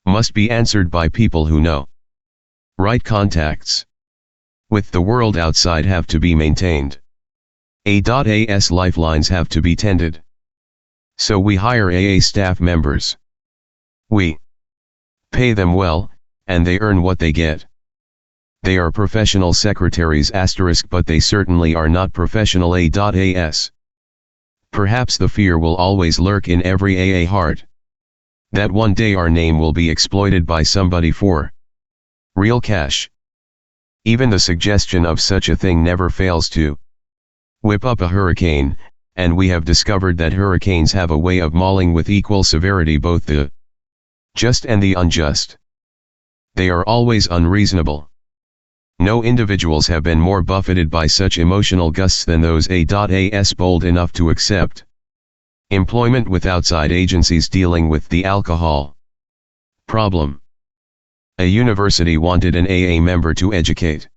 must be answered by people who know. Right contacts with the world outside have to be maintained. A.A.'s lifelines have to be tended. So we hire AA staff members. We pay them well, and they earn what they get. They are professional secretaries *, but they certainly are not professional A.A.s. Perhaps the fear will always lurk in every AA heart that one day our name will be exploited by somebody for real cash. Even the suggestion of such a thing never fails to whip up a hurricane, and we have discovered that hurricanes have a way of mauling with equal severity both the just and the unjust. They are always unreasonable. No individuals have been more buffeted by such emotional gusts than those A.A.s bold enough to accept employment with outside agencies dealing with the alcohol problem. A university wanted an AA member to educate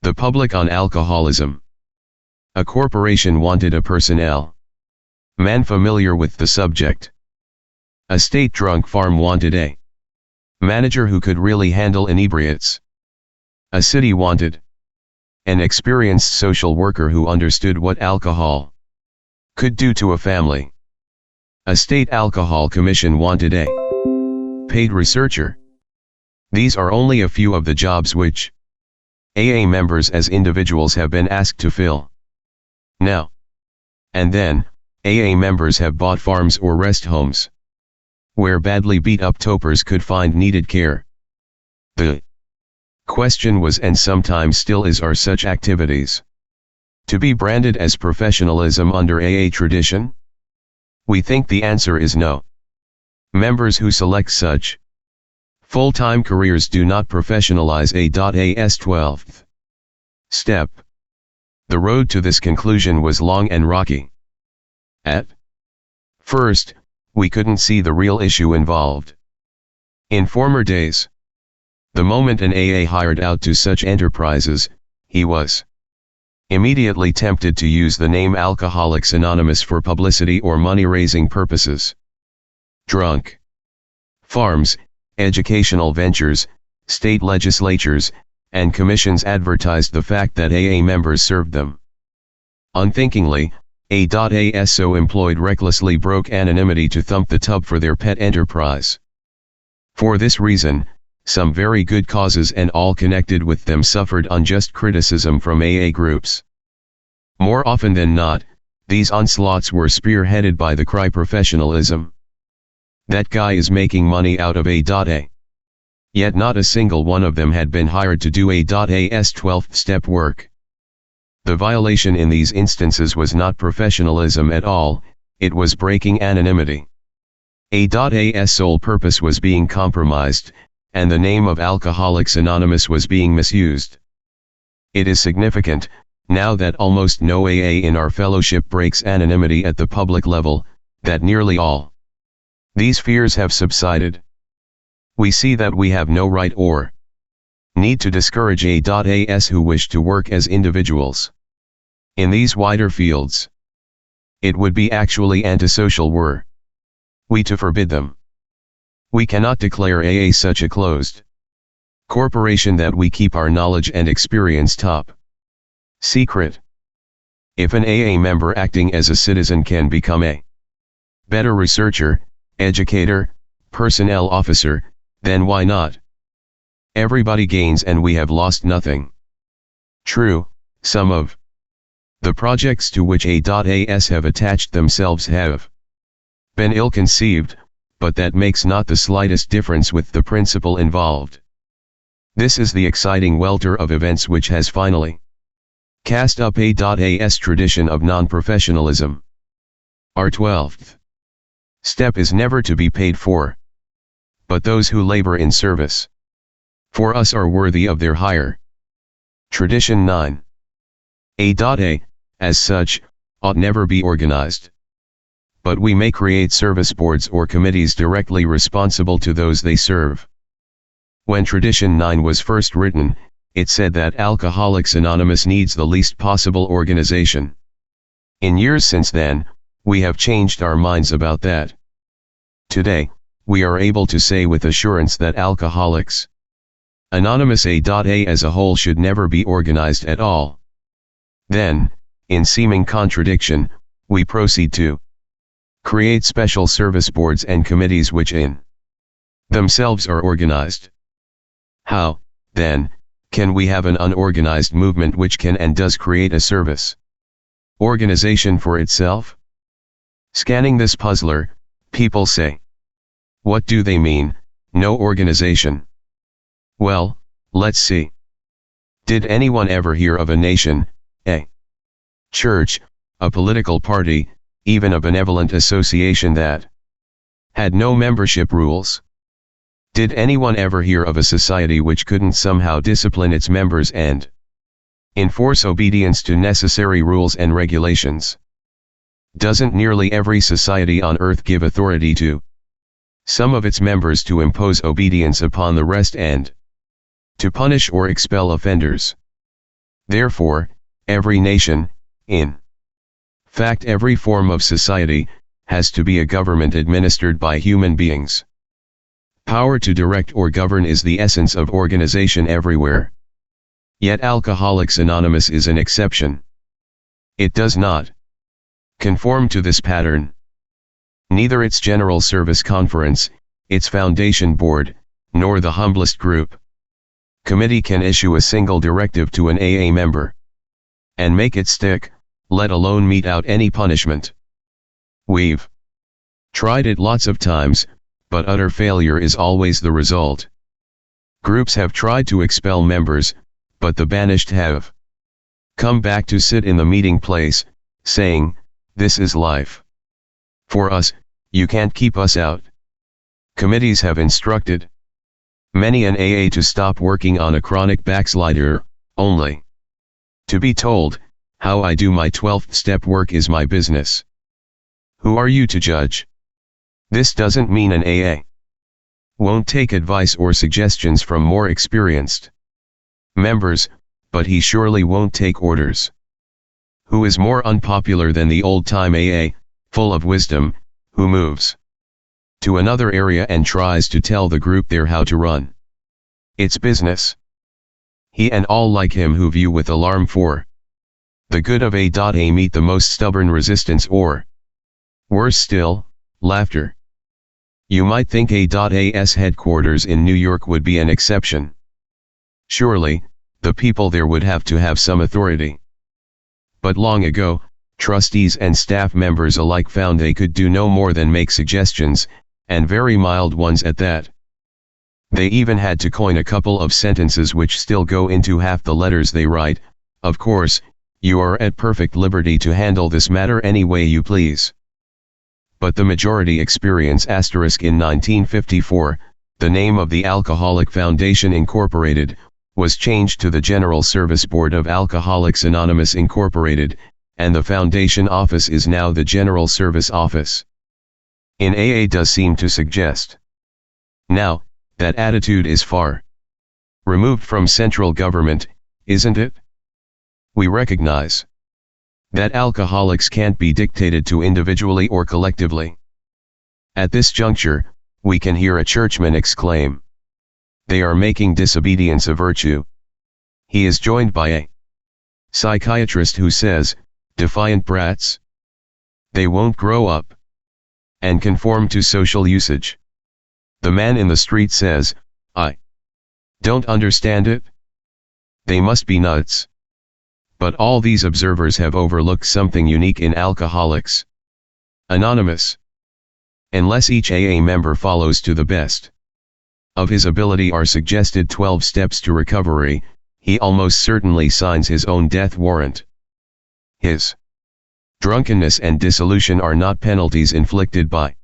the public on alcoholism. A corporation wanted a personnel man familiar with the subject. A state drunk farm wanted a manager who could really handle inebriates. A city wanted an experienced social worker who understood what alcohol could do to a family. A state alcohol commission wanted a paid researcher. These are only a few of the jobs which AA members as individuals have been asked to fill. Now and then, AA members have bought farms or rest homes where badly beat-up topers could find needed care. The question was, and sometimes still is, are such activities to be branded as professionalism under AA tradition? We think the answer is no. Members who select such full-time careers do not professionalize A.A.'s 12th step. The road to this conclusion was long and rocky. At first, we couldn't see the real issue involved. In former days, the moment an AA hired out to such enterprises, he was immediately tempted to use the name Alcoholics Anonymous for publicity or money-raising purposes. Drunk farms, educational ventures, state legislatures, and commissions advertised the fact that AA members served them. Unthinkingly, A.A.S. so employed recklessly broke anonymity to thump the tub for their pet enterprise. For this reason, some very good causes and all connected with them suffered unjust criticism from AA groups. More often than not, these onslaughts were spearheaded by the cry professionalism. That guy is making money out of A.A. Yet not a single one of them had been hired to do A.A.'s 12th step work. The violation in these instances was not professionalism at all, it was breaking anonymity. A.A.'s sole purpose was being compromised, and the name of Alcoholics Anonymous was being misused. It is significant, now that almost no AA in our fellowship breaks anonymity at the public level, that nearly all these fears have subsided. We see that we have no right or need to discourage A.A.s who wish to work as individuals in these wider fields. It would be actually antisocial were we to forbid them. We cannot declare AA such a closed corporation that we keep our knowledge and experience top secret. If an AA member acting as a citizen can become a better researcher, educator, personnel officer, then why not? Everybody gains and we have lost nothing. True, some of the projects to which A.A.s have attached themselves have been ill-conceived, but that makes not the slightest difference with the principle involved. This is the exciting welter of events which has finally cast up A.A.s tradition of non-professionalism. Our 12th step is never to be paid for, but those who labor in service for us are worthy of their hire. Tradition 9. A.A., as such, ought never be organized. But we may create service boards or committees directly responsible to those they serve. When Tradition 9 was first written, it said that Alcoholics Anonymous needs the least possible organization. In years since then, we have changed our minds about that. Today, we are able to say with assurance that Alcoholics Anonymous A.A. as a whole should never be organized at all. Then, in seeming contradiction, we proceed to create special service boards and committees which in themselves are organized. How, then, can we have an unorganized movement which can and does create a service organization for itself? Scanning this puzzler, people say, what do they mean, no organization? Well, let's see. Did anyone ever hear of a nation, a church, a political party, even a benevolent association that had no membership rules? Did anyone ever hear of a society which couldn't somehow discipline its members and enforce obedience to necessary rules and regulations? Doesn't nearly every society on earth give authority to some of its members to impose obedience upon the rest and to punish or expel offenders? Therefore, every nation, in fact every form of society, has to be a government administered by human beings. Power to direct or govern is the essence of organization everywhere. Yet Alcoholics Anonymous is an exception. It does not conform to this pattern. Neither its General Service Conference, its Foundation Board, nor the humblest group committee can issue a single directive to an AA member and make it stick, let alone mete out any punishment. We've tried it lots of times, but utter failure is always the result. Groups have tried to expel members, but the banished have come back to sit in the meeting place, saying, "This is life. For us, you can't keep us out." Committees have instructed many an AA to stop working on a chronic backslider, only to be told, How I do my 12th step work is my business. Who are you to judge? This doesn't mean an AA won't take advice or suggestions from more experienced members, but he surely won't take orders. Who is more unpopular than the old-time AA, full of wisdom, who moves to another area and tries to tell the group there how to run its business? He and all like him who view with alarm for the good of A meet the most stubborn resistance or, worse still, laughter. You might think A.'s headquarters in New York would be an exception. Surely, the people there would have to have some authority. But long ago, trustees and staff members alike found they could do no more than make suggestions, and very mild ones at that. They even had to coin a couple of sentences which still go into half the letters they write. Of course, you are at perfect liberty to handle this matter any way you please. But the majority experience *. In 1954, the name of the Alcoholic Foundation Incorporated was changed to the General Service Board of Alcoholics Anonymous Incorporated, and the foundation office is now the General Service Office. In AA does seem to suggest now that attitude is far removed from central government, isn't it? We recognize that alcoholics can't be dictated to individually or collectively. At this juncture, we can hear a churchman exclaim, "They are making disobedience a virtue." He is joined by a psychiatrist who says, "Defiant brats. They won't grow up and conform to social usage." The man in the street says, "I don't understand it. They must be nuts." But all these observers have overlooked something unique in Alcoholics Anonymous. Unless each AA member follows to the best of his ability our suggested 12 steps to recovery, he almost certainly signs his own death warrant. His drunkenness and dissolution are not penalties inflicted by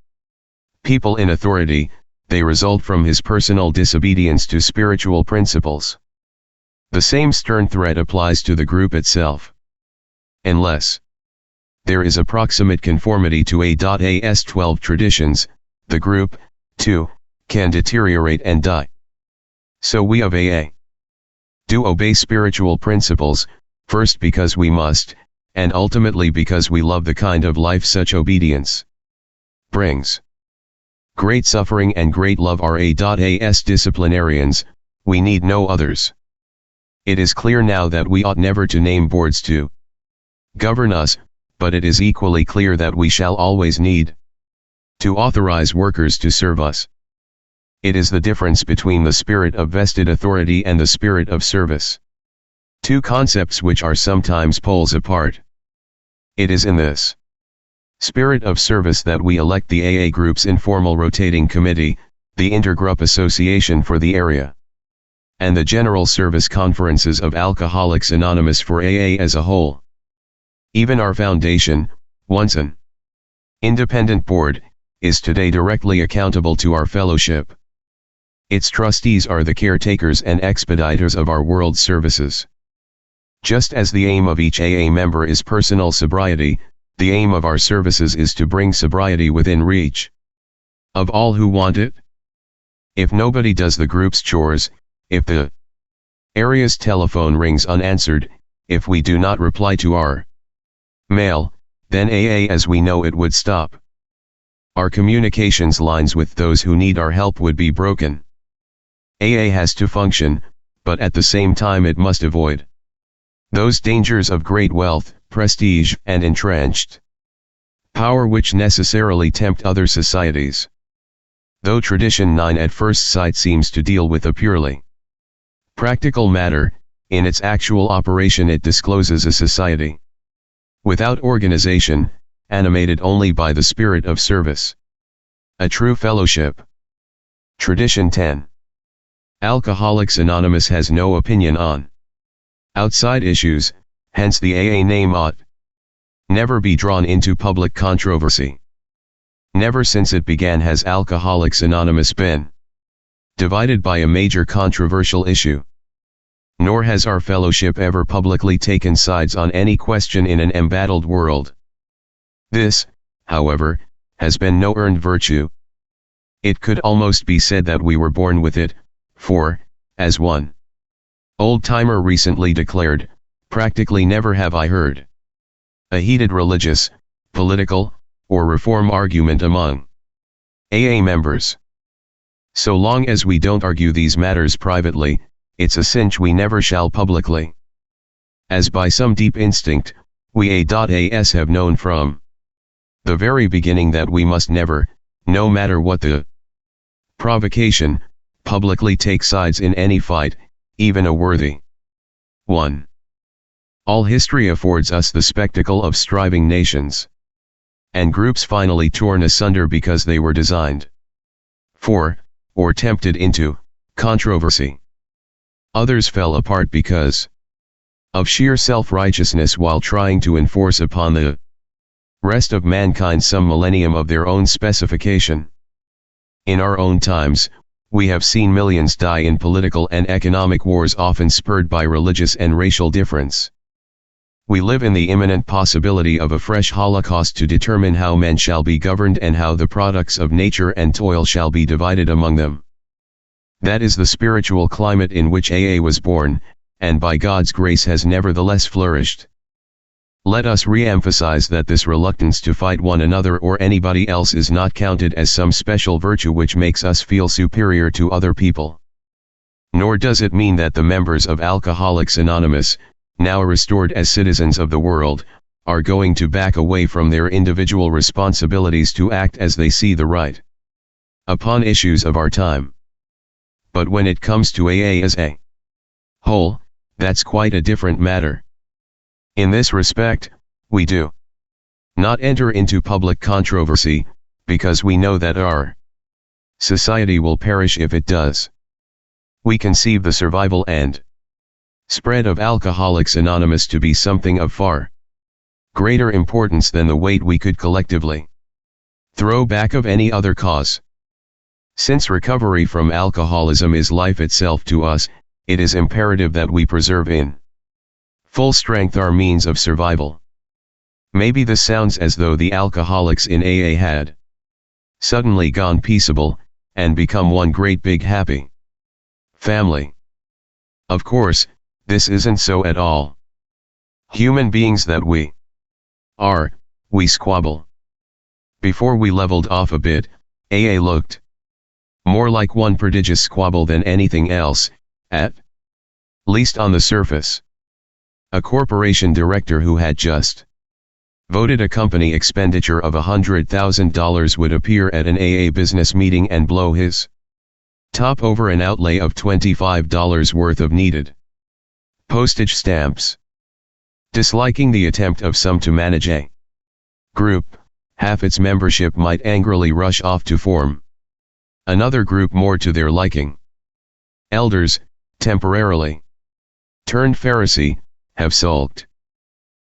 people in authority, they result from his personal disobedience to spiritual principles. The same stern threat applies to the group itself. Unless there is approximate conformity to A.'s 12 traditions, the group, too, can deteriorate and die. So we of AA do obey spiritual principles, first because we must, and ultimately because we love the kind of life such obedience brings. Great suffering and great love are A.'s disciplinarians, we need no others. It is clear now that we ought never to name boards to govern us, but it is equally clear that we shall always need to authorize workers to serve us. It is the difference between the spirit of vested authority and the spirit of service. Two concepts which are sometimes poles apart. It is in this spirit of service that we elect the AA Group's informal rotating committee, the intergroup association for the area, and the General Service Conferences of Alcoholics Anonymous for AA as a whole. Even our foundation, once an independent board, is today directly accountable to our fellowship. Its trustees are the caretakers and expediters of our world services. Just as the aim of each AA member is personal sobriety, the aim of our services is to bring sobriety within reach of all who want it. If nobody does the group's chores, if the area's telephone rings unanswered, if we do not reply to our mail, then AA as we know it would stop. Our communications lines with those who need our help would be broken. AA has to function, but at the same time it must avoid those dangers of great wealth, prestige, and entrenched power which necessarily tempt other societies. Though Tradition 9 at first sight seems to deal with a purely practical matter, in its actual operation it discloses a society without organization, animated only by the spirit of service. A true fellowship. Tradition 10. Alcoholics Anonymous has no opinion on outside issues, hence the AA name ought never be drawn into public controversy. Never since it began has Alcoholics Anonymous been divided by a major controversial issue. Nor has our fellowship ever publicly taken sides on any question in an embattled world. This, however, has been no earned virtue. It could almost be said that we were born with it, for, as one old-timer recently declared, practically never have I heard a heated religious, political, or reform argument among AA members. So long as we don't argue these matters privately, it's a cinch we never shall publicly. As by some deep instinct, we A.as have known from the very beginning that we must never, no matter what the provocation, publicly take sides in any fight, even a worthy one. All history affords us the spectacle of striving nations and groups finally torn asunder because they were designed for, or tempted into, controversy. Others fell apart because of sheer self-righteousness while trying to enforce upon the rest of mankind some millennium of their own specification. In our own times, we have seen millions die in political and economic wars often spurred by religious and racial difference. We live in the imminent possibility of a fresh Holocaust to determine how men shall be governed and how the products of nature and toil shall be divided among them. That is the spiritual climate in which AA was born, and by God's grace has nevertheless flourished. Let us re-emphasize that this reluctance to fight one another or anybody else is not counted as some special virtue which makes us feel superior to other people. Nor does it mean that the members of Alcoholics Anonymous, now restored as citizens of the world, are going to back away from their individual responsibilities to act as they see the right upon issues of our time. But when it comes to AA as a whole, that's quite a different matter. In this respect, we do not enter into public controversy, because we know that our society will perish if it does. We conceive the survival and spread of Alcoholics Anonymous to be something of far greater importance than the weight we could collectively throw back of any other cause. Since recovery from alcoholism is life itself to us, it is imperative that we preserve in full strength our means of survival. Maybe this sounds as though the alcoholics in AA had suddenly gone peaceable, and become one great big happy family. Of course, this isn't so at all. Human beings that we are, we squabble. Before we leveled off a bit, AA looked more like one prodigious squabble than anything else, at least on the surface. A corporation director who had just voted a company expenditure of $100,000 would appear at an AA business meeting and blow his top over an outlay of $25 worth of needed postage stamps. Disliking the attempt of some to manage a group, half its membership might angrily rush off to form another group more to their liking. Elders, temporarily turned Pharisee, have sulked.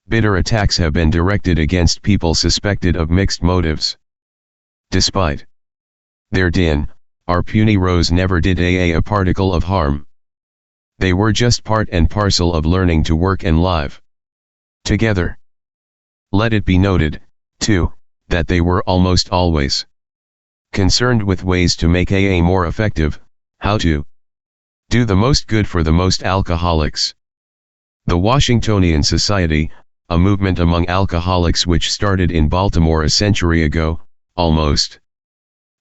Bitter attacks have been directed against people suspected of mixed motives. Despite their din, our puny rows never did AA a particle of harm. They were just part and parcel of learning to work and live together. Let it be noted, too, that they were almost always concerned with ways to make AA more effective, how to do the most good for the most alcoholics. The Washingtonian Society, a movement among alcoholics which started in Baltimore a century ago, almost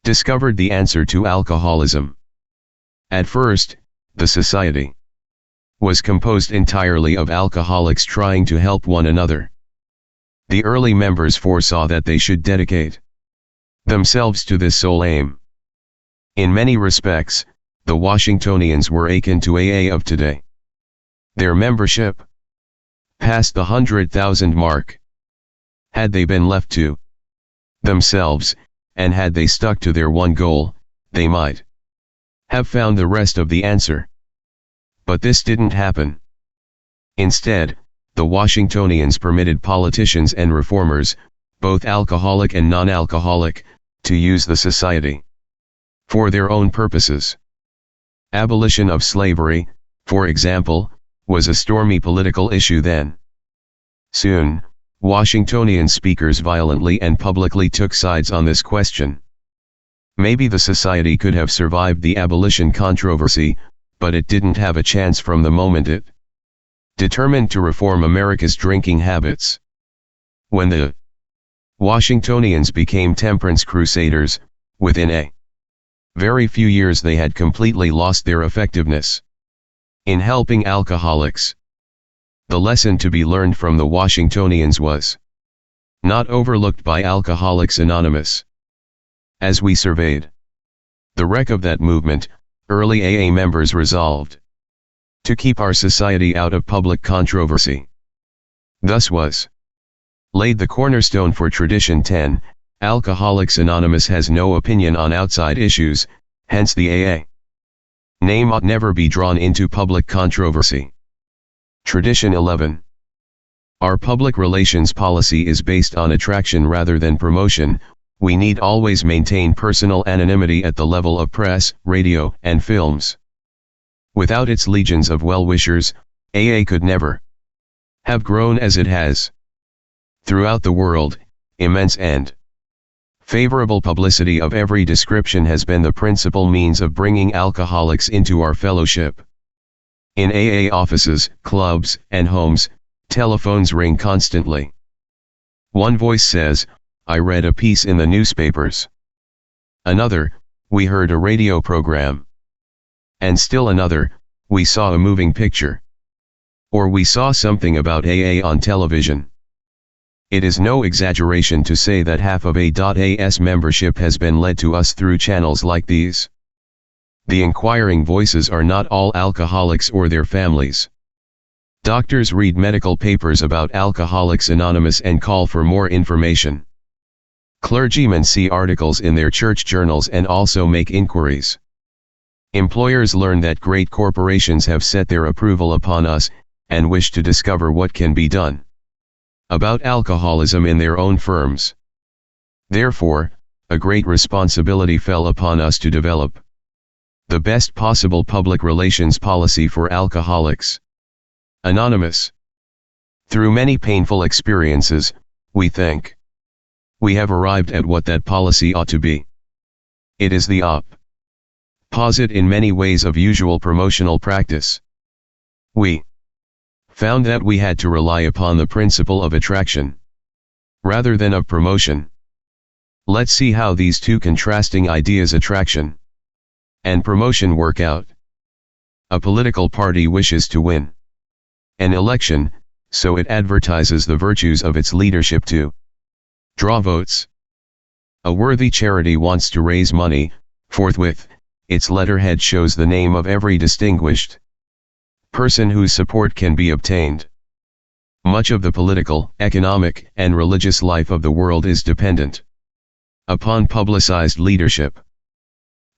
discovered the answer to alcoholism. At first, the society was composed entirely of alcoholics trying to help one another. The early members foresaw that they should dedicate themselves to this sole aim. In many respects, the Washingtonians were akin to AA of today. Their membership passed the 100,000 mark. Had they been left to themselves, and had they stuck to their one goal, they might have found the rest of the answer. But this didn't happen. Instead, the Washingtonians permitted politicians and reformers, both alcoholic and non-alcoholic, to use the society for their own purposes. Abolition of slavery, for example, was a stormy political issue then. Soon, Washingtonian speakers violently and publicly took sides on this question. Maybe the society could have survived the abolition controversy, but it didn't have a chance from the moment it determined to reform America's drinking habits. When the Washingtonians became temperance crusaders, within a very few years they had completely lost their effectiveness in helping alcoholics. The lesson to be learned from the Washingtonians was not overlooked by Alcoholics Anonymous. As we surveyed the wreck of that movement, early AA members resolved to keep our society out of public controversy. Thus was laid the cornerstone for Tradition 10. Alcoholics Anonymous has no opinion on outside issues, hence the AA name ought never be drawn into public controversy. Tradition 11. Our public relations policy is based on attraction rather than promotion. We need always maintain personal anonymity at the level of press, radio, and films. Without its legions of well-wishers, AA could never have grown as it has. Throughout the world, immense and favorable publicity of every description has been the principal means of bringing alcoholics into our fellowship. In AA offices, clubs, and homes, telephones ring constantly. One voice says, "I read a piece in the newspapers." Another, "We heard a radio program." And still another, "We saw a moving picture." Or "We saw something about AA on television." It is no exaggeration to say that half of A.A.'s membership has been led to us through channels like these. The inquiring voices are not all alcoholics or their families. Doctors read medical papers about Alcoholics Anonymous and call for more information. Clergymen see articles in their church journals and also make inquiries. Employers learn that great corporations have set their approval upon us, and wish to discover what can be done about alcoholism in their own firms. Therefore, a great responsibility fell upon us to develop the best possible public relations policy for Alcoholics Anonymous. Through many painful experiences, we think we have arrived at what that policy ought to be. It is the opposite in many ways of usual promotional practice. We found that we had to rely upon the principle of attraction rather than of promotion. Let's see how these two contrasting ideas, attraction and promotion, work out. A political party wishes to win an election, so it advertises the virtues of its leadership to draw votes. A worthy charity wants to raise money. Forthwith, its letterhead shows the name of every distinguished person whose support can be obtained. Much of the political, economic, and religious life of the world is dependent upon publicized leadership.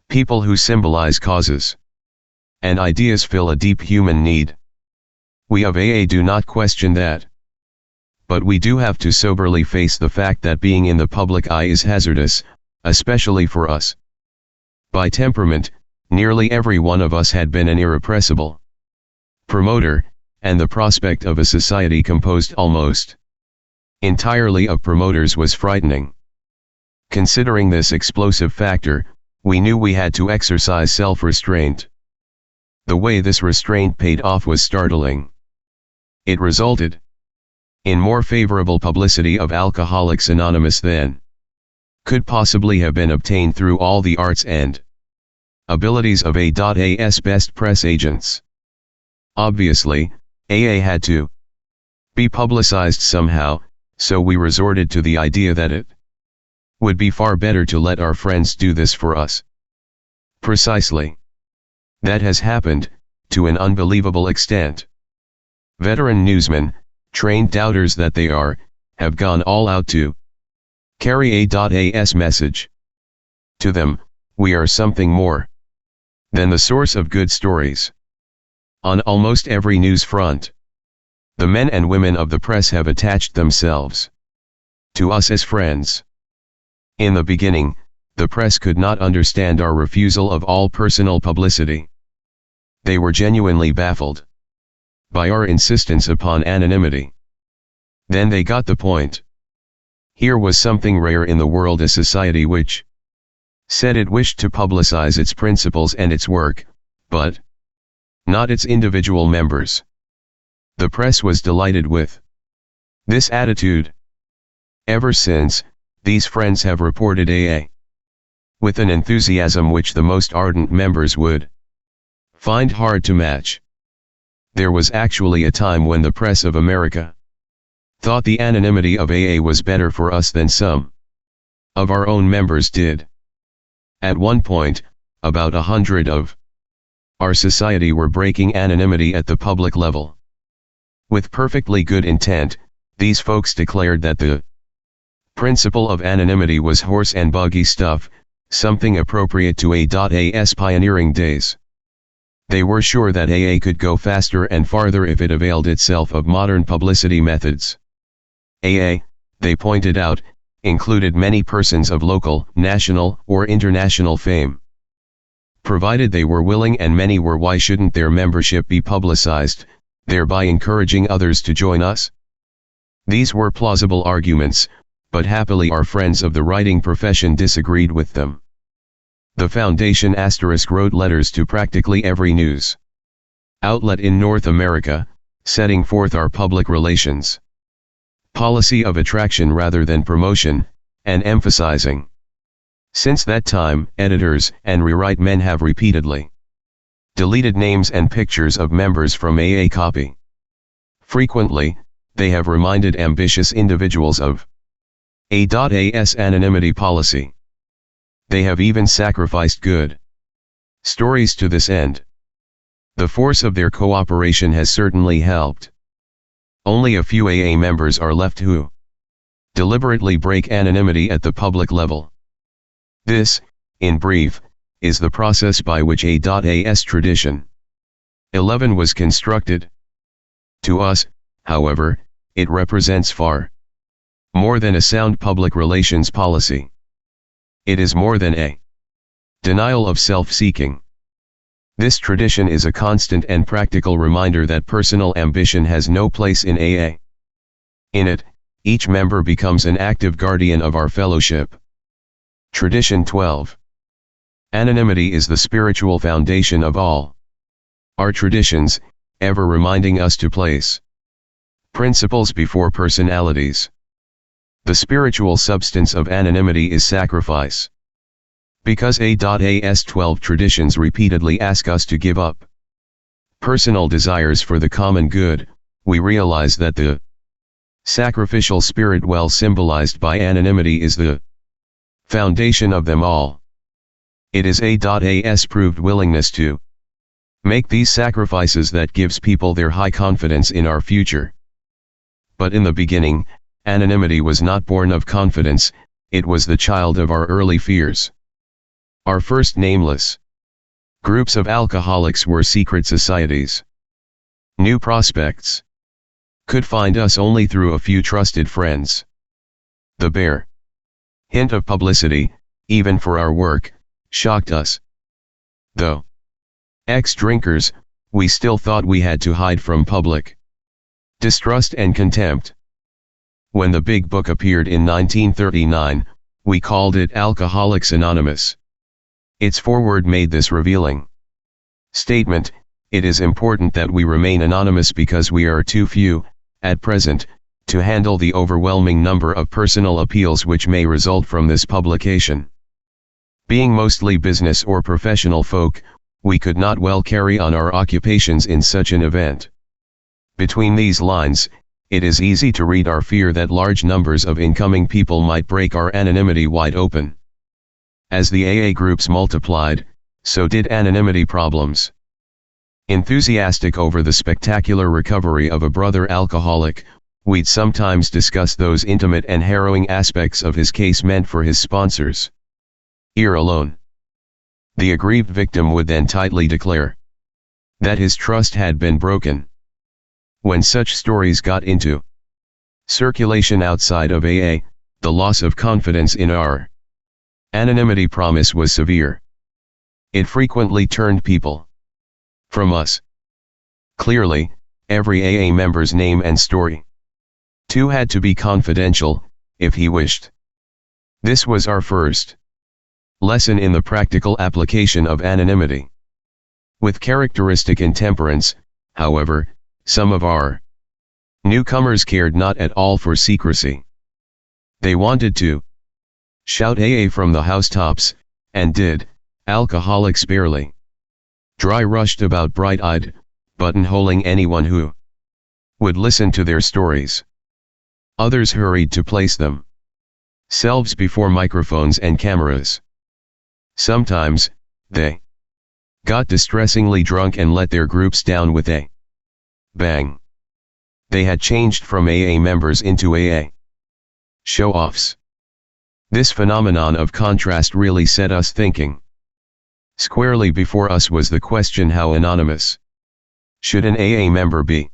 People who symbolize causes and ideas fill a deep human need. We of AA do not question that. But we do have to soberly face the fact that being in the public eye is hazardous, especially for us. By temperament, nearly every one of us had been an irrepressible promoter, and the prospect of a society composed almost entirely of promoters was frightening. Considering this explosive factor, we knew we had to exercise self-restraint. The way this restraint paid off was startling. It resulted in more favorable publicity of Alcoholics Anonymous than could possibly have been obtained through all the arts and abilities of A.A.'s best press agents. Obviously, AA had to be publicized somehow, so we resorted to the idea that it would be far better to let our friends do this for us. Precisely. That has happened, to an unbelievable extent. Veteran newsmen, trained doubters that they are, have gone all out to carry A.A.'s message. To them, we are something more than the source of good stories. On almost every news front, the men and women of the press have attached themselves to us as friends. In the beginning, the press could not understand our refusal of all personal publicity. They were genuinely baffled by our insistence upon anonymity. Then they got the point. Here was something rare in the world, a society which said it wished to publicize its principles and its work, but not its individual members. The press was delighted with this attitude. Ever since, these friends have reported AA with an enthusiasm which the most ardent members would find hard to match. There was actually a time when the press of America thought the anonymity of AA was better for us than some of our own members did. At one point, about 100 of our society were breaking anonymity at the public level. With perfectly good intent, these folks declared that the principle of anonymity was horse and buggy stuff, something appropriate to AA's pioneering days. They were sure that AA could go faster and farther if it availed itself of modern publicity methods. AA, they pointed out, included many persons of local, national, or international fame. Provided they were willing, and many were, why shouldn't their membership be publicized, thereby encouraging others to join us? These were plausible arguments, but happily our friends of the writing profession disagreed with them. The Foundation * wrote letters to practically every news outlet in North America, setting forth our public relations policy of attraction rather than promotion, and emphasizing. Since that time, editors and rewrite men have repeatedly deleted names and pictures of members from AA copy. Frequently, they have reminded ambitious individuals of AA's anonymity policy. They have even sacrificed good stories to this end. The force of their cooperation has certainly helped. Only a few AA members are left who deliberately break anonymity at the public level. This, in brief, is the process by which AA's tradition 11 was constructed. To us, however, it represents far more than a sound public relations policy. It is more than a denial of self-seeking. This tradition is a constant and practical reminder that personal ambition has no place in AA. In it, each member becomes an active guardian of our fellowship. Tradition 12. Anonymity is the spiritual foundation of all our traditions, ever reminding us to place principles before personalities. The spiritual substance of anonymity is sacrifice. Because AA's 12 traditions repeatedly ask us to give up personal desires for the common good, we realize that the sacrificial spirit, well symbolized by anonymity, is the foundation of them all. It is AA's proved willingness to make these sacrifices that gives people their high confidence in our future. But in the beginning, anonymity was not born of confidence, it was the child of our early fears. Our first nameless groups of alcoholics were secret societies. New prospects could find us only through a few trusted friends. The bare hint of publicity, even for our work, shocked us. Though ex-drinkers, we still thought we had to hide from public distrust and contempt. When the Big Book appeared in 1939, we called it Alcoholics Anonymous. Its foreword made this revealing statement: "It is important that we remain anonymous because we are too few, at present, to handle the overwhelming number of personal appeals which may result from this publication. Being mostly business or professional folk, we could not well carry on our occupations in such an event." Between these lines, it is easy to read our fear that large numbers of incoming people might break our anonymity wide open. As the AA groups multiplied, so did anonymity problems. Enthusiastic over the spectacular recovery of a brother alcoholic, we'd sometimes discuss those intimate and harrowing aspects of his case meant for his sponsors' ear alone. The aggrieved victim would then tightly declare that his trust had been broken. When such stories got into circulation outside of AA, the loss of confidence in our anonymity promise was severe. It frequently turned people From us. Clearly, every AA member's name and story. 2 had to be confidential, if he wished. This was our first lesson in the practical application of anonymity. With characteristic intemperance, however, some of our newcomers cared not at all for secrecy. They wanted to shout AA from the housetops, and did. Alcoholics barely dry rushed about bright-eyed, buttonholing anyone who would listen to their stories. Others hurried to place themselves before microphones and cameras. Sometimes, they got distressingly drunk and let their groups down with a bang. They had changed from AA members into AA show-offs. This phenomenon of contrast really set us thinking. Squarely before us was the question, how anonymous should an AA member be?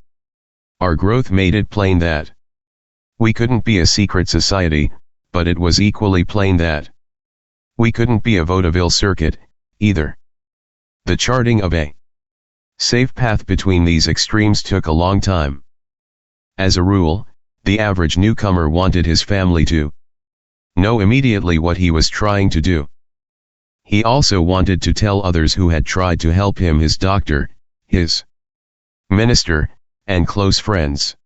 Our growth made it plain that we couldn't be a secret society, but it was equally plain that we couldn't be a vaudeville circuit, either. The charting of a safe path between these extremes took a long time. As a rule, the average newcomer wanted his family to know immediately what he was trying to do. He also wanted to tell others who had tried to help him, his doctor, his minister, and close friends.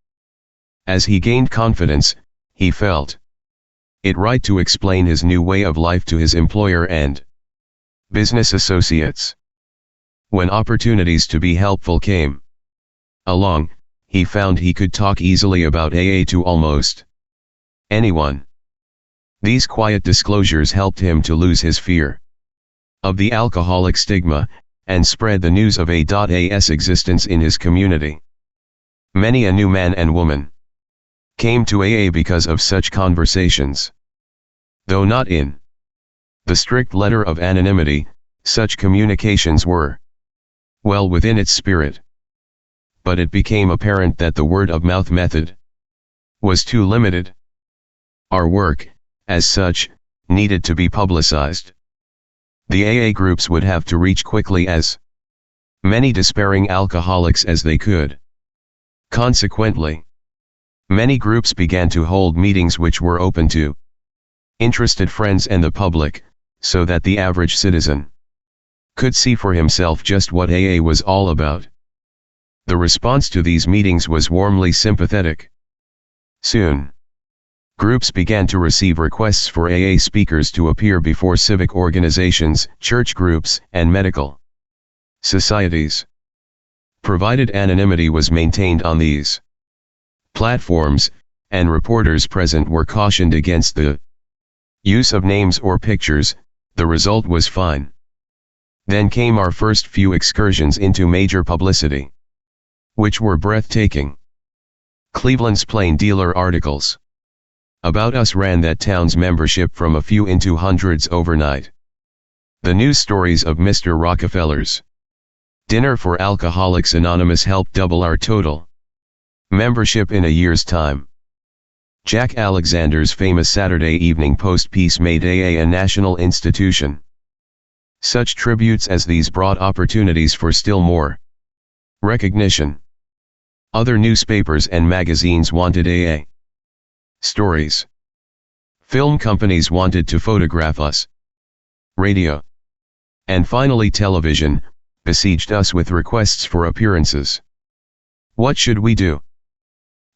As he gained confidence, he felt it right to explain his new way of life to his employer and business associates. When opportunities to be helpful came along, he found he could talk easily about AA to almost anyone. These quiet disclosures helped him to lose his fear of the alcoholic stigma, and spread the news of AA's existence in his community. Many a new man and woman came to AA because of such conversations. Though not in the strict letter of anonymity, such communications were well within its spirit. But it became apparent that the word-of-mouth method was too limited. Our work, as such, needed to be publicized. The AA groups would have to reach quickly as many despairing alcoholics as they could. Consequently, many groups began to hold meetings which were open to interested friends and the public, so that the average citizen could see for himself just what AA was all about. The response to these meetings was warmly sympathetic. Soon, groups began to receive requests for AA speakers to appear before civic organizations, church groups, and medical societies. Provided anonymity was maintained on these platforms, and reporters present were cautioned against the use of names or pictures, the result was fine. Then came our first few excursions into major publicity, which were breathtaking. Cleveland's Plain Dealer articles about us ran that town's membership from a few into hundreds overnight. The news stories of Mr. Rockefeller's Dinner for Alcoholics Anonymous helped double our total membership in a year's time. Jack Alexander's famous Saturday Evening Post piece made AA a national institution. Such tributes as these brought opportunities for still more recognition. Other newspapers and magazines wanted AA stories. Film companies wanted to photograph us. Radio, and finally television, besieged us with requests for appearances. What should we do?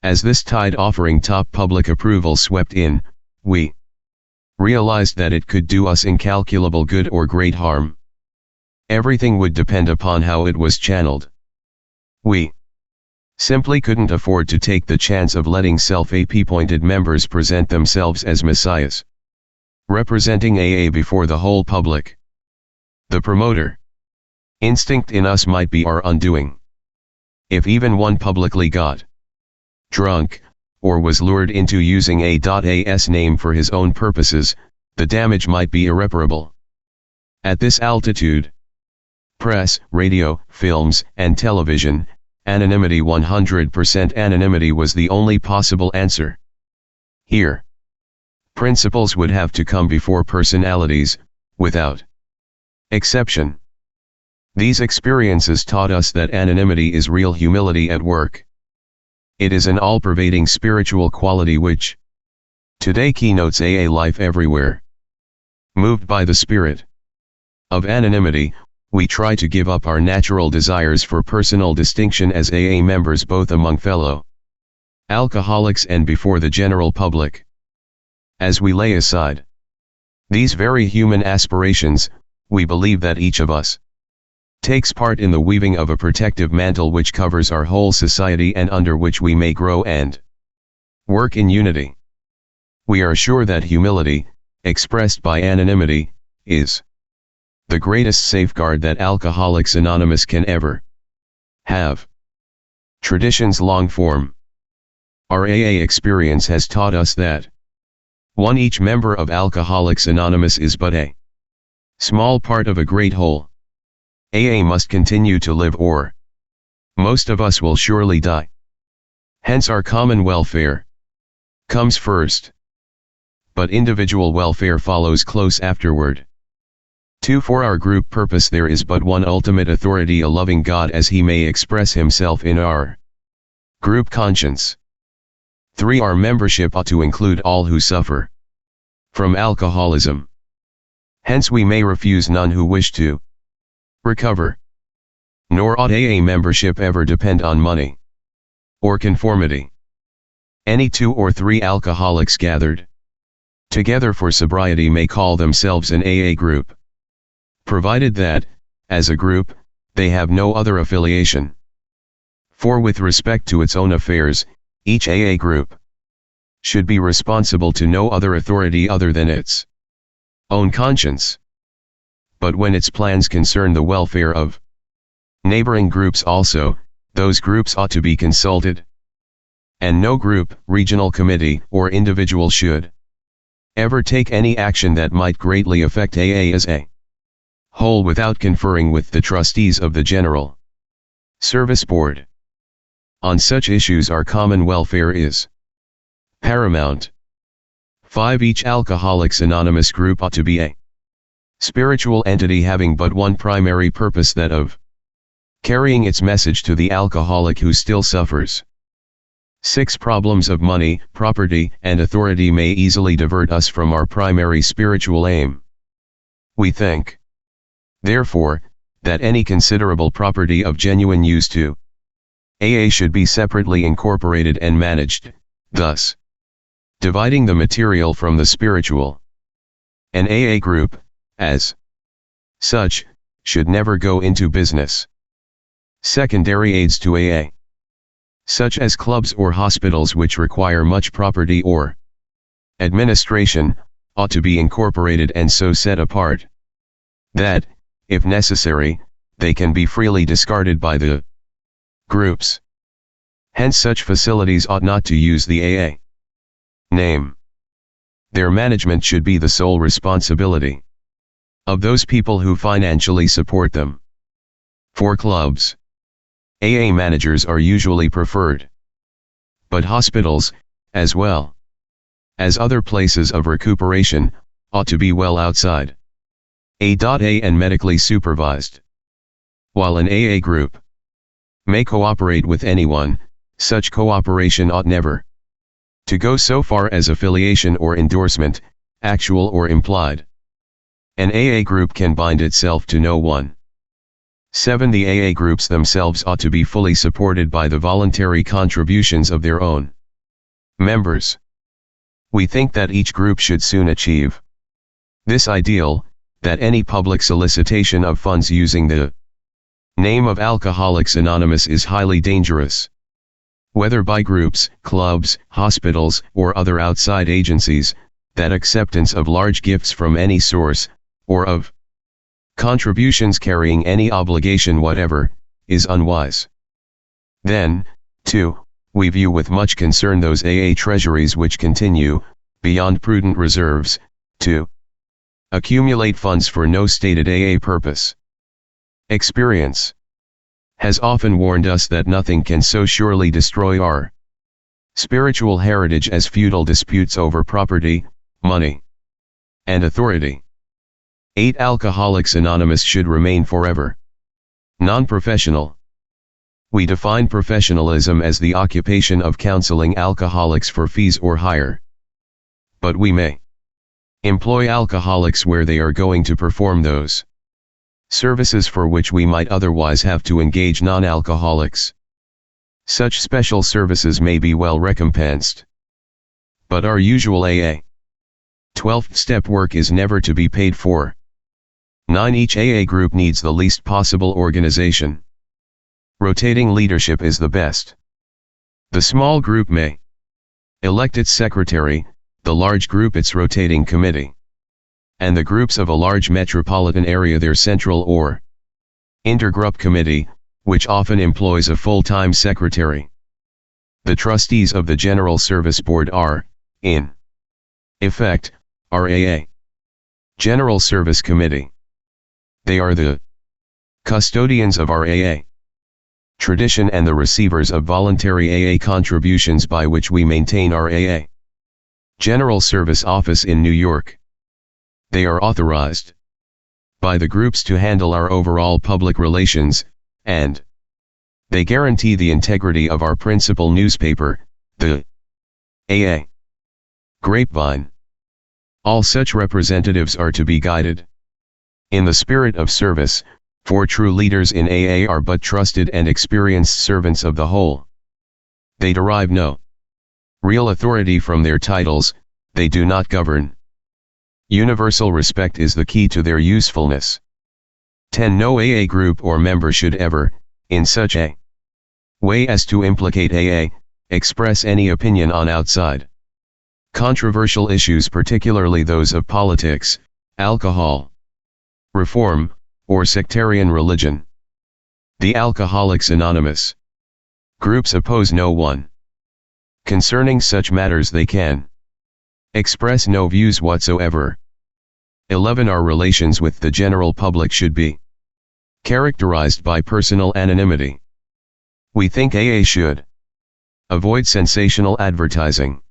As this tide offering top public approval swept in, we realized that it could do us incalculable good or great harm. Everything would depend upon how it was channeled. We simply couldn't afford to take the chance of letting self-appointed members present themselves as messiahs, representing AA before the whole public. The promoter instinct in us might be our undoing. If even one publicly got drunk, or was lured into using AA's name for his own purposes, the damage might be irreparable. At this altitude, press, radio, films, and television, anonymity, 100% anonymity, was the only possible answer. Here, principles would have to come before personalities, without exception. These experiences taught us that anonymity is real humility at work. It is an all-pervading spiritual quality which today keynotes AA life everywhere. Moved by the spirit of anonymity, we try to give up our natural desires for personal distinction as AA members, both among fellow alcoholics and before the general public. As we lay aside these very human aspirations, we believe that each of us takes part in the weaving of a protective mantle which covers our whole society and under which we may grow and work in unity. We are sure that humility, expressed by anonymity, is the greatest safeguard that Alcoholics Anonymous can ever have. Traditions long form. Our AA experience has taught us that each member of Alcoholics Anonymous is but a small part of a great whole. AA must continue to live, or most of us will surely die. Hence our common welfare comes first, but individual welfare follows close afterward. 2. For our group purpose there is but one ultimate authority, a loving God, as he may express himself in our group conscience. 3. Our membership ought to include all who suffer from alcoholism. Hence we may refuse none who wish to recover. Nor ought AA membership ever depend on money or conformity. Any 2 or 3 alcoholics gathered together for sobriety may call themselves an AA group, provided that, as a group, they have no other affiliation. For with respect to its own affairs, each AA group should be responsible to no other authority other than its own conscience. But when its plans concern the welfare of neighboring groups also, those groups ought to be consulted. And no group, regional committee, or individual should ever take any action that might greatly affect AA as a whole without conferring with the trustees of the General Service Board. On such issues our common welfare is paramount. 5. Each Alcoholics Anonymous group ought to be a spiritual entity having but one primary purpose, that of carrying its message to the alcoholic who still suffers. 6. Problems of money, property, and authority may easily divert us from our primary spiritual aim. We think, therefore, that any considerable property of genuine use to AA should be separately incorporated and managed, thus dividing the material from the spiritual. An AA group, as such, should never go into business. Secondary aids to AA, such as clubs or hospitals which require much property or administration, ought to be incorporated and so set apart that, if necessary, they can be freely discarded by the groups. Hence such facilities ought not to use the AA name. Their management should be the sole responsibility of those people who financially support them. For clubs, AA managers are usually preferred. But hospitals, as well as other places of recuperation, ought to be well outside A and medically supervised. While an AA group may cooperate with anyone, such cooperation ought never to go so far as affiliation or endorsement, actual or implied. An AA group can bind itself to no one. 7. The AA groups themselves ought to be fully supported by the voluntary contributions of their own members. We think that each group should soon achieve this ideal, that any public solicitation of funds using the name of Alcoholics Anonymous is highly dangerous. Whether by groups, clubs, hospitals, or other outside agencies, that acceptance of large gifts from any source, or of contributions carrying any obligation whatever, is unwise. Then, too, we view with much concern those AA treasuries which continue, beyond prudent reserves, to accumulate funds for no stated AA purpose. Experience has often warned us that nothing can so surely destroy our spiritual heritage as feudal disputes over property, money, and authority. 8. Alcoholics Anonymous should remain forever Non-professional. We define professionalism as the occupation of counseling alcoholics for fees or hire. But we may employ alcoholics where they are going to perform those services for which we might otherwise have to engage non-alcoholics. Such special services may be well recompensed. But our usual AA 12-step work is never to be paid for. 9. Each AA group needs the least possible organization. Rotating leadership is the best. The small group may elect its secretary, the large group its rotating committee, and the groups of a large metropolitan area their central or intergroup committee, which often employs a full-time secretary. The trustees of the General Service Board are, in effect, our AA General Service Committee. They are the custodians of our AA tradition and the receivers of voluntary AA contributions by which we maintain our AA General Service Office in New York. They are authorized by the groups to handle our overall public relations, and they guarantee the integrity of our principal newspaper, the AA Grapevine. All such representatives are to be guided in the spirit of service, for true leaders in AA are but trusted and experienced servants of the whole. They derive no real authority from their titles, they do not govern. Universal respect is the key to their usefulness. 10. No AA group or member should ever, in such a way as to implicate AA, express any opinion on outside controversial issues, particularly those of politics, alcohol, reform, or sectarian religion. The Alcoholics Anonymous groups oppose no one. Concerning such matters they can express no views whatsoever. 11. Our relations with the general public should be characterized by personal anonymity. We think AA should avoid sensational advertising.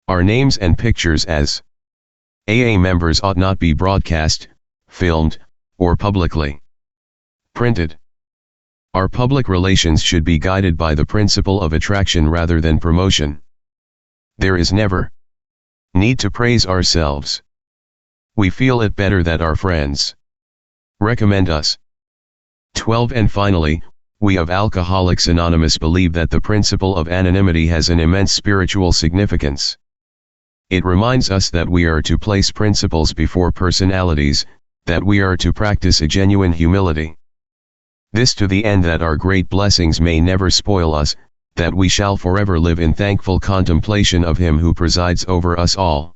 Our names and pictures as AA members ought not be broadcast, filmed, or publicly printed. Our public relations should be guided by the principle of attraction rather than promotion. There is never need to praise ourselves. We feel it better that our friends recommend us. 12. And finally, we of Alcoholics Anonymous believe that the principle of anonymity has an immense spiritual significance. It reminds us that we are to place principles before personalities, that we are to practice a genuine humility. This to the end that our great blessings may never spoil us, that we shall forever live in thankful contemplation of Him who presides over us all.